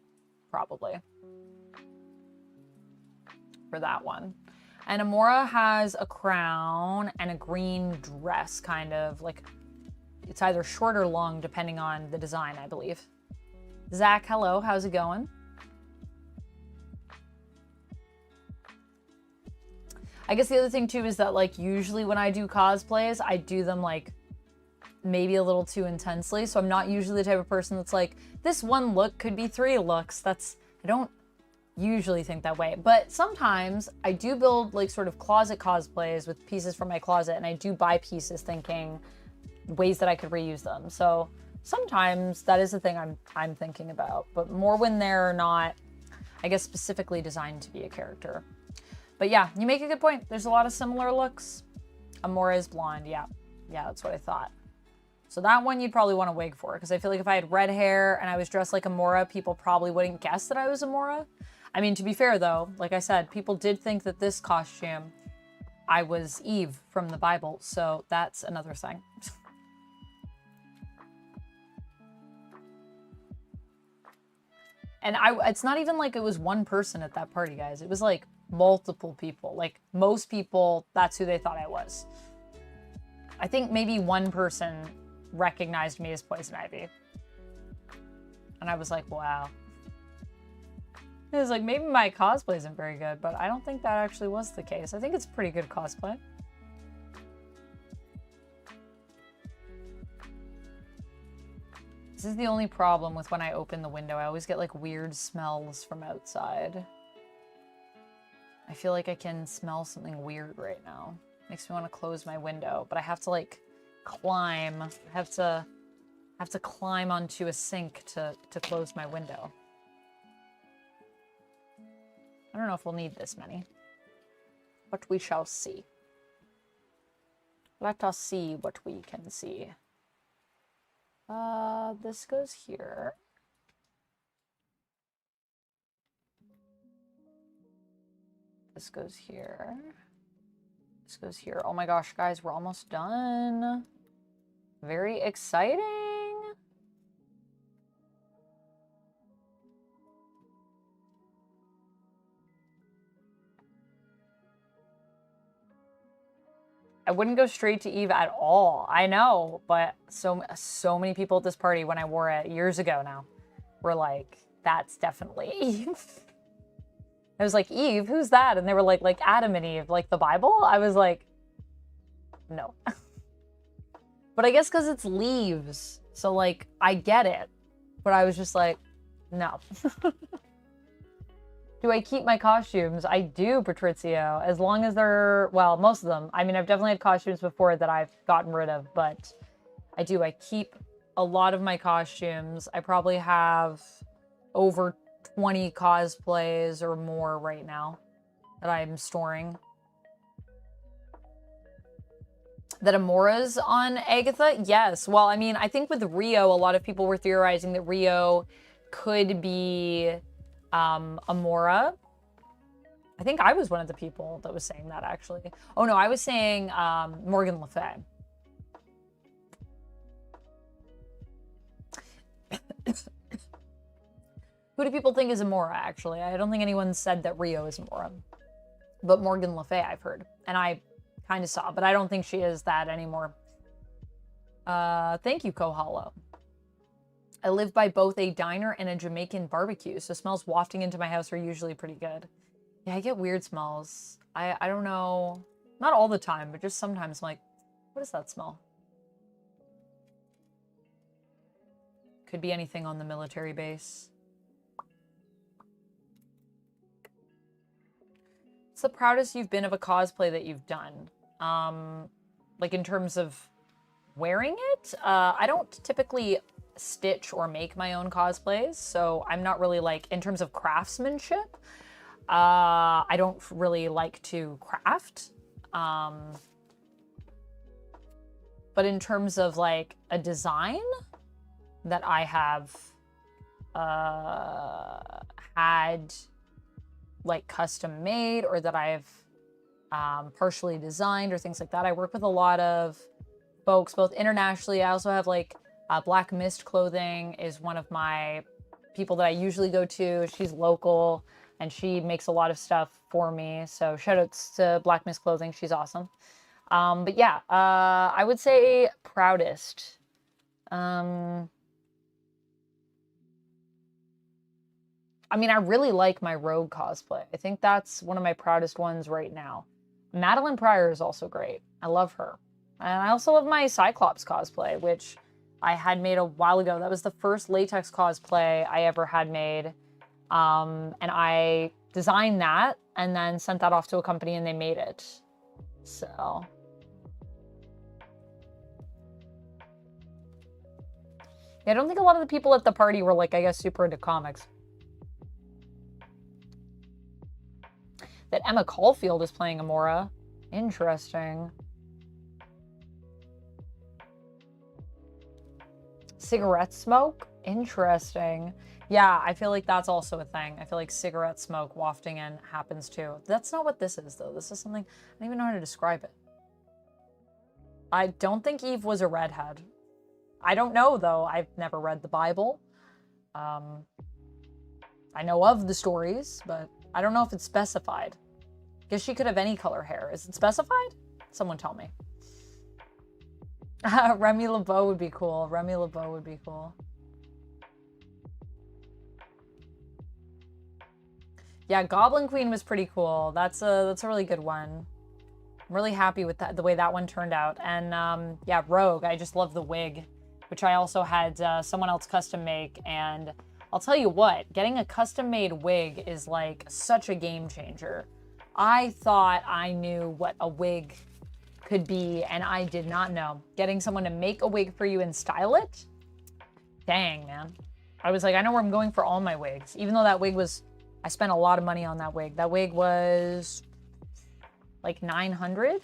probably, for that one. And Amora has a crown and a green dress, kind of like, it's either short or long, depending on the design, I believe. Zach, hello, how's it going? I guess the other thing too is that like usually when I do cosplays, I do them like maybe a little too intensely. So I'm not usually the type of person that's like, this one look could be 3 looks. I don't usually think that way. But sometimes I do build like sort of closet cosplays with pieces from my closet, and I do buy pieces thinking ways that I could reuse them. So sometimes that is the thing I'm thinking about, but more when they're not, I guess, specifically designed to be a character. But yeah, you make a good point. There's a lot of similar looks. Amora is blonde. Yeah, that's what I thought. So that one you'd probably want a wig for, because I feel like if I had red hair and I was dressed like Amora, people probably wouldn't guess that I was Amora. I mean, to be fair though, like I said, people did think that this costume, I was Eve from the Bible, so that's another thing. And it's not even like it was one person at that party, guys. It was like multiple people. Like most people, that's who they thought I was. I think maybe one person recognized me as Poison Ivy. And I was like, wow. It was like, maybe my cosplay isn't very good, but I don't think that actually was the case. I think it's pretty good cosplay. This is the only problem with when I open the window. I always get like weird smells from outside. I feel like I can smell something weird right now. Makes me want to close my window, but I have to like climb. I have to climb onto a sink to close my window. I don't know if we'll need this many, but we shall see. Let us see what we can see. This goes here. This goes here. This goes here. Oh my gosh, guys, we're almost done. Very exciting. I wouldn't go straight to Eve at all. I know, but so many people at this party when I wore it years ago now were like, that's definitely Eve. I was like, Eve, who's that? And they were like Adam and Eve, like the Bible? I was like, no. But I guess because it's leaves. So like, I get it. But I was just like, no. Do I keep my costumes? I do, Patrizio, as long as they're, well, most of them. I mean, I've definitely had costumes before that I've gotten rid of, but I do. I keep a lot of my costumes. I probably have over 20 cosplays or more right now that I'm storing. That Amora's on Agatha? Yes. Well, I mean, I think with Rio, a lot of people were theorizing that Rio could be Amora. I think I was one of the people that was saying that, actually. Oh, no, I was saying Morgan Le Fay. Who do people think is Amora, actually? I don't think anyone said that Rio is Amora. But Morgan Le Fay, I've heard. And I kind of saw, but I don't think she is that anymore. Thank you, Kohallo. I live by both a diner and a Jamaican barbecue, so smells wafting into my house are usually pretty good. Yeah, I get weird smells. I don't know. Not all the time, but just sometimes I'm like, what does that smell? Could be anything on the military base. What's the proudest you've been of a cosplay that you've done? Like in terms of wearing it? I don't typically stitch or make my own cosplays, so I'm not really like, in terms of craftsmanship, I don't really like to craft. But in terms of like a design that I have had like custom made, or that I've partially designed or things like that, I work with a lot of folks, both internationally. I also have like Black Mist Clothing is one of my people that I usually go to. She's local and she makes a lot of stuff for me. So shout outs to Black Mist Clothing. She's awesome. But yeah, I would say proudest. I mean, I really like my Rogue cosplay. I think that's one of my proudest ones right now. Madeline Pryor is also great. I love her. And I also love my Cyclops cosplay, which I had made a while ago. That was the first latex cosplay I ever had made. And I designed that and then sent that off to a company and they made it. So. Yeah, I don't think a lot of the people at the party were like, I guess, super into comics. That Emma Caulfield is playing Amora. Interesting. Cigarette smoke? Interesting. Yeah, I feel like that's also a thing. I feel like cigarette smoke wafting in happens too. That's not what this is, though. This is something, I don't even know how to describe it. I don't think Eve was a redhead. I don't know, though. I've never read the Bible. I know of the stories, but I don't know if it's specified. Guess she could have any color hair. Is it specified? Someone tell me. Remy LeBeau would be cool. Remy LeBeau would be cool. Yeah, Goblin Queen was pretty cool. That's a really good one. I'm really happy with that, the way that one turned out. And yeah, Rogue, I just love the wig, which I also had someone else custom make. And I'll tell you what, getting a custom made wig is like such a game changer. I thought I knew what a wig could be, and I did not know. Getting someone to make a wig for you and style it? Dang, man. I was like, I know where I'm going for all my wigs. Even though that wig was, I spent a lot of money on that wig. That wig was like $900.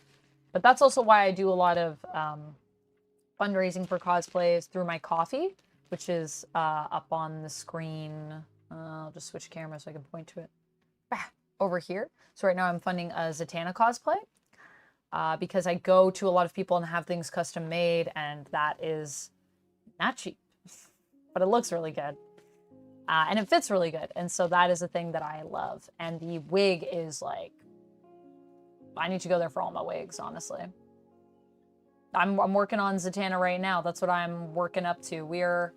But that's also why I do a lot of fundraising for cosplays through my coffee, which is up on the screen. I'll just switch cameras so I can point to it. Over here. So right now I'm funding a Zatanna cosplay because I go to a lot of people and have things custom made, and that is not cheap, but it looks really good. And it fits really good. And so that is a thing that I love. And the wig is like, I need to go there for all my wigs, honestly. I'm working on Zatanna right now. That's what I'm working up to. We're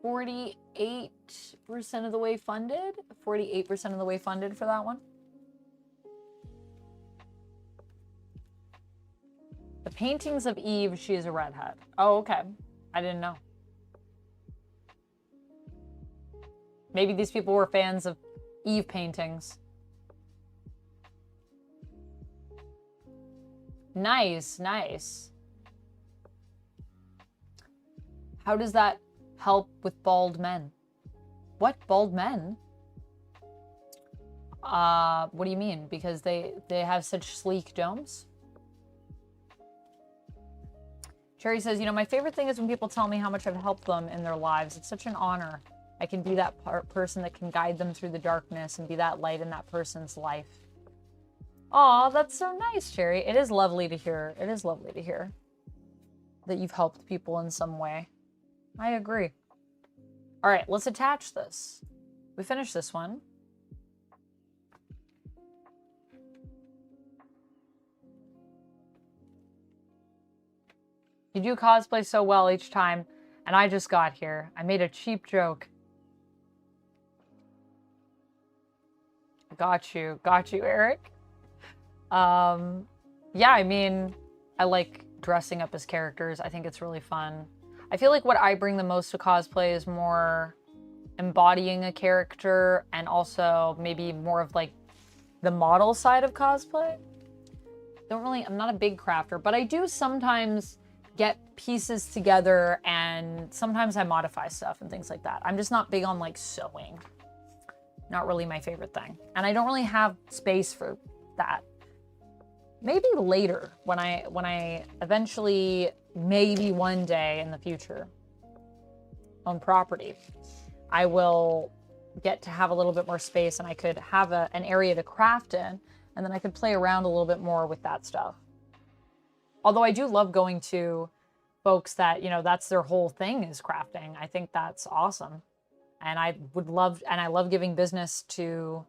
48% of the way funded. 48% of the way funded for that one. The paintings of Eve, she is a redhead. Oh, okay. I didn't know. Maybe these people were fans of Eve paintings. Nice, nice. How does that help with bald men? What? Bald men? What do you mean? Because they have such sleek domes? Cherry says, you know, my favorite thing is when people tell me how much I've helped them in their lives. It's such an honor. I can be that person that can guide them through the darkness and be that light in that person's life. Aw, that's so nice, Cherry. It is lovely to hear. It is lovely to hear that you've helped people in some way. I agree. All right, let's attach this. We finished this one. You do cosplay so well each time, and I just got here. I made a cheap joke. Got you, Eric. Yeah, I mean, I like dressing up as characters. I think it's really fun. I feel like what I bring the most to cosplay is more embodying a character and also maybe more of like the model side of cosplay. I'm not a big crafter, but I do sometimes get pieces together and sometimes I modify stuff and things like that. I'm just not big on like sewing. Not really my favorite thing. And I don't really have space for that. Maybe later when I eventually, maybe one day in the future, own property, I will get to have a little bit more space and I could have an area to craft in, and then I could play around a little bit more with that stuff. Although I do love going to folks that, you know, that's their whole thing is crafting. I think that's awesome. And I love giving business to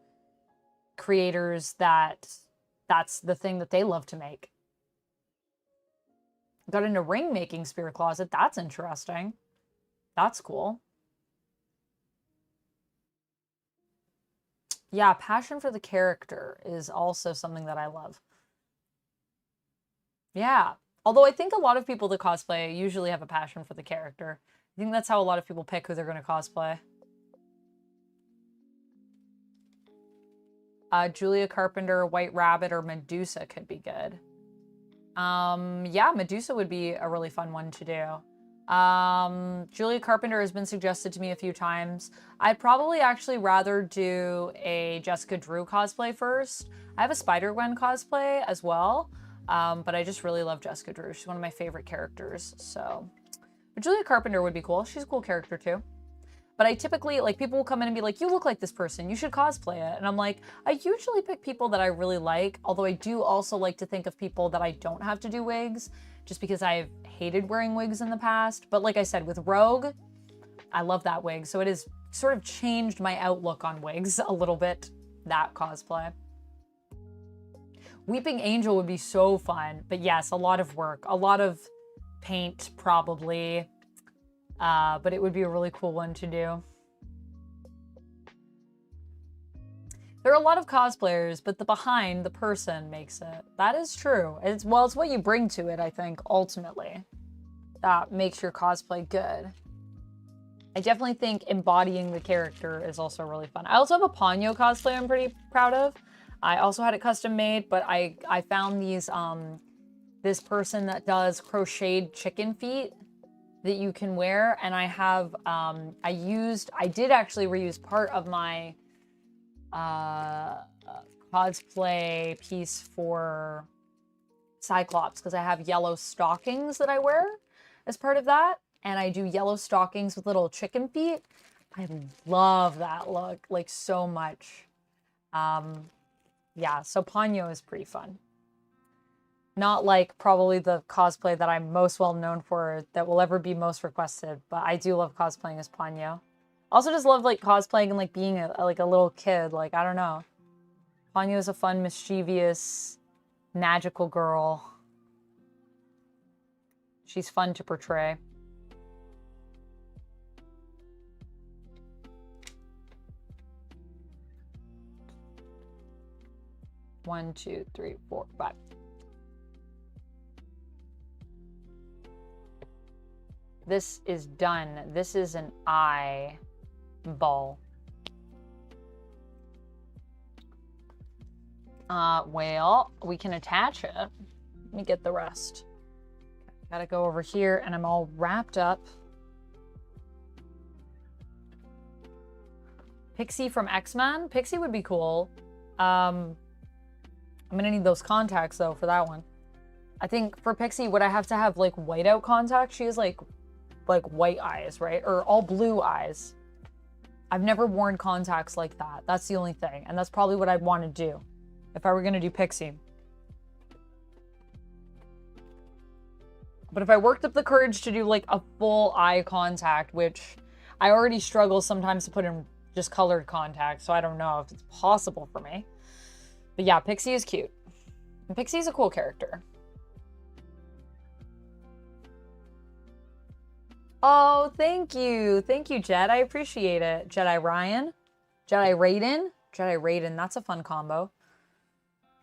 creators that's the thing that they love to make. Got into ring making, Spirit Closet. That's interesting. That's cool. Yeah, passion for the character is also something that I love. Yeah. Although I think a lot of people that cosplay usually have a passion for the character. I think that's how a lot of people pick who they're going to cosplay. Julia Carpenter, White Rabbit, or Medusa could be good. Yeah, Medusa would be a really fun one to do. Julia Carpenter has been suggested to me a few times. I'd probably actually rather do a Jessica Drew cosplay first. I have a Spider-Gwen cosplay as well, but I just really love Jessica Drew. She's one of my favorite characters, so. But Julia Carpenter would be cool. She's a cool character too. But I typically, like, people will come in and be like, you look like this person, you should cosplay it. And I'm like, I usually pick people that I really like, although I do also like to think of people that I don't have to do wigs, just because I've hated wearing wigs in the past. But like I said, with Rogue, I love that wig. So it has sort of changed my outlook on wigs a little bit, that cosplay. Weeping Angel would be so fun. But yes, a lot of work, a lot of paint probably. But it would be a really cool one to do. There are a lot of cosplayers, but the behind the person makes it. That is true. It's what you bring to it, I think, ultimately. That makes your cosplay good. I definitely think embodying the character is also really fun. I also have a Ponyo cosplay I'm pretty proud of. I also had it custom made, but I found these, this person that does crocheted chicken feet that you can wear, and I have, I did actually reuse part of my cosplay piece for Cyclops, because I have yellow stockings that I wear as part of that, and I do yellow stockings with little chicken feet. I love that look, like, so much. Yeah, so Ponyo is pretty fun. Not like probably the cosplay that I'm most well known for that will ever be most requested, but I do love cosplaying as Ponyo. Also just love like cosplaying and like being a little kid. Like, I don't know. Ponyo is a fun, mischievous, magical girl. She's fun to portray. One, two, three, four, five. This is done. This is an eyeball. Well, we can attach it. Let me get the rest. Gotta go over here, and I'm all wrapped up. Pixie from X-Men? Pixie would be cool. I'm gonna need those contacts, though, for that one. I think for Pixie, would I have to have, like, whiteout contacts? She has, like white eyes, right? Or all blue eyes. I've never worn contacts like that. That's the only thing. And that's probably what I'd want to do if I were going to do Pixie. But if I worked up the courage to do like a full eye contact, which I already struggle sometimes to put in just colored contacts, so I don't know if it's possible for me. But yeah, Pixie is cute. And Pixie's a cool character. Oh, thank you. Thank you, Jed. I appreciate it. Jedi Ryan. Jedi Raiden. Jedi Raiden. That's a fun combo.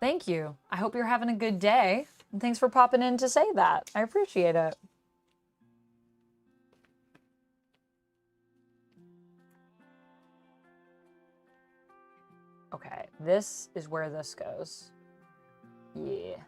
Thank you. I hope you're having a good day. And thanks for popping in to say that. I appreciate it. Okay, this is where this goes. Yeah.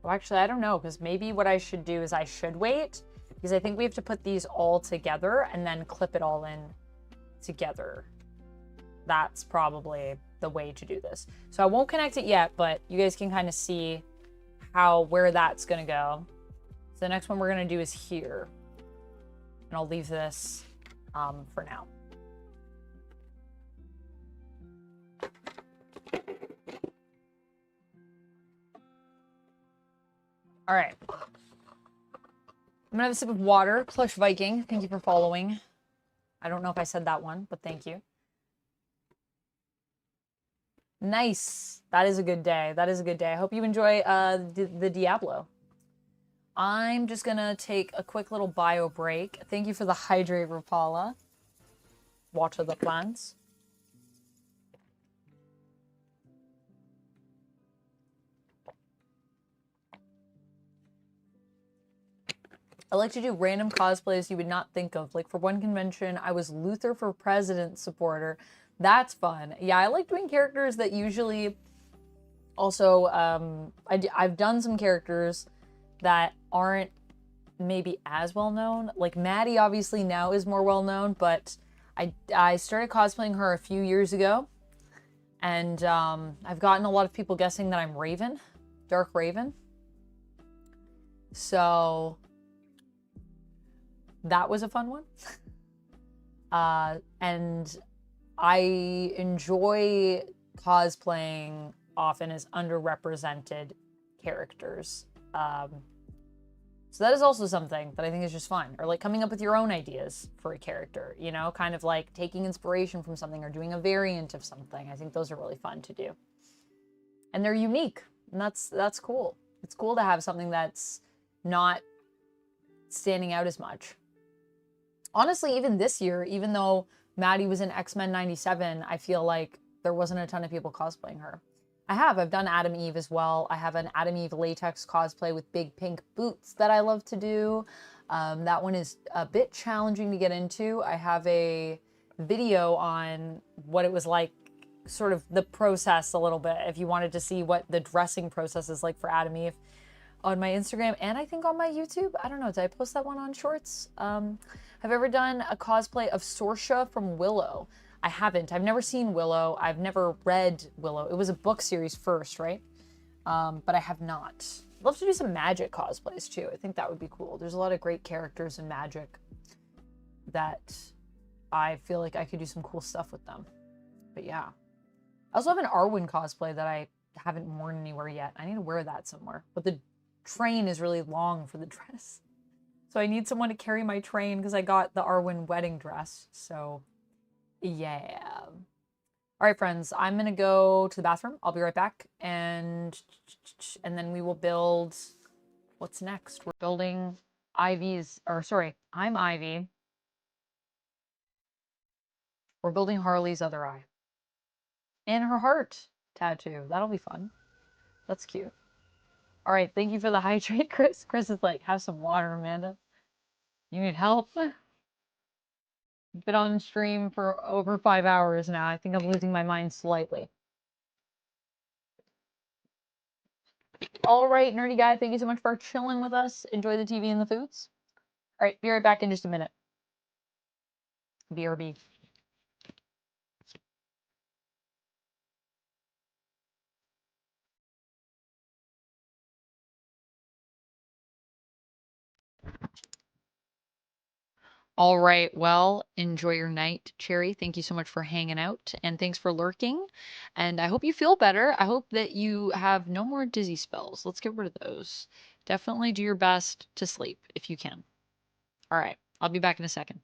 Well, actually, I don't know, because maybe what I should do is I should wait, because I think we have to put these all together and then clip it all in together. That's probably the way to do this. So I won't connect it yet, but you guys can kind of see where that's going to go. So the next one we're going to do is here. And I'll leave this for now. All right. I'm gonna have a sip of water. Plush Viking, thank you for following. I don't know if I said that one, but thank you. Nice. That is a good day. That is a good day. I hope you enjoy the Diablo. I'm just gonna take a quick little bio break. Thank you for the hydrate, Rapala. Water the plants. I like to do random cosplays you would not think of. Like for one convention, I was Luther for President supporter. That's fun. Yeah, I like doing characters that usually also, I've done some characters that aren't maybe as well known. Like Maddie obviously now is more well known, but I started cosplaying her a few years ago. And I've gotten a lot of people guessing that I'm Raven, Dark Raven. So that was a fun one. And I enjoy cosplaying often as underrepresented characters. So that is also something that I think is just fun. Or like coming up with your own ideas for a character, you know, kind of like taking inspiration from something or doing a variant of something. I think those are really fun to do. And they're unique, and that's cool. It's cool to have something that's not standing out as much. Honestly, even this year, even though Maddie was in X-Men 97, I feel like there wasn't a ton of people cosplaying her. I've done Adam Eve as well. I have an Adam Eve latex cosplay with big pink boots that I love to do. That one is a bit challenging to get into. I have a video on what it was like, sort of the process a little bit, if you wanted to see what the dressing process is like for Adam Eve, on my Instagram and I think on my YouTube. I don't know, did I post that one on Shorts? Have I ever done a cosplay of Sorsha from Willow? I haven't. I've never seen Willow. I've never read Willow. It was a book series first, right? But I have not. I'd love to do some Magic cosplays too. I think that would be cool. There's a lot of great characters in Magic that I feel like I could do some cool stuff with them. But yeah. I also have an Arwen cosplay that I haven't worn anywhere yet. I need to wear that somewhere. But the train is really long for the dress. So I need someone to carry my train because I got the Arwen wedding dress. So yeah. All right, friends, I'm going to go to the bathroom. I'll be right back. And then we will build, what's next? We're building Ivy's, or sorry, I'm Ivy. We're building Harley's other eye. And her heart tattoo. That'll be fun. That's cute. All right, thank you for the hydrate, Chris. Chris is like, have some water, Amanda. You need help? Been on stream for over 5 hours now. I think I'm losing my mind slightly. All right, nerdy guy, thank you so much for chilling with us. Enjoy the TV and the foods. All right, be right back in just a minute. BRB. All right, well, enjoy your night, Cherry. Thank you so much for hanging out, and thanks for lurking. And I hope you feel better. I hope that you have no more dizzy spells. Let's get rid of those. Definitely do your best to sleep if you can. All right, I'll be back in a second.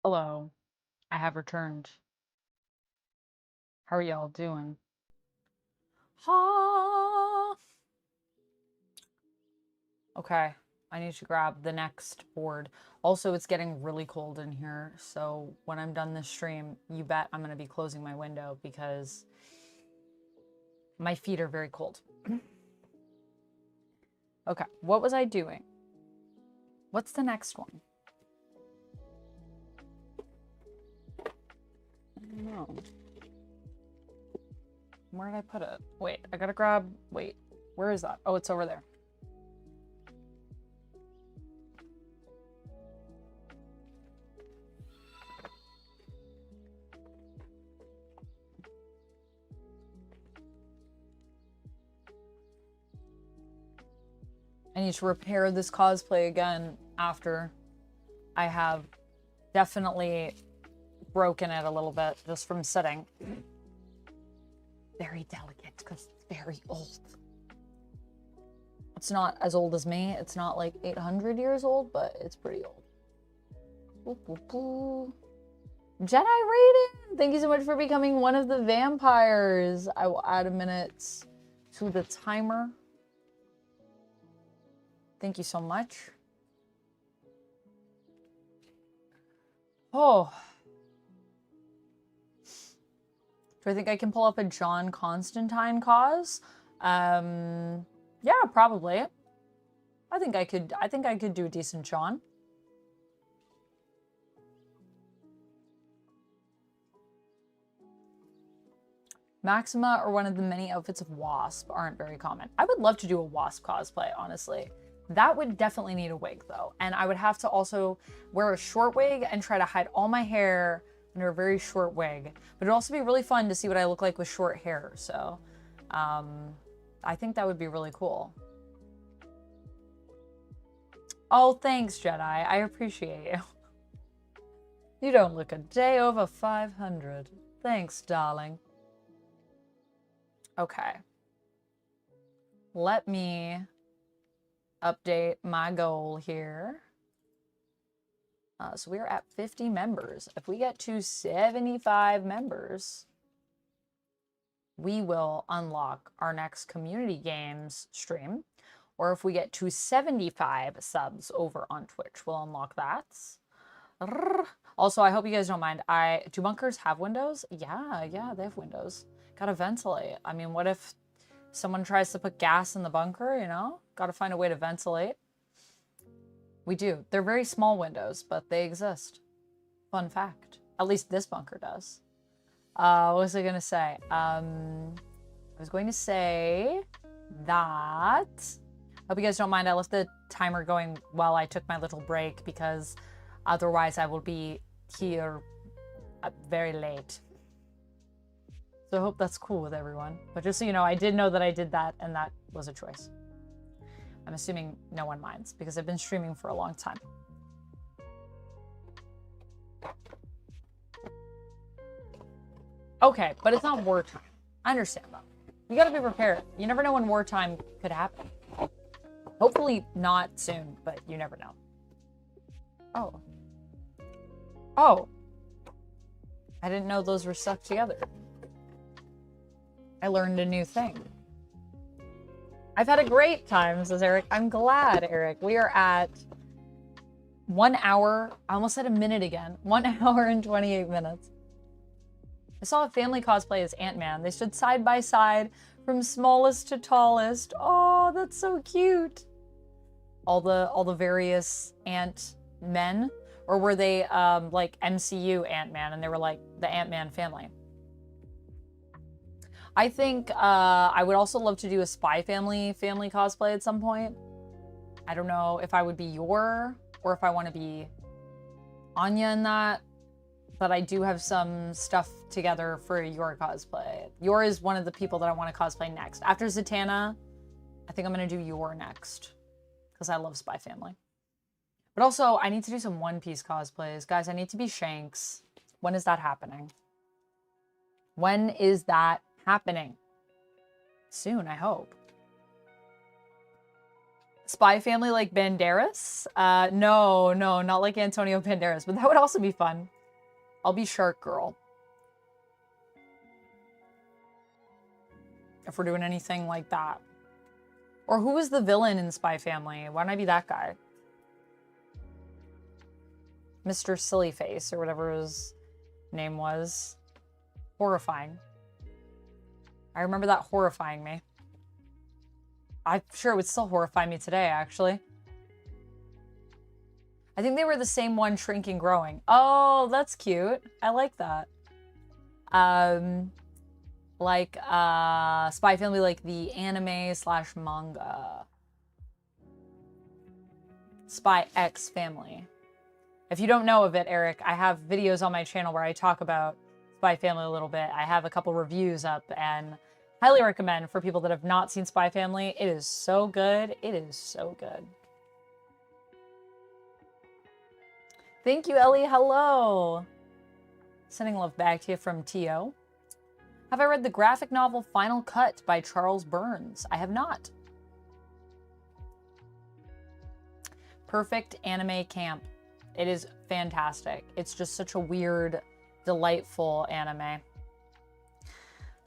Hello, I have returned. How are y'all doing? Ha! Okay, I need to grab the next board. Also, it's getting really cold in here, so when I'm done this stream, you bet I'm going to be closing my window because my feet are very cold. Okay, what was I doing? What's the next one? I don't know. Where did I put it? Wait, I gotta grab... Wait, where is that? Oh, it's over there. I need to repair this cosplay again after I have definitely broken it a little bit just from sitting. Very delicate because it's very old. It's not as old as me. It's not like 800 years old, but it's pretty old. Boo, boo, boo. Jedi Raiden, thank you so much for becoming one of the vampires. I will add a minute to the timer. Thank you so much. Oh. Do I think I can pull up a John Constantine cause? Yeah, probably. I think I could do a decent John. Maxima or one of the many outfits of Wasp aren't very common. I would love to do a Wasp cosplay, honestly. That would definitely need a wig though. And I would have to also wear a short wig and try to hide all my hair under a very short wig. But it'd also be really fun to see what I look like with short hair. So I think that would be really cool. Oh, thanks, Jedi. I appreciate you. You don't look a day over 500. Thanks, darling. Okay. Let me update my goal here. So we're at 50 members. If we get to 75 members, we will unlock our next community games stream. Or if we get to 75 subs over on Twitch, we'll unlock that. Also, I hope you guys don't mind. Do bunkers have windows? Yeah, they have windows. Gotta ventilate. I mean, what if someone tries to put gas in the bunker, you know? Gotta find a way to ventilate. We do. They're very small windows, but they exist. Fun fact. At least this bunker does. What was I gonna say? I was going to say that... Hope you guys don't mind. I left the timer going while I took my little break because otherwise I will be here very late. So I hope that's cool with everyone. But just so you know, I did know that I did that, and that was a choice. I'm assuming no one minds, because I've been streaming for a long time. Okay, but it's not wartime. I understand that. You gotta be prepared. You never know when wartime could happen. Hopefully not soon, but you never know. Oh. Oh. I didn't know those were stuck together. I learned a new thing. I've had a great time, says Eric. I'm glad, Eric. We are at 1 hour. I almost said a minute again. 1 hour and 28 minutes. I saw a family cosplay as Ant-Man. They stood side by side from smallest to tallest. Oh, that's so cute. All the various Ant-Men, or were they like MCU Ant-Man and they were like the Ant-Man family? I think I would also love to do a Spy Family cosplay at some point. I don't know if I would be Yor or if I want to be Anya in that, but I do have some stuff together for a Yor cosplay. Yor is one of the people that I want to cosplay next. After Zatanna, I think I'm going to do Yor next because I love Spy Family. But also, I need to do some One Piece cosplays. Guys, I need to be Shanks. When is that happening? When is that happening? Soon, I hope. Spy Family like Banderas? No, not like Antonio Banderas, but that would also be fun. I'll be Shark Girl. If we're doing anything like that. Or who was the villain in Spy Family? Why don't I be that guy? Mr. Sillyface, or whatever his name was. Horrifying. I remember that horrifying me. I'm sure it would still horrify me today, actually. I think they were the same one, shrinking, growing. Oh, that's cute. I like that. Like, Spy Family, like the anime / manga. Spy X Family. If you don't know of it, Eric, I have videos on my channel where I talk about Spy Family a little bit. I have a couple reviews up and highly recommend for people that have not seen Spy Family. It is so good. It is so good. Thank you, Ellie. Hello. Sending love back to you from T.O. Have I read the graphic novel Final Cut by Charles Burns? I have not. Perfect anime camp. It is fantastic. It's just such a weird, delightful anime.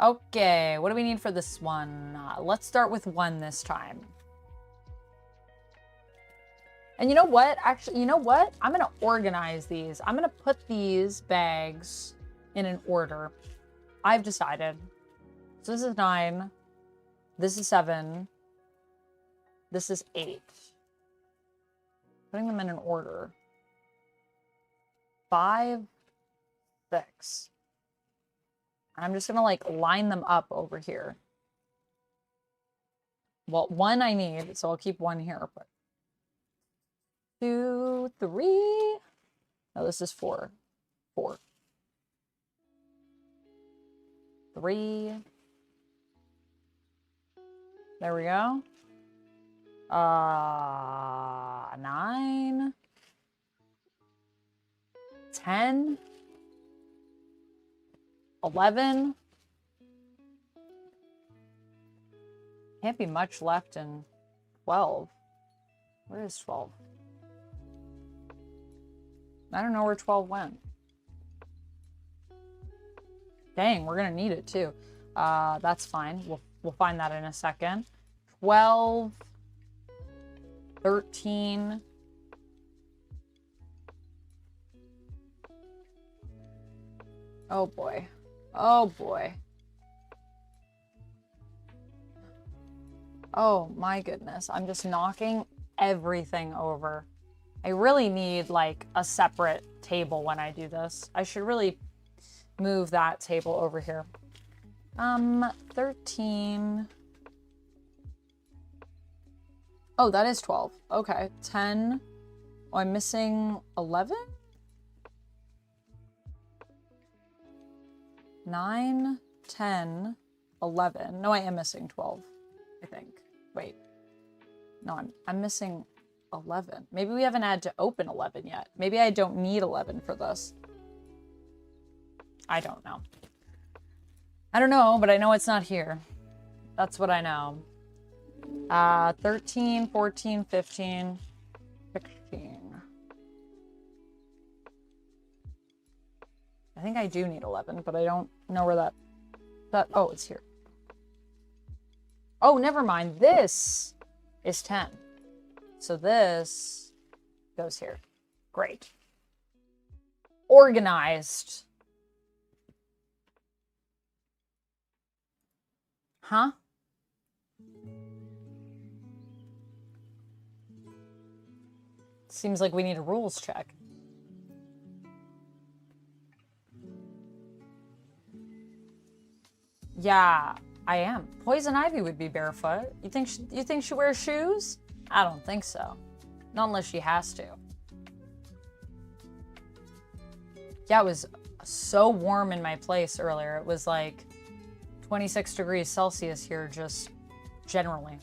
Okay, what do we need for this one? Let's start with 1 this time. And you know what? Actually, you know what? I'm going to organize these. I'm going to put these bags in an order. I've decided. So this is 9. This is 7. This is 8. Putting them in an order. 5, 6. I'm just gonna like line them up over here. Well, 1 I need, so I'll keep 1 here. But 2, 3. No, this is 4. 4. 3. There we go. 9. 10. 11. Can't be much left in 12. Where is 12? I don't know where 12 went. Dang, we're gonna need it too. That's fine. We'll find that in a second. 12. 13. Oh boy. Oh boy. Oh my goodness. I'm just knocking everything over. I really need like a separate table when I do this. I should really move that table over here. 13. Oh, that is 12. Okay. 10. Oh, I'm missing 11? 9, 10, 11. No, I am missing 12, I think. Wait. No, I'm missing 11. Maybe we haven't had to open 11 yet. Maybe I don't need 11 for this. I don't know. I don't know, but I know it's not here. That's what I know. 13, 14, 15, 16. I think I do need 11, but I don't know where that, oh, it's here. Oh, never mind. This is 10. So this goes here. Great. Organized. Huh? Seems like we need a rules check. Yeah, I am. Poison Ivy would be barefoot. You think she wears shoes? I don't think so. Not unless she has to. Yeah, it was so warm in my place earlier. It was like 26 degrees Celsius here, just generally.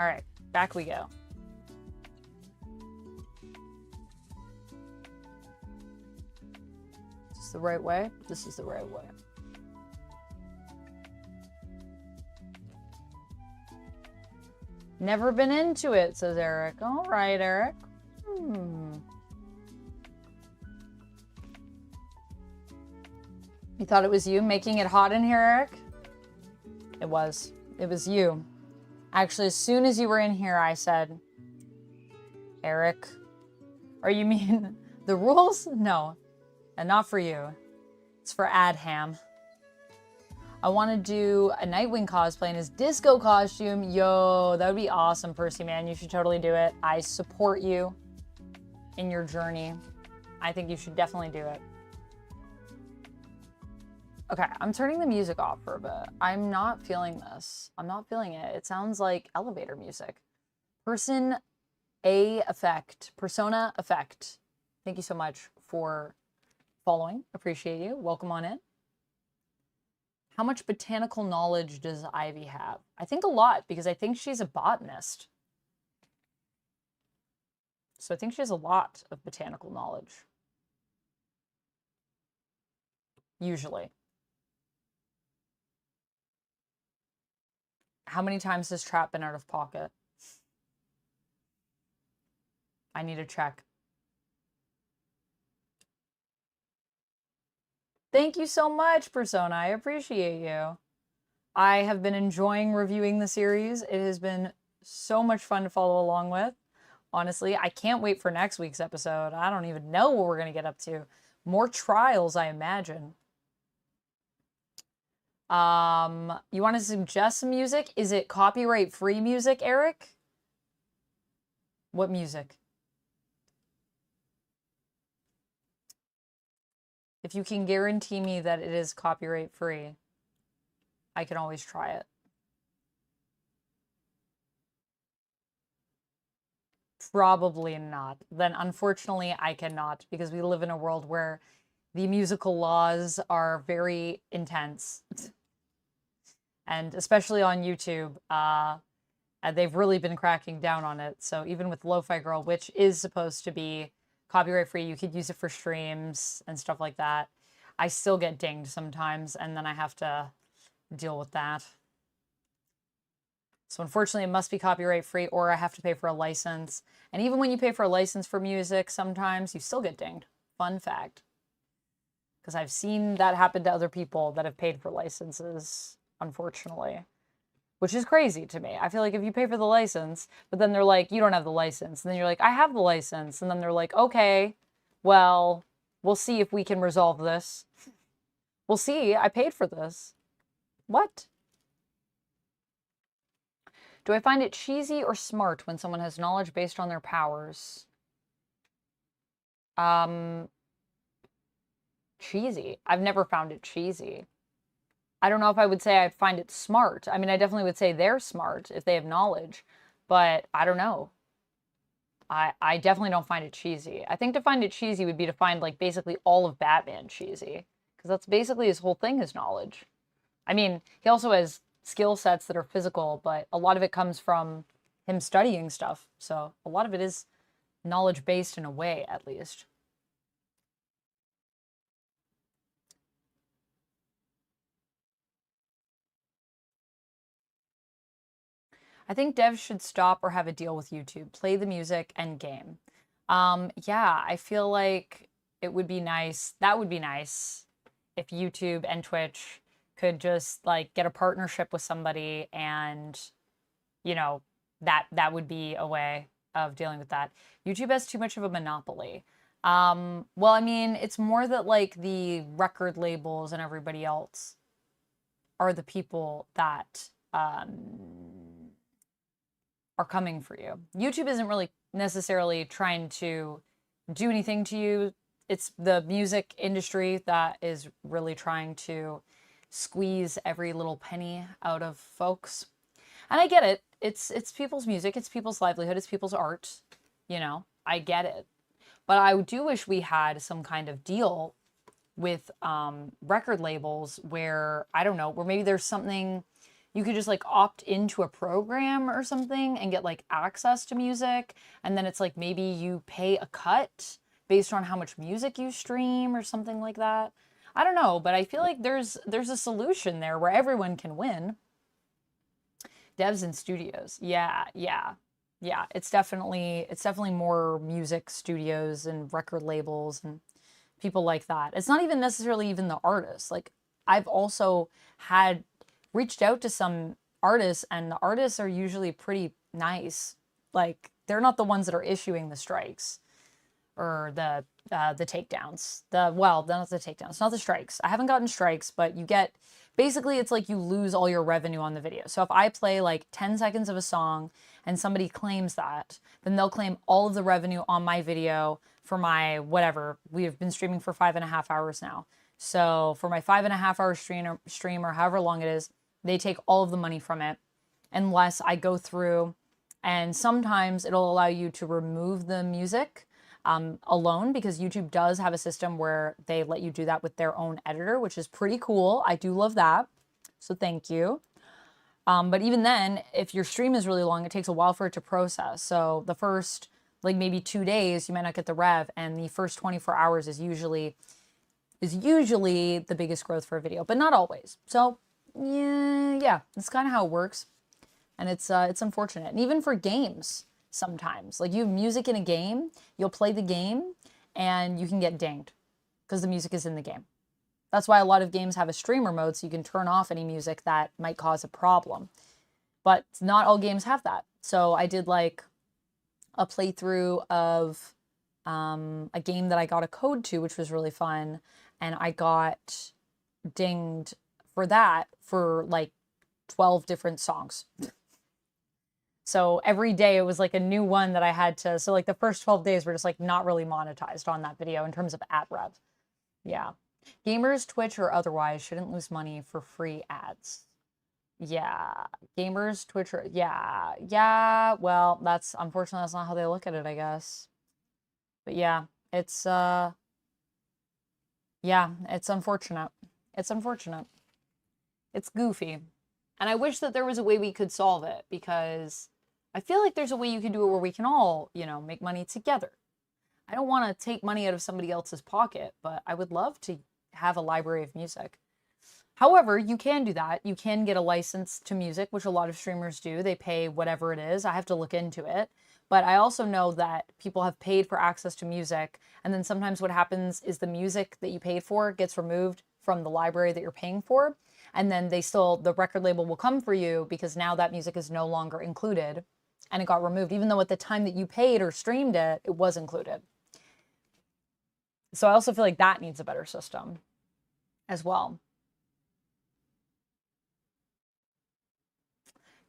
All right, back we go. Is this the right way? This is the right way. Never been into it, says Eric. All right, Eric. You thought it was you making it hot in here, Eric? It was. It was you. Actually, as soon as you were in here, I said, Eric, or you mean the rules? No, and not for you. It's for Adham. I want to do a Nightwing cosplay in his disco costume. Yo, that would be awesome, Percy, man. You should totally do it. I support you in your journey. I think you should definitely do it. Okay, I'm turning the music off for a bit. I'm not feeling this. I'm not feeling it. It sounds like elevator music. Persona effect. Thank you so much for following. Appreciate you. Welcome on in. How much botanical knowledge does Ivy have? I think a lot, because I think she's a botanist. So I think she has a lot of botanical knowledge. Usually. How many times has Trap been out of pocket? I need to check. Thank you so much, Persona. I appreciate you. I have been enjoying reviewing the series. It has been so much fun to follow along with. Honestly, I can't wait for next week's episode. I don't even know what we're going to get up to. More trials, I imagine. You want to suggest some music? Is it copyright-free music, Eric? What music? If you can guarantee me that it is copyright-free, I can always try it. Probably not. Then unfortunately, I cannot, because we live in a world where the musical laws are very intense. And especially on YouTube, they've really been cracking down on it. So even with Lo-Fi Girl, which is supposed to be copyright free, you could use it for streams and stuff like that, I still get dinged sometimes, and then I have to deal with that. So unfortunately, it must be copyright free, or I have to pay for a license. And even when you pay for a license for music, sometimes you still get dinged. Fun fact. Because I've seen that happen to other people that have paid for licenses, unfortunately. Which is crazy to me. I feel like if you pay for the license, but then they're like, you don't have the license. And then you're like, I have the license. And then they're like, okay, well, we'll see if we can resolve this. We'll see. I paid for this. What? Do I find it cheesy or smart when someone has knowledge based on their powers? Cheesy. I've never found it cheesy. I don't know if I would say I find it smart. I mean, I definitely would say they're smart if they have knowledge, but I don't know. I definitely don't find it cheesy. I think to find it cheesy would be to find, like, basically all of Batman cheesy, because that's basically his whole thing is knowledge. I mean, he also has skill sets that are physical, but a lot of it comes from him studying stuff. So a lot of it is knowledge-based in a way, at least. I think devs should stop or have a deal with YouTube. Play the music and game. Yeah, I feel like it would be nice. That would be nice if YouTube and Twitch could just, like, get a partnership with somebody, and, you know, that would be a way of dealing with that. YouTube has too much of a monopoly. Well, I mean, it's more that, like, the record labels and everybody else are the people that are coming for you. YouTube isn't really necessarily trying to do anything to you. It's the music industry that is really trying to squeeze every little penny out of folks. And I get it. It's people's music, it's people's livelihood, it's people's art. You know, I get it. But I do wish we had some kind of deal with record labels where, I don't know, where maybe there's something you could just, like, opt into a program or something and get, like, access to music. And then it's like maybe you pay a cut based on how much music you stream or something like that. I don't know, but I feel like there's a solution there where everyone can win. Devs and studios. Yeah, yeah. Yeah, it's definitely more music studios and record labels and people like that. It's not even necessarily even the artists. Like I've also had reached out to some artists and the artists are usually pretty nice. Like they're not the ones that are issuing the strikes or the takedowns. Well, not the takedowns, not the strikes. I haven't gotten strikes, but you get basically it's like you lose all your revenue on the video. So if I play like 10 seconds of a song and somebody claims that, then they'll claim all of the revenue on my video for my whatever. We have been streaming for 5.5 hours now. So for my 5.5 hour stream or however long it is, they take all of the money from it unless I go through, and sometimes it'll allow you to remove the music alone, because YouTube does have a system where they let you do that with their own editor, which is pretty cool. I do love that. So thank you. But even then, if your stream is really long, it takes a while for it to process. So the first, like maybe 2 days, you might not get the rev, and the first 24 hours is usually the biggest growth for a video, but not always. So yeah, that's kind of how it works. And it's unfortunate. And even for games, sometimes, like you have music in a game, you'll play the game and you can get dinged because the music is in the game. That's why a lot of games have a streamer mode, so you can turn off any music that might cause a problem. But not all games have that. So I did like a playthrough of a game that I got a code to, which was really fun. And I got dinged for that for like 12 different songs. So every day it was like a new one that I had to, so like the first 12 days were just like not really monetized on that video in terms of ad rev. Yeah. Gamers, Twitch or otherwise, shouldn't lose money for free ads. Yeah. Gamers, Twitch, or, yeah. Yeah. Well, unfortunately, that's not how they look at it, I guess. But yeah, it's unfortunate. It's unfortunate. It's goofy. And I wish that there was a way we could solve it, because I feel like there's a way you can do it where we can all, make money together. I don't want to take money out of somebody else's pocket, but I would love to have a library of music. However, you can do that. You can get a license to music, which a lot of streamers do. They pay whatever it is. I have to look into it. But I also know that people have paid for access to music. And then sometimes what happens is the music that you paid for gets removed from the library that you're paying for. And then the record label will come for you because now that music is no longer included and it got removed, even though at the time that you paid or streamed it, it was included. So I also feel like that needs a better system as well.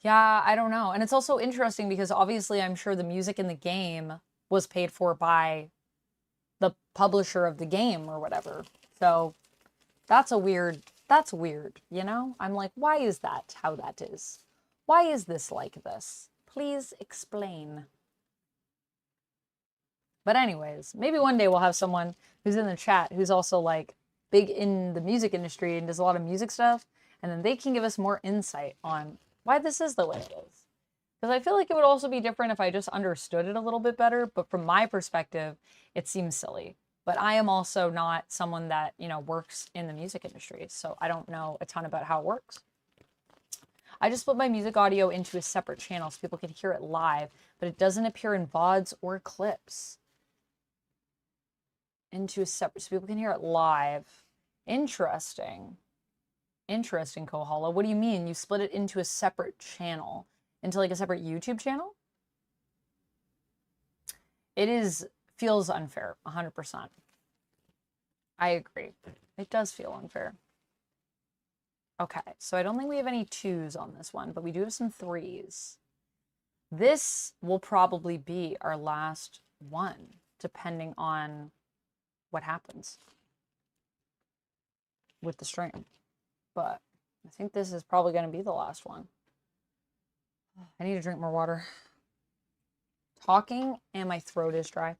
Yeah, I don't know. And it's also interesting because obviously I'm sure the music in the game was paid for by the publisher of the game or whatever. So that's weird, I'm like, why is that how that is? Why is this like this? Please explain. But anyways, maybe one day we'll have someone who's in the chat who's also like big in the music industry and does a lot of music stuff, and then they can give us more insight on why this is the way it is. Because I feel like it would also be different if I just understood it a little bit better, but from my perspective, it seems silly. But I am also not someone that, works in the music industry, so I don't know a ton about how it works. I just split my music audio into a separate channel so people can hear it live, but it doesn't appear in VODs or clips. Into a separate, so people can hear it live. Interesting. Interesting, Kohala. What do you mean? You split it into a separate channel? Into like a separate YouTube channel? Feels unfair, 100%. I agree. It does feel unfair. Okay, so I don't think we have any 2s on this one, but we do have some 3s. This will probably be our last one, depending on what happens with the stream. But I think this is probably going to be the last one. I need to drink more water. Talking and my throat is dry.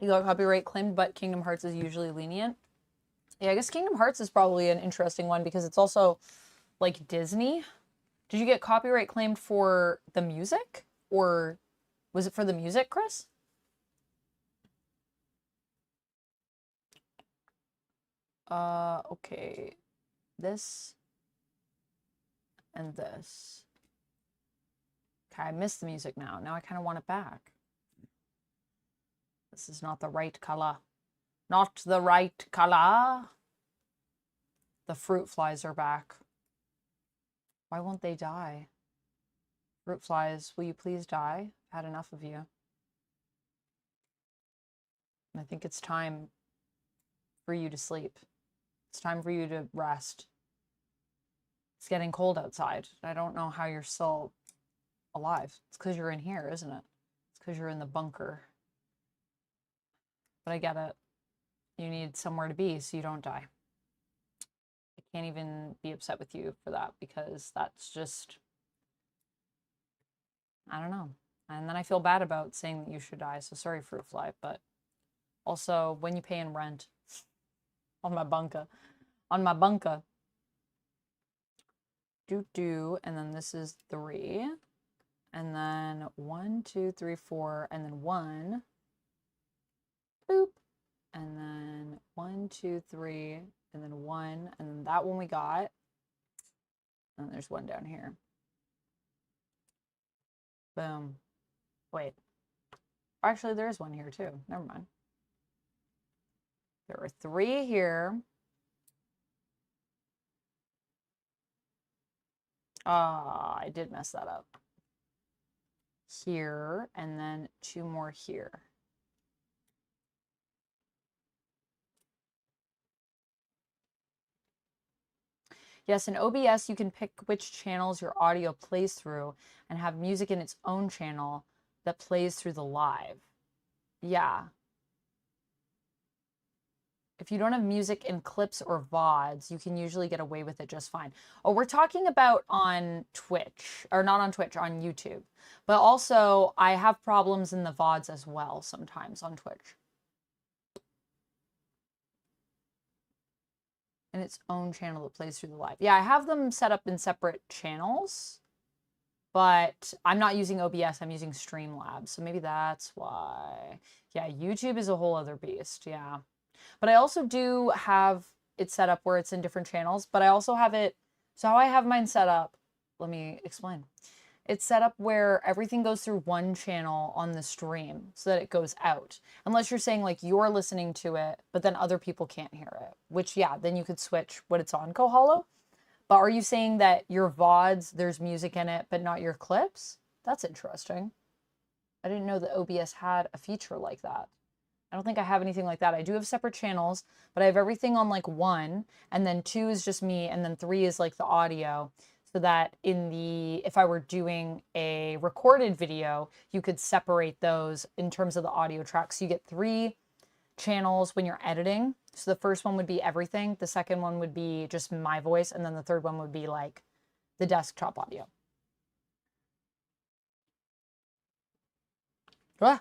You got copyright claimed, but Kingdom Hearts is usually lenient. Yeah, I guess Kingdom Hearts is probably an interesting one because it's also like Disney. Did you get copyright claimed for the music? Or was it for the music, Chris? Okay. This and this. Okay, I missed the music now. Now I kind of want it back. This is not the right color. Not the right color. The fruit flies are back. Why won't they die? Fruit flies, will you please die? I've had enough of you. And I think it's time for you to sleep. It's time for you to rest. It's getting cold outside. I don't know how you're still alive. It's because you're in here, isn't it? It's because you're in the bunker. But I get it. You need somewhere to be so you don't die. I can't even be upset with you for that because that's just, I don't know. And then I feel bad about saying that you should die. So sorry, fruit fly. But also, when you pay in rent on my bunker, and then this is 3, and then 1, 2, 3, 4, and then 1, boop, and then 1, 2, 3, and then 1, and then that one we got, and there's 1 down here. Boom. Wait. Actually, there is 1 here too. Never mind. There are 3 here. I did mess that up. Here, and then 2 more here. Yes, in OBS, you can pick which channels your audio plays through and have music in its own channel that plays through the live. Yeah. If you don't have music in clips or VODs, you can usually get away with it just fine. Oh, we're talking about on Twitch, or not on Twitch, on YouTube. But also, I have problems in the VODs as well sometimes on Twitch. In its own channel that plays through the live. Yeah, I have them set up in separate channels, but I'm not using OBS, I'm using Streamlabs. So maybe that's why. Yeah, YouTube is a whole other beast, yeah. But I also do have it set up where it's in different channels, but I also have it, so how I have mine set up, let me explain. It's set up where everything goes through one channel on the stream so that it goes out. Unless you're saying like you're listening to it, but then other people can't hear it, which yeah, then you could switch what it's on Koholo. But are you saying that your VODs, there's music in it, but not your clips? That's interesting. I didn't know that OBS had a feature like that. I don't think I have anything like that. I do have separate channels, but I have everything on like 1, and then 2 is just me, and then 3 is like the audio. So that in the, if I were doing a recorded video, you could separate those in terms of the audio tracks. So you get 3 channels when you're editing. So the first one would be everything. The second one would be just my voice. And then the third one would be like the desktop audio. Ah!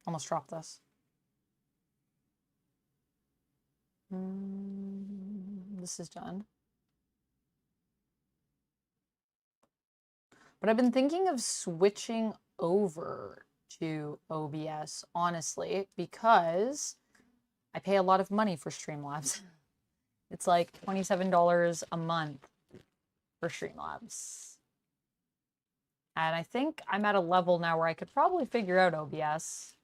Almost dropped this. This is done. But I've been thinking of switching over to OBS, honestly, because I pay a lot of money for Streamlabs. It's like $27 a month for Streamlabs. And I think I'm at a level now where I could probably figure out OBS.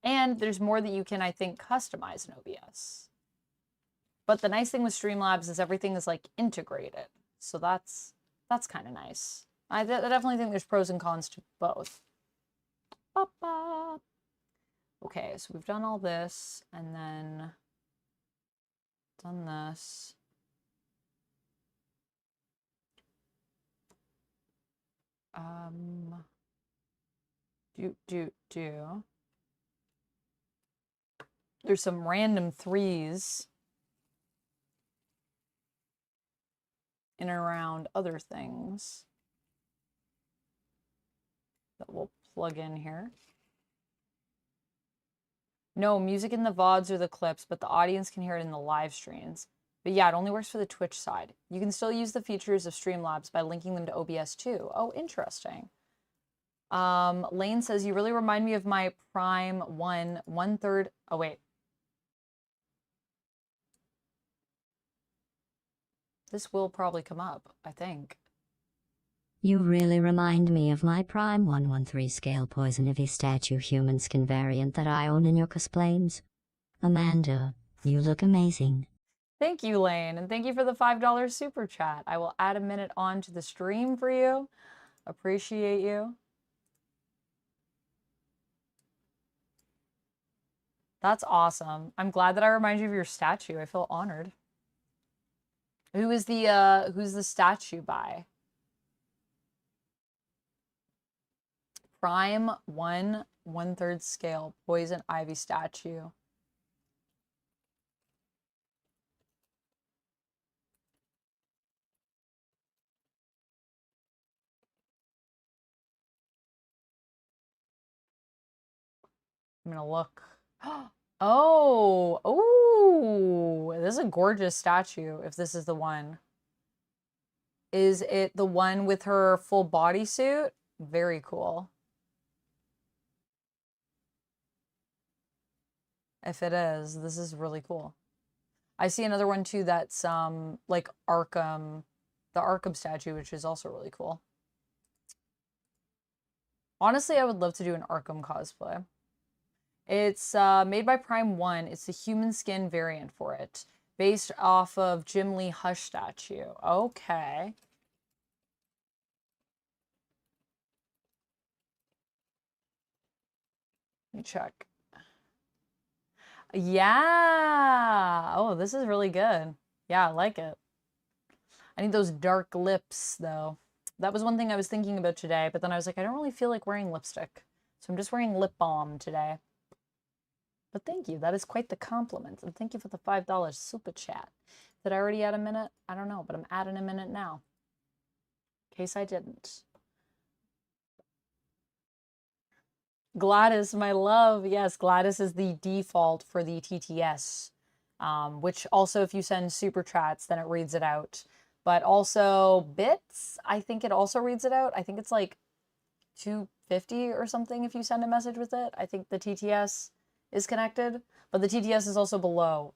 And there's more that you can, I think, customize in OBS. But the nice thing with Streamlabs is everything is like integrated. So that's kind of nice. I definitely think there's pros and cons to both. Okay, so we've done all this and then done this. There's some random 3s in and around other things that we'll plug in here. No, music in the VODs or the clips, but the audience can hear it in the live streams. But yeah, it only works for the Twitch side. You can still use the features of Streamlabs by linking them to OBS too. Oh, interesting. Lane says, you really remind me of my Prime 1/3. Oh, wait. This will probably come up, I think. You really remind me of my Prime 113 scale Poison Ivy statue human skin variant that I own in your cosplays. Amanda, you look amazing. Thank you, Lane, and thank you for the $5 super chat. I will add a minute on to the stream for you. Appreciate you. That's awesome. I'm glad that I remind you of your statue. I feel honored. Who's the statue by? Prime 1/1/3 scale Poison Ivy statue. I'm gonna look. Oh, this is a gorgeous statue, if this is the one. Is it the one with her full bodysuit? Very cool. If it is, this is really cool. I see another one too that's like Arkham, the Arkham statue, which is also really cool. Honestly, I would love to do an Arkham cosplay. It's made by Prime 1. It's the human skin variant for it, based off of Jim Lee Hush statue. Okay. Let me check. Yeah. Oh, this is really good. Yeah, I like it. I need those dark lips, though. That was one thing I was thinking about today, but then I was like, I don't really feel like wearing lipstick. So I'm just wearing lip balm today. But thank you. That is quite the compliment. And thank you for the $5 super chat. Did I already add a minute? I don't know, but I'm adding a minute now. In case I didn't. Gladys, my love. Yes, Gladys is the default for the TTS. Which also, if you send super chats, then it reads it out. But also bits, I think it also reads it out. I think it's like $2.50 or something if you send a message with it. I think the TTS is connected, but the TTS is also below.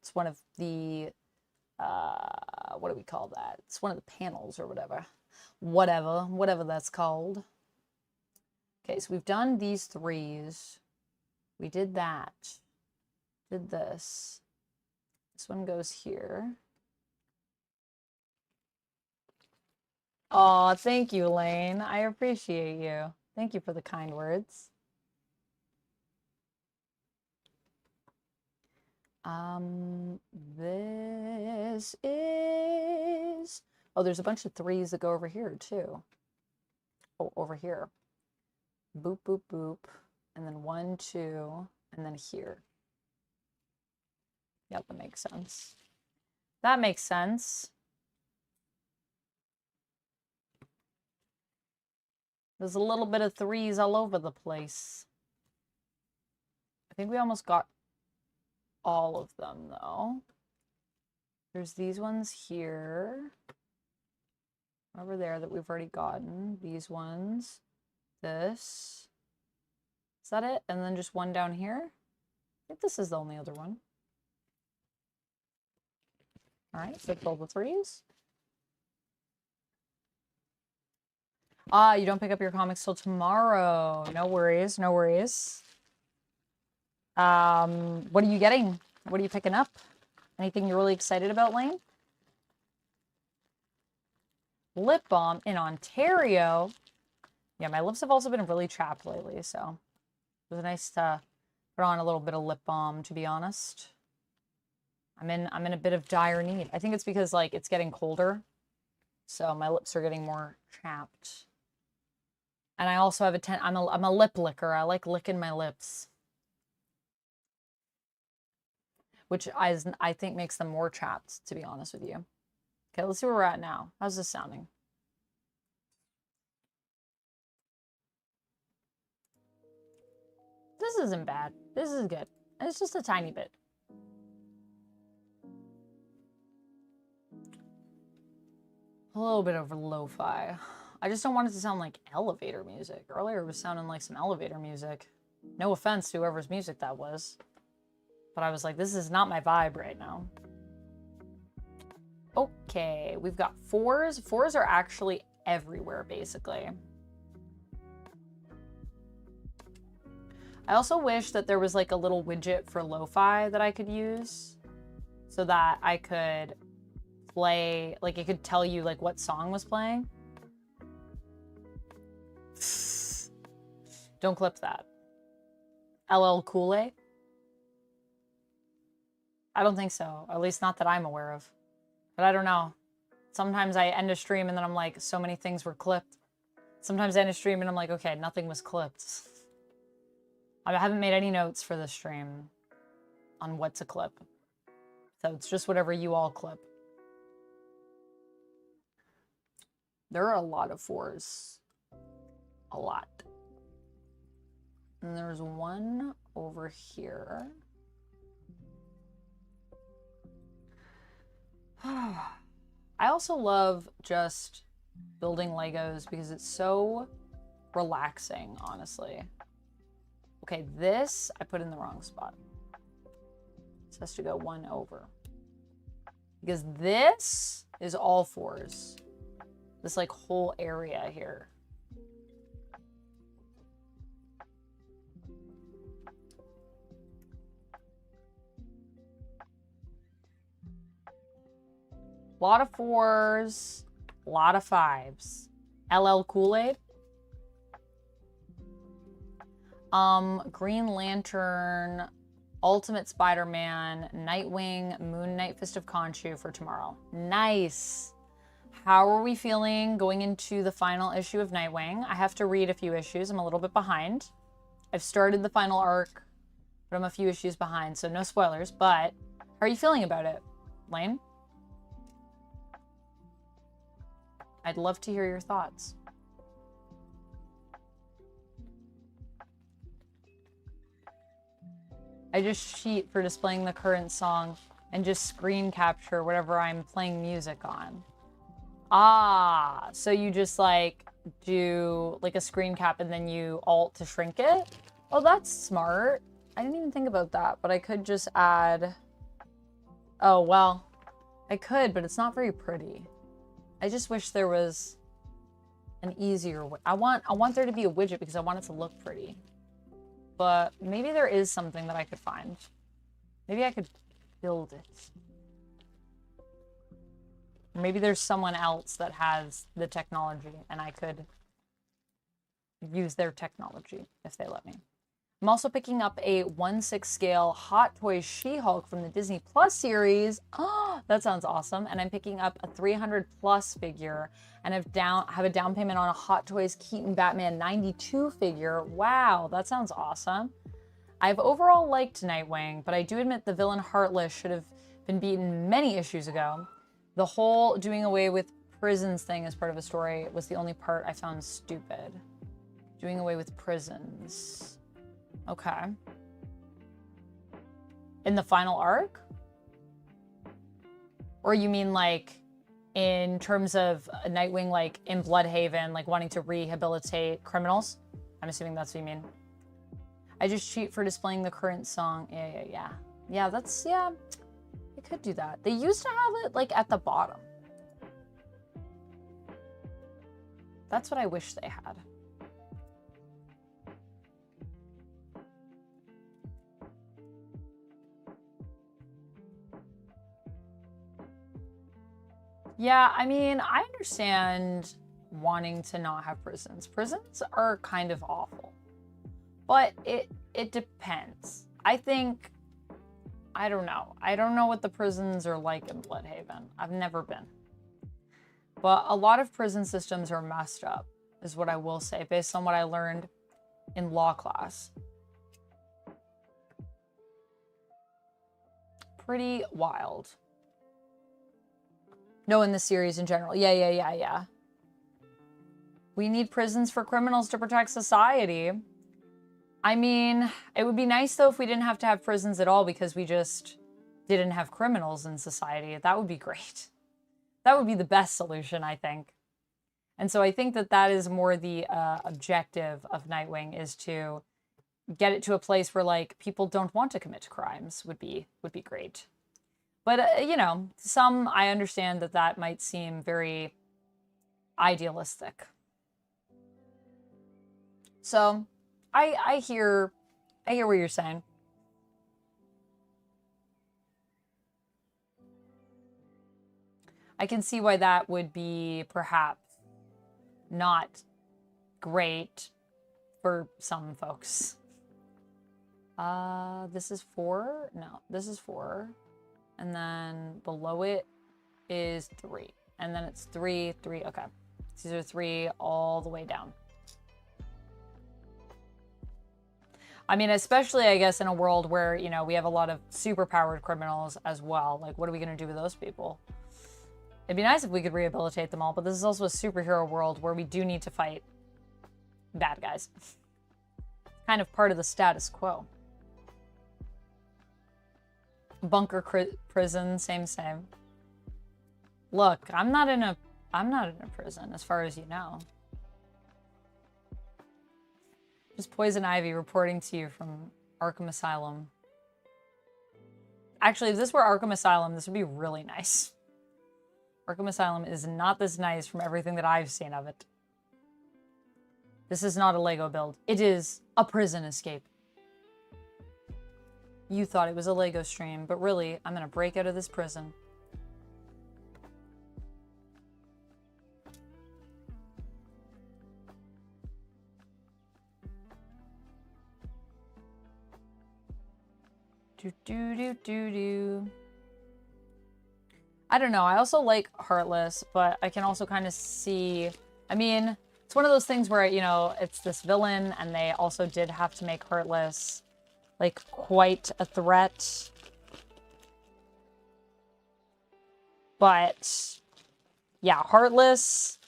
It's one of the, what do we call that? It's one of the panels or whatever. Whatever that's called. Okay, so we've done these threes. We did that. Did this. This one goes here. Oh, thank you, Lane. I appreciate you. Thank you for the kind words. This is... Oh, there's a bunch of threes that go over here, too. Oh, over here. Boop, boop, boop. And then 1, 2, and then here. Yep, that makes sense. That makes sense. There's a little bit of threes all over the place. I think we almost got all of them, though. There's these ones here. Over there that we've already gotten. These ones. This. Is that it? And then just one down here? I think this is the only other one. Alright, so all the threes. Ah, you don't pick up your comics till tomorrow. No worries, no worries. What are you getting? What are you picking up? Anything you're really excited about, Lane? Lip balm in Ontario. Yeah, my lips have also been really chapped lately, so it was nice to put on a little bit of lip balm, to be honest. I'm in a bit of dire need. I think it's because like it's getting colder, so my lips are getting more chapped. And I also have I'm a lip licker. I like licking my lips, which I think makes them more chapped, to be honest with you. Okay, let's see where we're at now. How's this sounding? This isn't bad. This is good. It's just a tiny bit. A little bit of lo-fi. I just don't want it to sound like elevator music. Earlier it was sounding like some elevator music. No offense to whoever's music that was. But I was like, this is not my vibe right now. Okay, we've got 4s. 4s are actually everywhere, basically. I also wish that there was like a little widget for lo-fi that I could use so that I could play, like it could tell you like what song was playing. Don't clip that. LL Cool A? I don't think so. At least not that I'm aware of. But I don't know. Sometimes I end a stream and then I'm like, so many things were clipped. Sometimes I end a stream and I'm like, okay, nothing was clipped. I haven't made any notes for the stream on what to clip. So it's just whatever you all clip. There are a lot of 4s. A lot. And there's one over here. I also love just building Legos because it's so relaxing, honestly. Okay, this I put in the wrong spot. This has to go one over. Because this is all 4s. This like whole area here. A lot of 4s, a lot of 5s. LL Kool-Aid. Green Lantern, Ultimate Spider-Man, Nightwing, Moon Knight, Fist of Khonshu for tomorrow. Nice. How are we feeling going into the final issue of Nightwing? I have to read a few issues. I'm a little bit behind. I've started the final arc, but I'm a few issues behind, so no spoilers. But how are you feeling about it, Lane? I'd love to hear your thoughts. I just cheat for displaying the current song and just screen capture whatever I'm playing music on. Ah, so you just like do like a screen cap and then you alt to shrink it? Oh, that's smart. I didn't even think about that, but I could just add... Oh, well, I could, but it's not very pretty. I just wish there was an easier way. I want there to be a widget because I want it to look pretty. But maybe there is something that I could find. Maybe I could build it. Or maybe there's someone else that has the technology and I could use their technology if they let me. I'm also picking up a 1/6 scale Hot Toys She-Hulk from the Disney Plus series. Oh, that sounds awesome. And I'm picking up a 300 plus figure and have a down payment on a Hot Toys Keaton Batman 92 figure. Wow, that sounds awesome. I've overall liked Nightwing, but I do admit the villain Heartless should have been beaten many issues ago. The whole doing away with prisons thing as part of a story was the only part I found stupid. Doing away with prisons. Okay. In the final arc? Or you mean like in terms of Nightwing, like in Bloodhaven, like wanting to rehabilitate criminals? I'm assuming that's what you mean. I just cheat for displaying the current song. Yeah. Yeah, that's, yeah. They could do that. They used to have it like at the bottom. That's what I wish they had. Yeah, I mean, I understand wanting to not have prisons. Prisons are kind of awful. But it depends. I think, I don't know. I don't know what the prisons are like in Bloodhaven. I've never been. But a lot of prison systems are messed up, is what I will say, based on what I learned in law class. Pretty wild. No, in the series in general. Yeah. We need prisons for criminals to protect society. I mean, it would be nice, though, if we didn't have to have prisons at all because we just didn't have criminals in society. That would be great. That would be the best solution, I think. And so I think that that is more the objective of Nightwing, is to get it to a place where, like, people don't want to commit crimes would be great. But, you know, some, I understand that that might seem very idealistic. So, I hear what you're saying. I can see why that would be perhaps not great for some folks. This is 4. No, this is 4. And then below it is 3. And then it's 3, 3. Okay. These are 3 all the way down. I mean, especially, I guess, in a world where, you know, we have a lot of super-powered criminals as well. Like, what are we going to do with those people? It'd be nice if we could rehabilitate them all, but this is also a superhero world where we do need to fight bad guys. Kind of part of the status quo. Bunker prison, same. Look, I'm not in a prison, as far as you know. Just Poison Ivy reporting to you from Arkham Asylum. Actually, if this were Arkham Asylum, this would be really nice. Arkham Asylum is not this nice from everything that I've seen of it. This is not a Lego build. It is a prison escape. You thought it was a Lego stream, but really, I'm gonna break out of this prison. Do. I don't know. I also like Heartless, but I can also kind of see... I mean, it's one of those things where, you know, it's this villain, and they also did have to make Heartless, like, quite a threat. But, yeah, Heartless,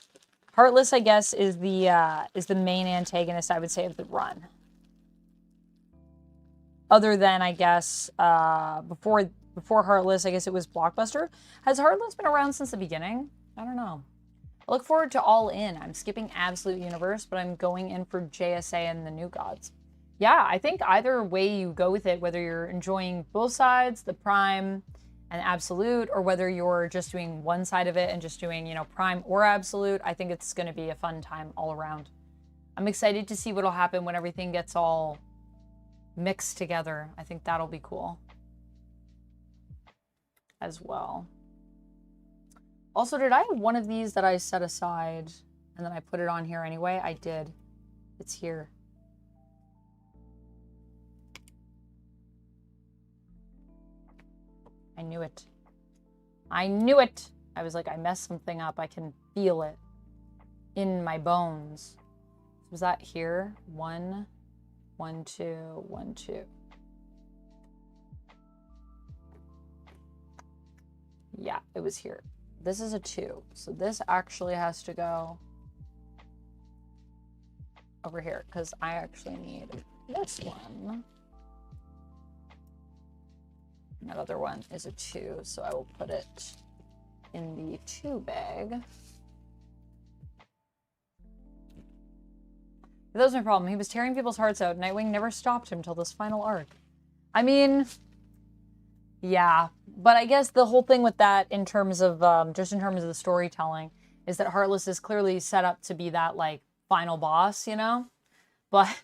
I guess, is the main antagonist, I would say, of the run. Other than, I guess, before Heartless, I guess it was Blockbuster. Has Heartless been around since the beginning? I don't know. I look forward to All In. I'm skipping Absolute Universe, but I'm going in for JSA and the New Gods. Yeah, I think either way you go with it, whether you're enjoying both sides, the Prime and Absolute, or whether you're just doing one side of it and just doing, you know, Prime or Absolute, I think it's going to be a fun time all around. I'm excited to see what'll happen when everything gets all mixed together. I think that'll be cool as well. Also, did I have one of these that I set aside and then I put it on here anyway? I did. It's here. I knew it. I knew it. I was like, I messed something up. I can feel it in my bones. Was that here? 1, 1, 2, 1, 2. Yeah, it was here. This is a 2. So this actually has to go over here because I actually need this one. That other one is a 2, so I will put it in the 2 bag. That was my problem. He was tearing people's hearts out. Nightwing never stopped him till this final arc. I mean, yeah. But I guess the whole thing with that in terms of, just in terms of the storytelling, is that Heartless is clearly set up to be that, like, final boss, you know? But,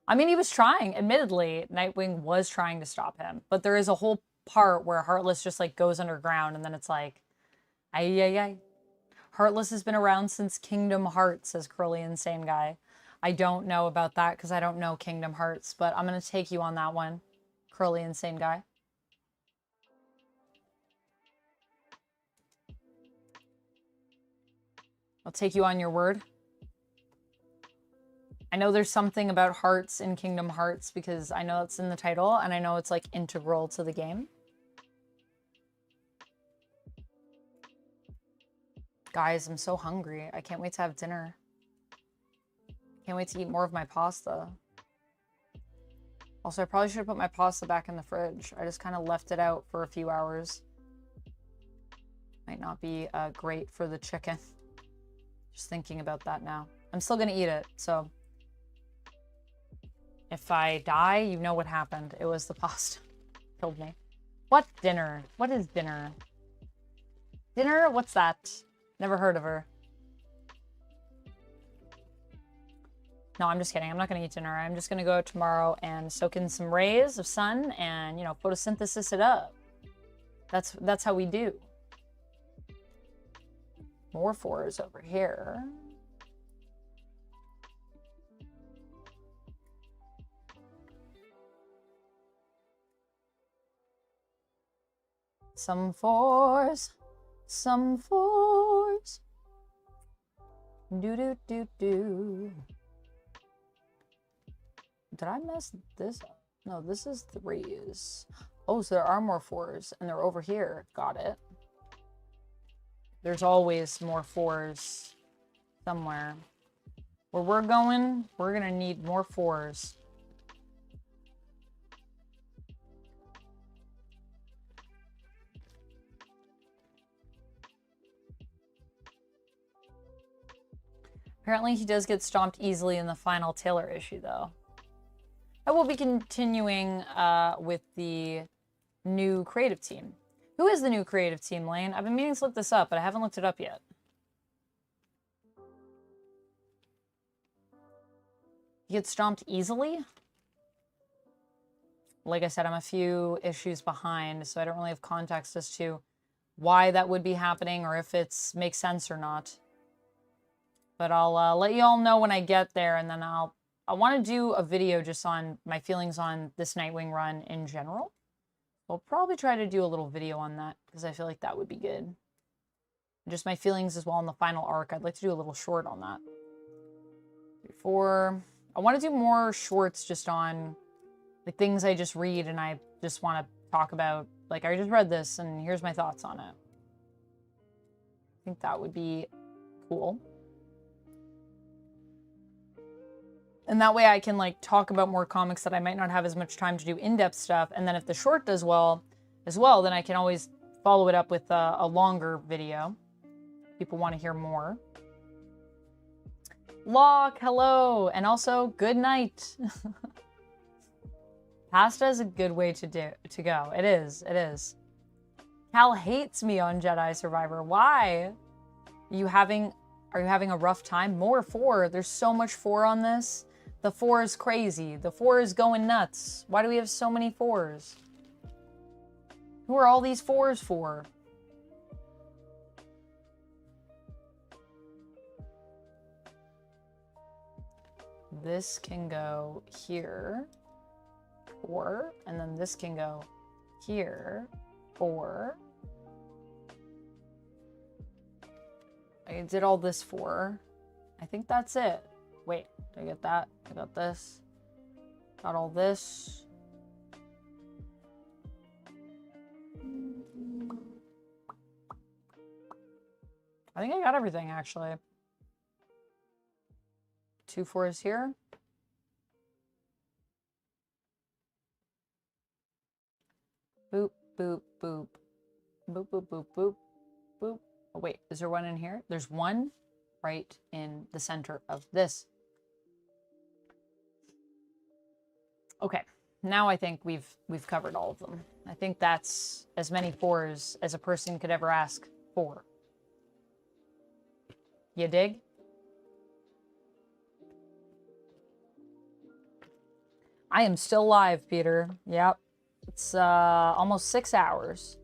I mean, he was trying. Admittedly, Nightwing was trying to stop him. But there is a whole part where Heartless just, like, goes underground, and then it's like, ay. Heartless has been around since Kingdom Hearts, says Curly Insane Guy. I don't know about that because I don't know Kingdom Hearts, but I'm going to take you on that one, Curly Insane Guy. I'll take you on your word. I know there's something about hearts in Kingdom Hearts because I know it's in the title and I know it's like integral to the game. Guys, I'm so hungry. I can't wait to have dinner. Can't wait to eat more of my pasta. Also, I probably should have put my pasta back in the fridge. I just kind of left it out for a few hours. Might not be great for the chicken. Just thinking about that now. I'm still gonna eat it, so. If I die, you know what happened. It was the pasta. Killed me. What dinner? What is dinner? Dinner? What's that? Never heard of her. No, I'm just kidding. I'm not going to eat dinner. I'm just going to go out tomorrow and soak in some rays of sun and, you know, photosynthesis it up. That's how we do. More 4s over here. Some 4s. Some 4s. Do do do do. Did I mess this up? No, this is 3s. Oh, so there are more 4s, and they're over here. Got it. There's always more 4s somewhere. Where we're going, we're gonna need more 4s. Apparently he does get stomped easily in the final Taylor issue, though. I will be continuing with the new creative team. Who is the new creative team, Lane? I've been meaning to look this up, but I haven't looked it up yet. You get stomped easily? Like I said, I'm a few issues behind, so I don't really have context as to why that would be happening or if it makes sense or not. But I'll let you all know when I get there, and then I want to do a video just on my feelings on this Nightwing run in general. I'll probably try to do a little video on that, because I feel like that would be good. Just my feelings as well in the final arc. I'd like to do a little short on that. Before, I want to do more shorts just on the things I just read, and I just want to talk about, like, I just read this, and here's my thoughts on it. I think that would be cool. And that way I can, like, talk about more comics that I might not have as much time to do in-depth stuff. And then if the short does well, then I can always follow it up with a longer video. People want to hear more. Locke, hello. And also, good night. Pasta is a good way to go. It is. It is. Cal hates me on Jedi Survivor. Why? Are you having a rough time? More 4. There's so much 4 on this. The 4 is crazy. The 4 is going nuts. Why do we have so many 4s? Who are all these 4s for? This can go here. 4. And then this can go here. 4. I did all this 4. I think that's it. Wait, did I get that? I got this. Got all this. I think I got everything, actually. 2 4s here. Boop, boop, boop. Boop, boop, boop, boop. Boop. Oh, wait, is there one in here? There's one right in the center of this. Okay, now I think we've covered all of them. I think that's as many 4s as a person could ever ask for. You dig? I am still live, Peter. Yep. It's almost 6 hours.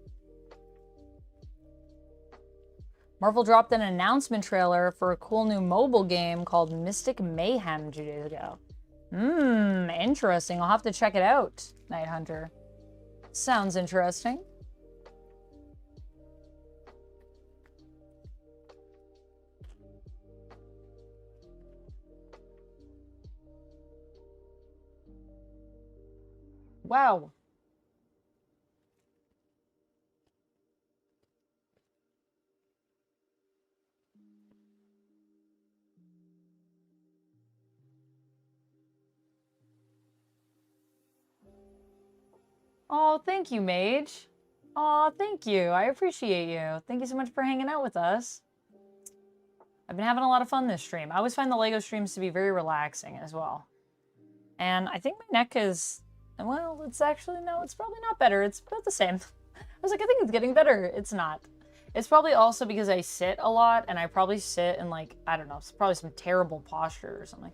Marvel dropped an announcement trailer for a cool new mobile game called Mystic Mayhem 2 days ago. Interesting. I'll have to check it out, Night Hunter. Sounds interesting. Wow. Oh, thank you, Mage. Oh, thank you. I appreciate you. Thank you so much for hanging out with us. I've been having a lot of fun this stream. I always find the LEGO streams to be very relaxing as well. And I think my neck is, well, it's actually, no, it's probably not better. It's about the same. was like, I think it's getting better. It's not. It's probably also because I sit a lot, and I probably sit in, like, I don't know, it's probably some terrible posture or something.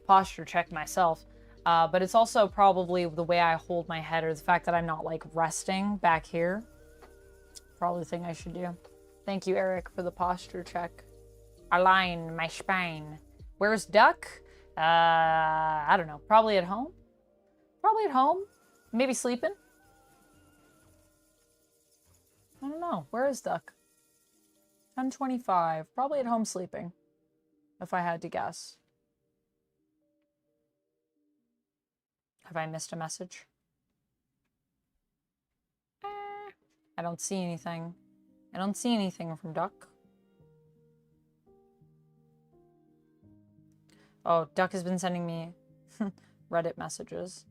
Posture check myself. But it's also probably the way I hold my head, or the fact that I'm not, like, resting back here. Probably the thing I should do. Thank you, Eric, for the posture check. Align my spine. Where's Duck? I don't know. Probably at home? Probably at home. Maybe sleeping. I don't know. Where is Duck? 10:25. Probably at home sleeping, if I had to guess. Have I missed a message? I don't see anything. I don't see anything from Duck. Oh, Duck has been sending me Reddit messages.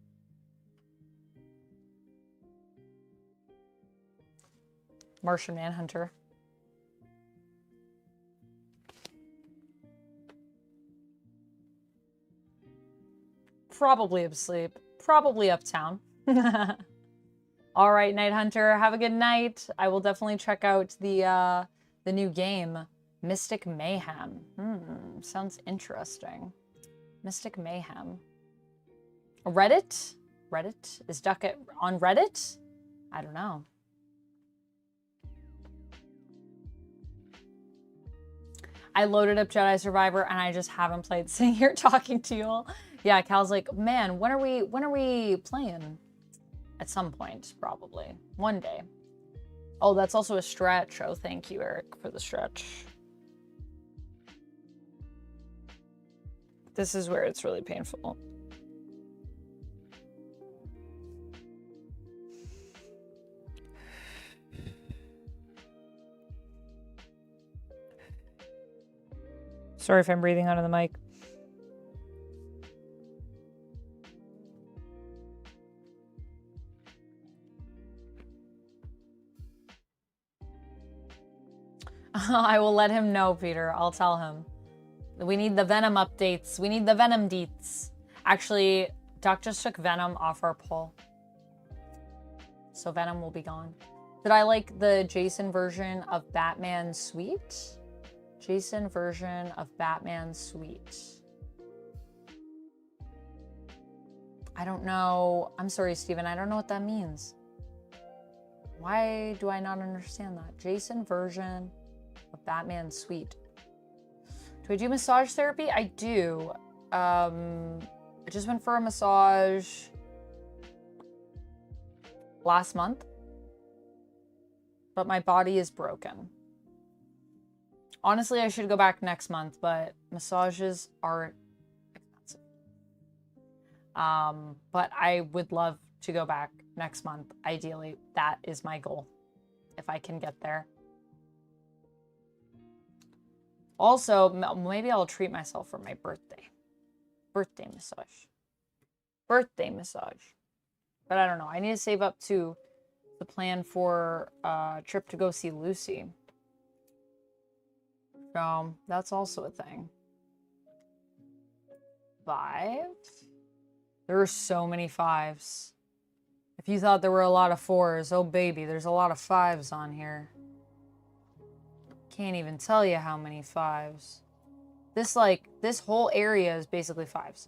Martian Manhunter. Probably asleep. Probably uptown. All right, Night Hunter. Have a good night. I will definitely check out the new game, Mystic Mayhem. Sounds interesting. Mystic Mayhem. Reddit? Reddit? Is Duck on Reddit? I don't know. I loaded up Jedi Survivor and I just haven't played, sitting here talking to you all. Yeah, Cal's like, man, when are we playing? At some point, probably. One day. Oh, that's also a stretch. Oh, thank you, Eric, for the stretch. This is where it's really painful. Sorry if I'm breathing onto the mic. I will let him know, Peter. I'll tell him. We need the Venom updates. We need the Venom deets. Actually, Duck just took Venom off our poll. So Venom will be gone. Did I like the Jason version of Batman Sweet? Jason version of Batman Sweet. I don't know. I'm sorry, Steven. I don't know what that means. Why do I not understand that? Jason version of Batman Sweet. Do I do massage therapy? I do. I just went for a massage last month, but my body is broken. Honestly, I should go back next month, but massages are expensive. But I would love to go back next month. Ideally, that is my goal, if I can get there. Also, maybe I'll treat myself for my birthday. Birthday massage. Birthday massage. But I don't know. I need to save up to the plan for a trip to go see Lucy. So, that's also a thing. 5? There are so many 5s. If you thought there were a lot of 4s, oh baby, there's a lot of 5s on here. Can't even tell you how many 5s. This whole area is basically 5s.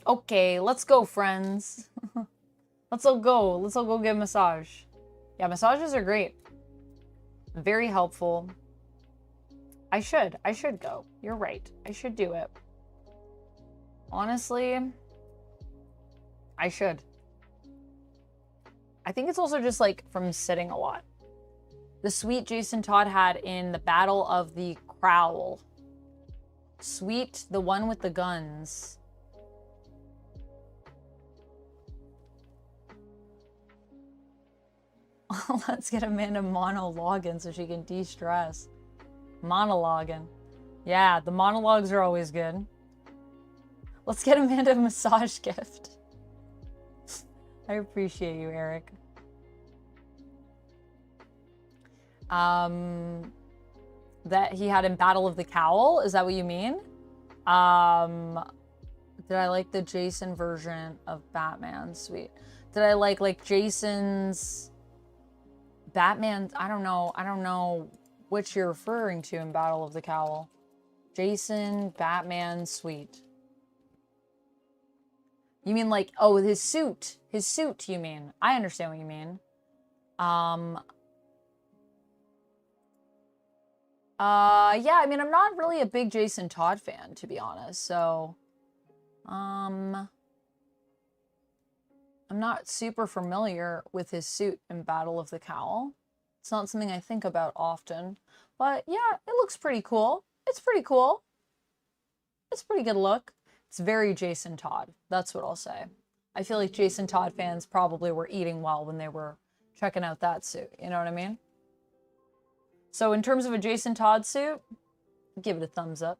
Okay, let's go, friends. Let's all go. Let's all go get a massage. Yeah, massages are great. Very helpful. I should go. You're right. I should do it. Honestly, I should. I think it's also just like from sitting a lot. The suite Jason Todd had in the Battle of the Crowl. Suite, the one with the guns. Let's get Amanda monologuing so she can de-stress. Monologuing. Yeah, the monologues are always good. Let's get Amanda a massage gift. I appreciate you, Eric. That he had in Battle of the Cowl, is that what you mean? Did I like the Jason version of Batman? Sweet. Did I like Jason's Batman? I don't know which you're referring to in Battle of the Cowl. Jason, Batman suite. You mean like, oh, his suit. His suit, you mean. I understand what you mean. Yeah, I mean, I'm not really a big Jason Todd fan, to be honest, so, I'm not super familiar with his suit in Battle of the Cowl. It's not something I think about often, but yeah, it looks pretty cool. It's pretty cool. It's a pretty good look. It's very Jason Todd. That's what I'll say. I feel like Jason Todd fans probably were eating well when they were checking out that suit. You know what I mean? So in terms of a Jason Todd suit, give it a thumbs up.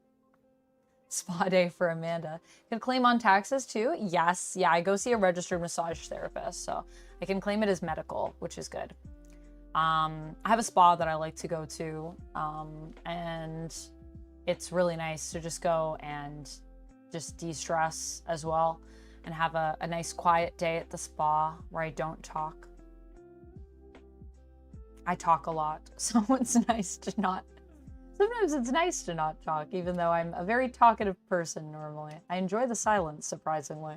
Spa day for Amanda. Can claim on taxes too? Yes. Yeah, I go see a registered massage therapist, so I can claim it as medical, which is good. I have a spa that I like to go to, and it's really nice to just go and just de-stress as well and have a nice quiet day at the spa where I don't talk. I talk a lot, so it's nice to not. Sometimes it's nice to not talk, even though I'm a very talkative person normally. I enjoy the silence, surprisingly.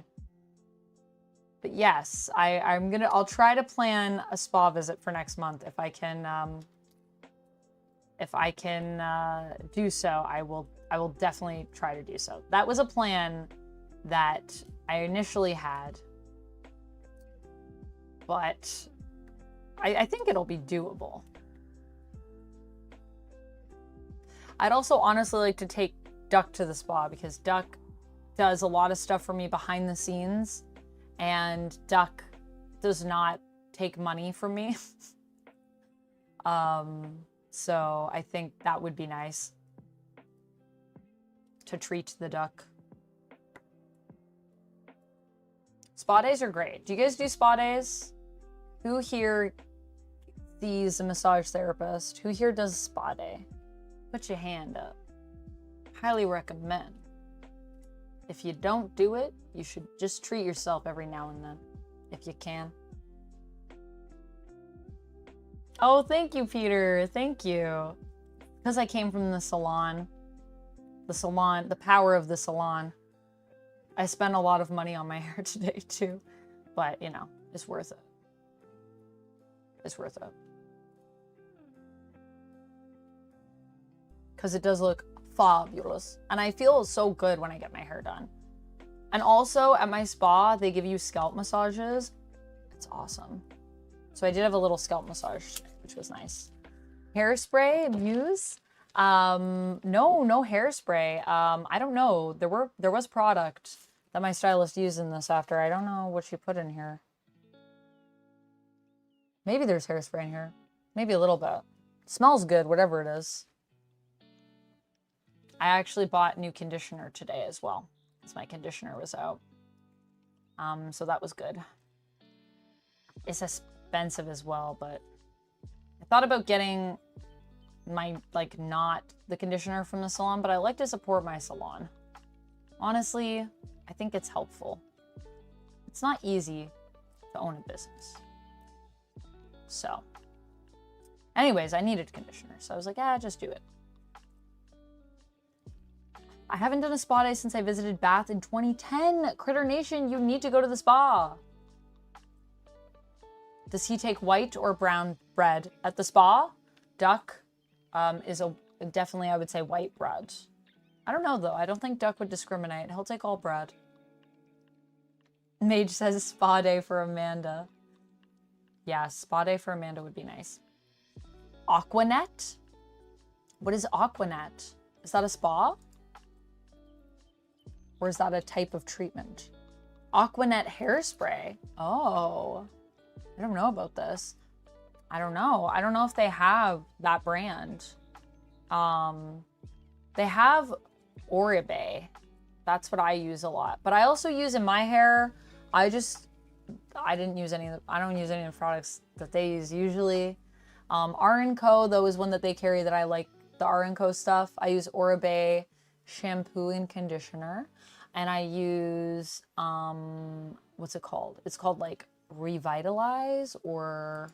But yes, I'll try to plan a spa visit for next month if I can. If I can do so, I will definitely try to do so. That was a plan that I initially had, but I think it'll be doable. I'd also honestly like to take Duck to the spa because Duck does a lot of stuff for me behind the scenes, and Duck does not take money from me. So I think that would be nice to treat the Duck. Spa days are great. Do you guys do spa days? Who here sees a massage therapist? Who here does a spa day? Put your hand up. Highly recommend. If you don't do it, you should just treat yourself every now and then, if you can. Oh, thank you, Peter. Thank you. Because I came from the salon. The power of the salon. I spent a lot of money on my hair today, too. But, you know, it's worth it. It's worth it. Because it does look fabulous. And I feel so good when I get my hair done. And also, at my spa, they give you scalp massages. It's awesome. So I did have a little scalp massage, which was nice. Hairspray, Muse? No hairspray. I don't know. There was product that my stylist used in this after. I don't know what she put in here. Maybe there's hairspray in here. Maybe a little bit. Smells good, whatever it is. I actually bought new conditioner today as well, because my conditioner was out. So that was good. It's expensive as well, but I thought about getting my, not the conditioner from the salon, but I like to support my salon. Honestly, I think it's helpful. It's not easy to own a business. So, anyways, I needed conditioner, so I was like, just do it. I haven't done a spa day since I visited Bath in 2010. Critter Nation, you need to go to the spa. Does he take white or brown bread at the spa? Duck is definitely, I would say, white bread. I don't know, though. I don't think Duck would discriminate. He'll take all bread. Mage says spa day for Amanda. Yeah, spa day for Amanda would be nice. Aquanet? What is Aquanet? Is that a spa? Or is that a type of treatment? Aquanet hairspray. Oh, I don't know about this. I don't know. I don't know if they have that brand. They have Oribe. That's what I use a lot. But I also use in my hair, I don't use any of the products that they use usually. R & Co, though, is one that they carry that I like, the R & Co stuff. I use Oribe shampoo and conditioner. And I use, what's it called? It's called like revitalize or...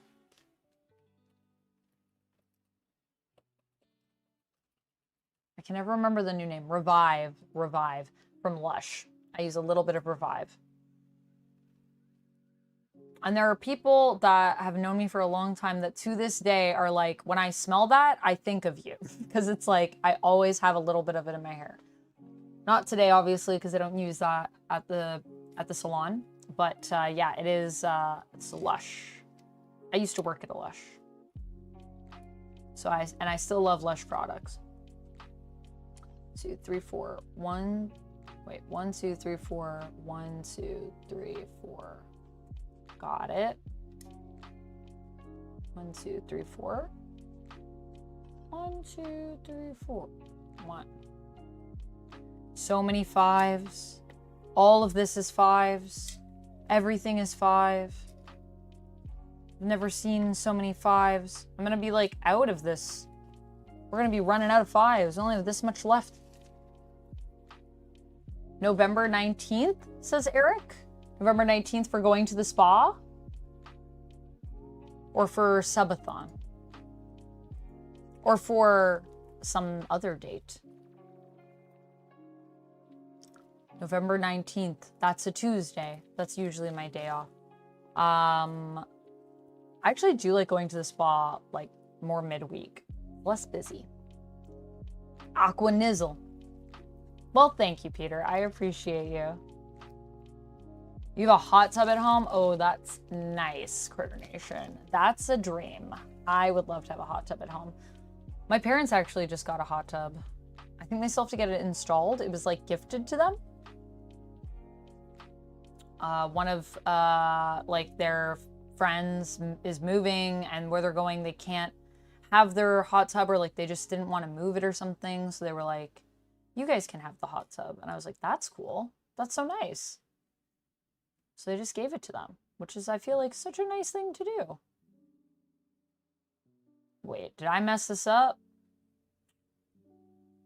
I can never remember the new name. Revive from Lush. I use a little bit of Revive. And there are people that have known me for a long time that to this day are like, when I smell that, I think of you. Because it's like, I always have a little bit of it in my hair. Not today, obviously, because I don't use that at the salon. But yeah, it is, it's Lush. I used to work at a Lush. So I still love Lush products. 2, 3, 4. 1, wait, 1, 2, 3, 4. 1, 2, 3, 4. Got it. 1, 2, 3, 4. 1, 2, 3, 4. 1. So many 5s. All of this is 5s. Everything is 5. I've never seen so many 5s. I'm gonna be like out of this. We're gonna be running out of 5s. Only have this much left. November 19th, says Eric. November 19th for going to the spa? Or for subathon? Or for some other date? November 19th. That's a Tuesday. That's usually my day off. I actually do like going to the spa like more midweek. Less busy. Aqua Nizzle. Well, thank you, Peter. I appreciate you. You have a hot tub at home? Oh, that's nice, Critter Nation. That's a dream. I would love to have a hot tub at home. My parents actually just got a hot tub. I think they still have to get it installed. It was like gifted to them. One of like their friends is moving, and where they're going, they can't have their hot tub, or like they just didn't want to move it or something. So they were like, you guys can have the hot tub. And I was like, that's cool. That's so nice. So they just gave it to them, which is, I feel like, such a nice thing to do. Wait, did I mess this up?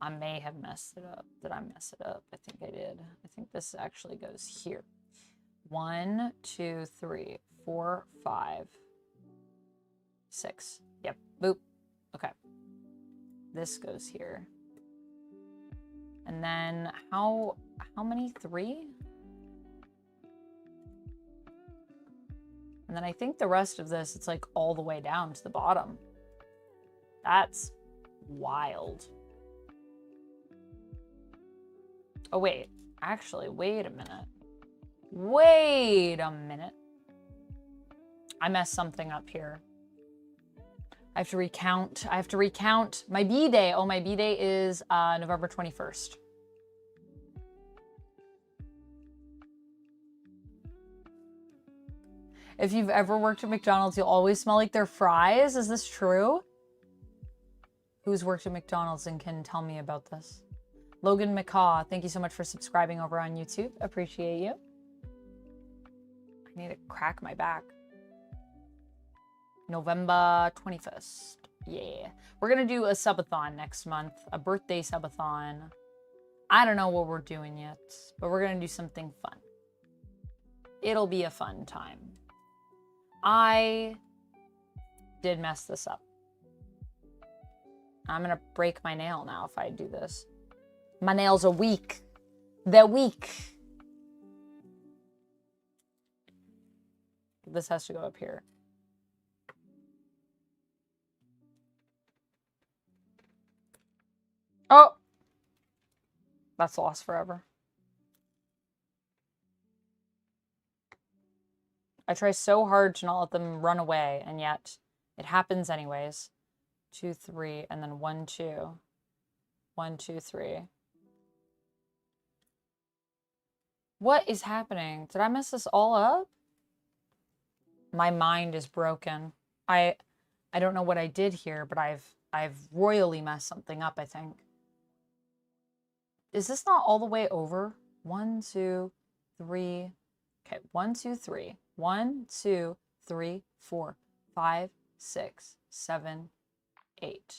I may have messed it up. Did I mess it up? I think I did. I think this actually goes here. 1, 2, 3, 4, 5, 6. Yep. Boop. Okay. This goes here. And then how many? 3? And then I think the rest of this, it's like all the way down to the bottom. That's wild. Oh, wait. Actually, wait a minute. Wait a minute. I messed something up here. I have to recount. I have to recount my B-Day. Oh, my B-Day is November 21st. If you've ever worked at McDonald's, you'll always smell like their fries. Is this true? Who's worked at McDonald's and can tell me about this? Logan McCaw, thank you so much for subscribing over on YouTube. Appreciate you. I need to crack my back. November 21st. Yeah. We're going to do a subathon next month. A birthday subathon. I don't know what we're doing yet, but we're going to do something fun. It'll be a fun time. I did mess this up. I'm going to break my nail now if I do this. My nails are weak. They're weak. This has to go up here. Oh! That's lost forever. I try so hard to not let them run away, and yet it happens anyways. 2, 3, and then 1, 2. 1, 2, 3. What is happening? Did I mess this all up? My mind is broken. I don't know what I did here, but I've royally messed something up, I think. Is this not all the way over? 1, 2, 3. Okay, 1, 2, 3. 1, 2, 3, 4, 5, 6, 7, 8.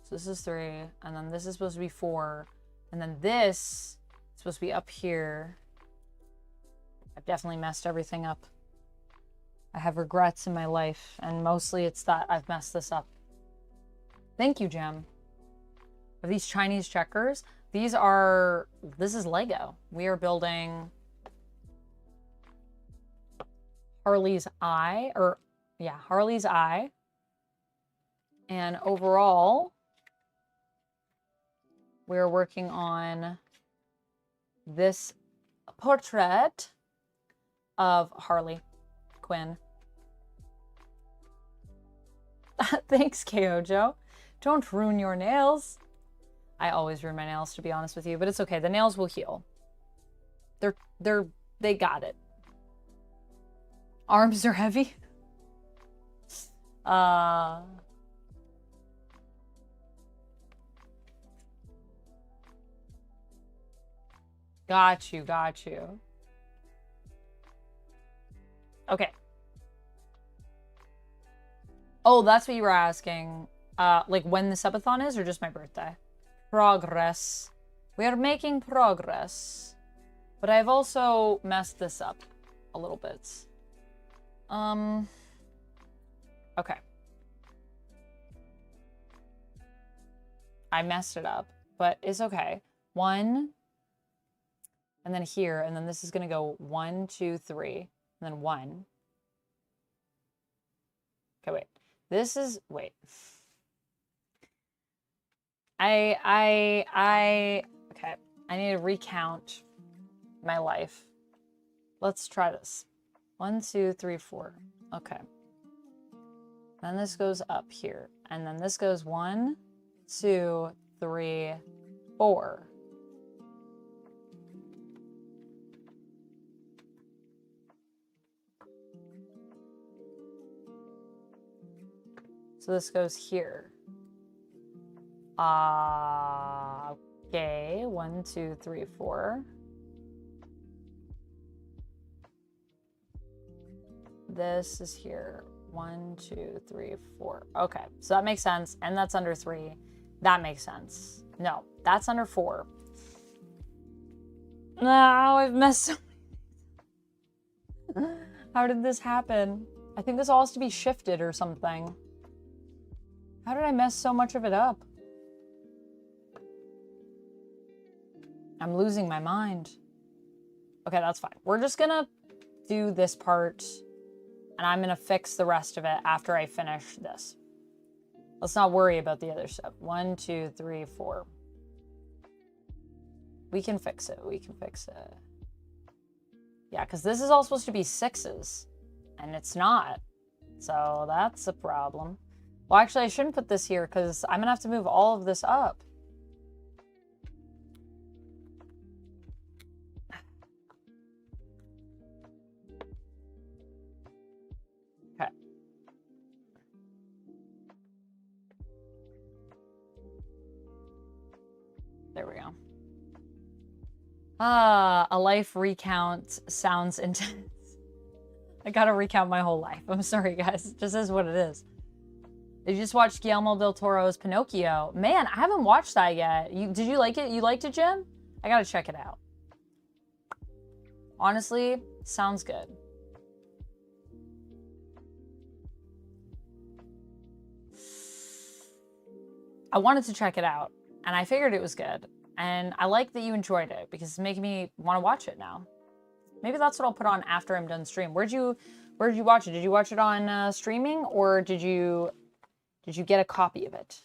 So this is 3, and then this is supposed to be 4, and then this is supposed to be up here. I've definitely messed everything up. I have regrets in my life, and mostly it's that I've messed this up. Thank you, Gem. Are these Chinese checkers? This is Lego. We are building Harley's eye, Harley's eye. And overall, we're working on this portrait of Harley Quinn. Thanks, KO Don't ruin your nails. I always ruin my nails, to be honest with you, but it's okay. The nails will heal. They got it. Arms are heavy. Got you. Okay. Oh, that's what you were asking. Like when the subathon is, or just my birthday? Progress. We are making progress. But I've also messed this up a little bit. Okay. I messed it up, but it's okay. 1, and then here, and then this is gonna go 1, 2, 3, and then 1. Okay, wait. Wait. Okay. I need to recount my life. Let's try this. 1, 2, 3, 4. Okay. Then this goes up here. And then this goes 1, 2, 3, 4. So this goes here. Okay. 1, 2, 3, 4. This is here. 1, 2, 3, 4. Okay, so that makes sense. And that's under 3. That makes sense. No, that's under 4. No, I've messed so many. How did this happen? I think this all has to be shifted or something. How did I mess so much of it up? I'm losing my mind. Okay, that's fine. We're just gonna do this part, and I'm gonna fix the rest of it after I finish this. Let's not worry about the other stuff. 1, 2, 3, 4. We can fix it. We can fix it. Yeah, because this is all supposed to be 6s, and it's not. So that's a problem. Well, actually, I shouldn't put this here because I'm gonna have to move all of this up. Okay. There we go. A life recount sounds intense. I gotta recount my whole life. I'm sorry, guys. It just is what it is. Did you just watch Guillermo del Toro's Pinocchio? Man, I haven't watched that yet. Did you like it? You liked it, Jim? I gotta check it out. Honestly, sounds good. I wanted to check it out, and I figured it was good. And I like that you enjoyed it, because it's making me want to watch it now. Maybe that's what I'll put on after I'm done stream. Where'd you watch it? Did you watch it on streaming, or did you get a copy of it?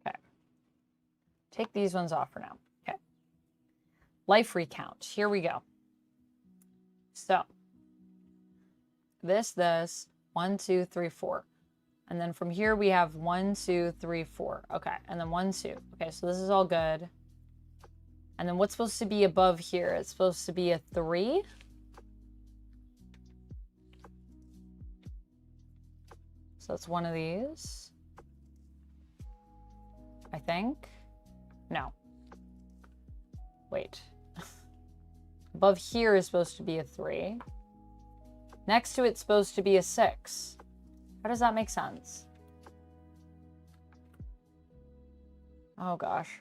Okay. Take these ones off for now. Okay. Life recount. Here we go. So, this, 1, 2, 3, 4. And then from here we have 1, 2, 3, 4. Okay, and then 1, 2. Okay, so this is all good. And then what's supposed to be above here? It's supposed to be a 3. So that's one of these. I think. No. Wait. Above here is supposed to be a 3. Next to it's supposed to be a 6. How does that make sense? Oh, gosh.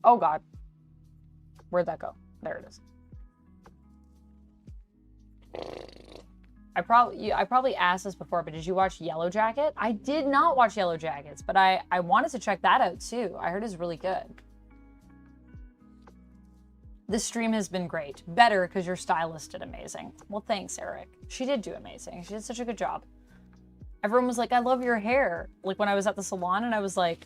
Oh, God. Where'd that go? There it is. I probably asked this before, but did you watch Yellow Jacket? I did not watch Yellow Jackets, but I wanted to check that out too. I heard it's really good. This stream has been great. Better because your stylist did amazing. Well, thanks, Eric. She did do amazing. She did such a good job. Everyone was like, I love your hair. Like when I was at the salon and I was like,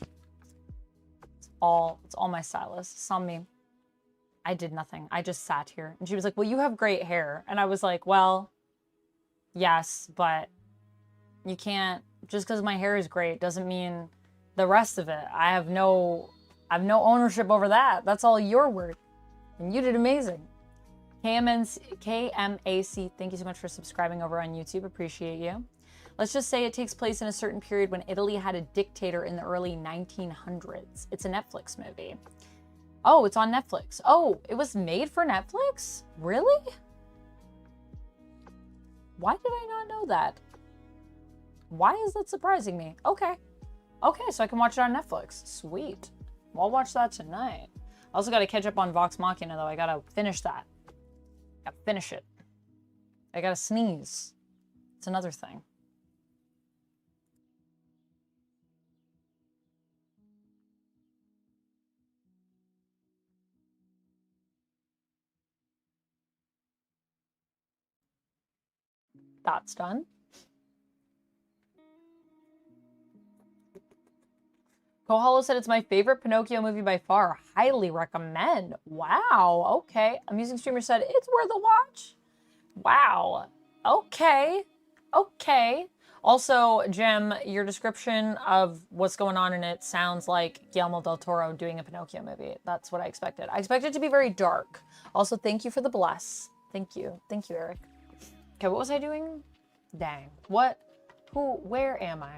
it's all my stylist. It's on me. I did nothing. I just sat here. And she was like, well, you have great hair. And I was like, well, yes, but you can't, just because my hair is great doesn't mean the rest of it. I have no ownership over that. That's all your work. And you did amazing. KMAC, thank you so much for subscribing over on YouTube. Appreciate you. Let's just say it takes place in a certain period when Italy had a dictator in the early 1900s. It's a Netflix movie. Oh, it's on Netflix. Oh, it was made for Netflix? Really? Why did I not know that? Why is that surprising me? Okay. Okay, so I can watch it on Netflix. Sweet. I'll watch that tonight. I also got to catch up on Vox Machina, though. I got to finish that. Got to finish it. I got to sneeze. It's another thing. That's done. Kohalo said it's my favorite Pinocchio movie by far. Highly recommend. Wow. Okay. Amusing Streamer said it's worth a watch. Wow. Okay. Okay. Also, Jim, your description of what's going on in it sounds like Guillermo del Toro doing a Pinocchio movie. That's what I expected. I expected it to be very dark. Also, thank you for the bless. Thank you. Thank you, Eric. Okay, what was I doing? Dang. What? Who? Where am I?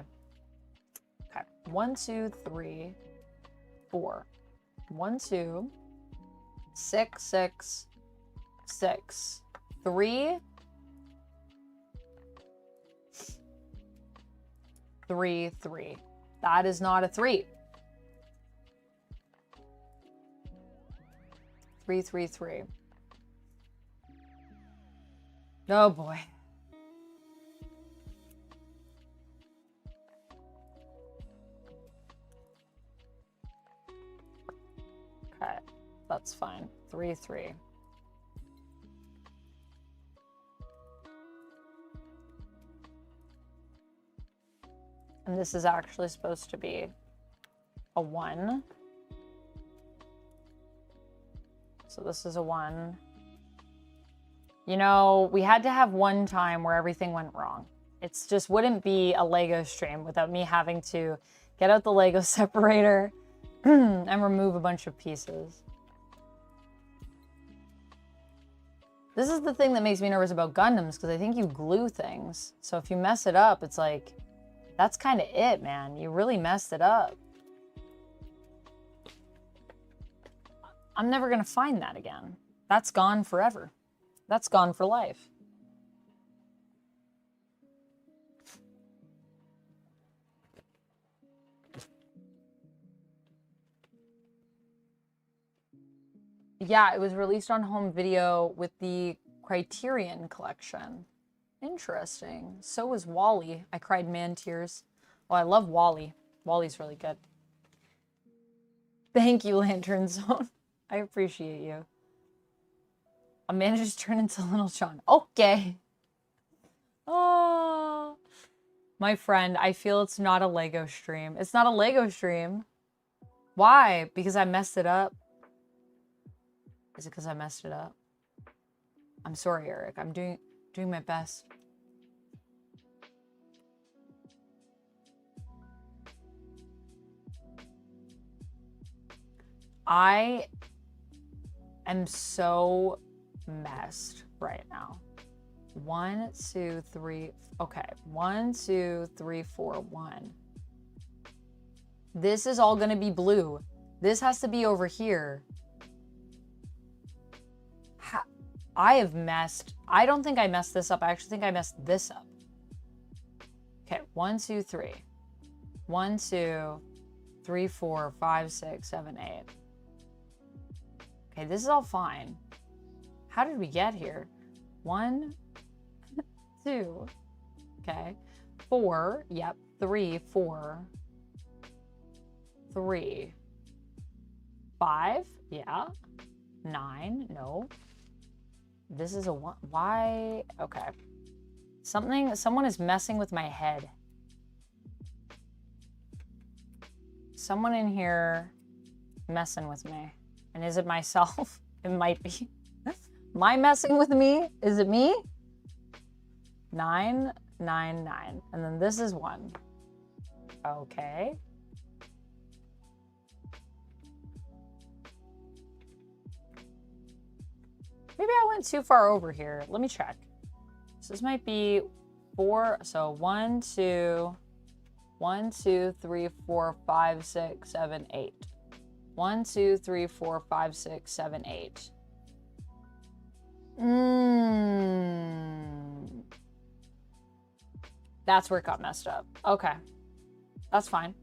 Okay. 1, 2, 3, 4. 1, 2, 6, 6, 6, 3, 3, 3. That is not a 3. 3, 3, 3. Oh boy. Okay, that's fine. 3, 3. And this is actually supposed to be a 1. So this is a 1. You know, we had to have one time where everything went wrong. It's just wouldn't be a Lego stream without me having to get out the Lego separator and remove a bunch of pieces. This is the thing that makes me nervous about Gundams, because I think you glue things. So if you mess it up, it's like, that's kind of it, man. You really messed it up. I'm never going to find that again. That's gone forever. That's gone for life. Yeah, it was released on home video with the Criterion collection. Interesting. So was Wall-E. I cried man tears. Oh, I love Wall-E. Wall-E's really good. Thank you, Lantern Zone. I appreciate you. Amanda just turned into Little John. Okay. Oh, my friend, I feel it's not a Lego stream. It's not a Lego stream. Why? Because I messed it up. Is it because I messed it up? I'm sorry, Eric. I'm doing my best. I am so messed right now. 1, 2, 3. Okay. 1, 2, 3, 4, 1. This is all going to be blue. This has to be over here. I have messed. I don't think I messed this up. I actually think I messed this up. Okay. 1, 2, 3. 1, 2, 3, 4, 5, 6, 7, 8. Okay, this is all fine. How did we get here? 1, 2. Okay. 4. Yep. 3, 4. 3. 5. Yeah. 9. No. This is a 1. Why? Okay. Someone is messing with my head. Someone in here messing with me. And is it myself? It might be. Am I messing with me? Is it me? 9, 9, 9. And then this is 1. Okay. Maybe I went too far over here. Let me check. So this might be 4. So 1, 2, 1, 2, 3, 4, 5, 6, 7, 8. 1, 2, 3, 4, 5, 6, 7, 8. That's where it got messed up. Okay. That's fine.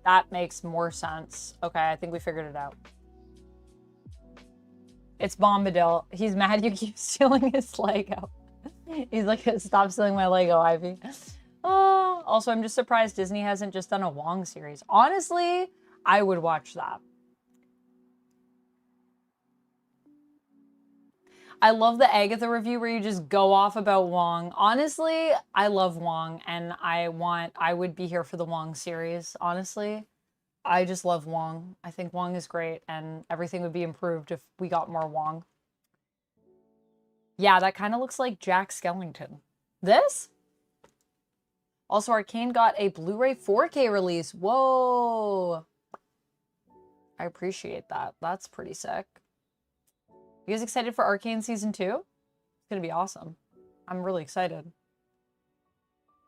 That makes more sense. Okay, I think we figured it out. It's Bombadil. He's mad you keep stealing his Lego. He's like, stop stealing my Lego, Ivy. Oh, also, I'm just surprised Disney hasn't just done a Wong series. Honestly, I would watch that. I love the Agatha review where you just go off about Wong. Honestly, I love Wong, and I would be here for the Wong series, honestly. I just love Wong. I think Wong is great, and everything would be improved if we got more Wong. Yeah, that kind of looks like Jack Skellington. This? Also, Arcane got a Blu-ray 4K release. Whoa! I appreciate that. That's pretty sick. You guys excited for Arcane Season 2? It's gonna be awesome. I'm really excited.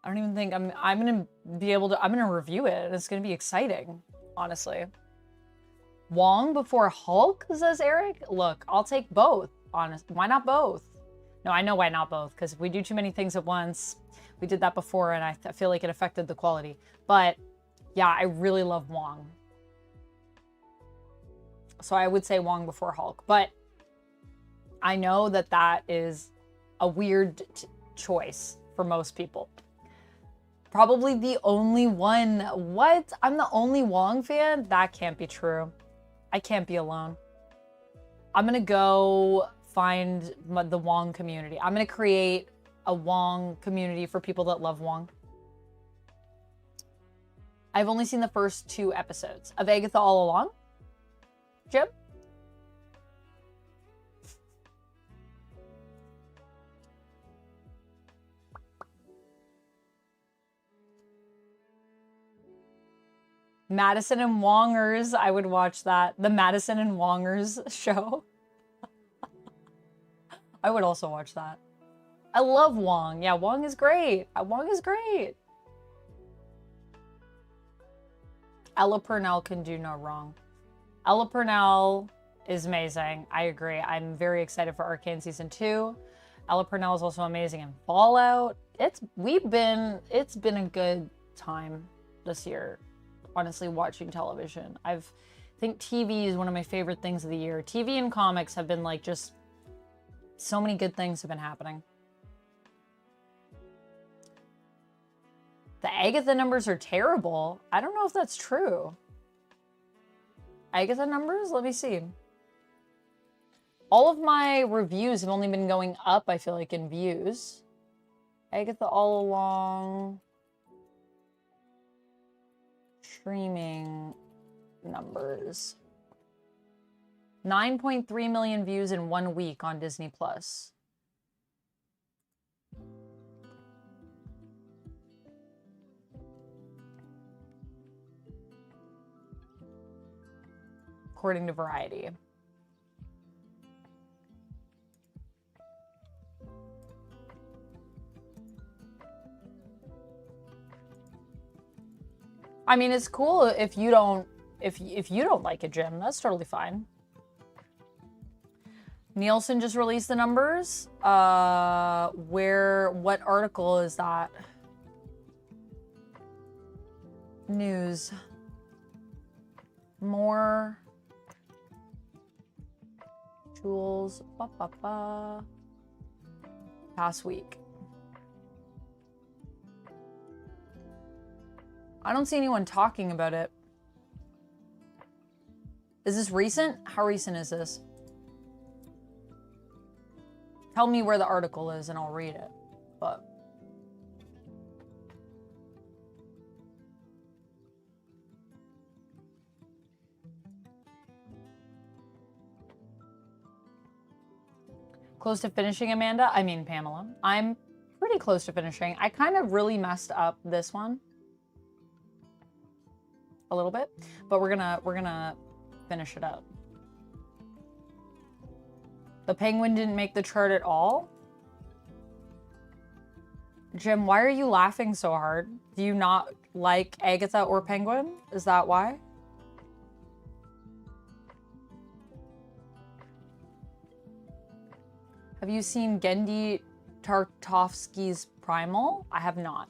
I don't even think I'm gonna be able to, I'm gonna review it, and it's gonna be exciting, honestly. Wong before Hulk, says Eric? Look, I'll take both, honest. Why not both? No, I know why not both, because if we do too many things at once, we did that before, and I feel like it affected the quality. But, yeah, I really love Wong. So I would say Wong before Hulk, but I know that that is a weird choice for most people. Probably the only one. What? I'm the only Wong fan? That can't be true. I can't be alone. I'm gonna go find the Wong community. I'm gonna create a Wong community for people that love Wong. I've only seen the first 2 episodes of Agatha All Along. Jim? Madison and Wongers, I would watch that. The Madison and Wongers show. I would also watch that. I love Wong. Yeah, Wong is great. Wong is great. Ella Purnell can do no wrong. Ella Purnell is amazing. I agree. I'm very excited for Arcane Season 2. Ella Purnell is also amazing in Fallout. It's been a good time this year, honestly, watching television. I think TV is one of my favorite things of the year. TV and comics have been like just so many good things have been happening. The Agatha numbers are terrible. I don't know if that's true. Agatha numbers? Let me see. All of my reviews have only been going up, I feel like, in views. Agatha All Along. Streaming numbers. 9.3 million views in 1 week on Disney+. According to Variety. I mean, it's cool if you don't like it, Jim. That's totally fine. Nielsen just released the numbers. What article is that? news. More jewels. Ba, ba, ba. Past week. I don't see anyone talking about it. Is this recent? How recent is this? Tell me where the article is and I'll read it. But close to finishing, Amanda? I mean, Pamela. I'm pretty close to finishing. I kind of really messed up this one a little bit, but we're gonna finish it up. The penguin didn't make the chart at all? Jim, why are you laughing so hard? Do you not like Agatha or Penguin? Is that why? Have you seen Gendy Tartovsky's Primal? I have not.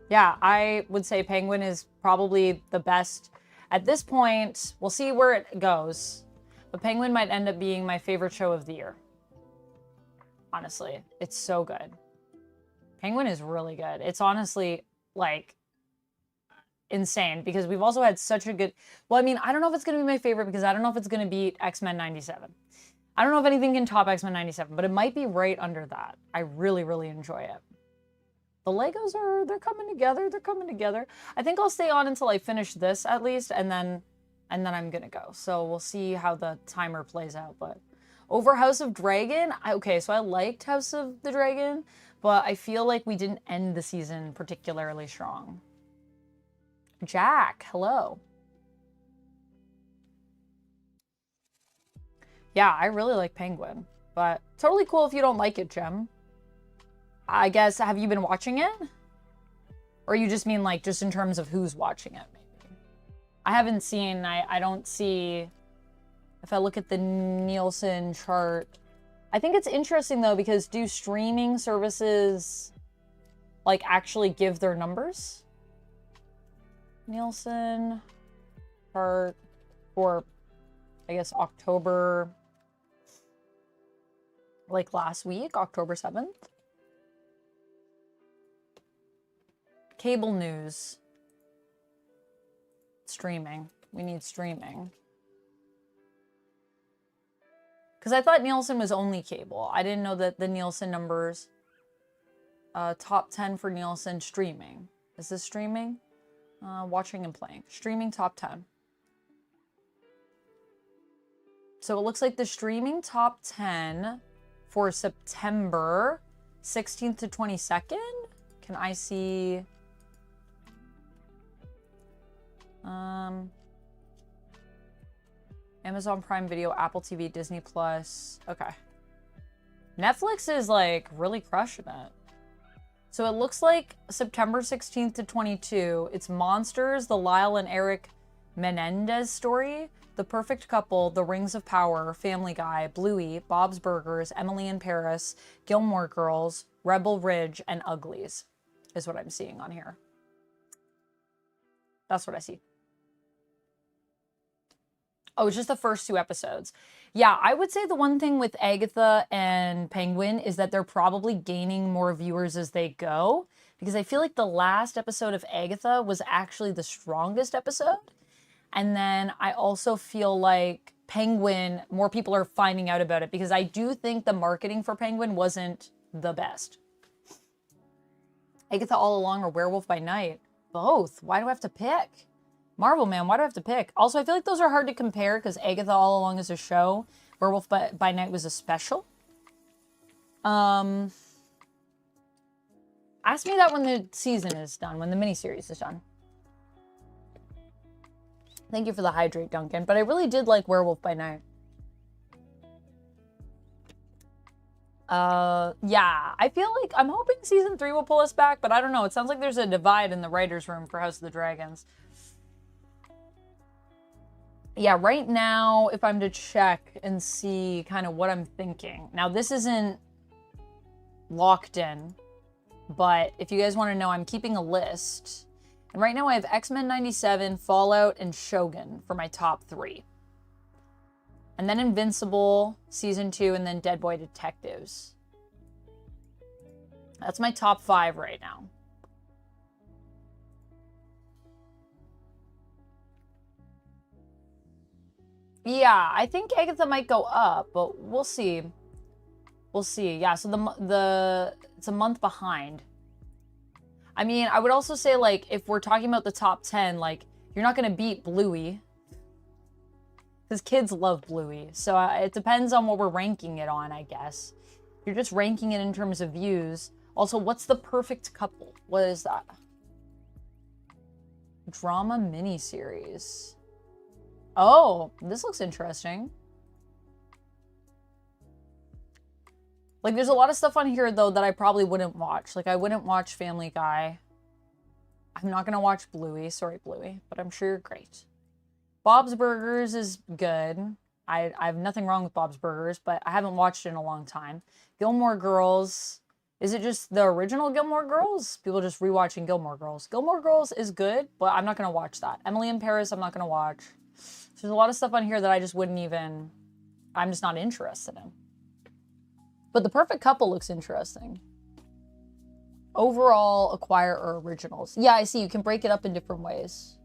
Yeah, I would say Penguin is probably the best. At this point, we'll see where it goes. But Penguin might end up being my favorite show of the year. Honestly, it's so good. Penguin is really good. It's honestly, like, insane. Because we've also had such a good... Well, I mean, I don't know if it's going to be my favorite because I don't know if it's going to beat X-Men 97. I don't know if anything can top X-Men 97, but it might be right under that. I really, really enjoy it. The Legos they're coming together. They're coming together. I think I'll stay on until I finish this at least, and then I'm gonna go. So we'll see how the timer plays out. But over House of Dragon, okay, so I liked House of the Dragon, but I feel like we didn't end the season particularly strong. Jack, hello. Yeah, I really like Penguin, but totally cool if you don't like it, Jem. I guess, have you been watching it? Or you just mean like, just in terms of who's watching it, maybe? I haven't seen, I don't see, if I look at the Nielsen chart. I think it's interesting though, because do streaming services like actually give their numbers? Nielsen chart for, I guess, October, like last week, October 7th. Cable news. Streaming. We need streaming. Because I thought Nielsen was only cable. I didn't know that the Nielsen numbers, top 10 for Nielsen streaming. Is this streaming? Watching and playing. Streaming top 10. So it looks like the streaming top 10 for September 16th to 22nd. Can I see... Amazon Prime Video, Apple TV, Disney Plus. Okay. Netflix is like really crushing it. So it looks like September 16th to 22. It's Monsters, the Lyle and Eric Menendez story, The Perfect Couple, The Rings of Power, Family Guy, Bluey, Bob's Burgers, Emily in Paris, Gilmore Girls, Rebel Ridge, and Uglies is what I'm seeing on here. That's what I see. Oh, it's just the first 2 episodes. Yeah, I would say the one thing with Agatha and Penguin is that they're probably gaining more viewers as they go. Because I feel like the last episode of Agatha was actually the strongest episode. And then I also feel like Penguin, more people are finding out about it. Because I do think the marketing for Penguin wasn't the best. Agatha All Along or Werewolf by Night? Both. Why do I have to pick? Marvel Man, why do I have to pick? Also, I feel like those are hard to compare because Agatha All Along is a show. Werewolf by Night was a special. Ask me that when the season is done, when the miniseries is done. Thank you for the hydrate, Duncan. But I really did like Werewolf by Night. Yeah, I feel like I'm hoping season 3 will pull us back, but I don't know. It sounds like there's a divide in the writer's room for House of the Dragons. Yeah, right now, if I'm to check and see kind of what I'm thinking. Now, this isn't locked in, but if you guys want to know, I'm keeping a list. And right now I have X-Men 97, Fallout, and Shogun for my top 3. And then Invincible, Season 2, and then Dead Boy Detectives. That's my top 5 right now. Yeah, I think Agatha might go up, but we'll see. We'll see. Yeah, so it's a month behind. I mean, I would also say, like, if we're talking about the top 10, like, you're not going to beat Bluey. Because kids love Bluey. So it depends on what we're ranking it on, I guess. You're just ranking it in terms of views. Also, what's the perfect couple? What is that? Drama miniseries. Oh, this looks interesting. Like, there's a lot of stuff on here, though, that I probably wouldn't watch. Like, I wouldn't watch Family Guy. I'm not going to watch Bluey. Sorry, Bluey. But I'm sure you're great. Bob's Burgers is good. I have nothing wrong with Bob's Burgers, but I haven't watched it in a long time. Gilmore Girls. Is it just the original Gilmore Girls? People just rewatching Gilmore Girls. Gilmore Girls is good, but I'm not going to watch that. Emily in Paris, I'm not going to watch. There's a lot of stuff on here that I just wouldn't even... I'm just not interested in. But The Perfect Couple looks interesting. Overall, acquire or originals. Yeah, I see. You can break it up in different ways.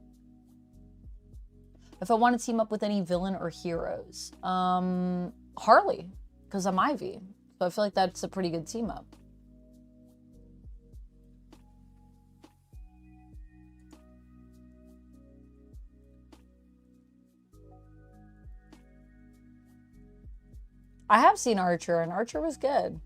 If I want to team up with any villain or heroes. Harley, because I'm Ivy. So I feel like that's a pretty good team up. I have seen Archer, and Archer was good.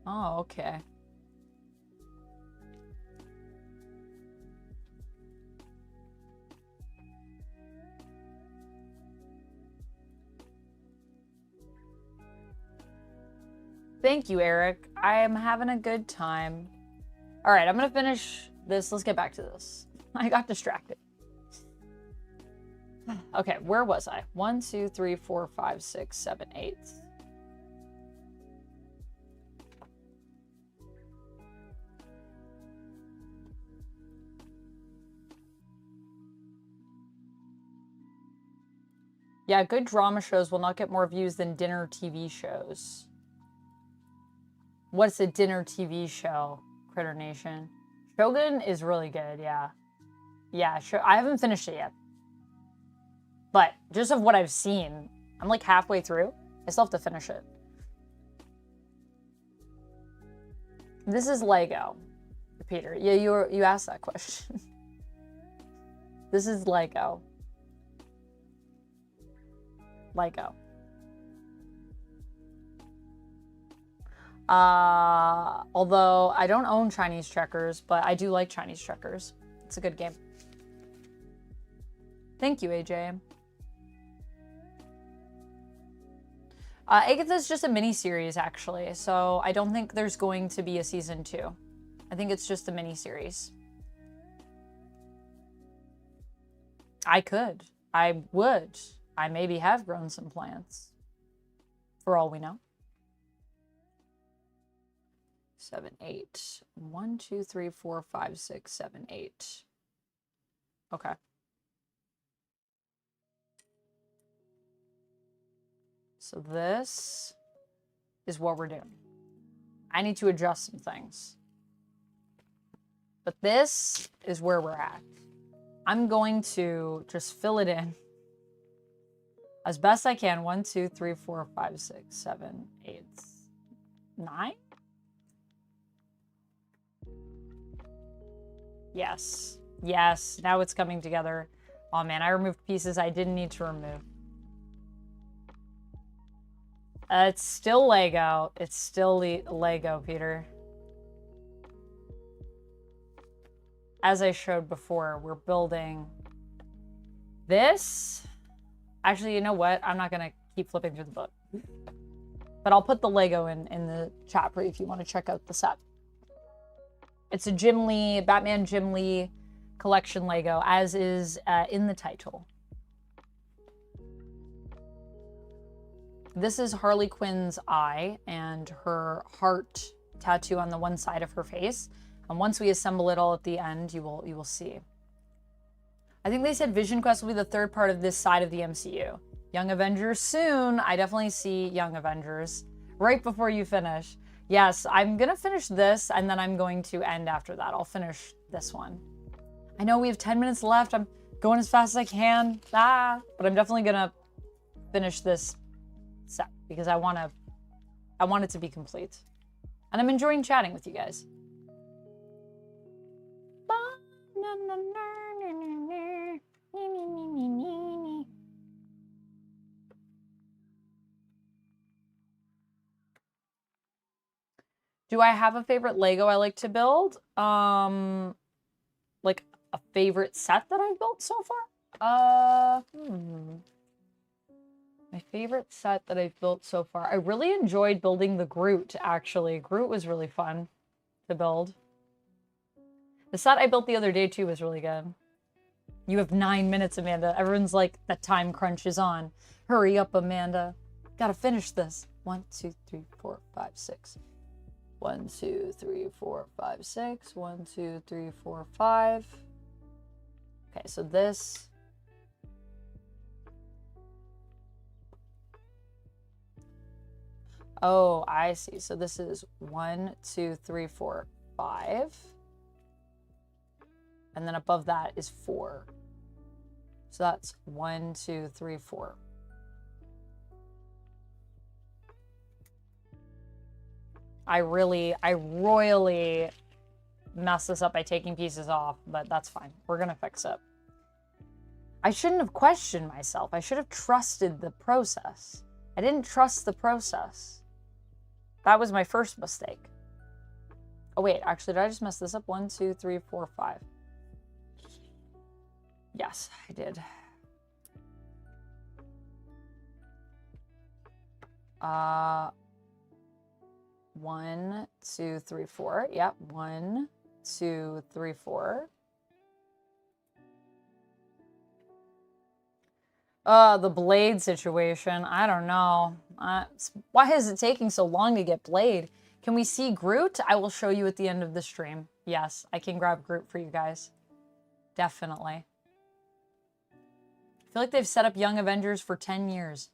Oh, okay. Thank you, Eric. I am having a good time. All right, I'm going to finish this. Let's get back to this. I got distracted. Okay, where was I? 1, 2, 3, 4, 5, 6, 7, 8. Yeah, good drama shows will not get more views than dinner TV shows. What's a dinner TV show, Critter Nation? Shogun is really good, yeah. Yeah, I haven't finished it yet. But just of what I've seen, I'm like halfway through. I still have to finish it. This is Lego, Peter. Yeah, you asked that question. This is Lego. Lego. Although I don't own Chinese checkers, but I do like Chinese checkers. It's a good game. Thank you, AJ. Agatha's just a mini-series, actually, so I don't think there's going to be a season 2. I think it's just a mini-series. I could. I would. I maybe have grown some plants. For all we know. 7, 8. 1, 2, 3, 4, 5, 6, 7, 8. Okay. So this is what we're doing. I need to adjust some things. But this is where we're at. I'm going to just fill it in as best I can. 1, 2, 3, 4, 5, 6, 7, 8, 9. Yes. Yes. Now it's coming together. Oh man, I removed pieces I didn't need to remove. It's still Lego. It's still Lego, Peter. As I showed before, we're building this. Actually, you know what? I'm not going to keep flipping through the book. But But I'll put the Lego in the chat for you if you want to check out the set. It's a Jim Lee, Batman Jim Lee collection Lego, as is in the title. This is Harley Quinn's eye and her heart tattoo on the one side of her face. And once we assemble it all at the end, you will see. I think they said Vision Quest will be the third part of this side of the MCU. Young Avengers soon. I definitely see Young Avengers right before you finish. Yes, I'm going to finish this, and then I'm going to end after that. I'll finish this one. I know we have 10 minutes left. I'm going as fast as I can. But I'm definitely going to finish this set because I want it to be complete. And I'm enjoying chatting with you guys. Do I have a favorite Lego I like to build? Like a favorite set that I've built so far? My favorite set that I've built so far. I really enjoyed building the Groot, actually. Groot was really fun to build. The set I built the other day, too, was really good. You have 9 minutes, Amanda. Everyone's like, the time crunch is on. Hurry up, Amanda. Gotta finish this. 1, 2, 3, 4, 5, 6. 1, 2, 3, 4, 5, 6. 1, 2, 3, 4, 5. Okay, so this. Oh, I see. So this is 1, 2, 3, 4, 5. And then above that is 4. So that's 1, 2, 3, 4. I royally messed this up by taking pieces off, but that's fine. We're gonna fix it. I shouldn't have questioned myself. I should have trusted the process. I didn't trust the process. That was my first mistake. Oh wait, actually, did I just mess this up? 1, 2, 3, 4, 5. Yes, I did. 1, 2, 3, 4. Yep. 1, 2, 3, 4. The blade situation. I don't know. Why is it taking so long to get Blade? Can we see Groot? I will show you at the end of the stream. Yes, I can grab Groot for you guys. Definitely. I feel like they've set up Young Avengers for 10 years.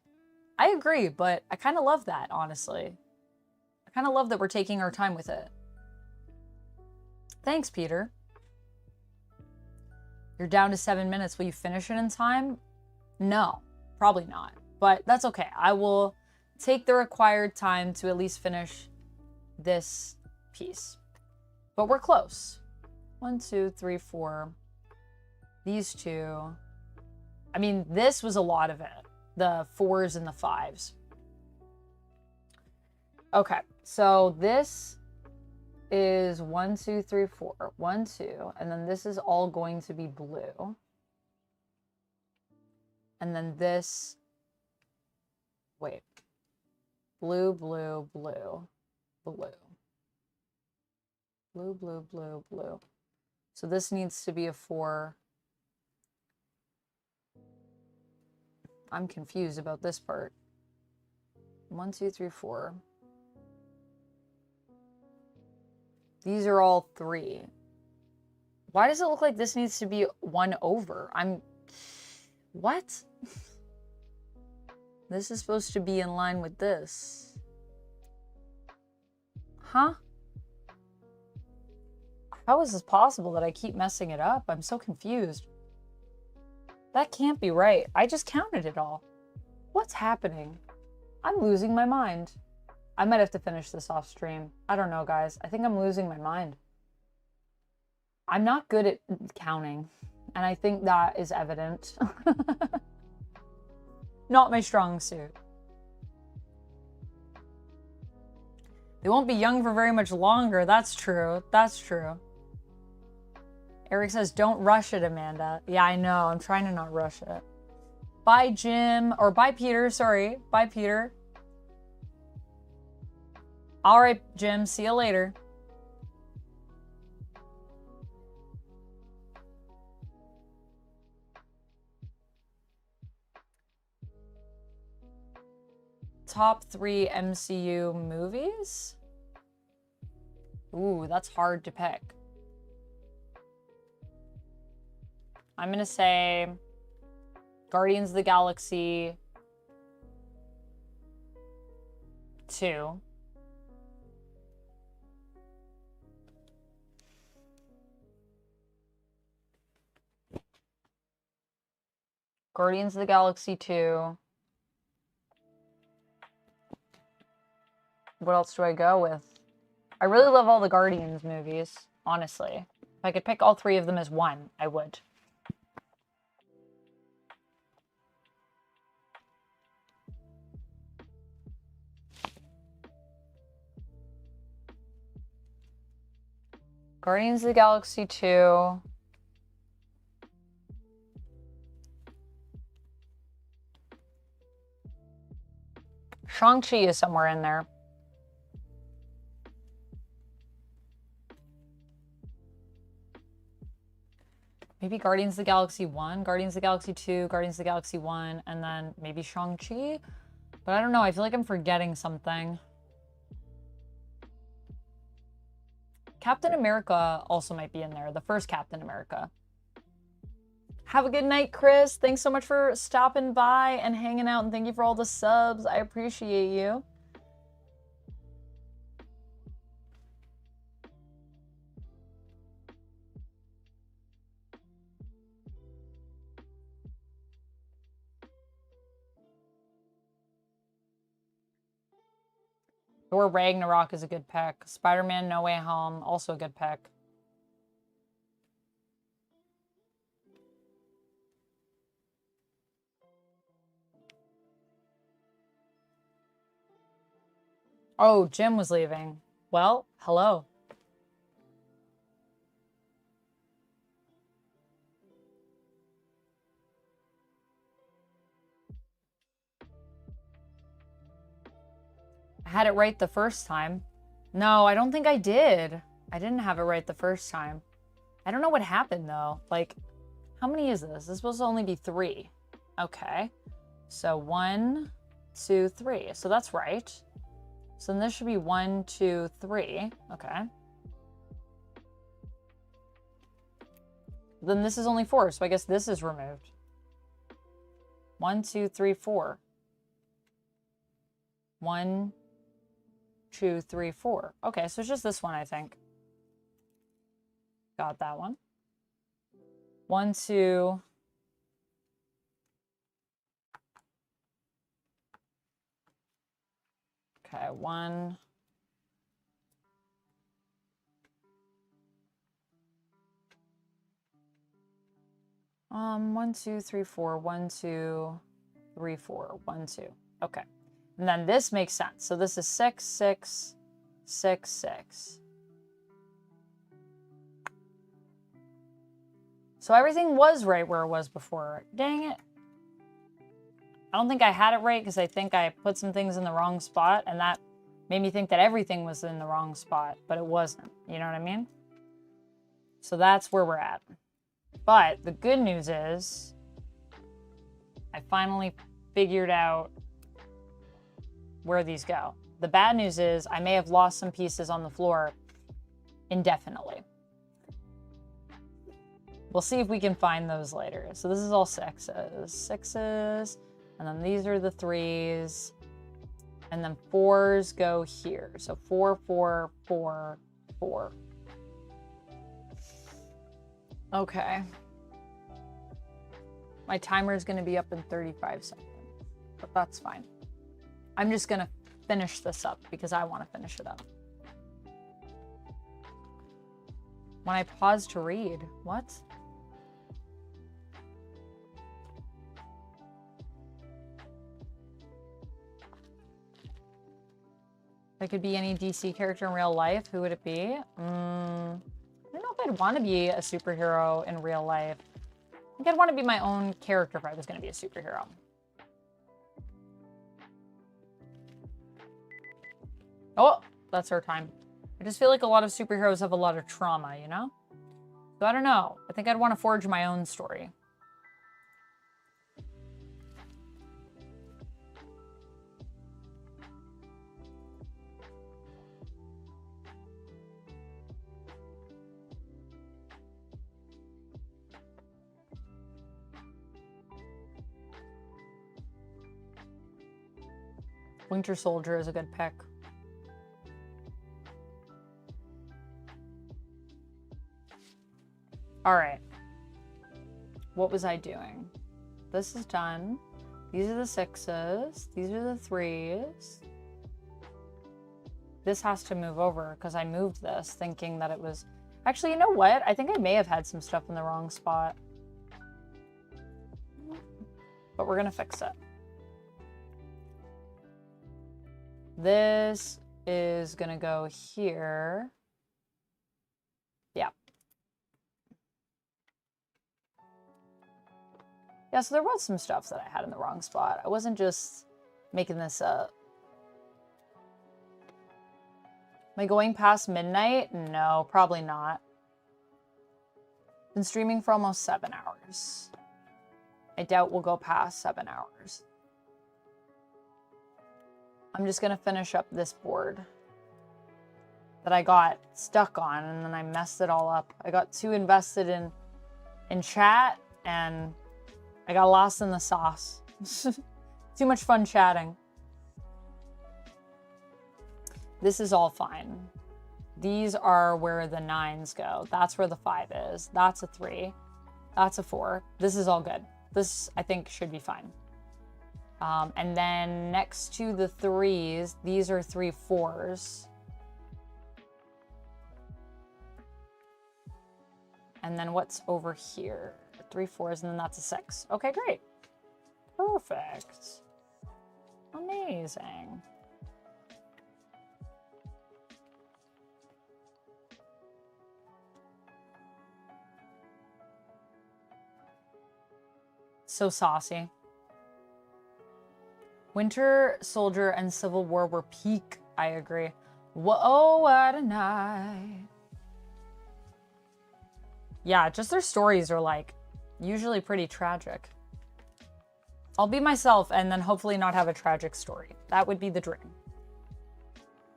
I agree, but I kind of love that, honestly. I kind of love that we're taking our time with it. Thanks, Peter. You're down to 7 minutes. Will you finish it in time? No, probably not. But that's okay. I will take the required time to at least finish this piece. But we're close. 1, 2, 3, 4. These two. I mean, this was a lot of it. The 4s and the 5s. Okay, so this is 1, 2, 3, 4. 1, 2. And then this is all going to be blue. And then this, wait, blue, blue, blue, blue, blue, blue, blue, blue. So this needs to be a 4. I'm confused about this part. 1, 2, 3, 4. These are all 3. Why does it look like this needs to be 1 over? What? This is supposed to be in line with this. Huh? How is this possible that I keep messing it up? I'm so confused. That can't be right. I just counted it all. What's happening? I'm losing my mind. I might have to finish this off stream. I don't know, guys. I think I'm losing my mind. I'm not good at counting. And I think that is evident. Not my strong suit. They won't be young for very much longer. That's true. That's true. Eric says, don't rush it, Amanda. Yeah, I know. I'm trying to not rush it. Bye, Jim. Or bye, Peter. Sorry. Bye, Peter. All right, Jim. See you later. Top 3 MCU movies? Ooh, that's hard to pick. I'm gonna say Guardians of the Galaxy 2. Guardians of the Galaxy 2. What else do I go with? I really love all the Guardians movies, honestly. If I could pick all 3 of them as one, I would. Guardians of the Galaxy 2. Shang-Chi is somewhere in there. Maybe Guardians of the Galaxy 1, Guardians of the Galaxy 2, Guardians of the Galaxy 1, and then maybe Shang-Chi? But I don't know, I feel like I'm forgetting something. Captain America also might be in there, the first Captain America. Have a good night, Chris. Thanks so much for stopping by and hanging out, and thank you for all the subs. I appreciate you. Thor Ragnarok is a good pick. Spider-Man No Way Home, also a good pick. Oh, Jim was leaving. Well, hello. I had it right the first time. No, I don't think I did. I didn't have it right the first time. I don't know what happened though. Like, how many is this? This is supposed to only be 3. Okay. So 1, 2, 3. So that's right. So then this should be 1, 2, 3. Okay. Then this is only 4, so I guess this is removed. 1, 2, 3, 4. 1, 2, 3, 4. Okay, so it's just this one, I think. Got that one. 1, 2. Okay, 1. 1, 2, 3, 4. 1, 2, 3, 4. 1, 2. Okay. And then this makes sense. So this is 6, 6, 6, 6. So everything was right where it was before. Dang it. I don't think I had it right because I think I put some things in the wrong spot, and that made me think that everything was in the wrong spot, but it wasn't. You know what I mean? So that's where we're at. But the good news is I finally figured out where these go. The bad news is I may have lost some pieces on the floor indefinitely. We'll see if we can find those later. So this is all 6s. 6s. And then these are the 3s. And then 4s go here. So 4, 4, 4, 4. Okay. My timer is going to be up in 35 seconds. But that's fine. I'm just going to finish this up because I want to finish it up. When I pause to read, what? If I could be any DC character in real life, who would it be? I don't know if I'd want to be a superhero in real life. I think I'd want to be my own character if I was going to be a superhero. Oh, That's our time. I just feel like a lot of superheroes have a lot of trauma, you know? So I don't know. I think I'd want to forge my own story. Winter Soldier is a good pick. All right. What was I doing? This is done. These are the 6s. These are the 3s. This has to move over because I moved this thinking that it was... Actually, you know what? I think I may have had some stuff in the wrong spot. But we're going to fix it. This is going to go here. Yeah. Yeah, so there was some stuff that I had in the wrong spot. I wasn't just making this up. Am I going past midnight? No, probably not. Been streaming for almost 7 hours. I doubt we'll go past 7 hours. I'm just gonna finish up this board that I got stuck on and then I messed it all up. I got too invested in chat and I got lost in the sauce. Too much fun chatting. This is all fine. These are where the 9s go. That's where the 5 is. That's a 3. That's a 4. This is all good. This, I think, should be fine. And then next to the 3s, these are 3 4s. And then what's over here? 3 4s, and then that's a 6. Okay, great. Perfect. Amazing. So saucy. Winter Soldier and Civil War were peak. I agree. Whoa, what a night. Yeah, just their stories are like usually pretty tragic. I'll be myself and then hopefully not have a tragic story. That would be the dream.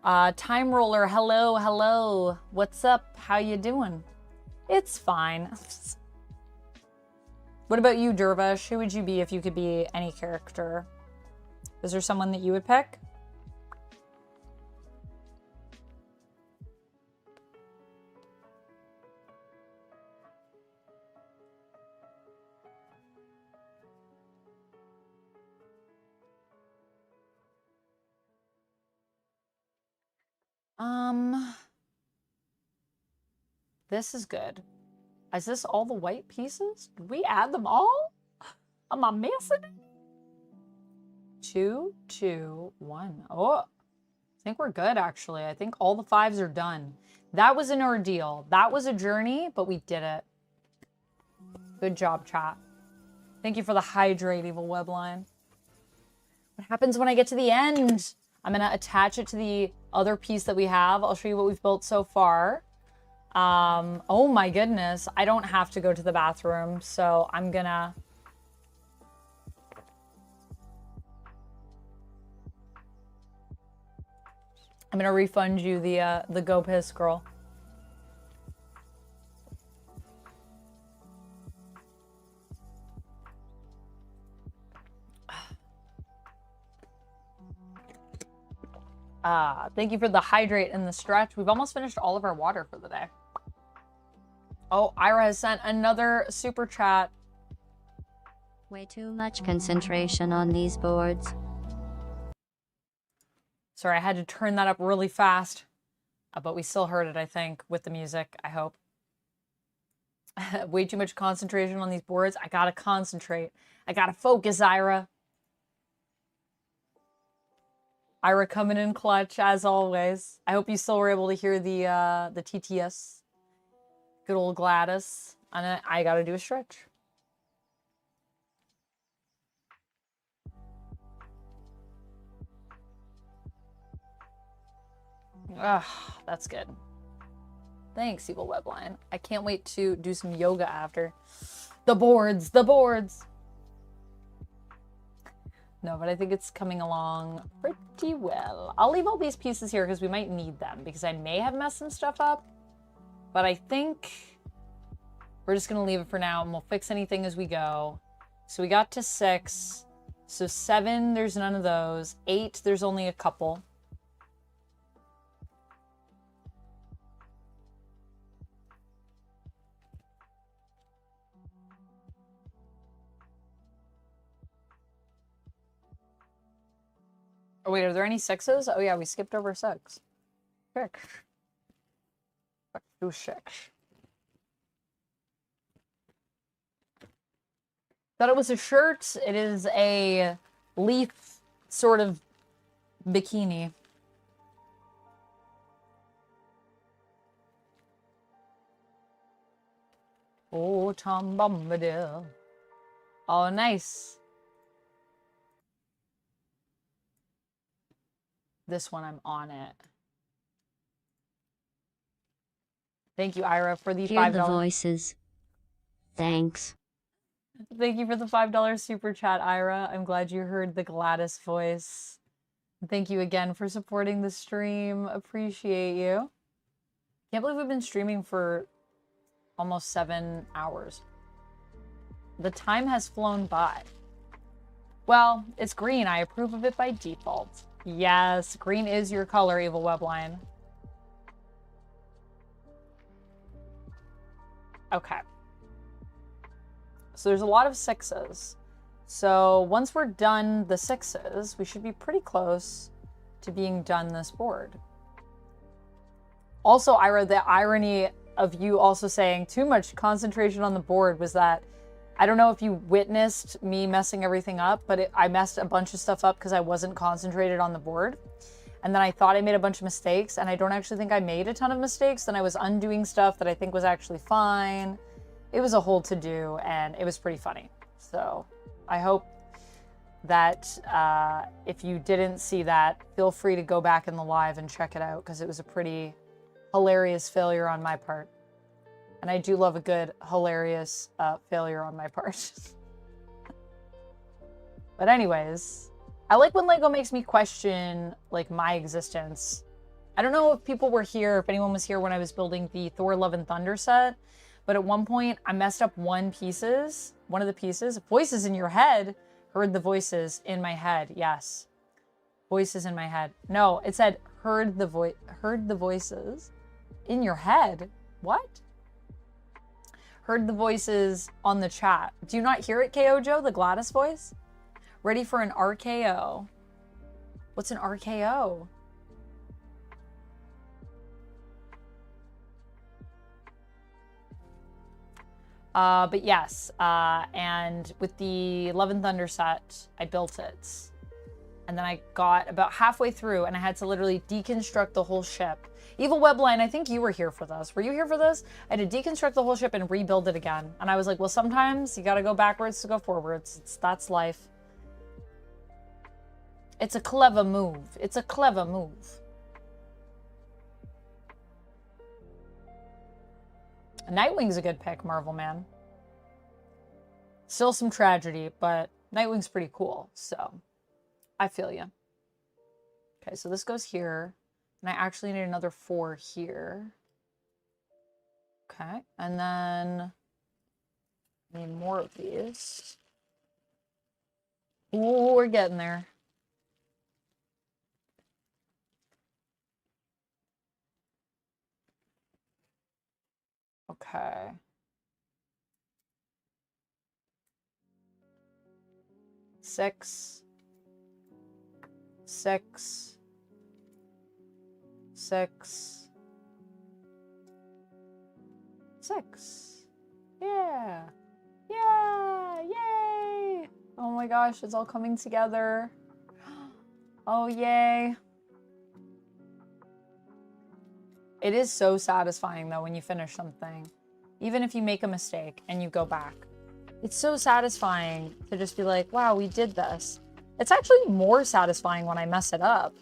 Time Roller, hello, hello. What's up? How you doing? It's fine. What about you, Dervish? Who would you be if you could be any character? Is there someone that you would pick? This is good. Is this all the white pieces? Did we add them all? Am I missing it? 2, 2, 1. Oh, I think we're good, actually. I think all the 5s are done. That was an ordeal. That was a journey, but we did it. Good job, chat. Thank you for the hydrate, Evil Webline. What happens when I get to the end? I'm going to attach it to the other piece that we have. I'll show you what we've built so far. Oh my goodness. I don't have to go to the bathroom, so I'm gonna... refund you the Go Piss girl. Thank you for the hydrate and the stretch. We've almost finished all of our water for the day. Oh, Ira has sent another super chat. Way too much concentration on these boards. Sorry, I had to turn that up really fast. But we still heard it, I think, with the music, I hope. Way too much concentration on these boards. I gotta concentrate. I gotta focus, Ira. Ira coming in clutch, as always. I hope you still were able to hear the TTS. Good old Gladys. And I gotta do a stretch. Ugh, that's good. Thanks, Evil Webline. I can't wait to do some yoga after. The boards, the boards. No, but I think it's coming along pretty well. I'll leave all these pieces here because we might need them because I may have messed some stuff up. But I think we're just going to leave it for now and we'll fix anything as we go. So we got to 6. So 7, there's none of those. 8, there's only a couple. Oh, wait, are there any 6s? Oh, yeah, we skipped over 6. 6. Let's do 6. Thought it was a shirt. It is a leaf sort of bikini. Oh, Tom Bombadil. Oh, nice. This one, I'm on it. Thank you, Ira, for the Hear $5. the voices. Thanks. Thank you for the $5 super chat, Ira. I'm glad you heard the Gladys voice. Thank you again for supporting the stream. Appreciate you. Can't believe we've been streaming for almost 7 hours. The time has flown by. Well, it's green. I approve of it by default. Yes, green is your color, Evil Webline. Okay. So there's a lot of 6s. So once we're done the 6s, we should be pretty close to being done this board. Also, Ira, the irony of you also saying too much concentration on the board was that, I don't know if you witnessed me messing everything up, but I messed a bunch of stuff up because I wasn't concentrated on the board. And then I thought I made a bunch of mistakes, and I don't actually think I made a ton of mistakes. Then I was undoing stuff that I think was actually fine. It was a whole to-do, and it was pretty funny. So I hope that if you didn't see that, feel free to go back in the live and check it out, because it was a pretty hilarious failure on my part. And I do love a good, hilarious failure on my part. But anyways, I like when LEGO makes me question, like, my existence. I don't know if people were here, if anyone was here when I was building the Thor Love and Thunder set, but at one point I messed up one of the pieces. Voices in your head. Heard the voices in my head. Yes. Voices in my head. No, it said heard the voices in your head. What? Heard the voices on the chat. Do you not hear it, KO Joe? The Gladys voice? Ready for an RKO. What's an RKO? But yes, and with the Love and Thunder set, I built it. And then I got about halfway through and I had to literally deconstruct the whole ship. Evil Webline, I think you were here for this. Were you here for this? I had to deconstruct the whole ship and rebuild it again. And I was like, well, sometimes you gotta go backwards to go forwards. That's life. It's a clever move. It's a clever move. Nightwing's a good pick, Marvel Man. Still some tragedy, but Nightwing's pretty cool, so I feel you. Okay, so this goes here, and I actually need another 4 here. Okay, and then I need more of these. Ooh, we're getting there. Okay. Six. Yeah. Yeah. Yay. Oh my gosh, it's all coming together. Oh, yay. It is so satisfying, though, when you finish something. Even if you make a mistake and you go back. It's so satisfying to just be like, wow, we did this. It's actually more satisfying when I mess it up.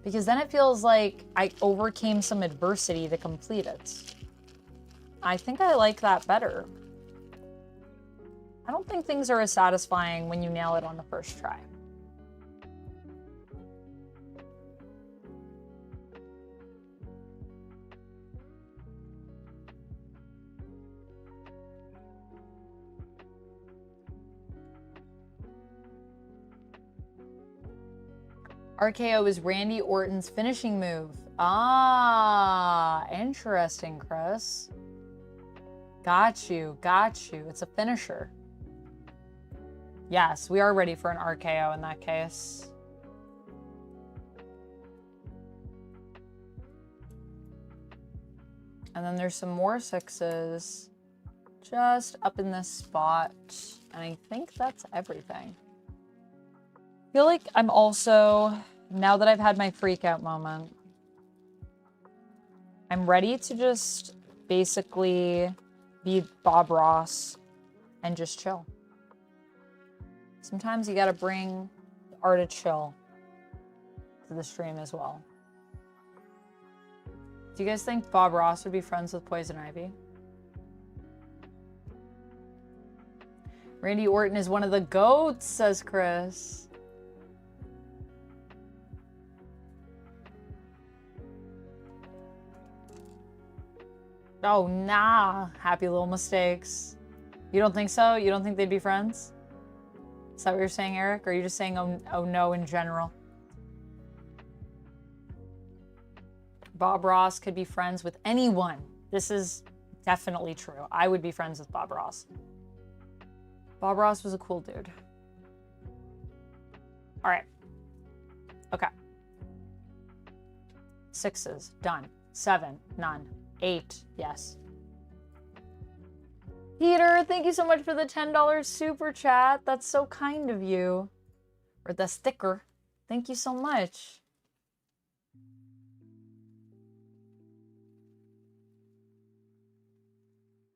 Because then it feels like I overcame some adversity to complete it. I think I like that better. I don't think things are as satisfying when you nail it on the first try. RKO is Randy Orton's finishing move. Ah, interesting, Chris. Got you, got you. It's a finisher. Yes, we are ready for an RKO in that case. And then there's some more sixes just up in this spot. And I think that's everything. I feel like I'm also, now that I've had my freak out moment, I'm ready to just basically be Bob Ross and just chill. Sometimes you gotta bring the art of chill to the stream as well. Do you guys think Bob Ross would be friends with Poison Ivy? Randy Orton is one of the GOATs, says Chris. Oh, nah. Happy little mistakes. You don't think so? You don't think they'd be friends? Is that what you're saying, Eric? Or are you just saying, oh no, in general? Bob Ross could be friends with anyone. This is definitely true. I would be friends with Bob Ross. Bob Ross was a cool dude. All right. Okay. Sixes, done. 7, none. 8, yes. Peter, thank you so much for the $10 super chat. That's so kind of you. Or the sticker. Thank you so much.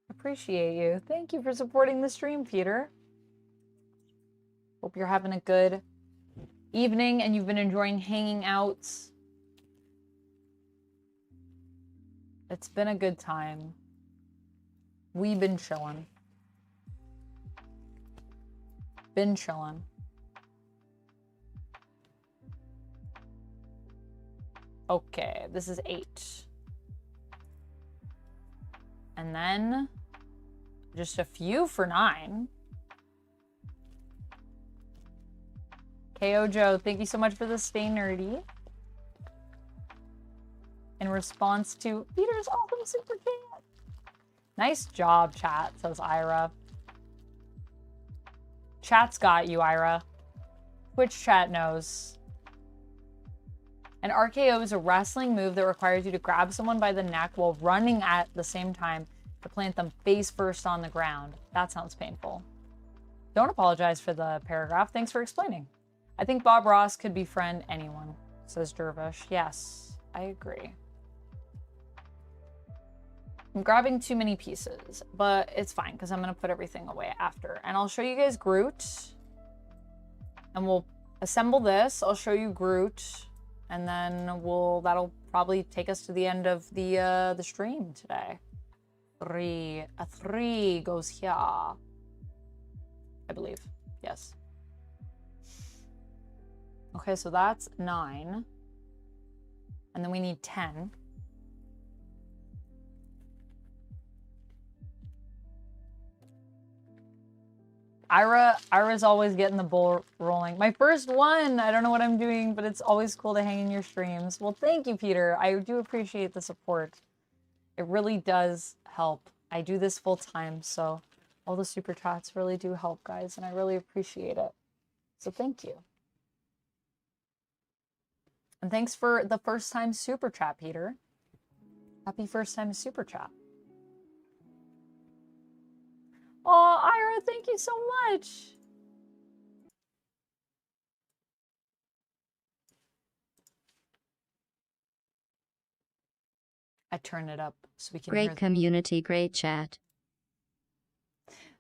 Appreciate you. Thank you for supporting the stream, Peter. Hope you're having a good evening and you've been enjoying hanging out. It's been a good time. We've been chilling. Been chilling. Okay, this is 8. And then just a few for 9. KO Joe, thank you so much for the stay nerdy. In response to Peter's awesome super chat. Nice job, chat, says Ira. Chat's got you, Ira. Twitch chat knows. An RKO is a wrestling move that requires you to grab someone by the neck while running at the same time to plant them face first on the ground. That sounds painful. Don't apologize for the paragraph. Thanks for explaining. I think Bob Ross could befriend anyone, says Dervish. Yes, I agree. I'm grabbing too many pieces, but it's fine because I'm going to put everything away after. And I'll show you guys Groot. And we'll assemble this. I'll show you Groot. And then that'll probably take us to the end of the stream today. 3. A 3 goes here. I believe. Yes. Okay, so that's 9. And then we need 10. Ira's always getting the ball rolling. My first one! I don't know what I'm doing, but it's always cool to hang in your streams. Well, thank you, Peter. I do appreciate the support. It really does help. I do this full time, so all the super chats really do help, guys, and I really appreciate it. So thank you. And thanks for the first time super chat, Peter. Happy first time super chat. Oh, Ira, thank you so much. I turn it up so we can hear Great community, great chat.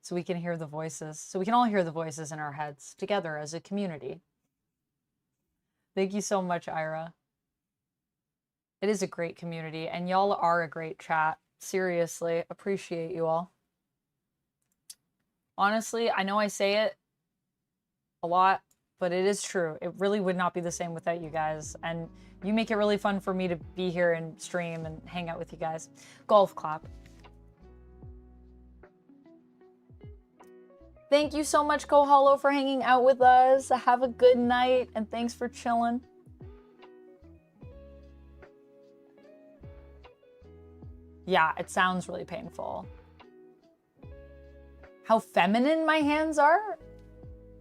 so we can hear the voices. So we can all hear the voices in our heads together as a community. Thank you so much, Ira. It is a great community, and y'all are a great chat. Seriously, appreciate you all. Honestly, I know I say it a lot, but it is true. It really would not be the same without you guys, and you make it really fun for me to be here and stream and hang out with you guys. Golf clap. Thank you so much, Koholo, for hanging out with us. Have a good night, and thanks for chilling. Yeah, it sounds really painful. How feminine my hands are?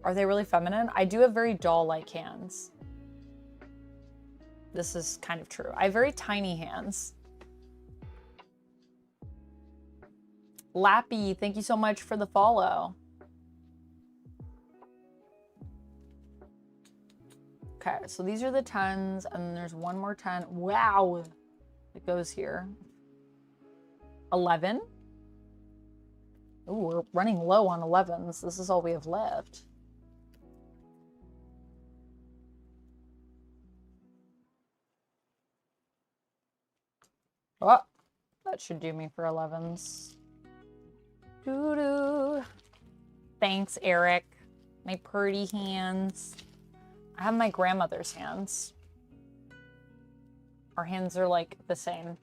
Are they really feminine? I do have very doll-like hands. This is kind of true. I have very tiny hands. Lappy, thank you so much for the follow. Okay, so these are the 10s, and then there's one more 10. Wow, it goes here. 11. Ooh, we're running low on 11s. This is all we have left. Oh, that should do me for 11s. Doo-doo. Thanks, Eric. My pretty hands. I have my grandmother's hands. Our hands are like the same.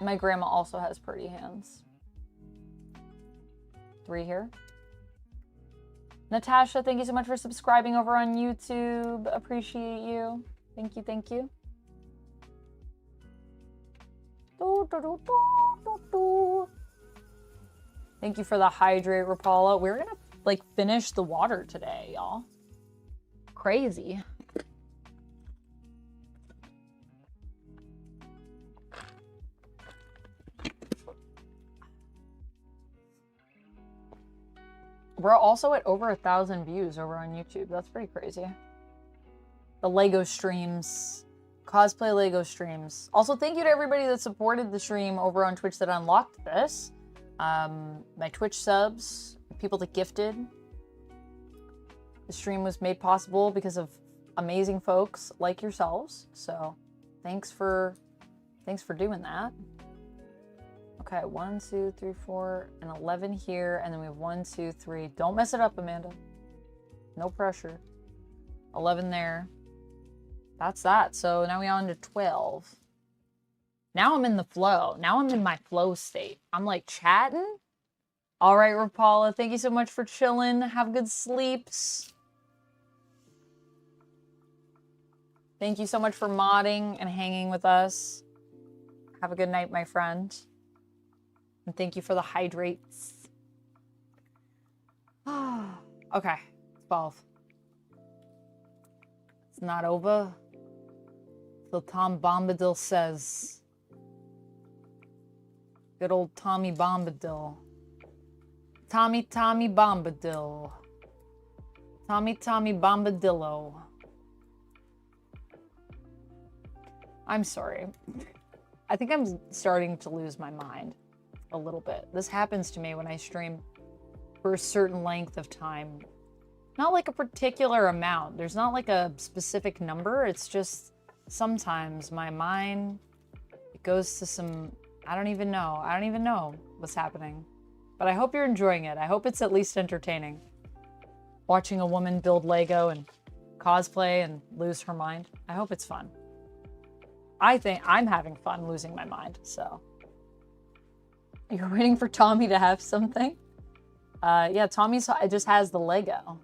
My grandma also has pretty hands. 3 here. Natasha, thank you so much for subscribing over on YouTube. Appreciate you. Thank you, thank you. Thank you for the hydrate, Rapala. We're gonna like finish the water today, y'all. Crazy. We're also at over 1,000 views over on YouTube. That's pretty crazy. The Lego streams. Cosplay Lego streams. Also, thank you to everybody that supported the stream over on Twitch that unlocked this. My Twitch subs, people that gifted. The stream was made possible because of amazing folks like yourselves. So thanks for doing that. Okay, 1, 2, 3, 4, and 11 here, and then we have 1, 2, 3. Don't mess it up, Amanda. No pressure. 11 there. That's that. So now we're on to 12. Now I'm in the flow. Now I'm in my flow state. I'm like chatting. All right, Rapala, thank you so much for chilling. Have good sleeps. Thank you so much for modding and hanging with us. Have a good night, my friend. And thank you for the hydrates. Okay, 12. It's not over till Tom Bombadil says. Good old Tommy Bombadil. Tommy Bombadil. Tommy Bombadillo. I'm sorry. I think I'm starting to lose my mind a little bit. This happens to me when I stream for a certain length of time. Not like a particular amount. There's not like a specific number. It's just sometimes my mind, it goes to some, I don't even know. I don't even know what's happening. But I hope you're enjoying it. I hope it's at least entertaining. Watching a woman build Lego and cosplay and lose her mind. I hope it's fun. I think I'm having fun losing my mind, so. You're waiting for Tommy to have something? Yeah, Tommy just has the Lego.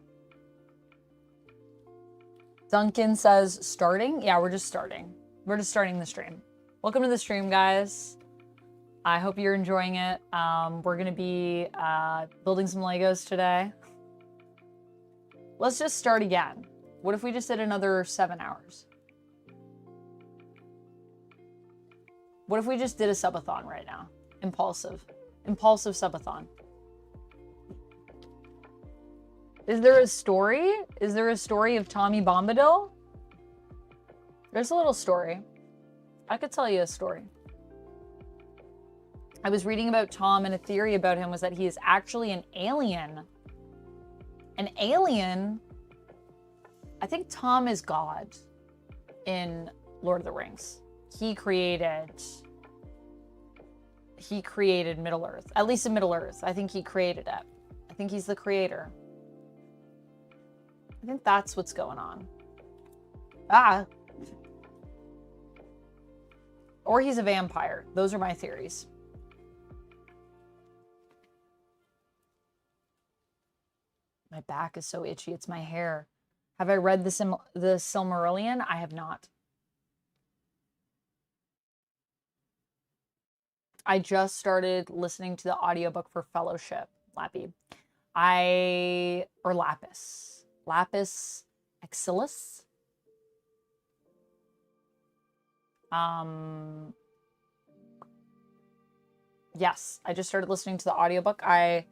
Duncan says, starting? Yeah, we're just starting. We're just starting the stream. Welcome to the stream, guys. I hope you're enjoying it. We're gonna be building some Legos today. Let's just start again. What if we just did another 7 hours? What if we just did a subathon right now? Impulsive subathon. Is there a story? Is there a story of Tommy Bombadil? There's a little story. I could tell you a story. I was reading about Tom, and a theory about him was that he is actually an alien. An alien I think Tom is God in Lord of the Rings. He created Middle Earth, at least in Middle Earth. I think he created it. I think he's the creator. I think that's what's going on. Ah. Or he's a vampire. Those are my theories. My back is so itchy. It's my hair. Have I read the Silmarillion? I have not. I just started listening to the audiobook for Fellowship, Lappy. Or Lapis. Lapis Exilis. Yes, I just started listening to the audiobook. I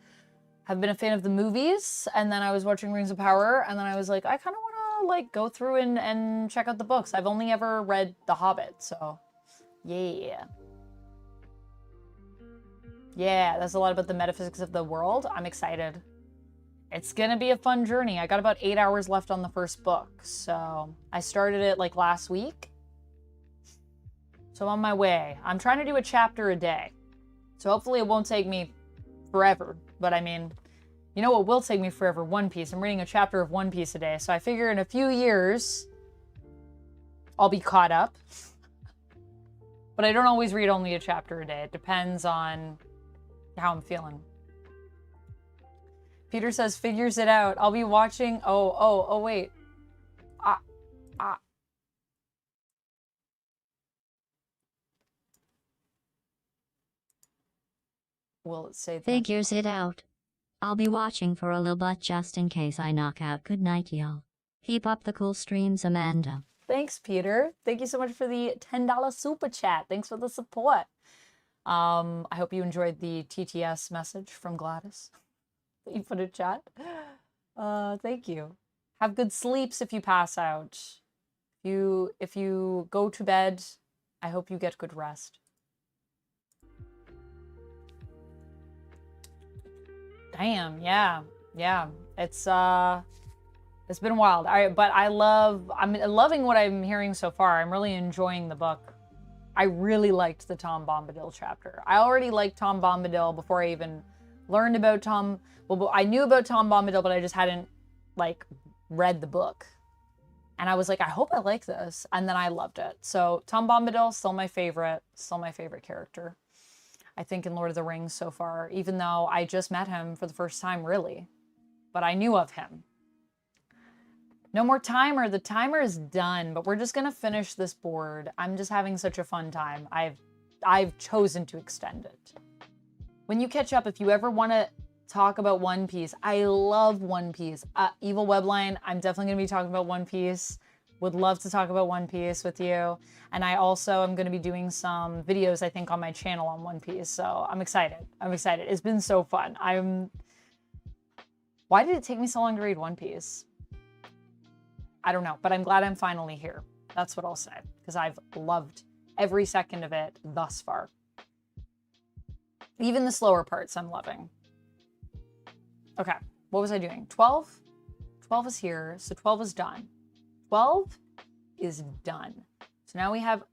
have been a fan of the movies, and then I was watching Rings of Power, and then I was like, I kind of want to like go through and check out the books. I've only ever read The Hobbit, so yeah. Yeah, that's a lot about the metaphysics of the world. I'm excited. It's gonna be a fun journey. I got about 8 hours left on the first book, so I started it like last week. So I'm on my way. I'm trying to do a chapter a day. So hopefully it won't take me forever. But I mean, you know what will take me forever? One Piece. I'm reading a chapter of One Piece a day. So I figure in a few years, I'll be caught up. But I don't always read only a chapter a day. It depends on how I'm feeling. Peter says, figures it out. I'll be watching. Oh, wait. Will it say that? Figures it out. I'll be watching for a little bit just in case I knock out. Good night, y'all. Keep up the cool streams, Amanda. Thanks, Peter. Thank you so much for the $10 super chat. Thanks for the support. I hope you enjoyed the TTS message from Gladys that you put in chat. Thank you. Have good sleeps if you pass out. If you go to bed, I hope you get good rest. Damn, yeah. It's been wild. I'm loving what I'm hearing so far. I'm really enjoying the book. I really liked the Tom Bombadil chapter. I already liked Tom Bombadil before I even learned about Tom. Well, I knew about Tom Bombadil, but I just hadn't like read the book. And I was like, I hope I like this. And then I loved it. So Tom Bombadil, still my favorite character. I think in Lord of the Rings so far, even though I just met him for the first time, really. But I knew of him. No more timer. The timer is done, but we're just going to finish this board. I'm just having such a fun time. I've chosen to extend it. When you catch up, if you ever want to talk about One Piece, I love One Piece. Evil Webline, I'm definitely going to be talking about One Piece. Would love to talk about One Piece with you. And I also am going to be doing some videos, I think, on my channel on One Piece. So I'm excited. It's been so fun. Why did it take me so long to read One Piece? I don't know, but I'm glad I'm finally here. That's what I'll say, because I've loved every second of it thus far. Even the slower parts I'm loving. Okay, what was I doing? 12? 12 is here, so 12 is done. 12 is done. So now we have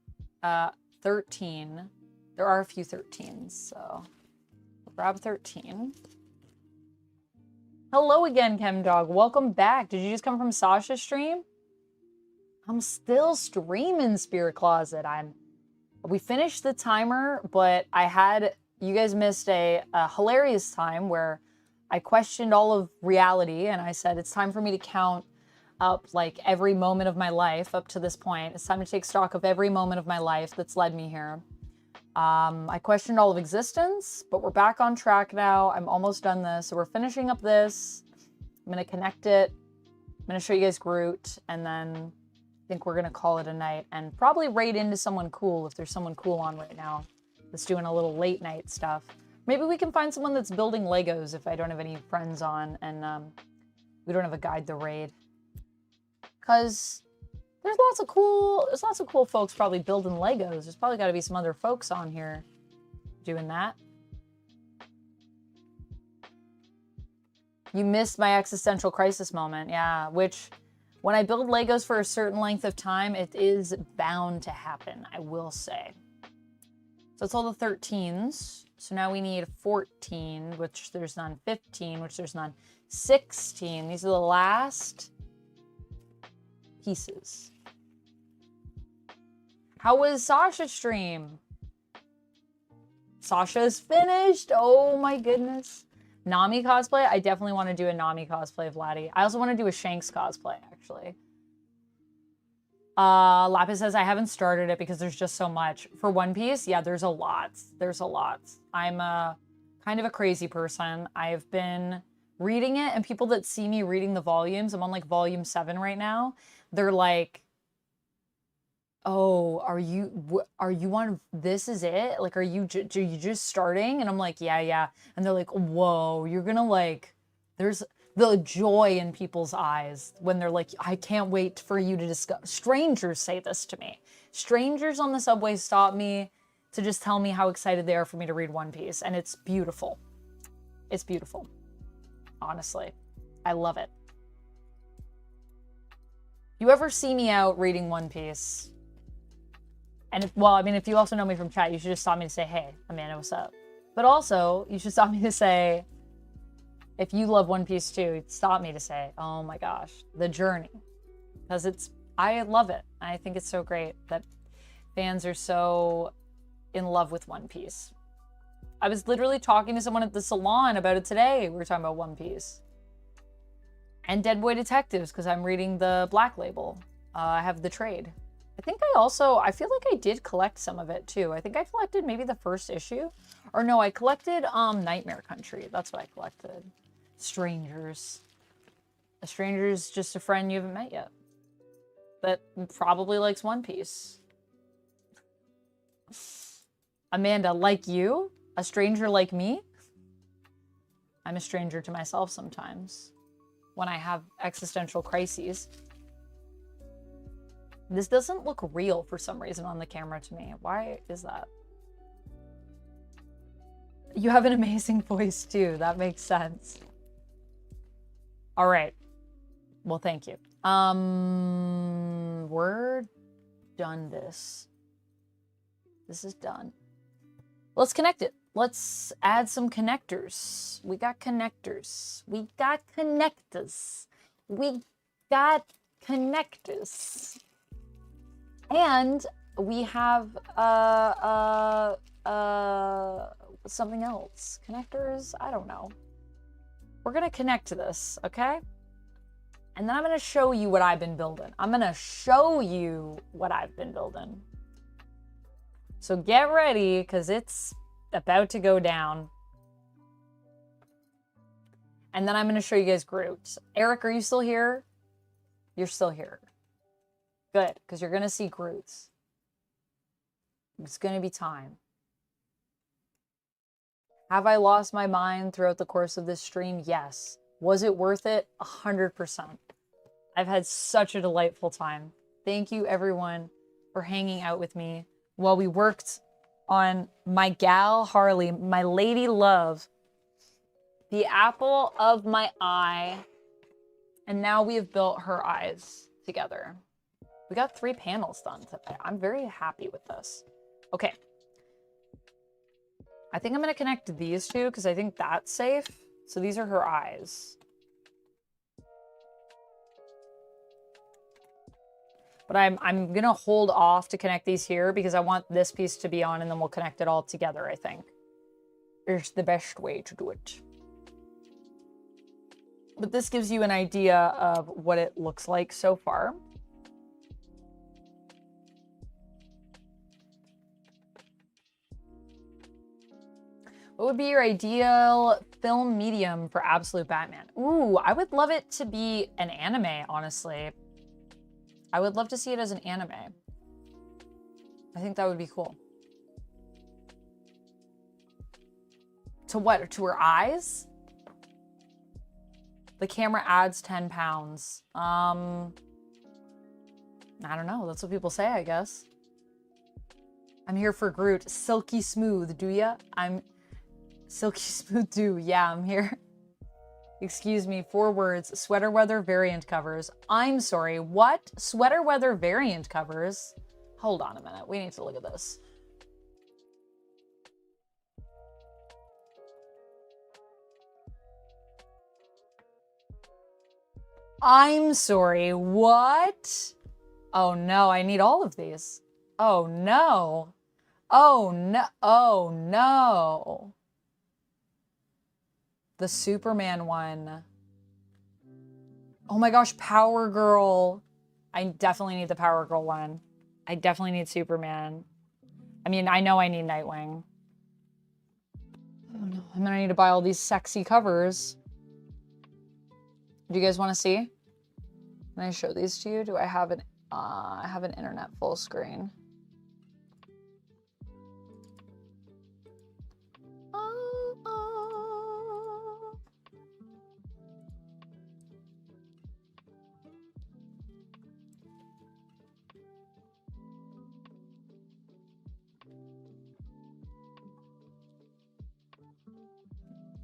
13. There are a few 13s, so we'll grab 13. Hello again, ChemDog. Welcome back. Did you just come from Sasha's stream? I'm still streaming Spirit Closet. We finished the timer, but you guys missed a hilarious time where I questioned all of reality and I said, it's time for me to count up like every moment of my life up to this point. It's time to take stock of every moment of my life that's led me here. I questioned all of existence, but we're back on track now. I'm almost done this. So we're finishing up this. I'm going to connect it. I'm going to show you guys Groot, and then I think we're going to call it a night and probably raid into someone cool if there's someone cool on right now that's doing a little late night stuff. Maybe we can find someone that's building Legos if I don't have any friends on and we don't have a guide the raid. Because there's lots of cool folks probably building Legos. There's probably got to be some other folks on here doing that. You missed my existential crisis moment. Yeah, which When I build Legos for a certain length of time, it is bound to happen, I will say. So it's all the 13s. So now we need 14, which there's none. 15, which there's none. 16. These are the last pieces. How was Sasha's stream? Sasha's finished. Oh my goodness. Nami cosplay? I definitely want to do a Nami cosplay, Vladdy. I also want to do a Shanks cosplay, actually. Lapis says, I haven't started it because there's just so much. For One Piece, yeah, there's a lot. There's a lot. I'm kind of a crazy person. I've been reading it, and people that see me reading the volumes, I'm on like volume 7 right now, they're like, oh, are you on, this is it? Like, are you just starting? And I'm like, yeah. And they're like, whoa, you're gonna like, there's the joy in people's eyes when they're like, I can't wait for you to discuss. Strangers say this to me. Strangers on the subway stop me to just tell me how excited they are for me to read One Piece. And it's beautiful. It's beautiful. Honestly. I love it. You ever see me out reading One Piece? And if, well, I mean, if you also know me from chat, you should just stop me to say, hey, Amanda, what's up? But also, you should stop me to say, if you love One Piece too, stop me to say, oh my gosh, the journey. Because I love it. I think it's so great that fans are so in love with One Piece. I was literally talking to someone at the salon about it today. We were talking about One Piece. And Dead Boy Detectives, because I'm reading the Black Label. I have the trade. I think I feel like I did collect some of it too. I think I collected maybe the first issue. Or no, I collected Nightmare Country. That's what I collected. Strangers. A stranger is just a friend you haven't met yet. That probably likes One Piece. Amanda, like you? A stranger like me? I'm a stranger to myself sometimes. When I have existential crises. This doesn't look real for some reason on the camera to me. Why is that? You have an amazing voice too. That makes sense. All right. Well, thank you. We're done this. This is done. Let's connect it. Let's add some connectors. We got connectors. We got connectors. We got connectors. And we have something else. Connectors? I don't know. We're gonna connect to this, okay? And then I'm gonna show you what I've been building. I'm gonna show you what I've been building. So get ready, because it's about to go down. And then I'm gonna show you guys Groot. Eric, are you still here? You're still here. Good, because you're gonna see Groots. It's gonna be time. Have I lost my mind throughout the course of this stream? Yes. Was it worth it? 100%. I've had such a delightful time. Thank you, everyone, for hanging out with me while we worked on my gal Harley, my lady love, the apple of my eye. And now we have built her eyes together. We got 3 panels done today. I'm very happy with this. Okay. I think I'm going to connect these two because I think that's safe. So these are her eyes. But I'm going to hold off to connect these here because I want this piece to be on and then we'll connect it all together, I think. It's the best way to do it. But this gives you an idea of what it looks like so far. What would be your ideal film medium for Absolute Batman? Ooh, I would love it to be an anime, honestly. I would love to see it as an anime. I think that would be cool. To what? To her eyes? The camera adds 10 pounds. I don't know. That's what people say, I guess. I'm here for Groot. Silky smooth, do ya? I'm silky smooth, do. Yeah, I'm here. Excuse me, 4 words. Sweater weather variant covers. I'm sorry, what? Sweater weather variant covers? Hold on a minute. We need to look at this. I'm sorry, what? Oh no, I need all of these. Oh no. Oh no. Oh no. The Superman one. Oh my gosh, Power Girl. I definitely need the Power Girl one. I definitely need Superman. I mean, I know I need Nightwing. Oh no, I'm gonna need to buy all these sexy covers. Do you guys want to see? Can I show these to you? Do I have an internet full screen?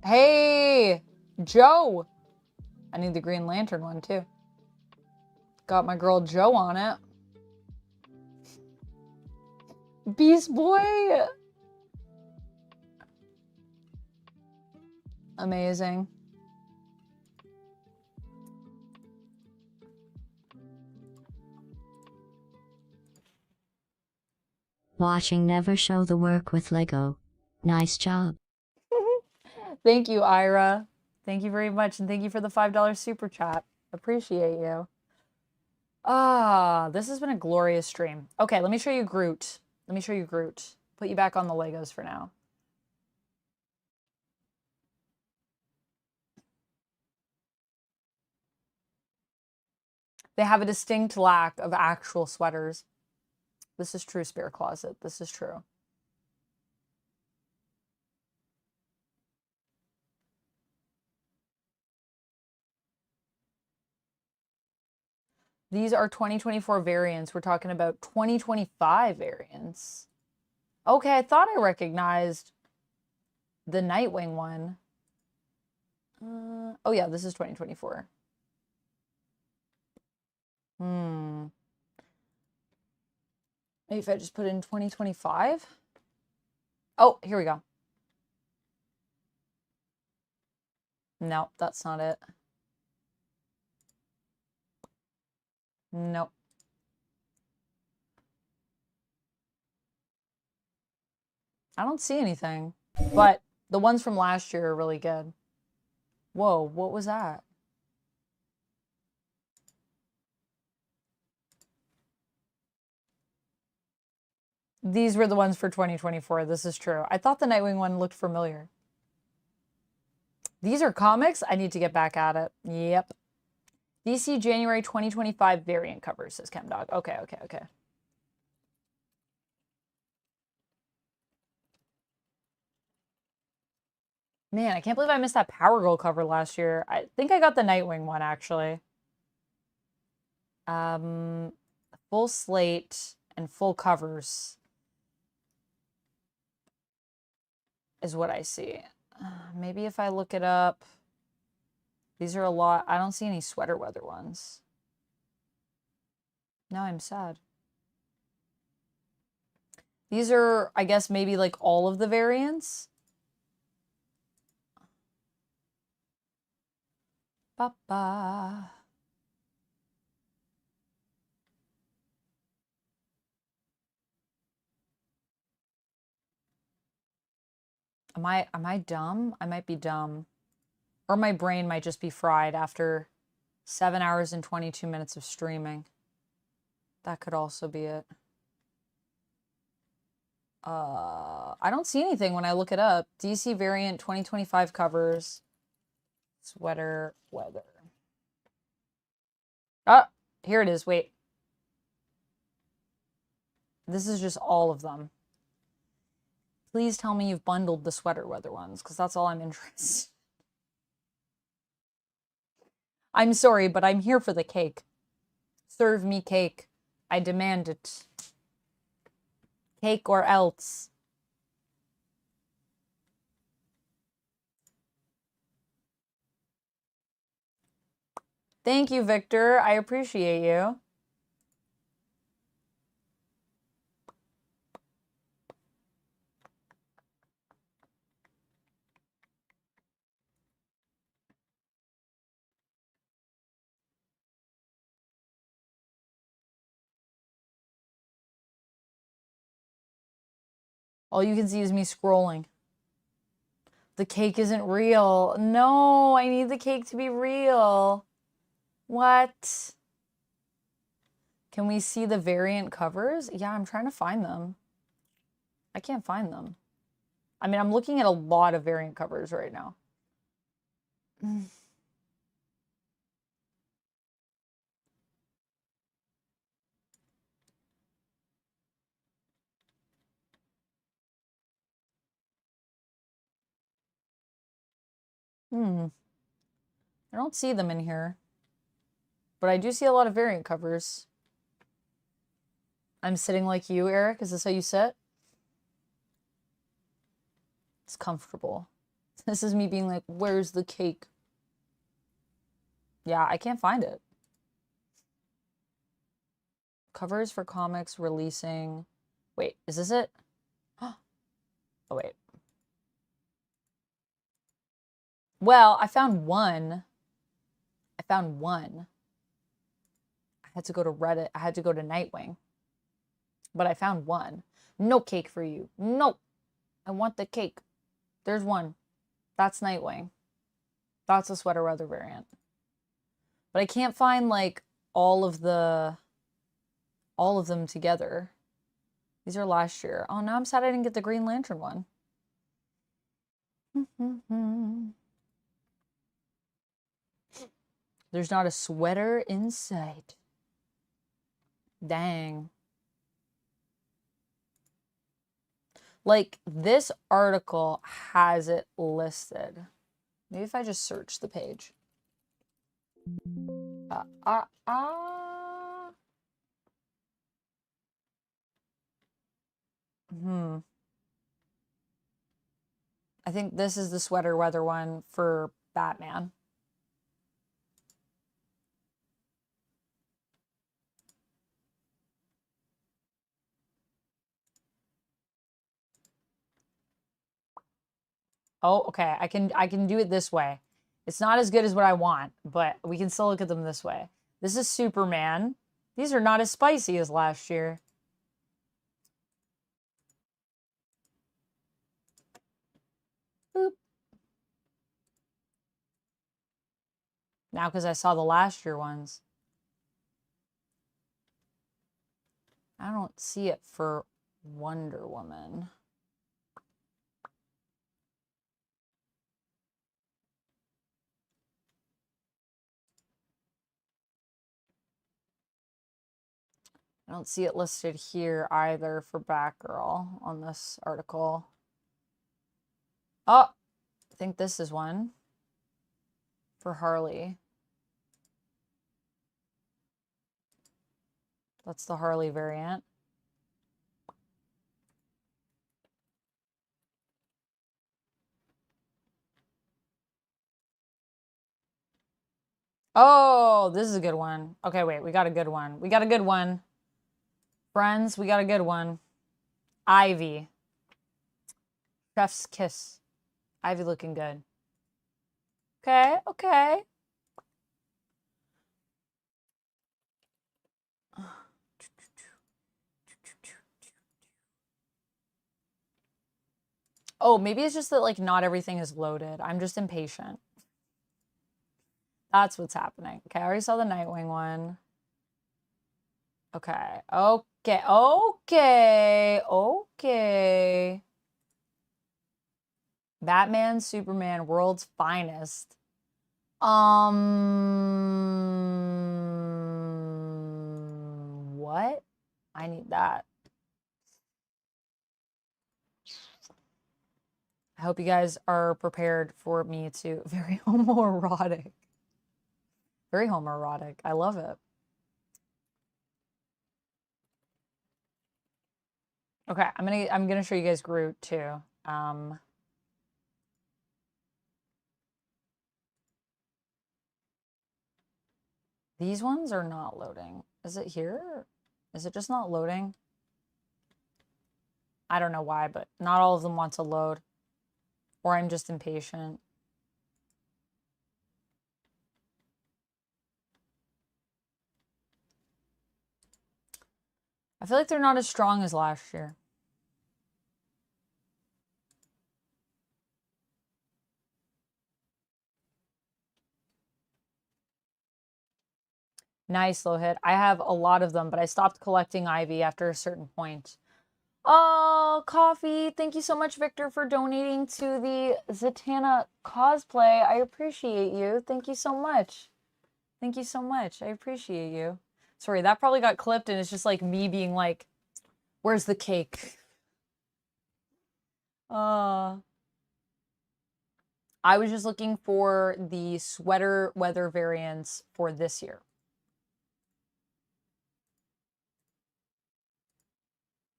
Hey, Joe. I need the Green Lantern one too. Got my girl Joe on it. Beast Boy. Amazing. Watching never show the work with Lego. Nice job. Thank you, Ira. Thank you very much. And thank you for the $5 super chat. Appreciate you. This has been a glorious stream. Okay, let me show you Groot. Let me show you Groot. Put you back on the Legos for now. They have a distinct lack of actual sweaters. This is true, Spirit Closet. This is true. These are 2024 variants. We're talking about 2025 variants. Okay, I thought I recognized the Nightwing one. Oh yeah, this is 2024. Maybe if I just put in 2025. Oh, here we go. No, that's not it. Nope. I don't see anything, but the ones from last year are really good. Whoa, what was that? These were the ones for 2024. This is true. I thought the Nightwing one looked familiar. These are comics. I need to get back at it. Yep. DC January 2025 variant covers, says ChemDog. Okay, okay, okay. Man, I can't believe I missed that Power Girl cover last year. I think I got the Nightwing one, actually. Full slate and full covers is what I see. Maybe if I look it up. These are a lot. I don't see any sweater weather ones. Now I'm sad. These are, I guess, maybe like all of the variants. Ba-ba. Am I dumb? I might be dumb. Or my brain might just be fried after 7 hours and 22 minutes of streaming. That could also be it. I don't see anything when I look it up. DC variant 2025 covers. Sweater weather. Ah, here it is. Wait. This is just all of them. Please tell me you've bundled the sweater weather ones, because that's all I'm interested in. I'm sorry, but I'm here for the cake. Serve me cake. I demand it. Cake or else. Thank you, Victor. I appreciate you. All you can see is me scrolling. The cake isn't real. No, I need the cake to be real. What? Can we see the variant covers? Yeah, I'm trying to find them. I can't find them. I mean, I'm looking at a lot of variant covers right now. I don't see them in here. But I do see a lot of variant covers. I'm sitting like you, Eric. Is this how you sit? It's comfortable. This is me being like, where's the cake? Yeah, I can't find it. Covers for comics releasing. Wait, is this it? Oh, wait. Well, I found one. I found one. I had to go to Reddit. I had to go to Nightwing. But I found one. No cake for you. No. I want the cake. There's one. That's Nightwing. That's a sweater weather variant. But I can't find like all of them together. These are last year. Oh, now I'm sad I didn't get the Green Lantern one. There's not a sweater in sight. Dang. Like, this article has it listed. Maybe if I just search the page. I think this is the sweater weather one for Batman. Oh, okay. I can do it this way. It's not as good as what I want, but we can still look at them this way. This is Superman. These are not as spicy as last year. Boop. Now, because I saw the last year ones. I don't see it for Wonder Woman. I don't see it listed here either for Batgirl on this article. Oh, I think this is one for Harley. That's the Harley variant. Oh, this is a good one. Okay, wait, we got a good one. We got a good one. Friends, we got a good one. Ivy. Chef's kiss. Ivy looking good. Okay, okay. Oh, maybe it's just that, like, not everything is loaded. I'm just impatient. That's what's happening. Okay, I already saw the Nightwing one. Okay, okay, okay, okay. Batman, Superman, World's Finest. What? I need that. I hope you guys are prepared for me to very homoerotic. Very homoerotic. I love it. Okay, I'm gonna show you guys Groot too. These ones are not loading. Is it here? Is it just not loading? I don't know why, but not all of them want to load. Or I'm just impatient. I feel like they're not as strong as last year. Nice, low hit. I have a lot of them, but I stopped collecting Ivy after a certain point. Oh, coffee. Thank you so much, Victor, for donating to the Zatanna cosplay. I appreciate you. Thank you so much. Thank you so much. I appreciate you. Sorry, that probably got clipped and it's just like me being like, where's the cake? I was just looking for the sweater weather variants for this year.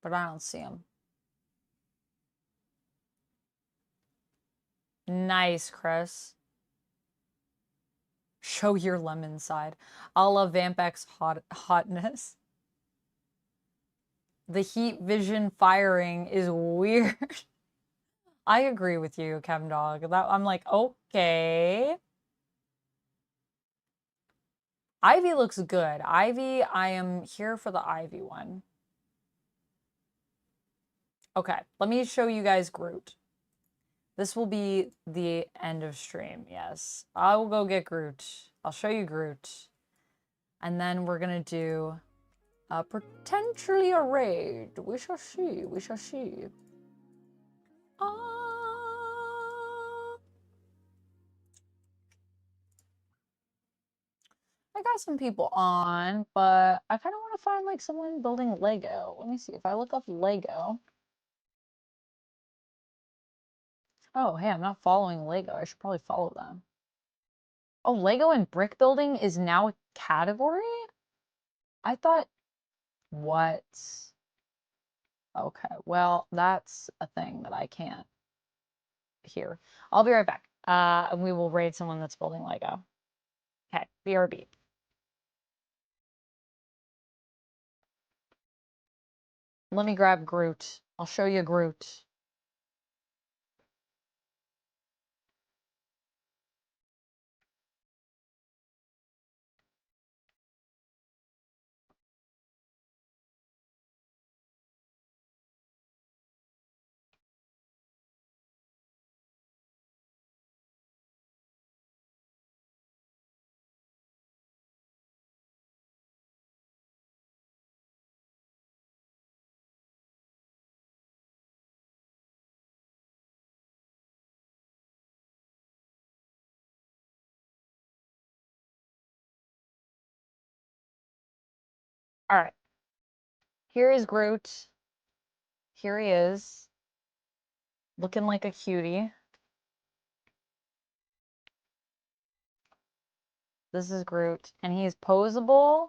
But I don't see them. Nice, Chris. Show your lemon side. I love Vampex's hotness. The heat vision firing is weird. I agree with you, Chem Dog. That I'm like, okay. Ivy looks good. Ivy, I am here for the Ivy one. Okay, let me show you guys Groot. This will be the end of stream, yes. I will go get Groot. I'll show you Groot. And then we're gonna do potentially a raid. We shall see, we shall see. I got some people on, but I kind of want to find like someone building Lego. Let me see if I look up Lego. Oh, hey, I'm not following Lego. I should probably follow them. Oh, Lego and brick building is now a category? I thought, what? Okay, well, that's a thing that I can't hear. I'll be right back. And we will raid someone that's building Lego. Okay, BRB. Let me grab Groot. I'll show you Groot. All right. Here is Groot. Here he is. Looking like a cutie. This is Groot. And he's posable.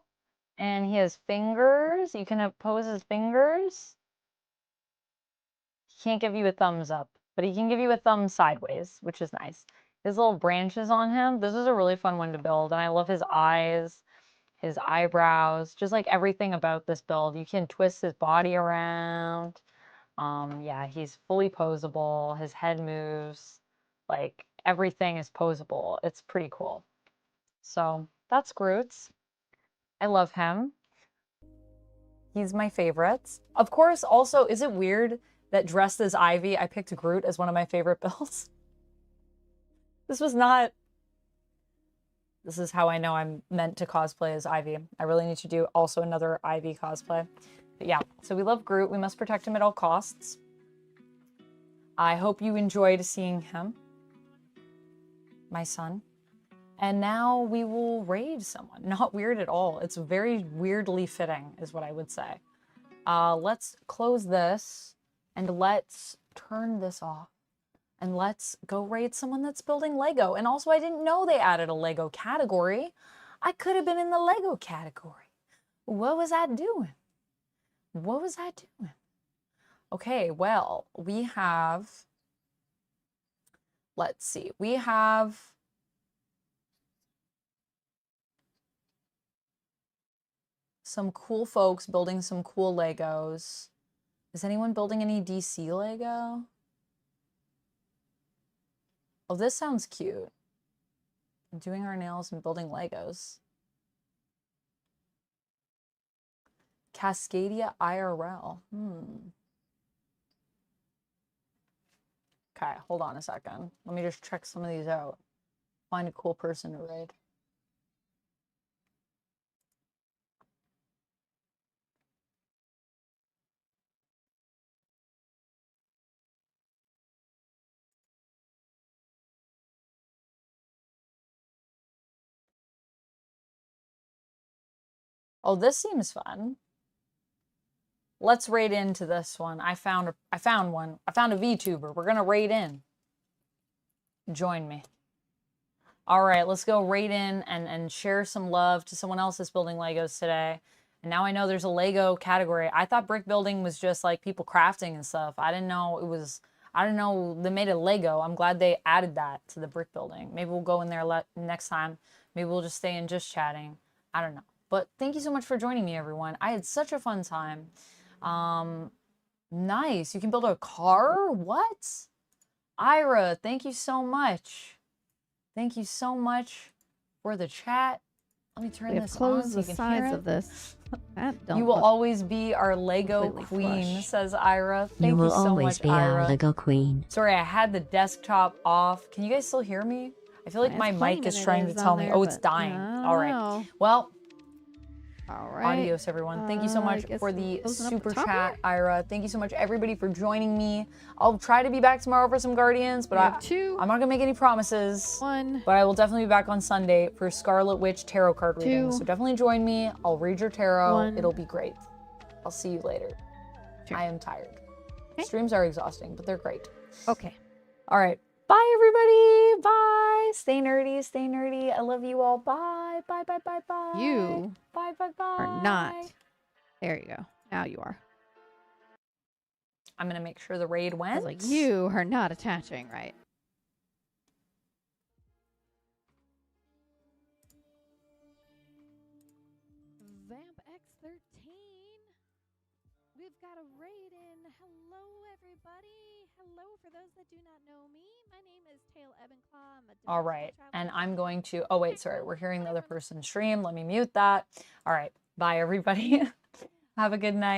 And he has fingers. You can pose his fingers. He can't give you a thumbs up, but he can give you a thumb sideways, which is nice. His little branches on him. This is a really fun one to build. And I love his eyes, his eyebrows, just like everything about this build. You can twist his body around. Yeah, he's fully posable. His head moves. Like, everything is posable. It's pretty cool. So, that's Groot's. I love him. He's my favorite. Of course, also, is it weird that dressed as Ivy, I picked Groot as one of my favorite builds? This was not... This is how I know I'm meant to cosplay as Ivy. I really need to do also another Ivy cosplay. But yeah, so we love Groot. We must protect him at all costs. I hope you enjoyed seeing him. My son. And now we will raid someone. Not weird at all. It's very weirdly fitting, is what I would say. Let's close this and let's turn this off. And let's go raid someone that's building Lego. And also, I didn't know they added a Lego category. I could have been in the Lego category. What was I doing? What was I doing? Okay, well, we have... Let's see. We have... some cool folks building some cool Legos. Is anyone building any DC Lego? Oh, this sounds cute. Doing our nails and building Legos. Cascadia IRL. Okay, hold on a second. Let me just check some of these out. Find a cool person to raid. Oh, this seems fun. Let's raid into this one. I found one. I found a VTuber. We're gonna raid in. Join me. All right, let's go raid in and share some love to someone else that's building Legos today. And now I know there's a Lego category. I thought brick building was just like people crafting and stuff. I didn't know it was, I didn't know they made a Lego. I'm glad they added that to the brick building. Maybe we'll go in there next time. Maybe we'll just stay in just chatting. I don't know. But thank you so much for joining me, everyone. I had such a fun time. Nice. You can build a car? What? Ira, thank you so much. Thank you so much for the chat. Let me turn this on so you can hear it. Of this. You will always be our Lego queen, says Ira. Thank You will so always much, be Ira. our Lego queen. Sorry, I had the desktop off. Can you guys still hear me? I feel like my mic is trying to tell me. Oh, it's dying. All right. Well, all right. Adios, everyone. Thank you so much for the super chat, Ira. Thank you so much, everybody, for joining me. I'll try to be back tomorrow for some Guardians, but I'm not gonna make any promises. But I will definitely be back on Sunday for Scarlet Witch tarot card reading. So definitely join me. I'll read your tarot. It'll be great. I'll see you later. I am tired. Streams are exhausting, but they're great. Okay. All right. Bye, everybody. Bye. Stay nerdy. Stay nerdy. I love you all. Bye. Bye, bye, bye, bye. You bye, bye, bye. are not. There you go. Now you are. I'm going to make sure the raid went. I was like, you are not attaching, right? Vamp X13. We've got a raid in. Hello, everybody. Hello, for those that do not know me. My name is Tail Ebenclaw. I'm a all right. And I'm going to, oh, wait, sorry. We're hearing the other person stream. Let me mute that. All right. Bye, everybody. Have a good night.